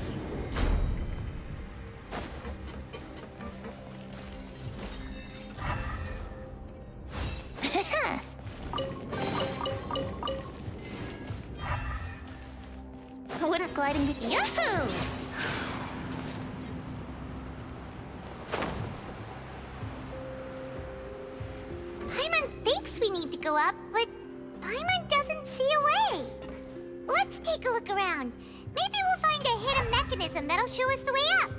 Wouldn't gliding be Yahoo! Paimon thinks we need to go up, but Paimon doesn't see a way. Let's take a look around. Maybe we'll find a hidden mechanism that'll show us the way up.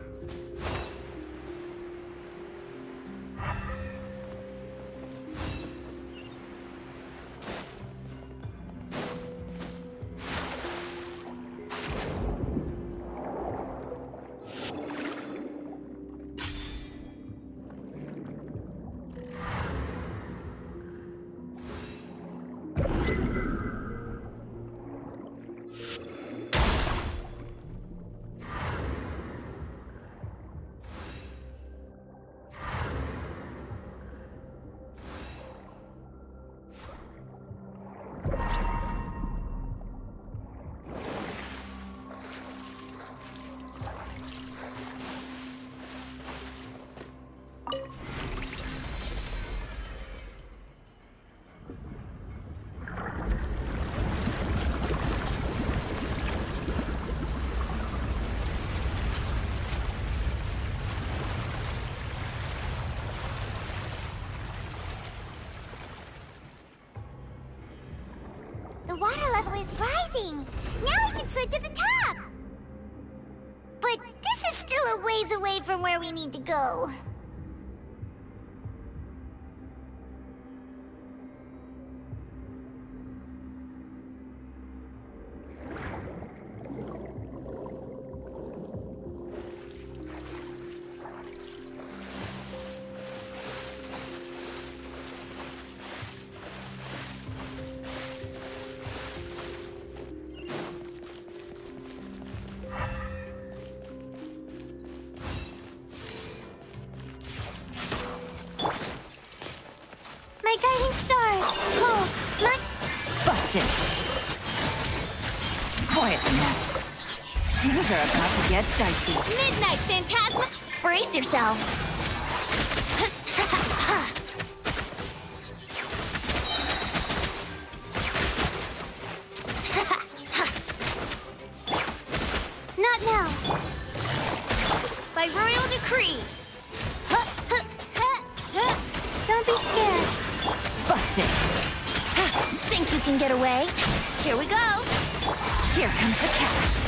The water level is rising. Now we can swim to the top. But this is still a ways away from where we need to go. My guiding stars! Oh, my... Busted. Quietly now. Things are about to get dicey. Midnight Phantasma! Brace yourselves! can get away. Here we go. Here comes the catch.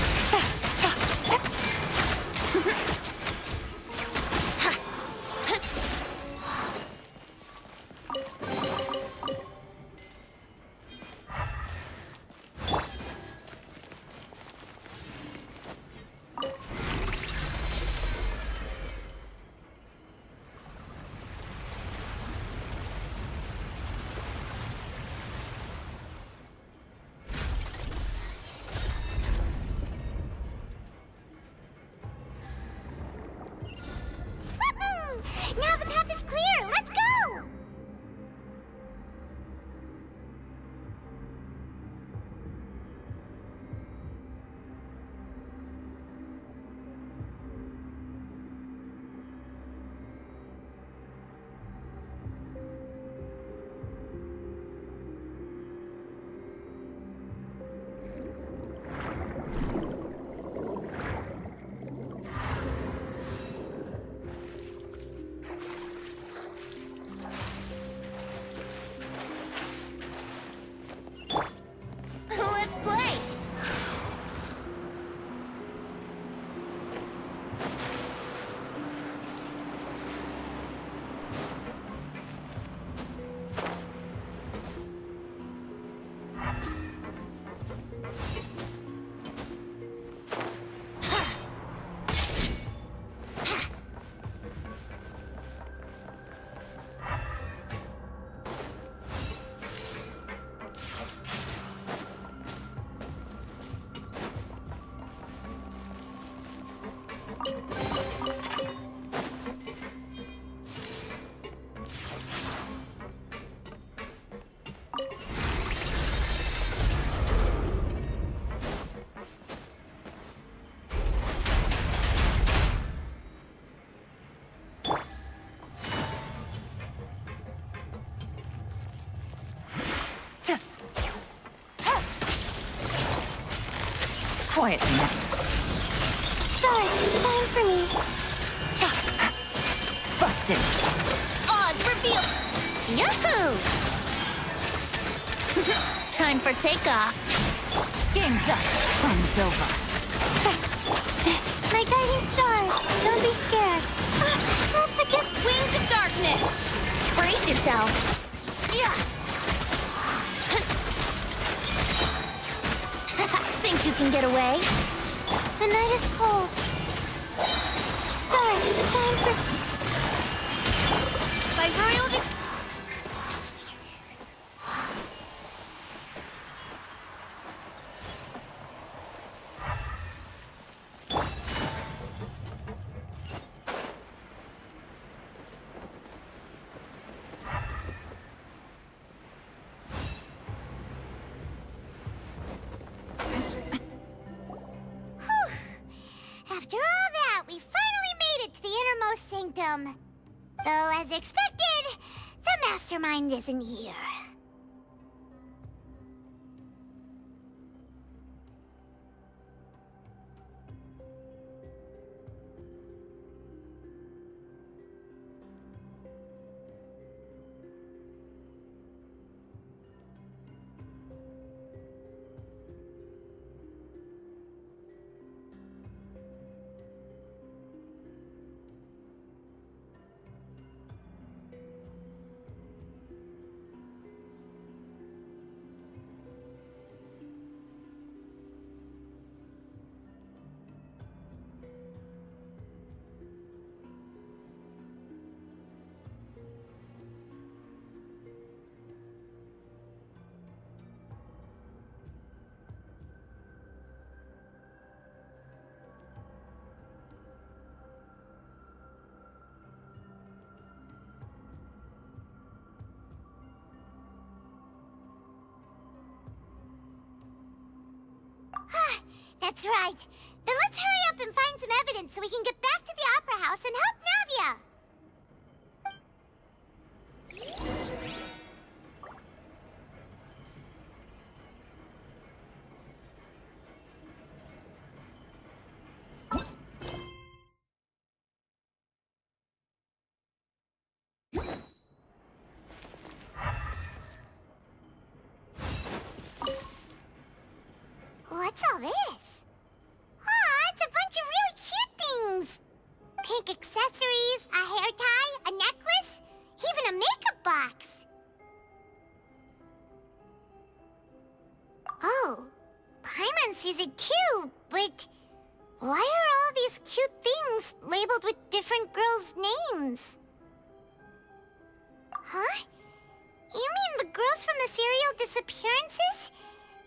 Now the path is clear. Let's go. Let's play. Quietly now. Stars, shine for me. Busted. Odds revealed. Yahoo! Time for takeoff. Game's up. Fun's over. My guiding stars, don't be scared. That's a gift. Wings of darkness. Brace yourself. Yeah. Think you can get away? The night is cold. Stars, shine for... By royal After all that, we finally made it to the innermost sanctum. Though, as expected, the mastermind isn't here. That's right. Then let's hurry up and find some evidence so we can get back to the Opera House and help Navia. box. Oh, Paimon sees it too, but why are all these cute things labeled with different girls' names? Huh? You mean the girls from the serial disappearances?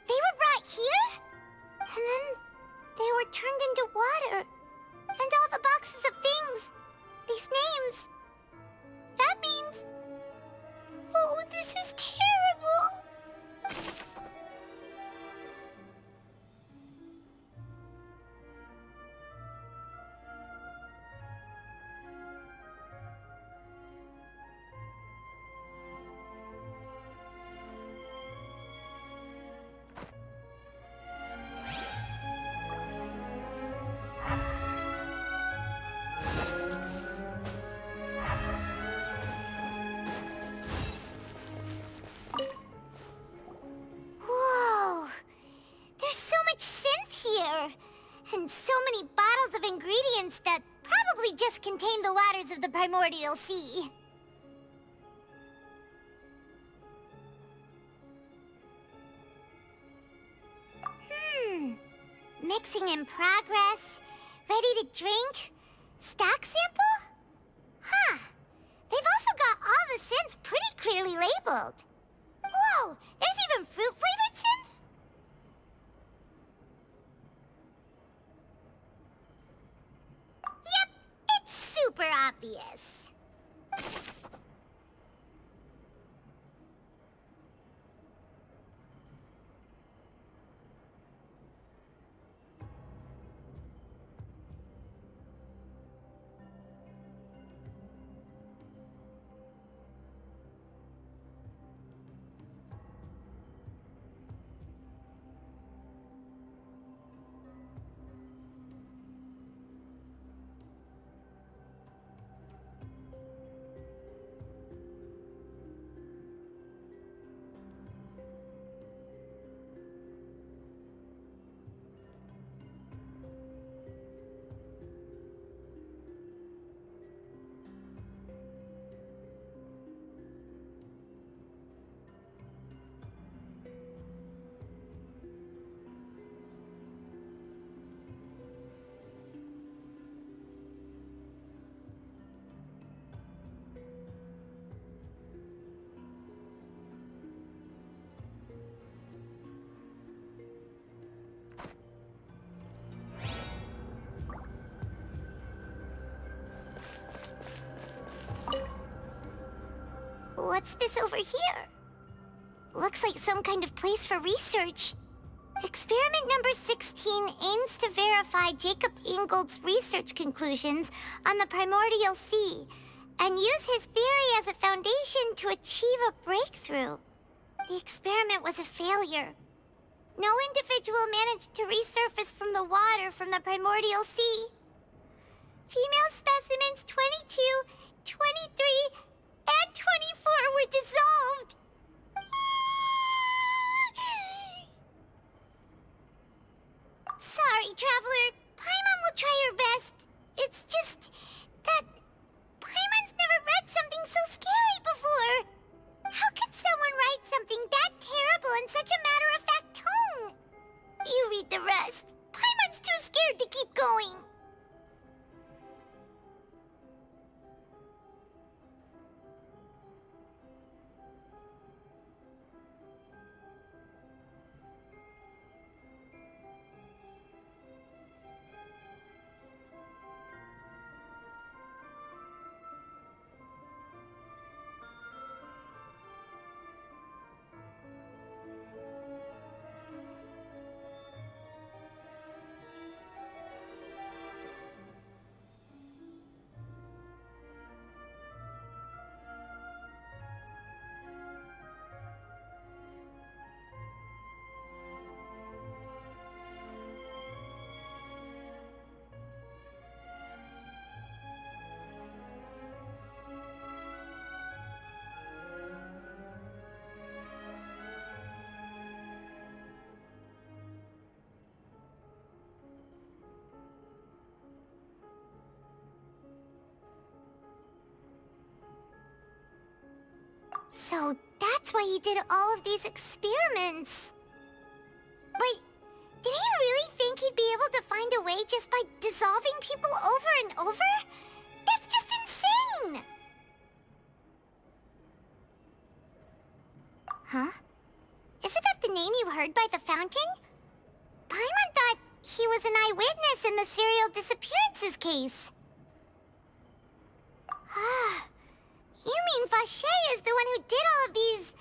They were brought here? And then they were turned into water. And all the boxes of things. These names. That means... Oh, this is terrible! Whoa! There's so much synth here! And so many bottles of ingredients that probably just contain the waters of the primordial sea. Mixing in progress. Ready to drink? Stock sample? Huh. They've also got all the synth pretty clearly labeled. Whoa! There's even fruit-flavored synth? Yep, it's super obvious. What's this over here? Looks like some kind of place for research. Experiment number 16 aims to verify Jacob Ingold's research conclusions on the primordial sea and use his theory as a foundation to achieve a breakthrough. The experiment was a failure. No individual managed to resurface from the water from the primordial sea. Female specimens 22, 23, and 24 were dissolved. Sorry, Traveler. Paimon will try her best. It's just that Paimon's never read something so scary before. How could someone write something that terrible in such a matter-of-fact tone? You read the rest. Paimon's too scared to keep going. So that's why he did all of these experiments. Wait, did he really think he'd be able to find a way just by dissolving people over and over? That's just insane! Huh? Isn't that the name you heard by the fountain? Paimon thought he was an eyewitness in the serial disappearances case. Ah, you mean Vacher is the one who did all of these...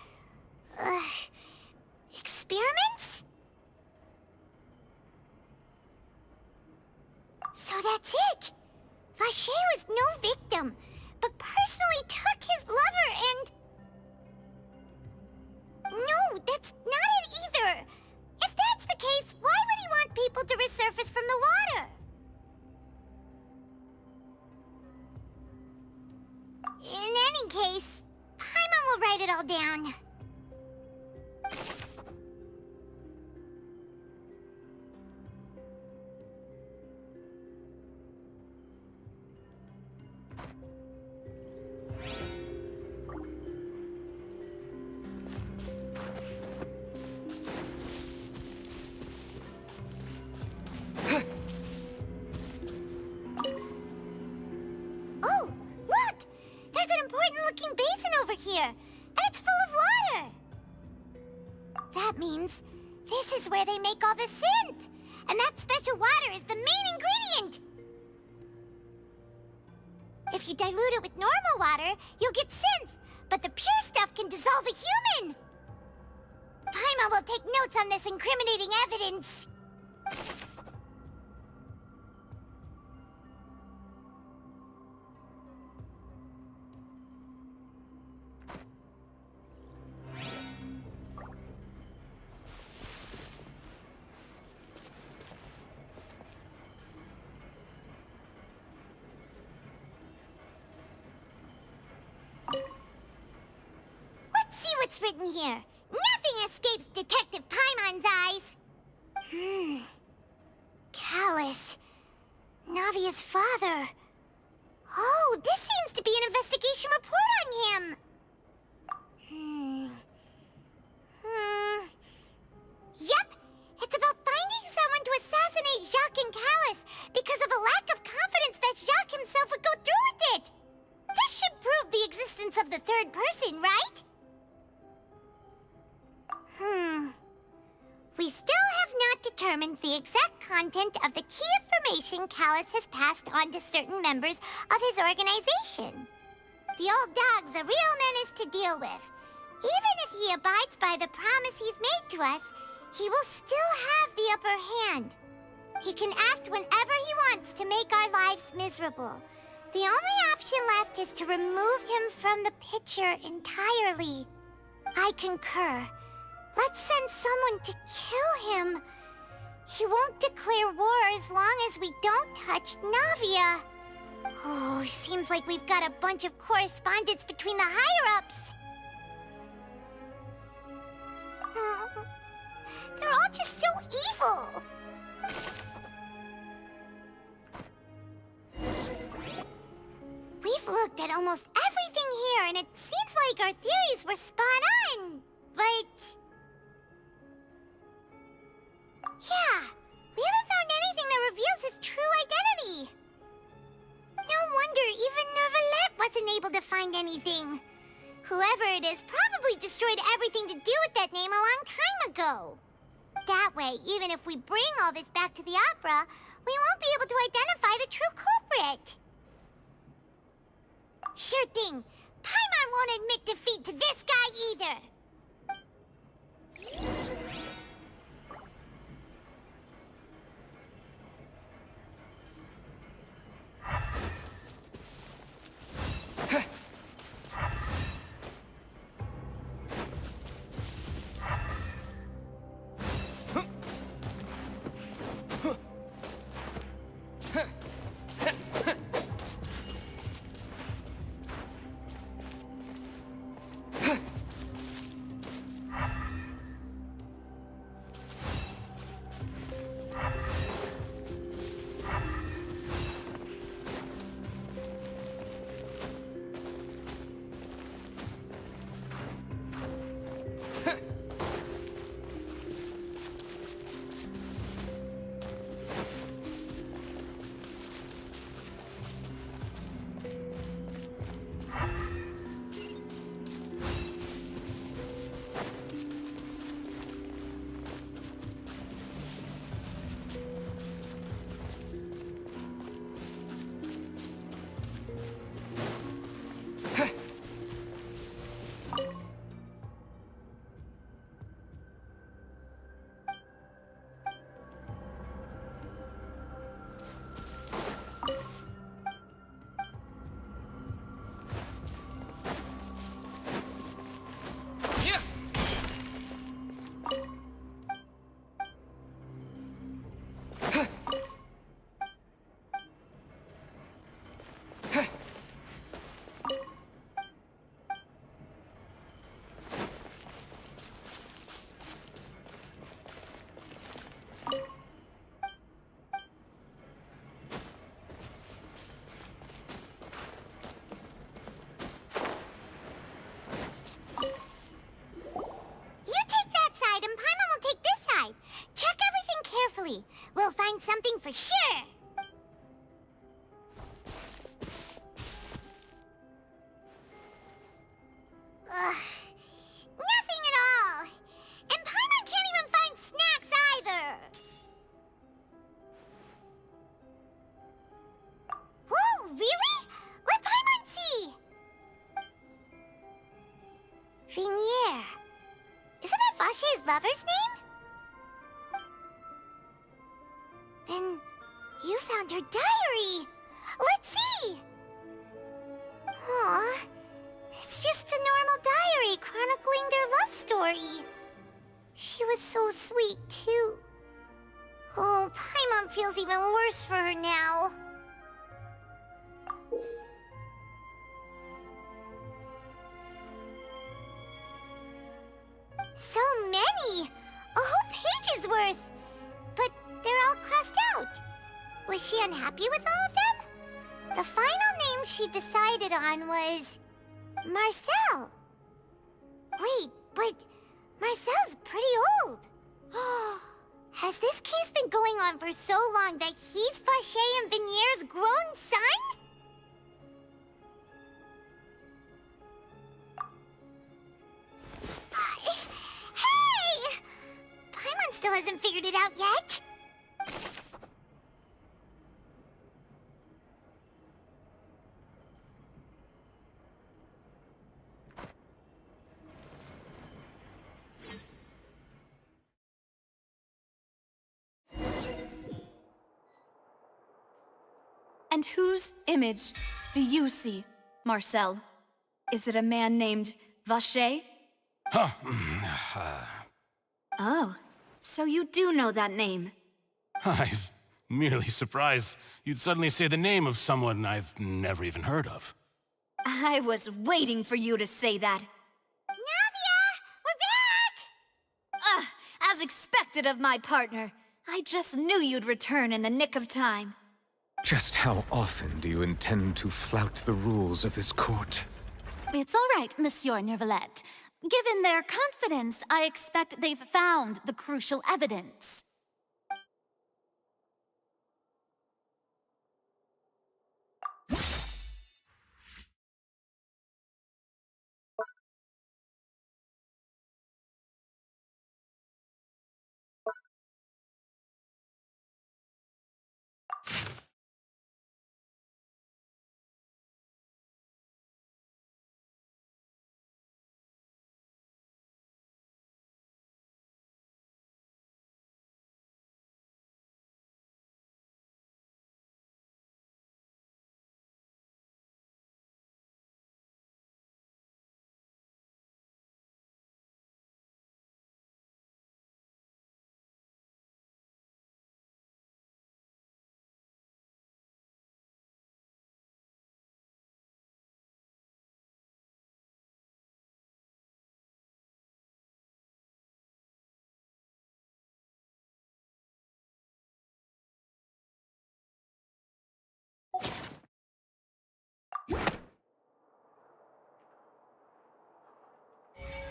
experiments? So that's it! Vacher was no victim, but personally took his lover and... No, that's not it either! If that's the case, why would he want people to resurface from the water? In any case, Paimon will write it all down. Oh, look! There's an important-looking basin over here, and it's full of water! That means this is where they make all the synth! And that special water is the main ingredient! If you dilute it with normal water, you'll get synth, but the pure stuff can dissolve a human! Paimon will take notes on this incriminating evidence. Let's see what's written here. Nothing escapes Detective Paimon's eyes. Callus. Navia's father. Oh, this seems to be an investigation report on him. Yep, it's about finding someone to assassinate Jacques and Callus because of a lack of confidence that Jacques himself would go through with it. This should prove the existence of the third person, right? We still have not determined the exact content of the key information Callus has passed on to certain members of his organization. The old dog's a real menace to deal with. Even if he abides by the promise he's made to us, he will still have the upper hand. He can act whenever he wants to make our lives miserable. The only option left is to remove him from the picture entirely. I concur. Let's send someone to kill him. He won't declare war as long as we don't touch Navia. Oh, seems like we've got a bunch of correspondence between the higher-ups. They're all just so evil. We've looked at almost everything here, and it seems like our theories were spot on. But... yeah, we haven't found anything that reveals his true identity. No wonder even Neuvillette wasn't able to find anything. Whoever it is probably destroyed everything to do with that name a long time ago. That way, even if we bring all this back to the opera, we won't be able to identify the true culprit. Sure thing. Paimon won't admit defeat to this guy either. for sure! Ugh. Nothing at all! And Paimon can't even find snacks either! Whoa, really? Let Paimon see! Vignier. Isn't that Vache's lover's name? Then you found her diary! Let's see! Aw, it's just a normal diary chronicling their love story. She was so sweet, too. Oh, Paimon feels even worse for her now. So many! A whole page's worth! But they're all crossed out. Was she unhappy with all of them? The final name she decided on was... Marcel. Wait, but Marcel's pretty old. Has this case been going on for so long that he's Vache and Vignier's grown son? Hey! Paimon still hasn't figured it out yet. And whose image do you see, Marcel? Is it a man named Vache? Huh. Oh, so you do know that name. I'm merely surprised you'd suddenly say the name of someone I've never even heard of. I was waiting for you to say that. Navia! We're back! As expected of my partner. I just knew you'd return in the nick of time. Just how often do you intend to flout the rules of this court? It's all right, Monsieur Nervalette. Given their confidence, I expect they've found the crucial evidence.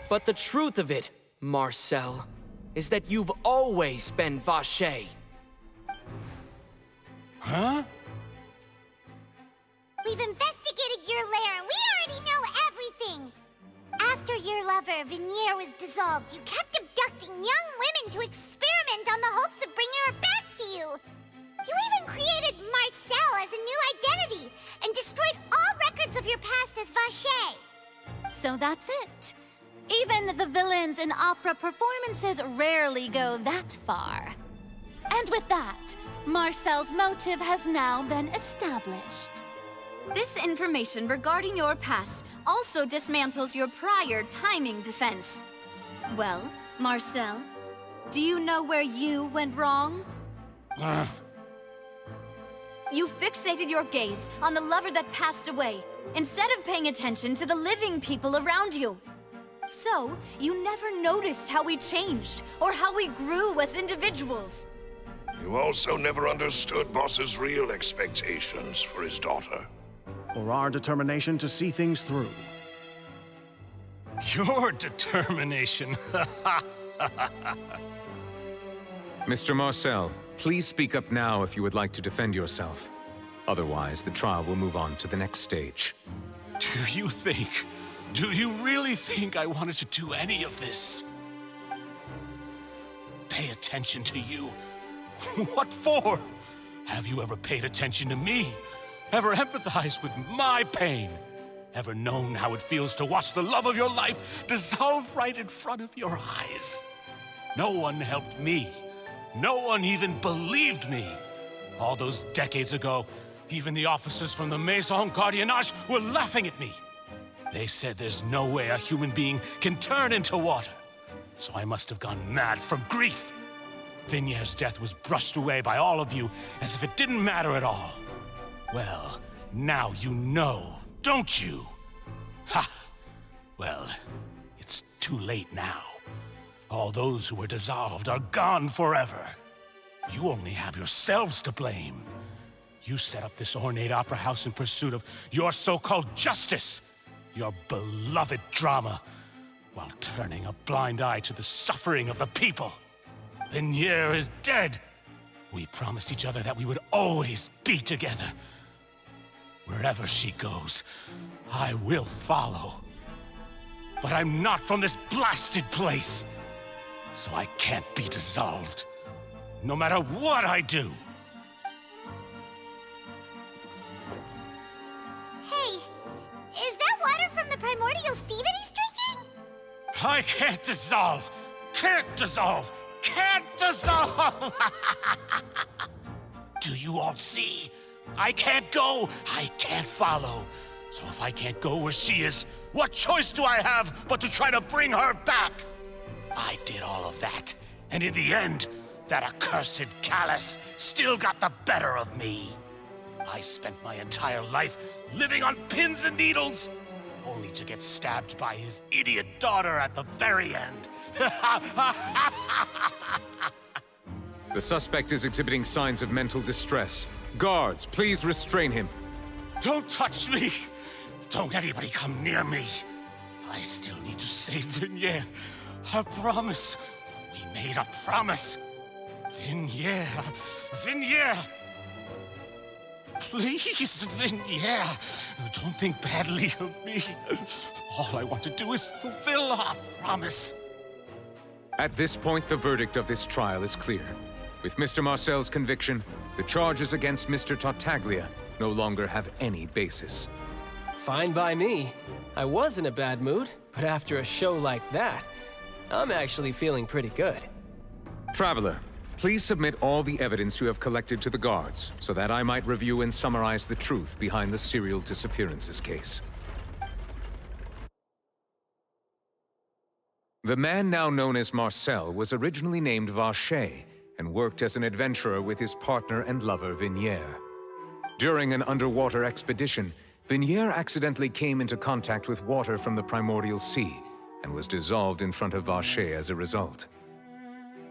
But the truth of it, Marcel, is that you've always been Vache. Huh? We've investigated your lair and we already know everything! After your lover, Vignier, was dissolved, you kept abducting young women to experiment on the hopes of bringing her back to you! You even created Marcel as a new identity and destroyed all records of your past as Vache! So that's it. Even the villains in opera performances rarely go that far. And with that, Marcel's motive has now been established. This information regarding your past also dismantles your prior timing defense. Well, Marcel, do you know where you went wrong? You fixated your gaze on the lover that passed away, instead of paying attention to the living people around you. So, you never noticed how we changed, or how we grew as individuals. You also never understood Boss's real expectations for his daughter. Or our determination to see things through. Your determination. Mr. Marcel, Please speak up now if you would like to defend yourself. Otherwise, the trial will move on to the next stage. Do you really think I wanted to do any of this? Pay attention to you? What for? Have you ever paid attention to me? Ever empathized with my pain? Ever known how it feels to watch the love of your life dissolve right in front of your eyes? No one helped me. No one even believed me. All those decades ago, even the officers from the Maison Gardiennage were laughing at me. They said there's no way a human being can turn into water. So I must have gone mad from grief. Vignère's death was brushed away by all of you as if it didn't matter at all. Well, now you know, don't you? Ha! Well, it's too late now. All those who were dissolved are gone forever. You only have yourselves to blame. You set up this ornate opera house in pursuit of your so-called justice, your beloved drama, while turning a blind eye to the suffering of the people. Vignère is dead. We promised each other that we would always be together. Wherever she goes, I will follow. But I'm not from this blasted place, so I can't be dissolved, no matter what I do. Hey, is that water from the primordial sea that he's drinking? I can't dissolve! Can't dissolve! Can't dissolve! Do you all see? I can't go, I can't follow. So if I can't go where she is, what choice do I have but to try to bring her back? I did all of that, and in the end, that accursed Callus still got the better of me. I spent my entire life living on pins and needles, only to get stabbed by his idiot daughter at the very end. The suspect is exhibiting signs of mental distress. Guards, please restrain him. Don't touch me! Don't anybody come near me. I still need to save Vignère. I promise. We made a promise. Vignère. Vignère. Please, Vignère. Don't think badly of me. All I want to do is fulfill our promise. At this point, the verdict of this trial is clear. With Mr. Marcel's conviction, the charges against Mr. Tartaglia no longer have any basis. Fine by me. I was in a bad mood, but after a show like that, I'm actually feeling pretty good. Traveler, please submit all the evidence you have collected to the guards, so that I might review and summarize the truth behind the serial disappearances case. The man now known as Marcel was originally named Vacher and worked as an adventurer with his partner and lover Vignère. During an underwater expedition, Vignère accidentally came into contact with water from the primordial sea and was dissolved in front of Vacher as a result.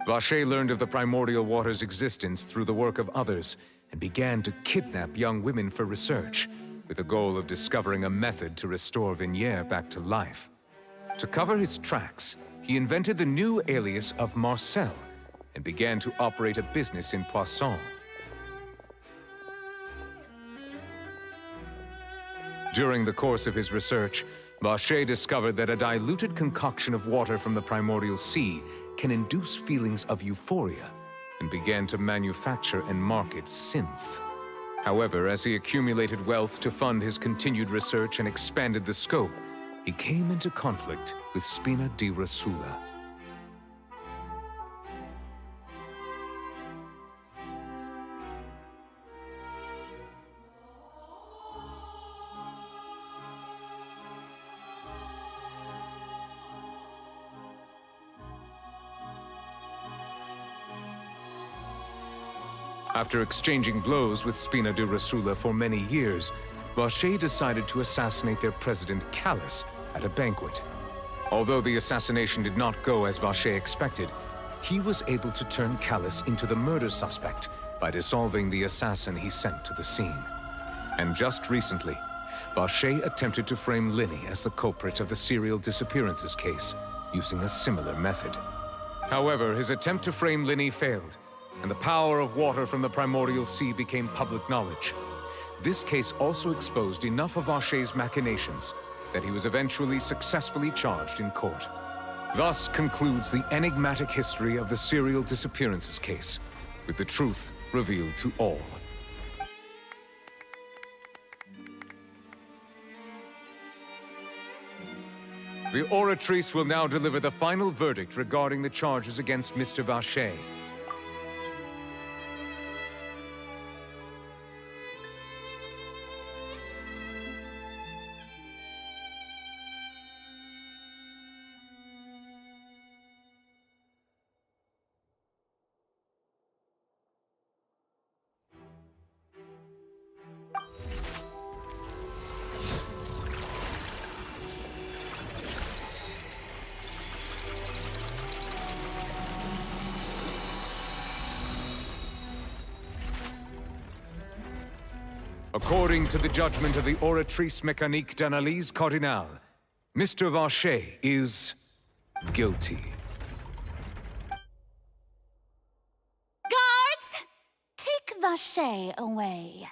Vacher learned of the primordial water's existence through the work of others and began to kidnap young women for research, with the goal of discovering a method to restore Vignère back to life. To cover his tracks, he invented the new alias of Marcel and began to operate a business in Poisson. During the course of his research, Vacher discovered that a diluted concoction of water from the primordial sea can induce feelings of euphoria, and began to manufacture and market synth. However, as he accumulated wealth to fund his continued research and expanded the scope, he came into conflict with Spina di Rosula. After exchanging blows with Spina di Rosula for many years, Vacher decided to assassinate their president, Callus, at a banquet. Although the assassination did not go as Vacher expected, he was able to turn Callus into the murder suspect by dissolving the assassin he sent to the scene. And just recently, Vacher attempted to frame Linny as the culprit of the serial disappearances case, using a similar method. However, his attempt to frame Linny failed, and the power of water from the primordial sea became public knowledge. This case also exposed enough of Vache's machinations that he was eventually successfully charged in court. Thus concludes the enigmatic history of the serial disappearances case, with the truth revealed to all. The Oratrice will now deliver the final verdict regarding the charges against Mr. Vache. According to the judgment of the Oratrice Mécanique d'Analyse Cardinale, Mr. Vache is guilty. Guards! Take Vache away.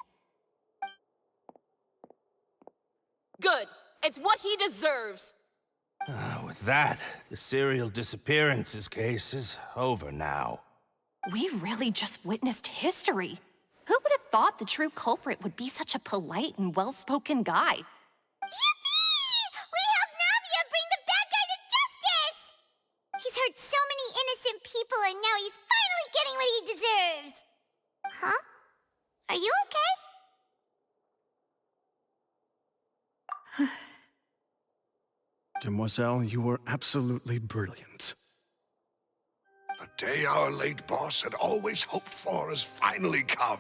Good. It's what he deserves. With that, the serial disappearances case is over now. We really just witnessed history. Who would have thought the true culprit would be such a polite and well-spoken guy? Yippee! We helped Navia bring the bad guy to justice! He's hurt so many innocent people and now he's finally getting what he deserves! Huh? Are you okay? Demoiselle, you were absolutely brilliant. The day our late boss had always hoped for has finally come.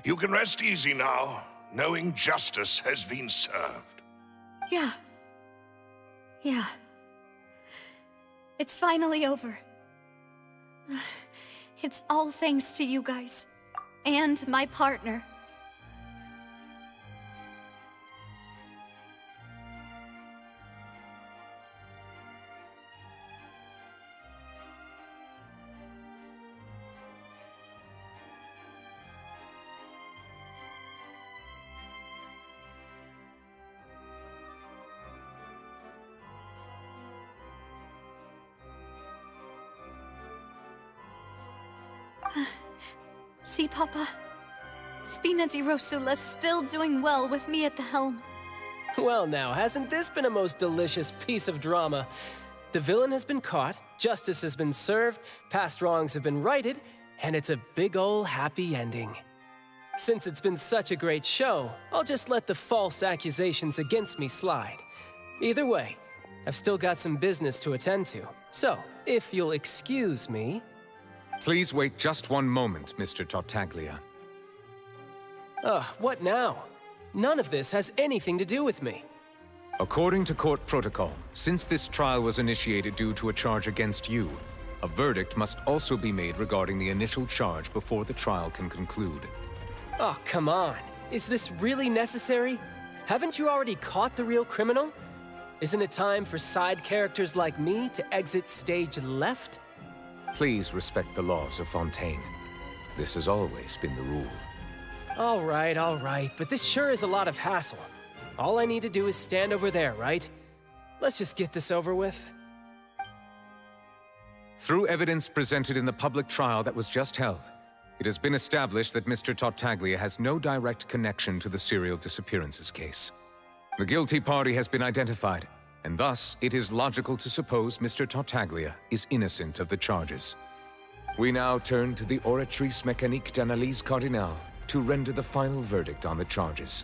You can rest easy now, knowing justice has been served. Yeah. Yeah. It's finally over. It's all thanks to you guys. And my partner. See, Papa? Spina di Rosula's still doing well with me at the helm. Well now, hasn't this been a most delicious piece of drama? The villain has been caught, justice has been served, past wrongs have been righted, and it's a big ol' happy ending. Since it's been such a great show, I'll just let the false accusations against me slide. Either way, I've still got some business to attend to. So, if you'll excuse me... Please wait just one moment, Mr. Tartaglia. What now? None of this has anything to do with me. According to court protocol, since this trial was initiated due to a charge against you, a verdict must also be made regarding the initial charge before the trial can conclude. Oh, come on. Is this really necessary? Haven't you already caught the real criminal? Isn't it time for side characters like me to exit stage left? Please respect the laws of Fontaine. This has always been the rule. All right, but this sure is a lot of hassle. All I need to do is stand over there, right? Let's just get this over with. Through evidence presented in the public trial that was just held, it has been established that Mr. Tartaglia has no direct connection to the serial disappearances case. The guilty party has been identified, and thus it is logical to suppose Mr. Tartaglia is innocent of the charges. We now turn to the Oratrice Mécanique d'Analyse Cardinale to render the final verdict on the charges.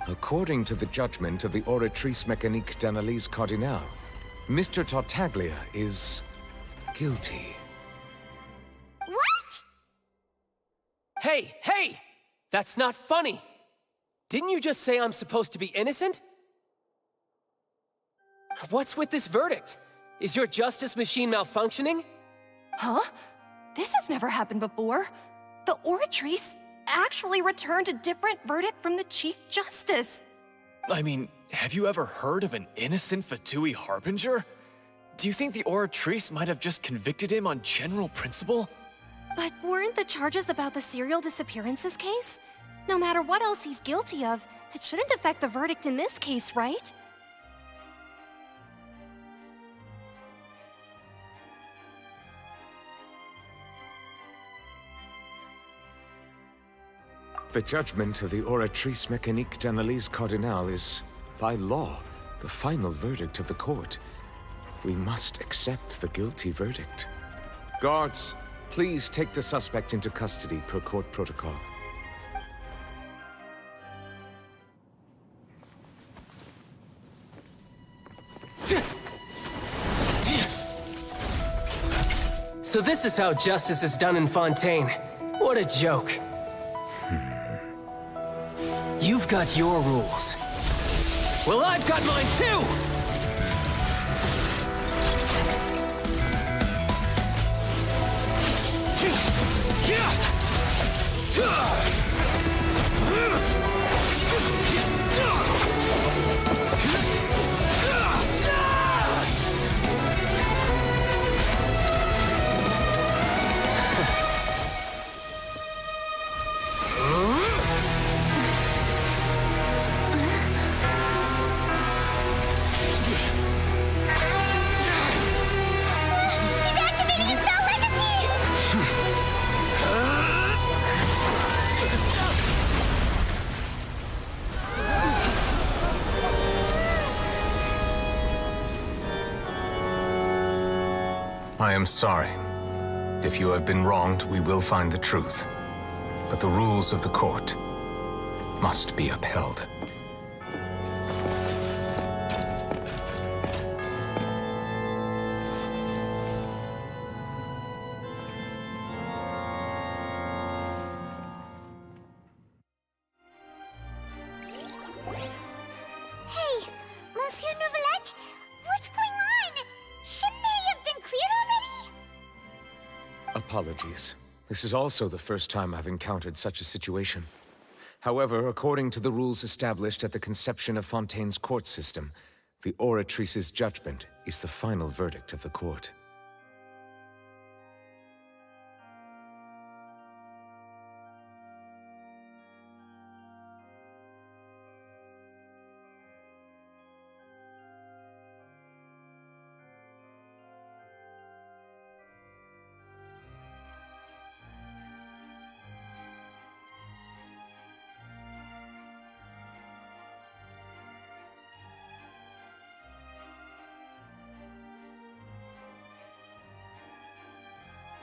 According to the judgment of the Oratrice Mécanique d'Analyse Cardinale, Mr. Tartaglia is guilty. What? Hey! That's not funny! Didn't you just say I'm supposed to be innocent? What's with this verdict? Is your justice machine malfunctioning? Huh? This has never happened before. The Oratrice actually returned a different verdict from the Chief Justice. I mean, have you ever heard of an innocent Fatui Harbinger? do you think the Oratrice might have just convicted him on general principle? But weren't the charges about the serial disappearances case? No matter what else he's guilty of, it shouldn't affect the verdict in this case, right? The judgment of the Oratrice Mécanique d'Analyse Cardinal is, by law, the final verdict of the court. We must accept the guilty verdict. Guards, please take the suspect into custody per court protocol. So this is how justice is done in Fontaine. What a joke. You've got your rules. Well, I've got mine too! I am sorry. If you have been wronged, we will find the truth. But the rules of the court must be upheld. Hey, Monsieur Novelette, what's going on? Shouldn't they have been cleared already? Apologies. This is also the first time I've encountered such a situation. However, according to the rules established at the conception of Fontaine's court system, the Oratrice's judgment is the final verdict of the court.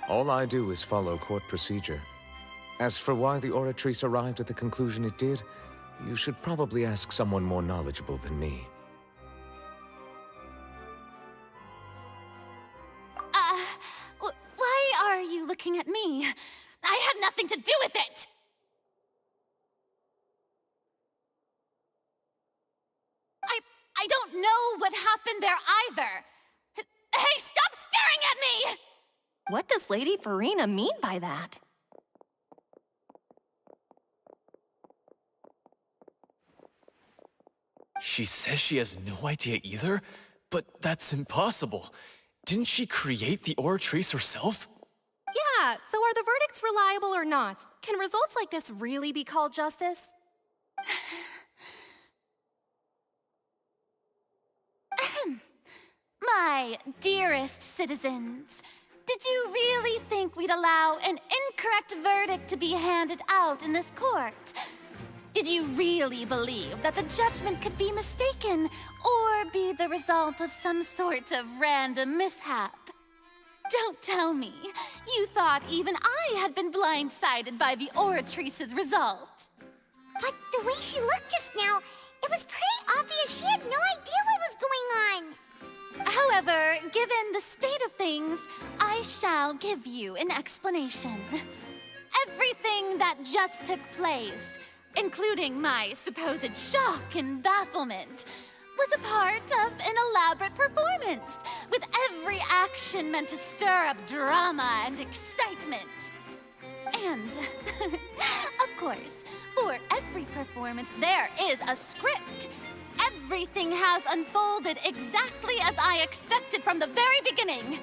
All I do is follow court procedure. As for why the Oratrice arrived at the conclusion it did, you should probably ask someone more knowledgeable than me. Why are you looking at me? I had nothing to do with it! I don't know what happened there either. Hey, stop staring at me! What does Lady Farina mean by that? She says she has no idea either, but that's impossible. Didn't she create the Oratrice herself? Yeah, so are the verdicts reliable or not? Can results like this really be called justice? My dearest citizens, did you really think we'd allow an incorrect verdict to be handed out in this court? Did you really believe that the judgment could be mistaken or be the result of some sort of random mishap? Don't tell me you thought even I had been blindsided by the Oratrice's result. But the way she looked just now, it was pretty obvious she had no idea what was going on. However, given the state of things, I shall give you an explanation. Everything that just took place, including my supposed shock and bafflement, was a part of an elaborate performance, with every action meant to stir up drama and excitement. And, of course, for every performance, there is a script. everything has unfolded exactly as I expected from the very beginning.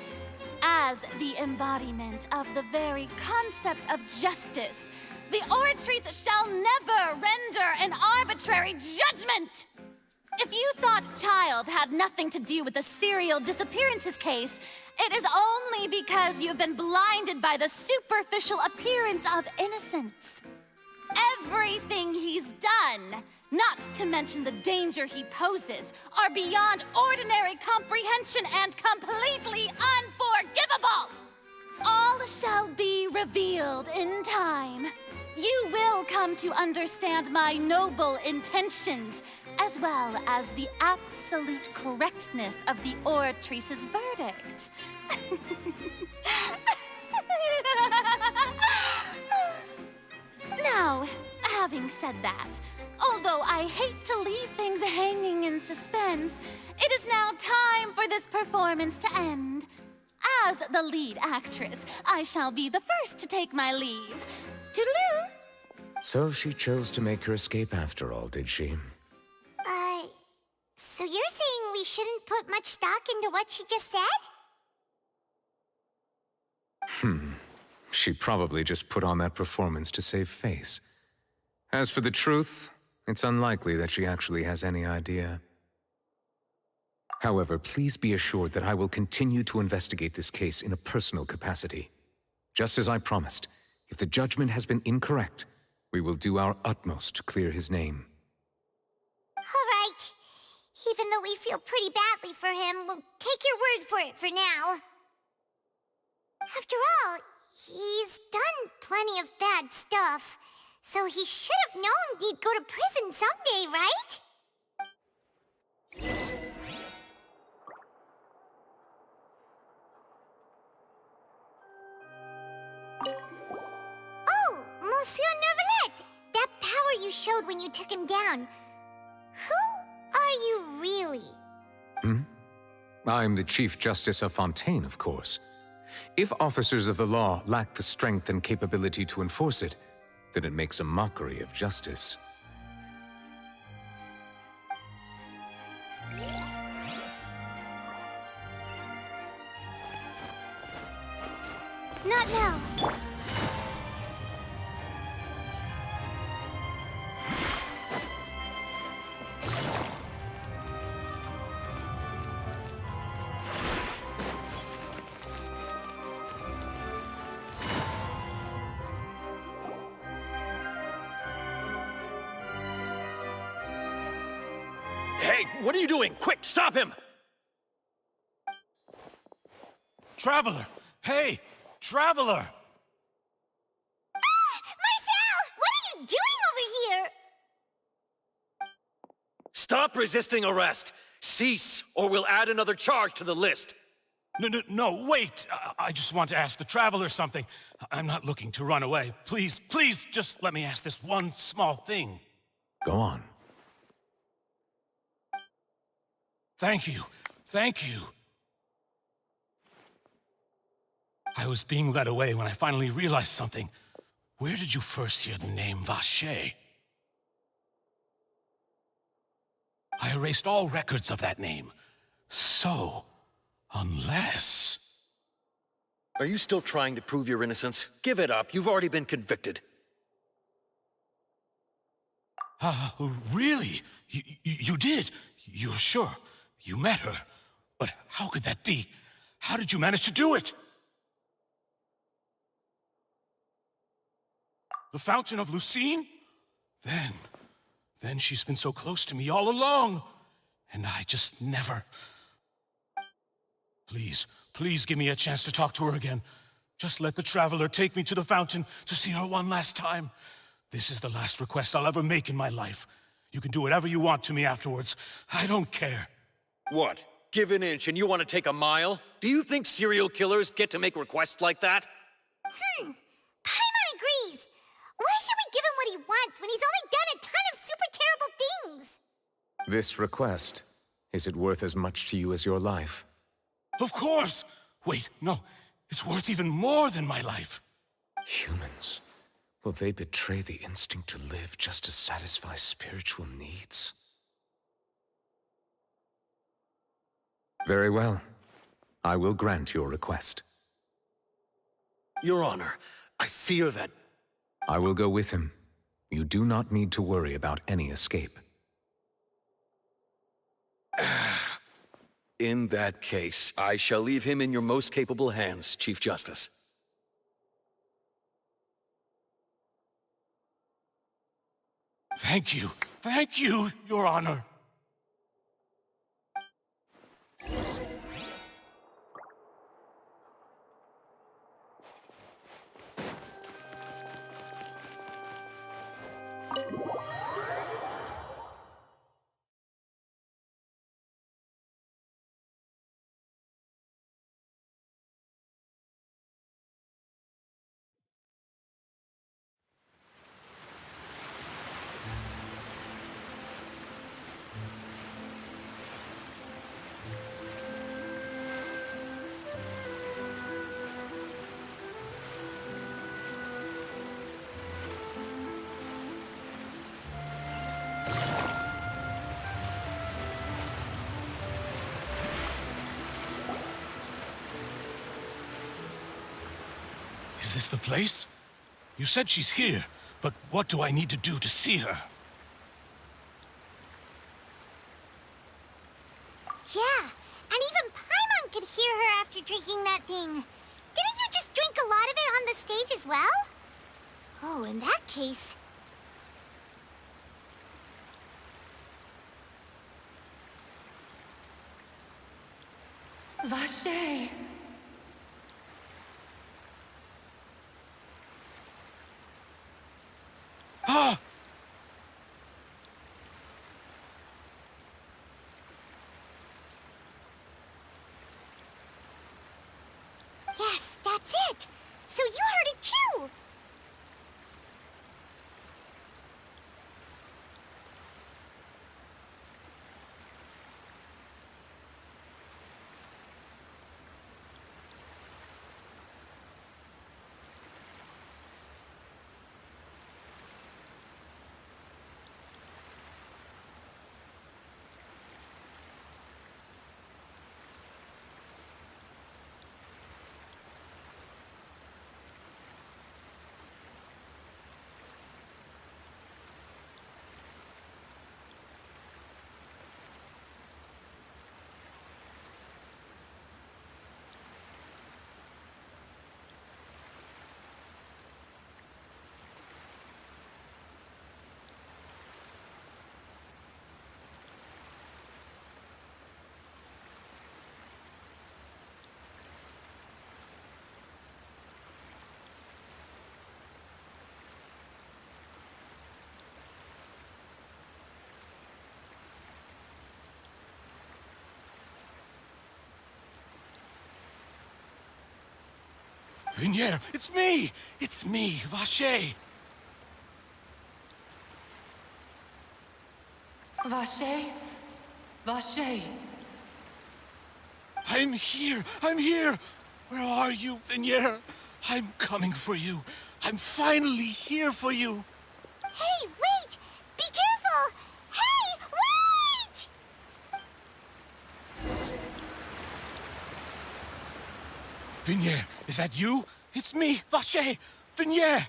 As the embodiment of the very concept of justice, the Oratrice shall never render an arbitrary judgment! If you thought Child had nothing to do with the serial disappearances case, it is only because you've been blinded by the superficial appearance of innocence. Everything he's done, not to mention the danger he poses, are beyond ordinary comprehension and completely unforgivable! All shall be revealed in time. You will come to understand my noble intentions, as well as the absolute correctness of the Oratrice's verdict. Now, having said that, although I hate to leave things hanging in suspense, it is now time for this performance to end. As the lead actress, I shall be the first to take my leave. Toodaloo! So she chose to make her escape after all, did she? So you're saying we shouldn't put much stock into what she just said? She probably just put on that performance to save face. As for the truth, it's unlikely that she actually has any idea. However, please be assured that I will continue to investigate this case in a personal capacity. Just as I promised, if the judgment has been incorrect, we will do our utmost to clear his name. All right. Even though we feel pretty badly for him, we'll take your word for it for now. After all, he's done plenty of bad stuff, so he should have known he'd go to prison someday, right? Oh, Monsieur Neuvillette! That power you showed when you took him down. Who are you really? I'm the Chief Justice of Fontaine, of course. If officers of the law lack the strength and capability to enforce it, then it makes a mockery of justice. Not now. Hey, what are you doing? Quick, stop him! Traveler! Hey! Traveler! Marcel! What are you doing over here? Stop resisting arrest! Cease, or we'll add another charge to the list. No, wait! I just want to ask the Traveler something. I'm not looking to run away. Please, just let me ask this one small thing. Go on. Thank you. I was being led away when I finally realized something. Where did you first hear the name Vacher? I erased all records of that name. So, unless... Are you still trying to prove your innocence? Give it up. You've already been convicted. Really? You did? You're sure? You met her? But how could that be? How did you manage to do it? The Fountain of Lucine? Then she's been so close to me all along. And I just never... Please give me a chance to talk to her again. Just let the Traveler take me to the fountain to see her one last time. This is the last request I'll ever make in my life. You can do whatever you want to me afterwards. I don't care. What? Give an inch and you want to take a mile? Do you think serial killers get to make requests like that? Paimon agrees. Why should we give him what he wants when he's only done a ton of super terrible things? This request, is it worth as much to you as your life? Of course! Wait, no. It's worth even more than my life. Humans. Will they betray the instinct to live just to satisfy spiritual needs? Very well. I will grant your request. Your Honor, I fear that... I will go with him. You do not need to worry about any escape. In that case, I shall leave him in your most capable hands, Chief Justice. Thank you, Your Honor. Is this the place? You said she's here, but what do I need to do to see her? Yeah, and even Paimon could hear her after drinking that thing. Didn't you just drink a lot of it on the stage as well? Oh, in that case... Vache! Ah! Yes, that's it! So you heard it too! Vignier, it's me! It's me, Vache! Vache? Vache! I'm here! I'm here! Where are you, Vignier? I'm coming for you. I'm finally here for you. Hey, wait! Be careful! Hey, wait! Vignier, is that you? It's me, Vache! Vignier!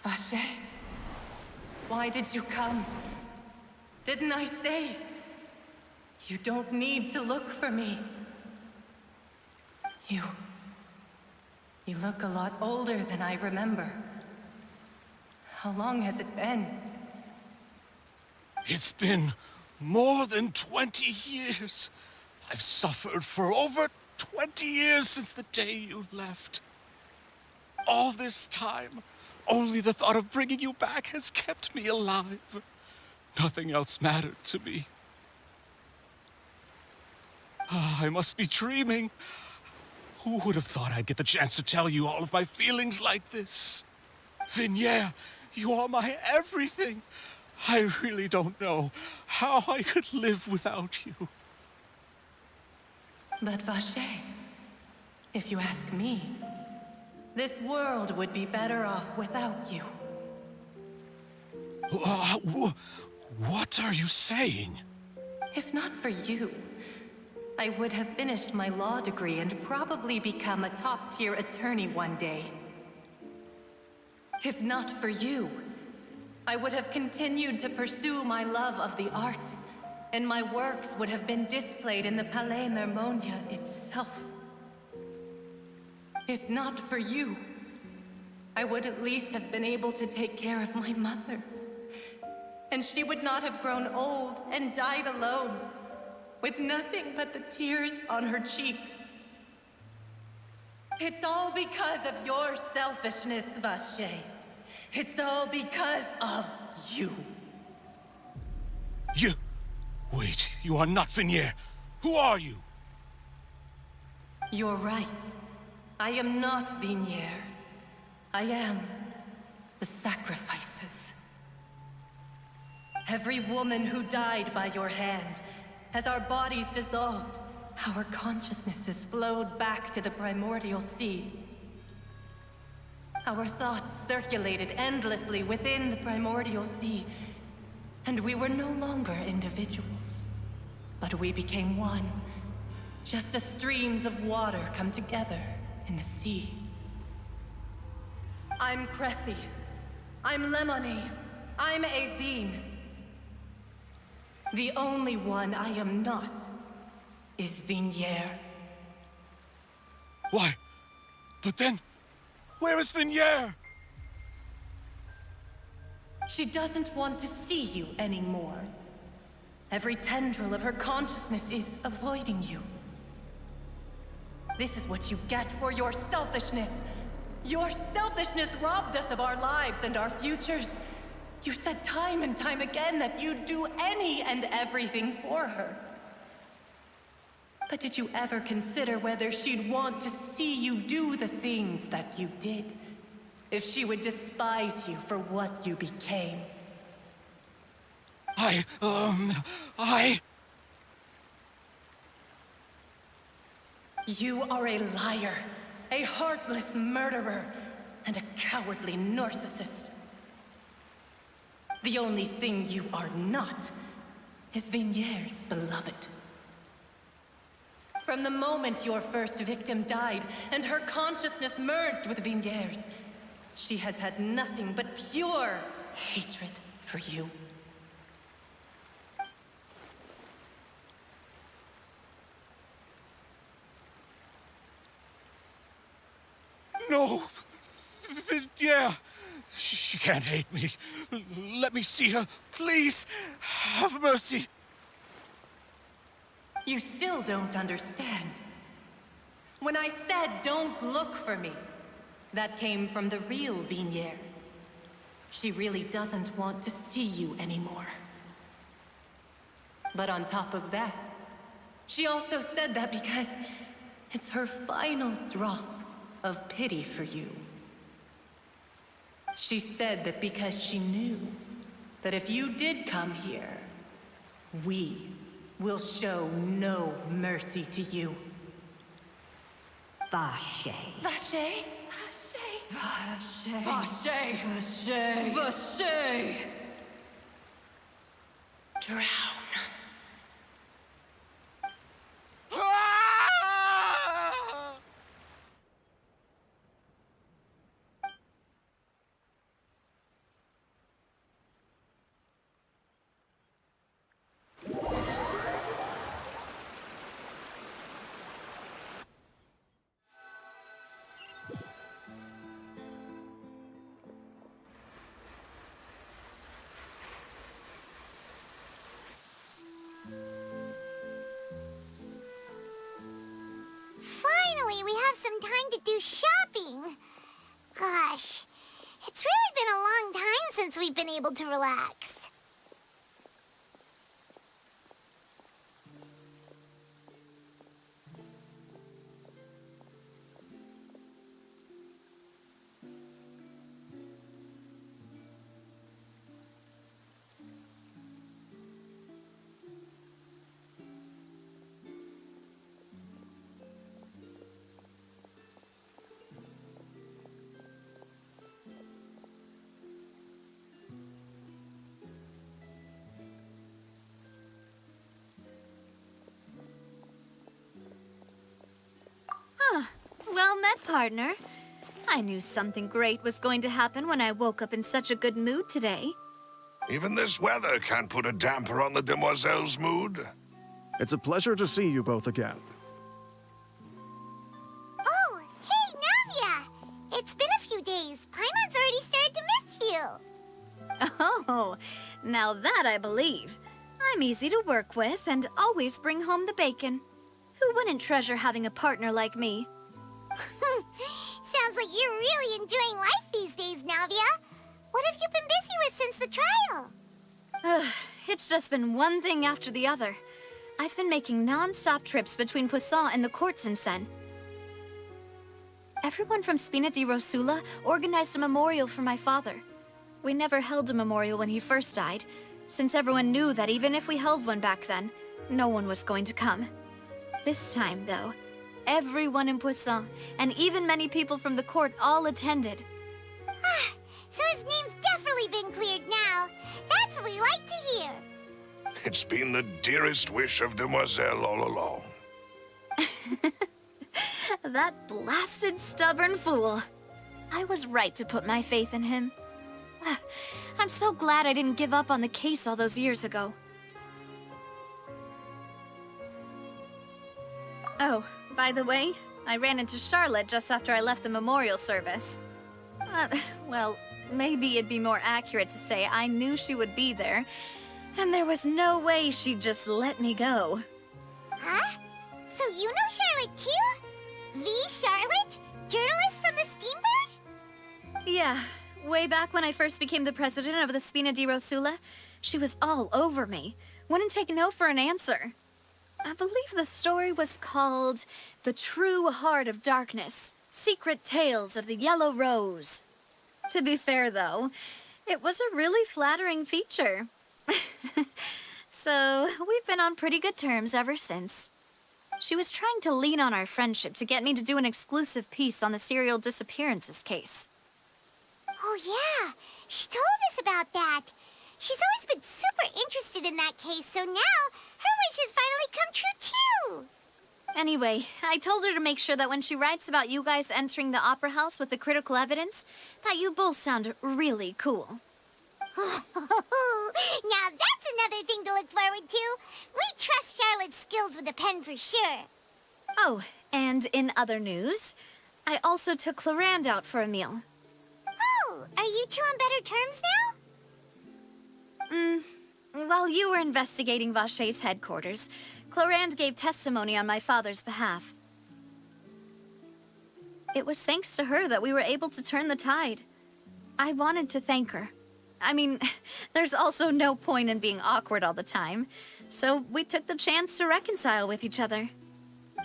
Vache? Why did you come? Didn't I say? You don't need to look for me. You look a lot older than I remember. How long has it been? It's been more than 20 years. I've suffered for over 20 years since the day you left. All this time, only the thought of bringing you back has kept me alive. Nothing else mattered to me. I must be dreaming. Who would have thought I'd get the chance to tell you all of my feelings like this? Vignier, you are my everything. I really don't know how I could live without you. But Vache, if you ask me, this world would be better off without you. What are you saying? If not for you, I would have finished my law degree and probably become a top-tier attorney one day. If not for you, I would have continued to pursue my love of the arts, and my works would have been displayed in the Palais Mermonia itself. If not for you, I would at least have been able to take care of my mother. And she would not have grown old and died alone, with nothing but the tears on her cheeks. It's all because of your selfishness, Vache. It's all because of you. You... Wait, you are not Vignier. Who are you? You're right. I am not Vignier. I am the sacrifices. Every woman who died by your hand, as our bodies dissolved, our consciousnesses flowed back to the primordial sea. Our thoughts circulated endlessly within the primordial sea, and we were no longer individuals, but we became one, just as streams of water come together in the sea. I'm Cressy. I'm Lemony. I'm Azine. The only one I am not is Vignier. Why? But then, where is Vignier? She doesn't want to see you anymore. Every tendril of her consciousness is avoiding you. This is what you get for your selfishness. Your selfishness robbed us of our lives and our futures. You said time and time again that you'd do any and everything for her. But did you ever consider whether she'd want to see you do the things that you did? If she would despise you for what you became? You are a liar, a heartless murderer, and a cowardly narcissist. The only thing you are not is Vignier's beloved. From the moment your first victim died and her consciousness merged with Vignier's, she has had nothing but pure hatred for you. No! Vignier! She can't hate me. Let me see her, please. Have mercy. You still don't understand. When I said don't look for me, that came from the real Vignier. She really doesn't want to see you anymore. But on top of that, she also said that because it's her final drop of pity for you. She said that because she knew that if you did come here, we will show no mercy to you. Vache. Vache? Vache. Vache. Vache. Vache. Drown. Finally, we have some time to do shopping. Gosh, it's really been a long time since we've been able to relax. met, partner. I knew something great was going to happen when I woke up in such a good mood today. Even this weather can't put a damper on the demoiselle's mood. It's a pleasure to see you both again. Oh, hey, Navia! It's been a few days. Paimon's already started to miss you. Oh, now that I believe. I'm easy to work with and always bring home the bacon. Who wouldn't treasure having a partner like me? Sounds like you're really enjoying life these days, Navia. What have you been busy with since the trial? It's just been one thing after the other. I've been making non-stop trips between Poisson and the court since then. Everyone from Spina di Rosula organized a memorial for my father. We never held a memorial when he first died, since everyone knew that even if we held one back then, no one was going to come. This time, though, everyone in Poisson, and even many people from the court, all attended. So his name's definitely been cleared now. That's what we like to hear. It's been the dearest wish of Demoiselle all along. That blasted stubborn fool. I was right to put my faith in him. I'm so glad I didn't give up on the case all those years ago. Oh, by the way, I ran into Charlotte just after I left the memorial service. Well, maybe it'd be more accurate to say I knew she would be there, and there was no way she'd just let me go. Huh? So you know Charlotte too? The Charlotte? Journalist from the Steambird? Yeah, way back when I first became the president of the Spina di Rosula, she was all over me. Wouldn't take no for an answer. I believe the story was called The True Heart of Darkness, Secret Tales of the Yellow Rose. To be fair, though, it was a really flattering feature. So, we've been on pretty good terms ever since. She was trying to lean on our friendship to get me to do an exclusive piece on the serial disappearances case. Oh yeah, she told us about that. She's always been super interested in that case, so now her wish has finally come true too. Anyway, I told her to make sure that when she writes about you guys entering the opera house with the critical evidence, that you both sound really cool. Now that's another thing to look forward to. We trust Charlotte's skills with a pen for sure. Oh, and in other news, I also took Clarande out for a meal. Oh, are you two on better terms now? While you were investigating Vaché's headquarters, Clarande gave testimony on my father's behalf. It was thanks to her that we were able to turn the tide. I wanted to thank her. I mean, there's also no point in being awkward all the time, so we took the chance to reconcile with each other.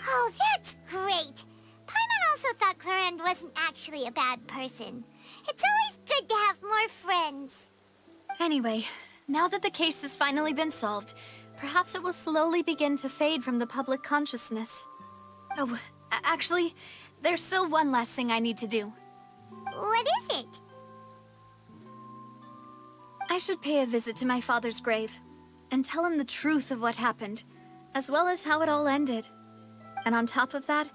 Oh, that's great. Paimon also thought Clarande wasn't actually a bad person. It's always good to have more friends. Anyway, now that the case has finally been solved, perhaps it will slowly begin to fade from the public consciousness. Oh, actually, there's still one last thing I need to do. What is it? I should pay a visit to my father's grave and tell him the truth of what happened, as well as how it all ended. And on top of that,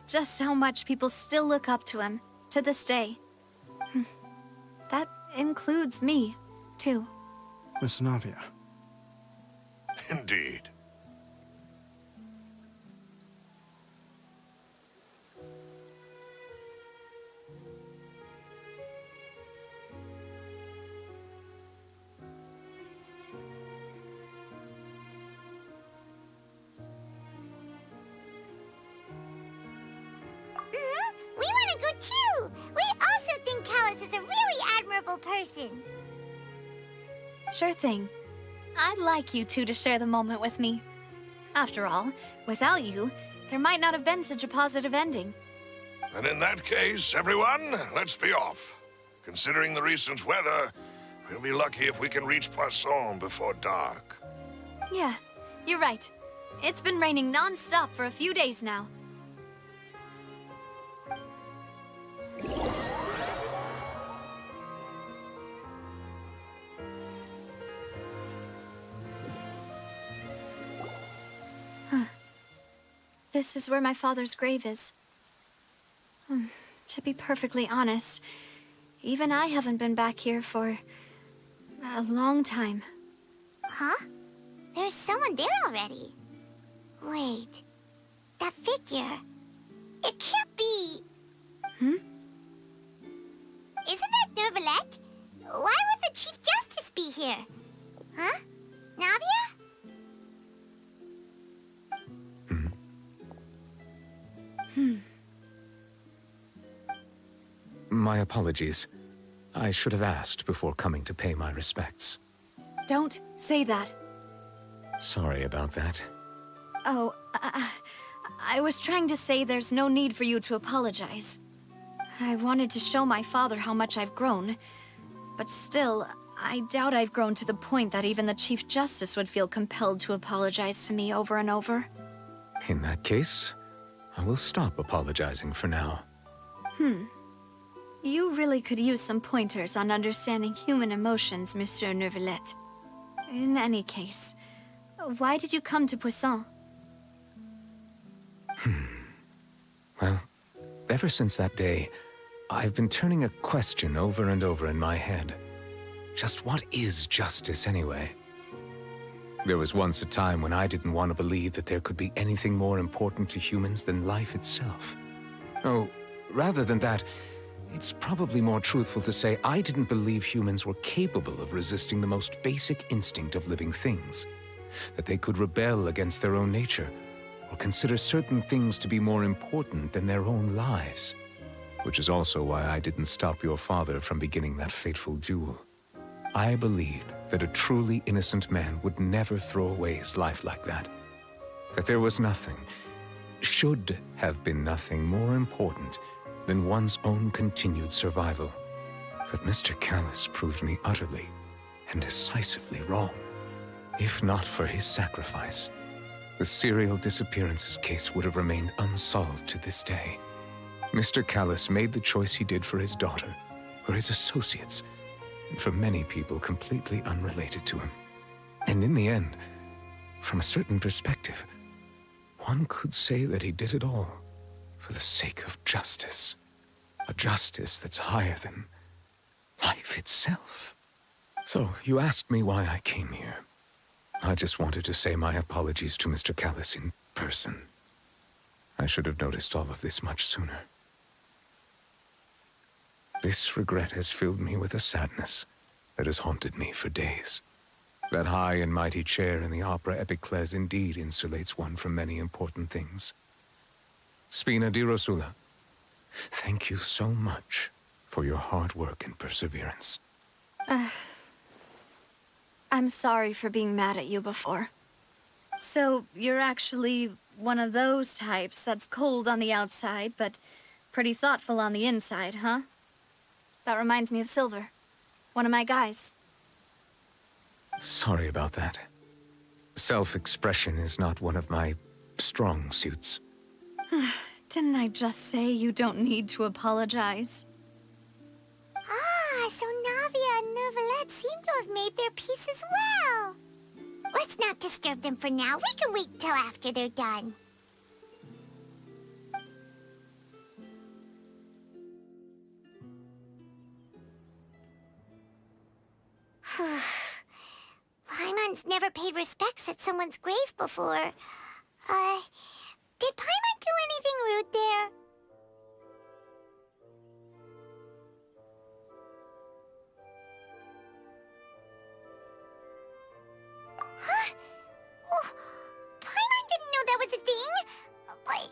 just how much people still look up to him to this day. That includes me, too. Miss Navia. Indeed. We want to go too! We also think Callus is a really admirable person. Sure thing. I'd like you two to share the moment with me. After all, without you, there might not have been such a positive ending. And in that case, everyone, let's be off. Considering the recent weather, we'll be lucky if we can reach Poisson before dark. Yeah, you're right. It's been raining non-stop for a few days now. This is where my father's grave is. To be perfectly honest, even I haven't been back here for a long time. Huh? There's someone there already. Wait. That figure. It can't be... Hmm? Isn't that Nervalette? Why would the Chief Justice be here? Huh? Navia? My apologies. I should have asked before coming to pay my respects. Don't say that. Sorry about that. Oh, I was trying to say there's no need for you to apologize. I wanted to show my father how much I've grown, but still, I doubt I've grown to the point that even the Chief Justice would feel compelled to apologize to me over and over. In that case, I will stop apologizing for now. You really could use some pointers on understanding human emotions, Monsieur Nervalette. In any case, why did you come to Poisson? Well, ever since that day, I've been turning a question over and over in my head. Just what is justice anyway? There was once a time when I didn't want to believe that there could be anything more important to humans than life itself. Oh, rather than that, it's probably more truthful to say I didn't believe humans were capable of resisting the most basic instinct of living things. That they could rebel against their own nature, or consider certain things to be more important than their own lives. Which is also why I didn't stop your father from beginning that fateful duel. I believed that a truly innocent man would never throw away his life like that. That there was nothing, should have been nothing more important than one's own continued survival. But Mr. Callus proved me utterly and decisively wrong. If not for his sacrifice, the serial disappearances case would have remained unsolved to this day. Mr. Callus made the choice he did for his daughter, for his associates, and for many people completely unrelated to him. And in the end, from a certain perspective, one could say that he did it all for the sake of justice. A justice that's higher than life itself. So, you asked me why I came here. I just wanted to say my apologies to Mr. Callus in person. I should have noticed all of this much sooner. This regret has filled me with a sadness that has haunted me for days. That high and mighty chair in the Opera Epiclese indeed insulates one from many important things. Spina di Rosula, thank you so much for your hard work and perseverance. I'm sorry for being mad at you before. So, you're actually one of those types that's cold on the outside, but pretty thoughtful on the inside, huh? That reminds me of Silver, one of my guys. Sorry about that. Self-expression is not one of my strong suits. Didn't I just say you don't need to apologize? Ah, so Navia and Nervalette seem to have made their peace as well. Let's not disturb them for now. We can wait till after they're done. Paimon's never paid respects at someone's grave before. Did Paimon do anything rude there? Huh? Oh, Paimon didn't know that was a thing. But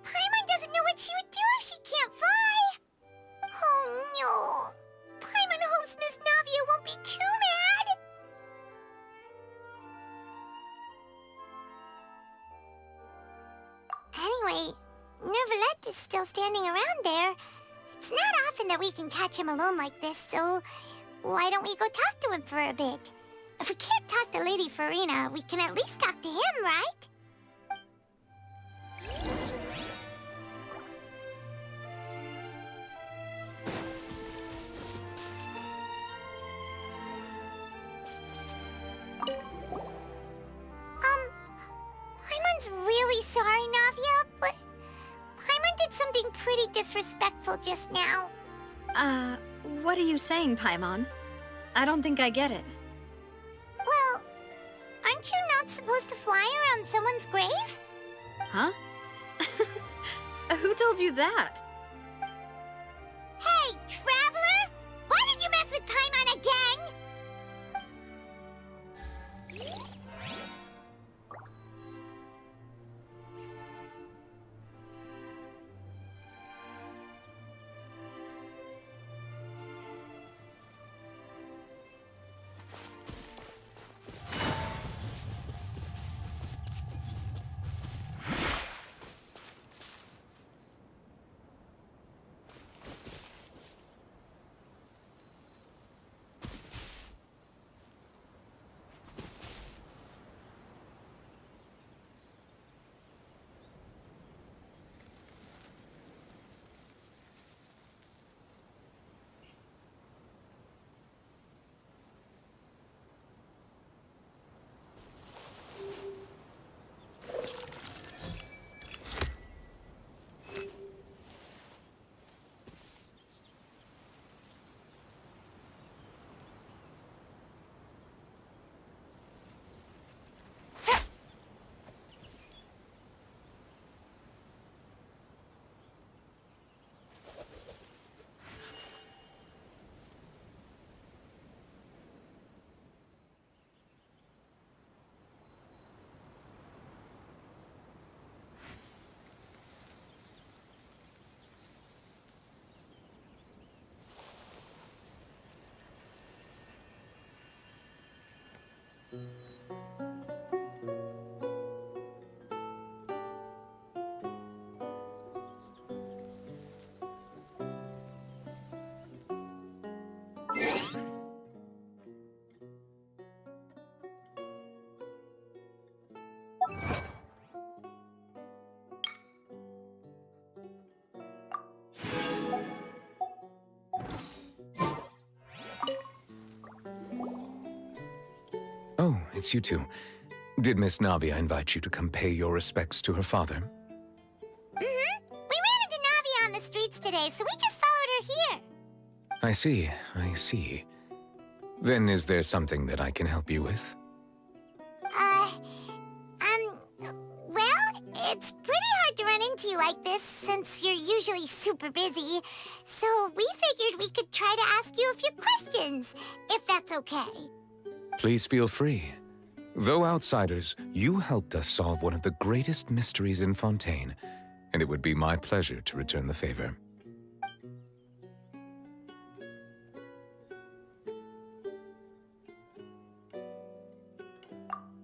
Paimon doesn't know what she would do if she can't fly. Oh no. Paimon hopes Miss Navia won't be too mad. Anyway, Nervalette is still standing around there. It's not often that we can catch him alone like this, so why don't we go talk to him for a bit? If we can't talk to Lady Farina, we can at least talk to him, right? Paimon's really sorry, Navia, but Paimon did something pretty disrespectful just now. What are you saying, Paimon? I don't think I get it. Well, aren't you not supposed to fly around someone's grave? Huh? Who told you that? Hey, Traveler! Why did you mess with Paimon again? Oh, it's you two. Did Miss Navia invite you to come pay your respects to her father? Mm-hmm. We ran into Navia on the streets today, so we just followed her here. I see. Then is there something that I can help you with? Well, it's pretty hard to run into you like this since you're usually super busy. So we figured we could try to ask you a few questions, if that's okay. Please feel free. Though outsiders, you helped us solve one of the greatest mysteries in Fontaine, and it would be my pleasure to return the favor.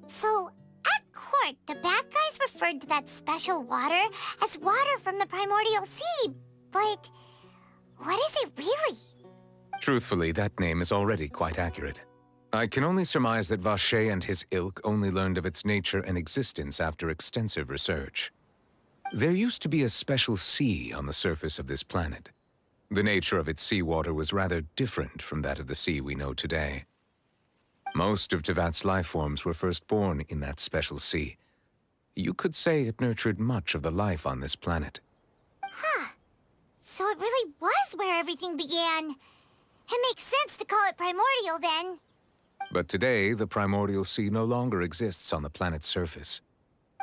So, at court, the bad guys referred to that special water as water from the primordial sea, but what is it really? Truthfully, that name is already quite accurate. I can only surmise that Vacher and his ilk only learned of its nature and existence after extensive research. There used to be a special sea on the surface of this planet. The nature of its seawater was rather different from that of the sea we know today. Most of Tevat's life forms were first born in that special sea. You could say it nurtured much of the life on this planet. Huh. So it really was where everything began. It makes sense to call it primordial then. But today, the primordial sea no longer exists on the planet's surface.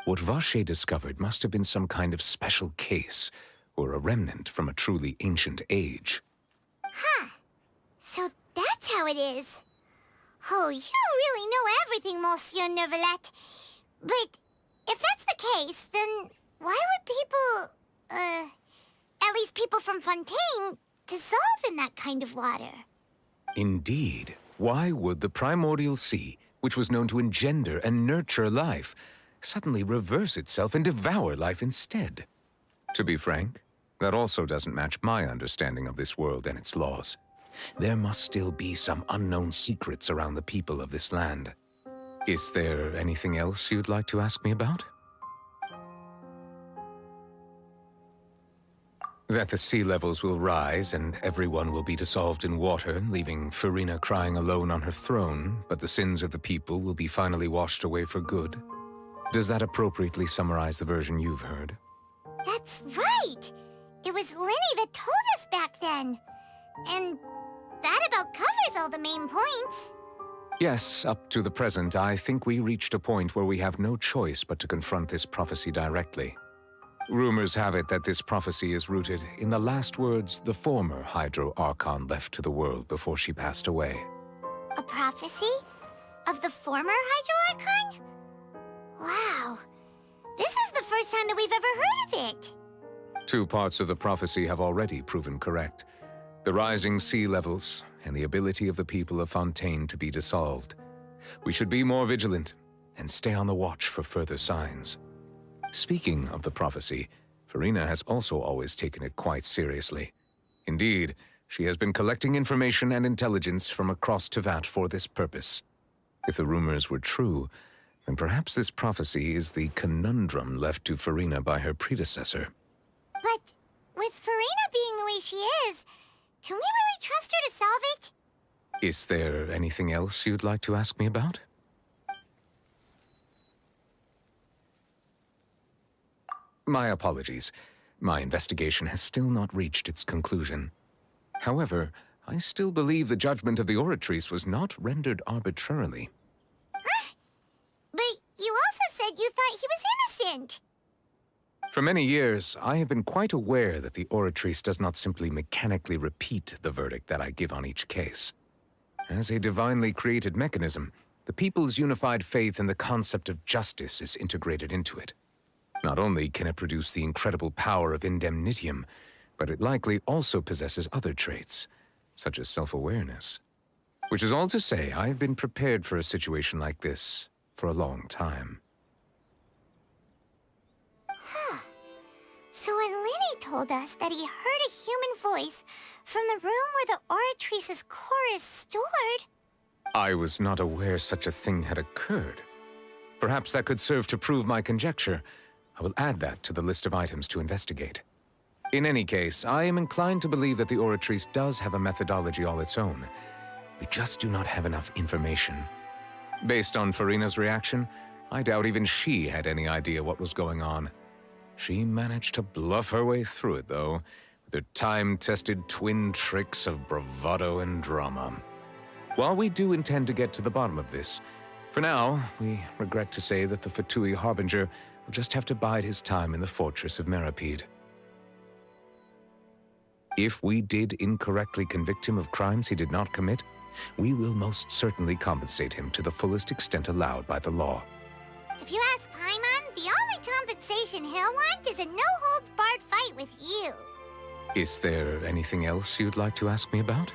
What Vacher discovered must have been some kind of special case, or a remnant from a truly ancient age. Huh. So that's how it is. Oh, you really know everything, Monsieur Neuvillette. But if that's the case, then why would people, at least people from Fontaine, dissolve in that kind of water? Indeed. Why would the primordial sea, which was known to engender and nurture life, suddenly reverse itself and devour life instead? To be frank, that also doesn't match my understanding of this world and its laws. There must still be some unknown secrets around the people of this land. Is there anything else you'd like to ask me about? That the sea levels will rise and everyone will be dissolved in water, leaving Farina crying alone on her throne, but the sins of the people will be finally washed away for good. Does that appropriately summarize the version you've heard? That's right! It was Linny that told us back then. And that about covers all the main points. Yes, up to the present, I think we reached a point where we have no choice but to confront this prophecy directly. Rumors have it that this prophecy is rooted in the last words the former Hydro Archon left to the world before she passed away. A prophecy? Of the former Hydro Archon? Wow. This is the first time that we've ever heard of it. 2 parts of the prophecy have already proven correct. The rising sea levels and the ability of the people of Fontaine to be dissolved. We should be more vigilant and stay on the watch for further signs. Speaking of the prophecy, Farina has also always taken it quite seriously. Indeed, she has been collecting information and intelligence from across Tevat for this purpose. If the rumors were true, then perhaps this prophecy is the conundrum left to Farina by her predecessor. But with Farina being the way she is, can we really trust her to solve it? Is there anything else you'd like to ask me about? My apologies. My investigation has still not reached its conclusion. However, I still believe the judgment of the Oratrice was not rendered arbitrarily. But you also said you thought he was innocent. For many years, I have been quite aware that the Oratrice does not simply mechanically repeat the verdict that I give on each case. As a divinely created mechanism, the people's unified faith in the concept of justice is integrated into it. Not only can it produce the incredible power of indemnitium, but it likely also possesses other traits, such as self-awareness. Which is all to say, I have been prepared for a situation like this for a long time. Huh. So when Linny told us that he heard a human voice from the room where the Oratrice's core is stored... I was not aware such a thing had occurred. Perhaps that could serve to prove my conjecture. I will add that to the list of items to investigate. In any case, I am inclined to believe that the Oratrice does have a methodology all its own. We just do not have enough information. Based on Farina's reaction, I doubt even she had any idea what was going on. She managed to bluff her way through it, though, with her time-tested twin tricks of bravado and drama. While we do intend to get to the bottom of this, for now, we regret to say that the Fatui Harbinger will just have to bide his time in the fortress of Meripede. If we did incorrectly convict him of crimes he did not commit, we will most certainly compensate him to the fullest extent allowed by the law. If you ask Paimon, the only compensation he'll want is a no-holds-barred fight with you. Is there anything else you'd like to ask me about?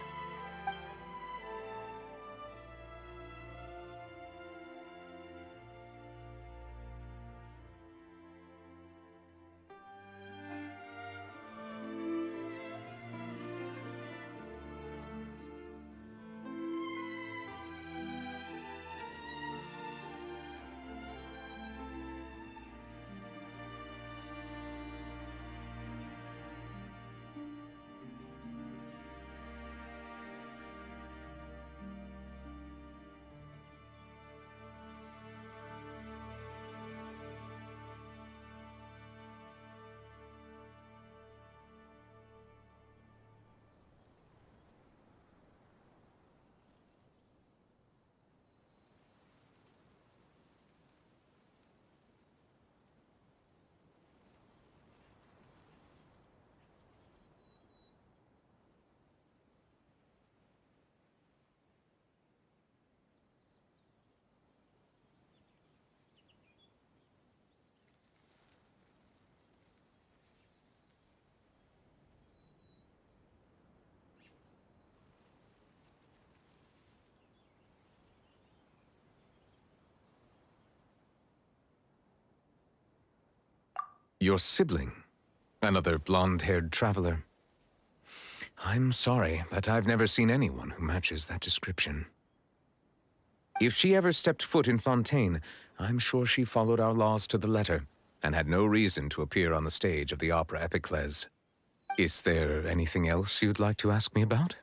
Your sibling? Another blonde-haired traveler? I'm sorry, but I've never seen anyone who matches that description. If she ever stepped foot in Fontaine, I'm sure she followed our laws to the letter, and had no reason to appear on the stage of the opera Epiclese. Is there anything else you'd like to ask me about?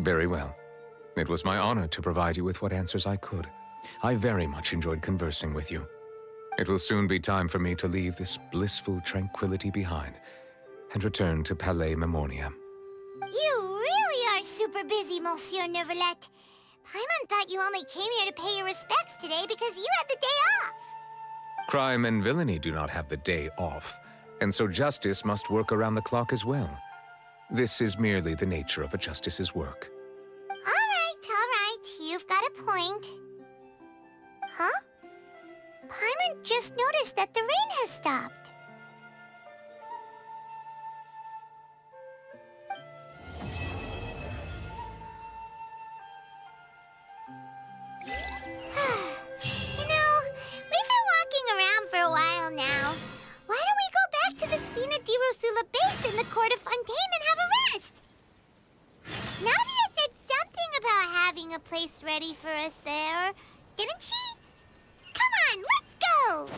Very well. It was my honor to provide you with what answers I could. I very much enjoyed conversing with you. It will soon be time for me to leave this blissful tranquility behind and return to Palais Memoria. You really are super busy, Monsieur Neuvillette. Paimon thought you only came here to pay your respects today because you had the day off. Crime and villainy do not have the day off, and so justice must work around the clock as well. This is merely the nature of a justice's work. All right, you've got a point. Huh? Paimon just noticed that the rain has stopped. You know, we've been walking around for a while now. Why don't we go back to the Spina di Rosula base in the court of Fontaine and have a rest? Navia said something about having a place ready for us there, didn't she? Come on, let's go!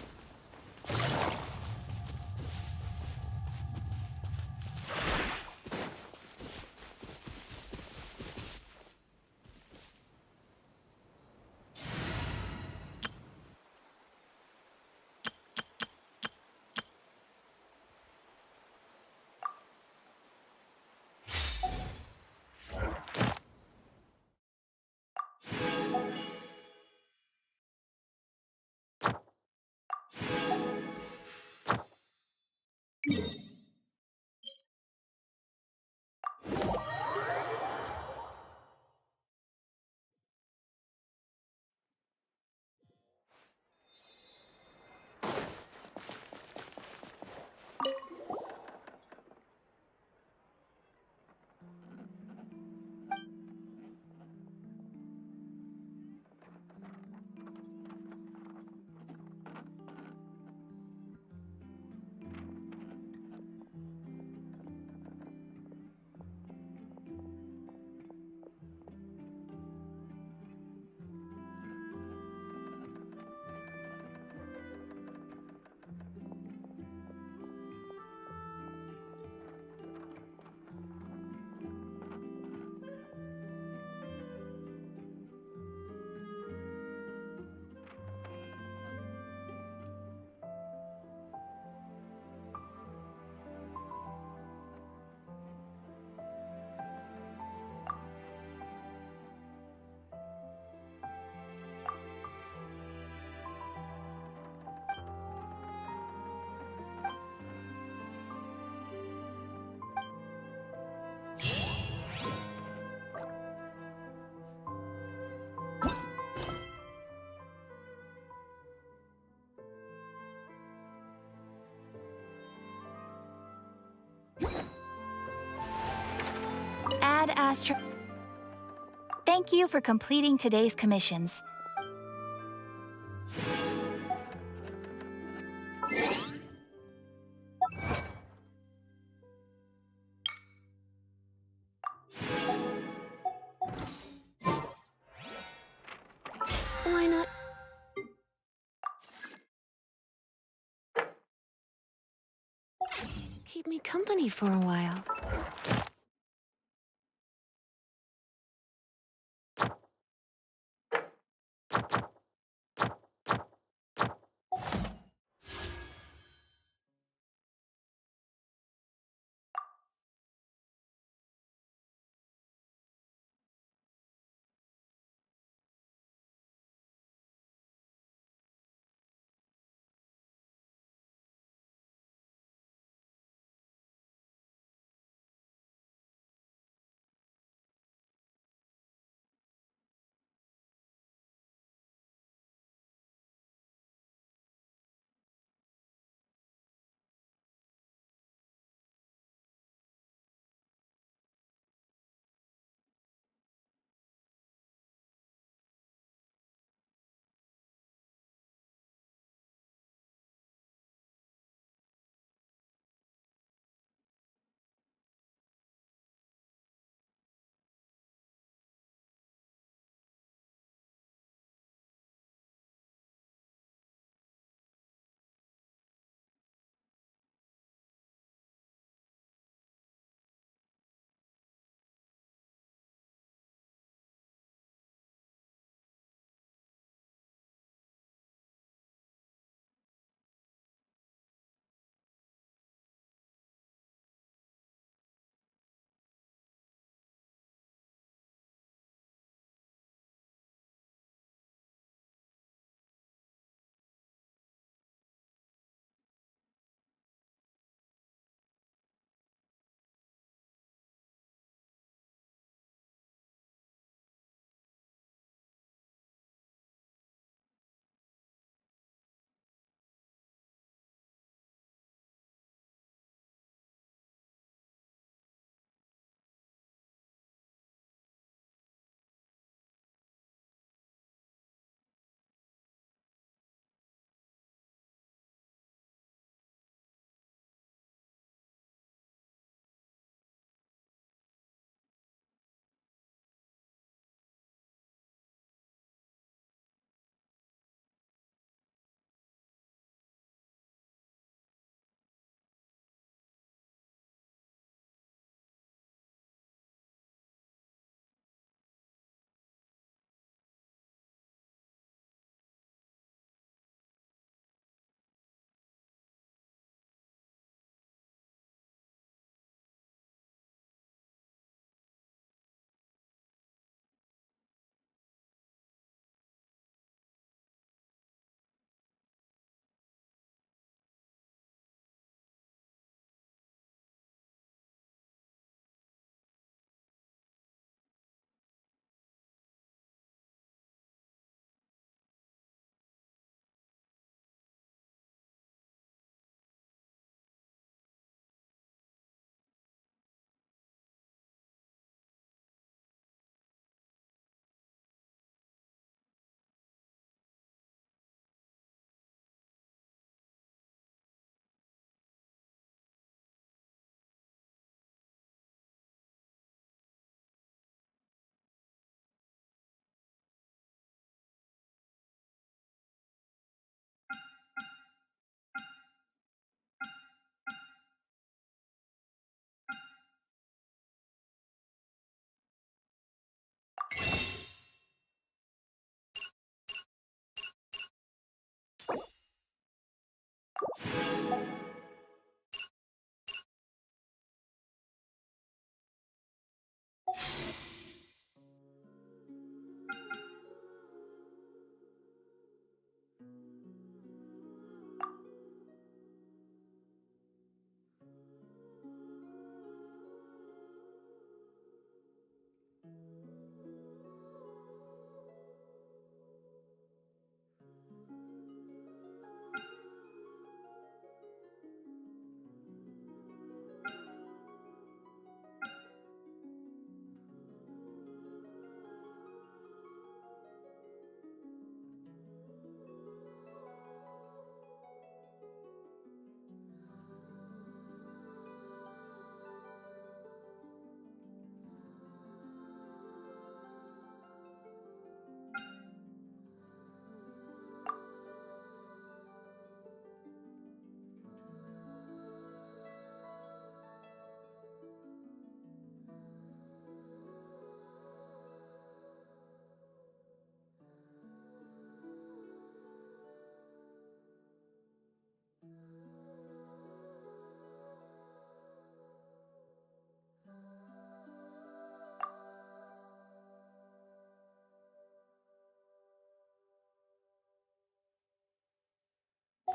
Ad Astra. Thank you for completing today's commissions. Why not? Keep me company for a while.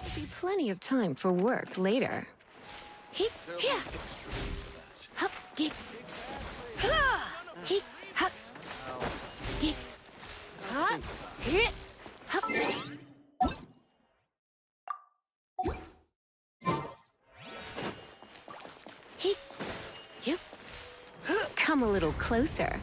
There'll be plenty of time for work later. Hip, yeah. Hup, get. Ha! Hip, hup. Get. Hup, hit. Hup. Hip, yep. Come a little closer.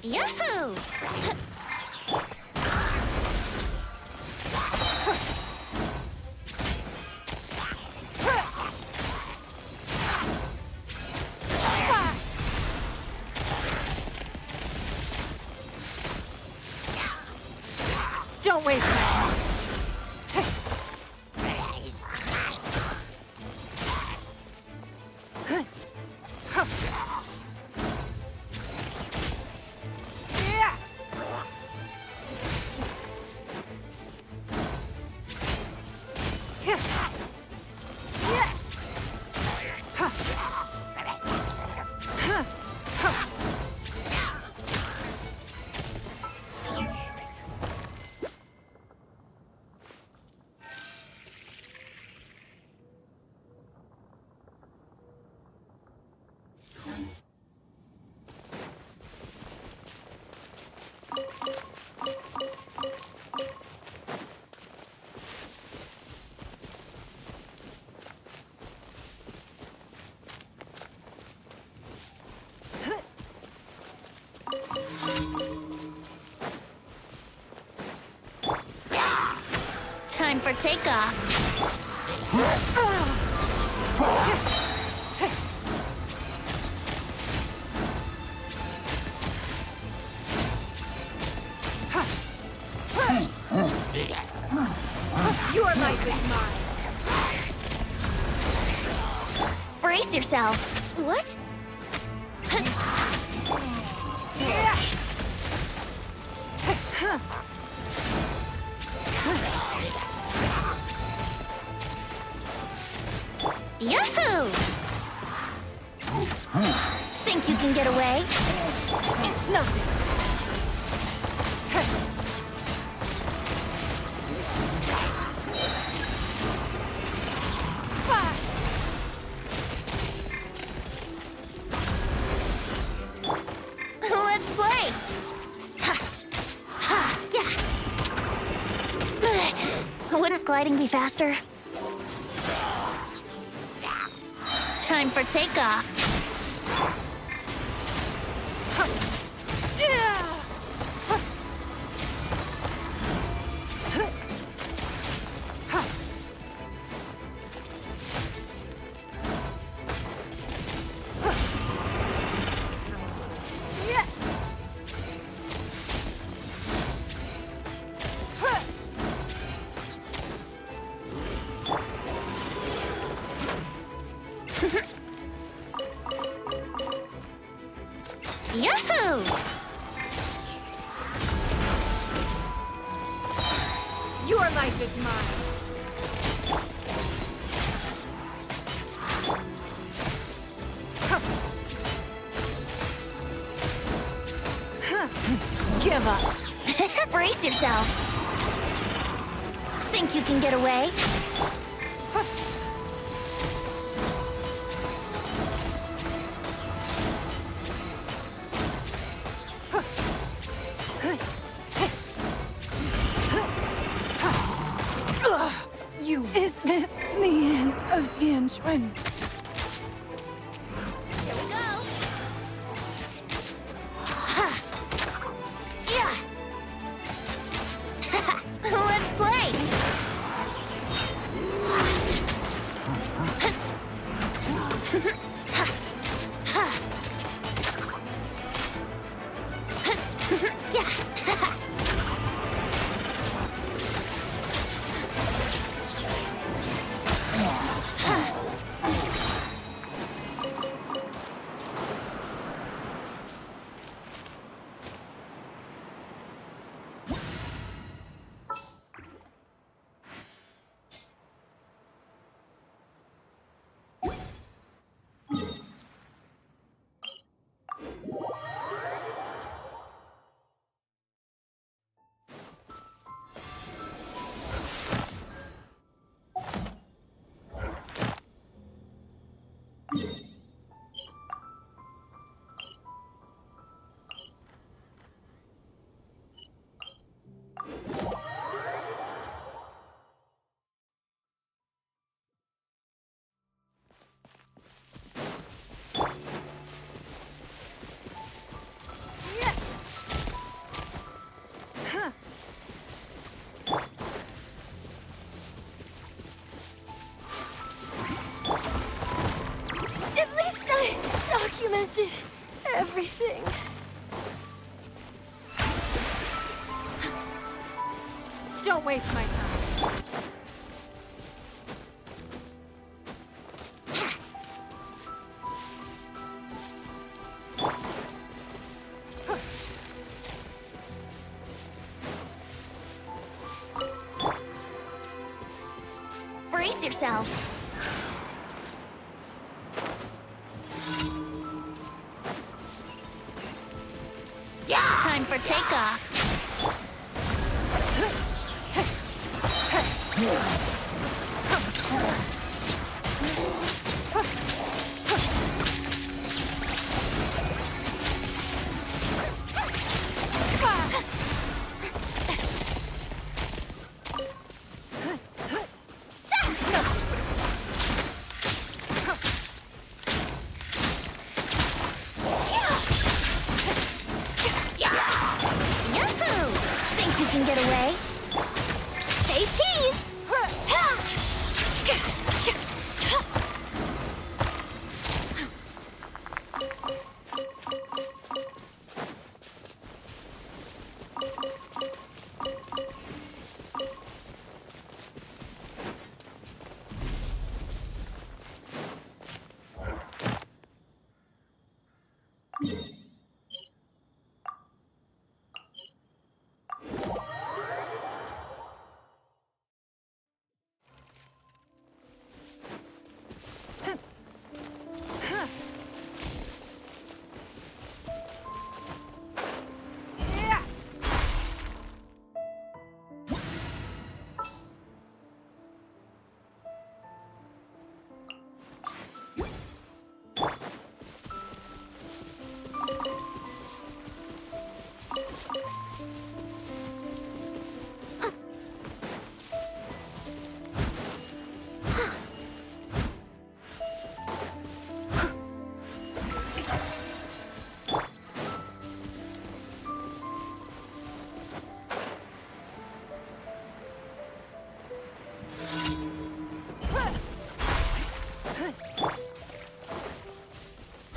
Yahoo! Don't waste my time. Time for takeoff. Your life is mine. Brace yourself. What? Yahoo! Think you can get away? It's nothing. Let's play! Wouldn't gliding be faster? Time for takeoff. Yahoo! Your life is mine. Give up. Brace yourself. Think you can get away? Is this the end of Genshin? Here we go. Yeah. Let's play. Yeah. Don't waste my time. Brace yourself. Time for takeoff. Yahoo! Think you can get away? Say cheese!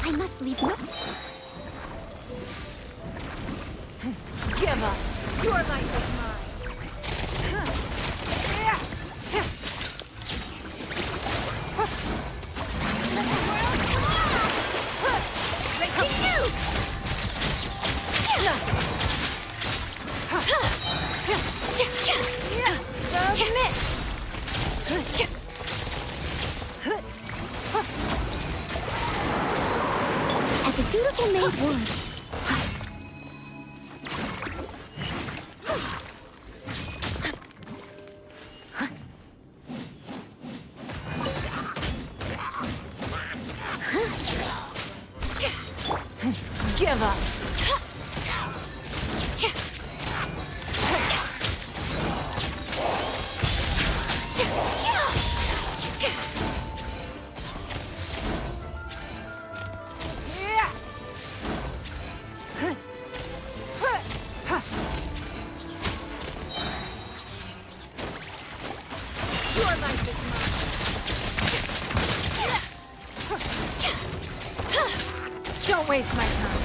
I must leave no... Give up. Your life is mine. Submit! As a dutiful maid would. Give up. Your life is mine. Don't waste my time.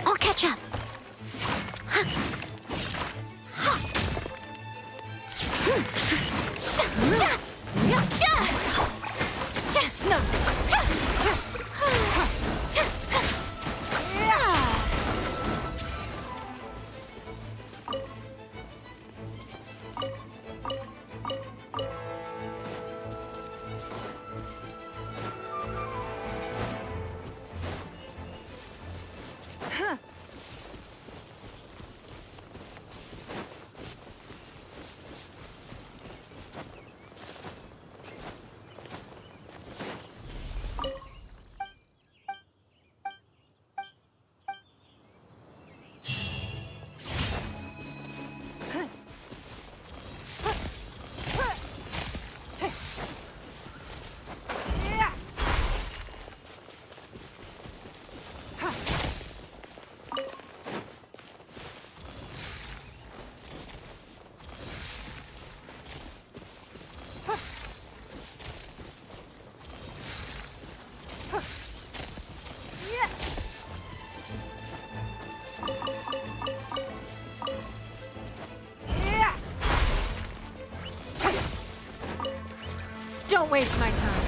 I'll catch up. That's nothing. Don't waste my time.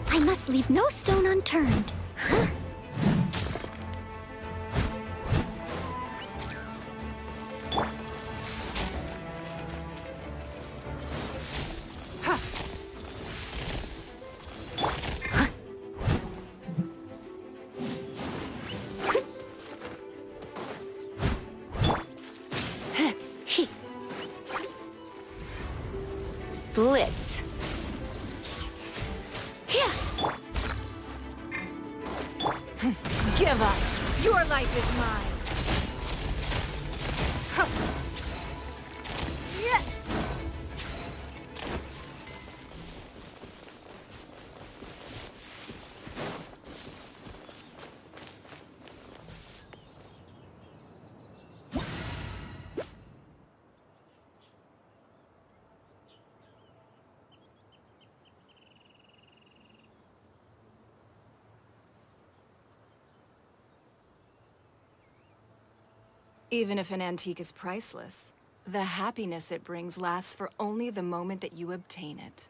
I must leave no stone unturned. Blitz. Give up. Your life is mine. Even if an antique is priceless, the happiness it brings lasts for only the moment that you obtain it.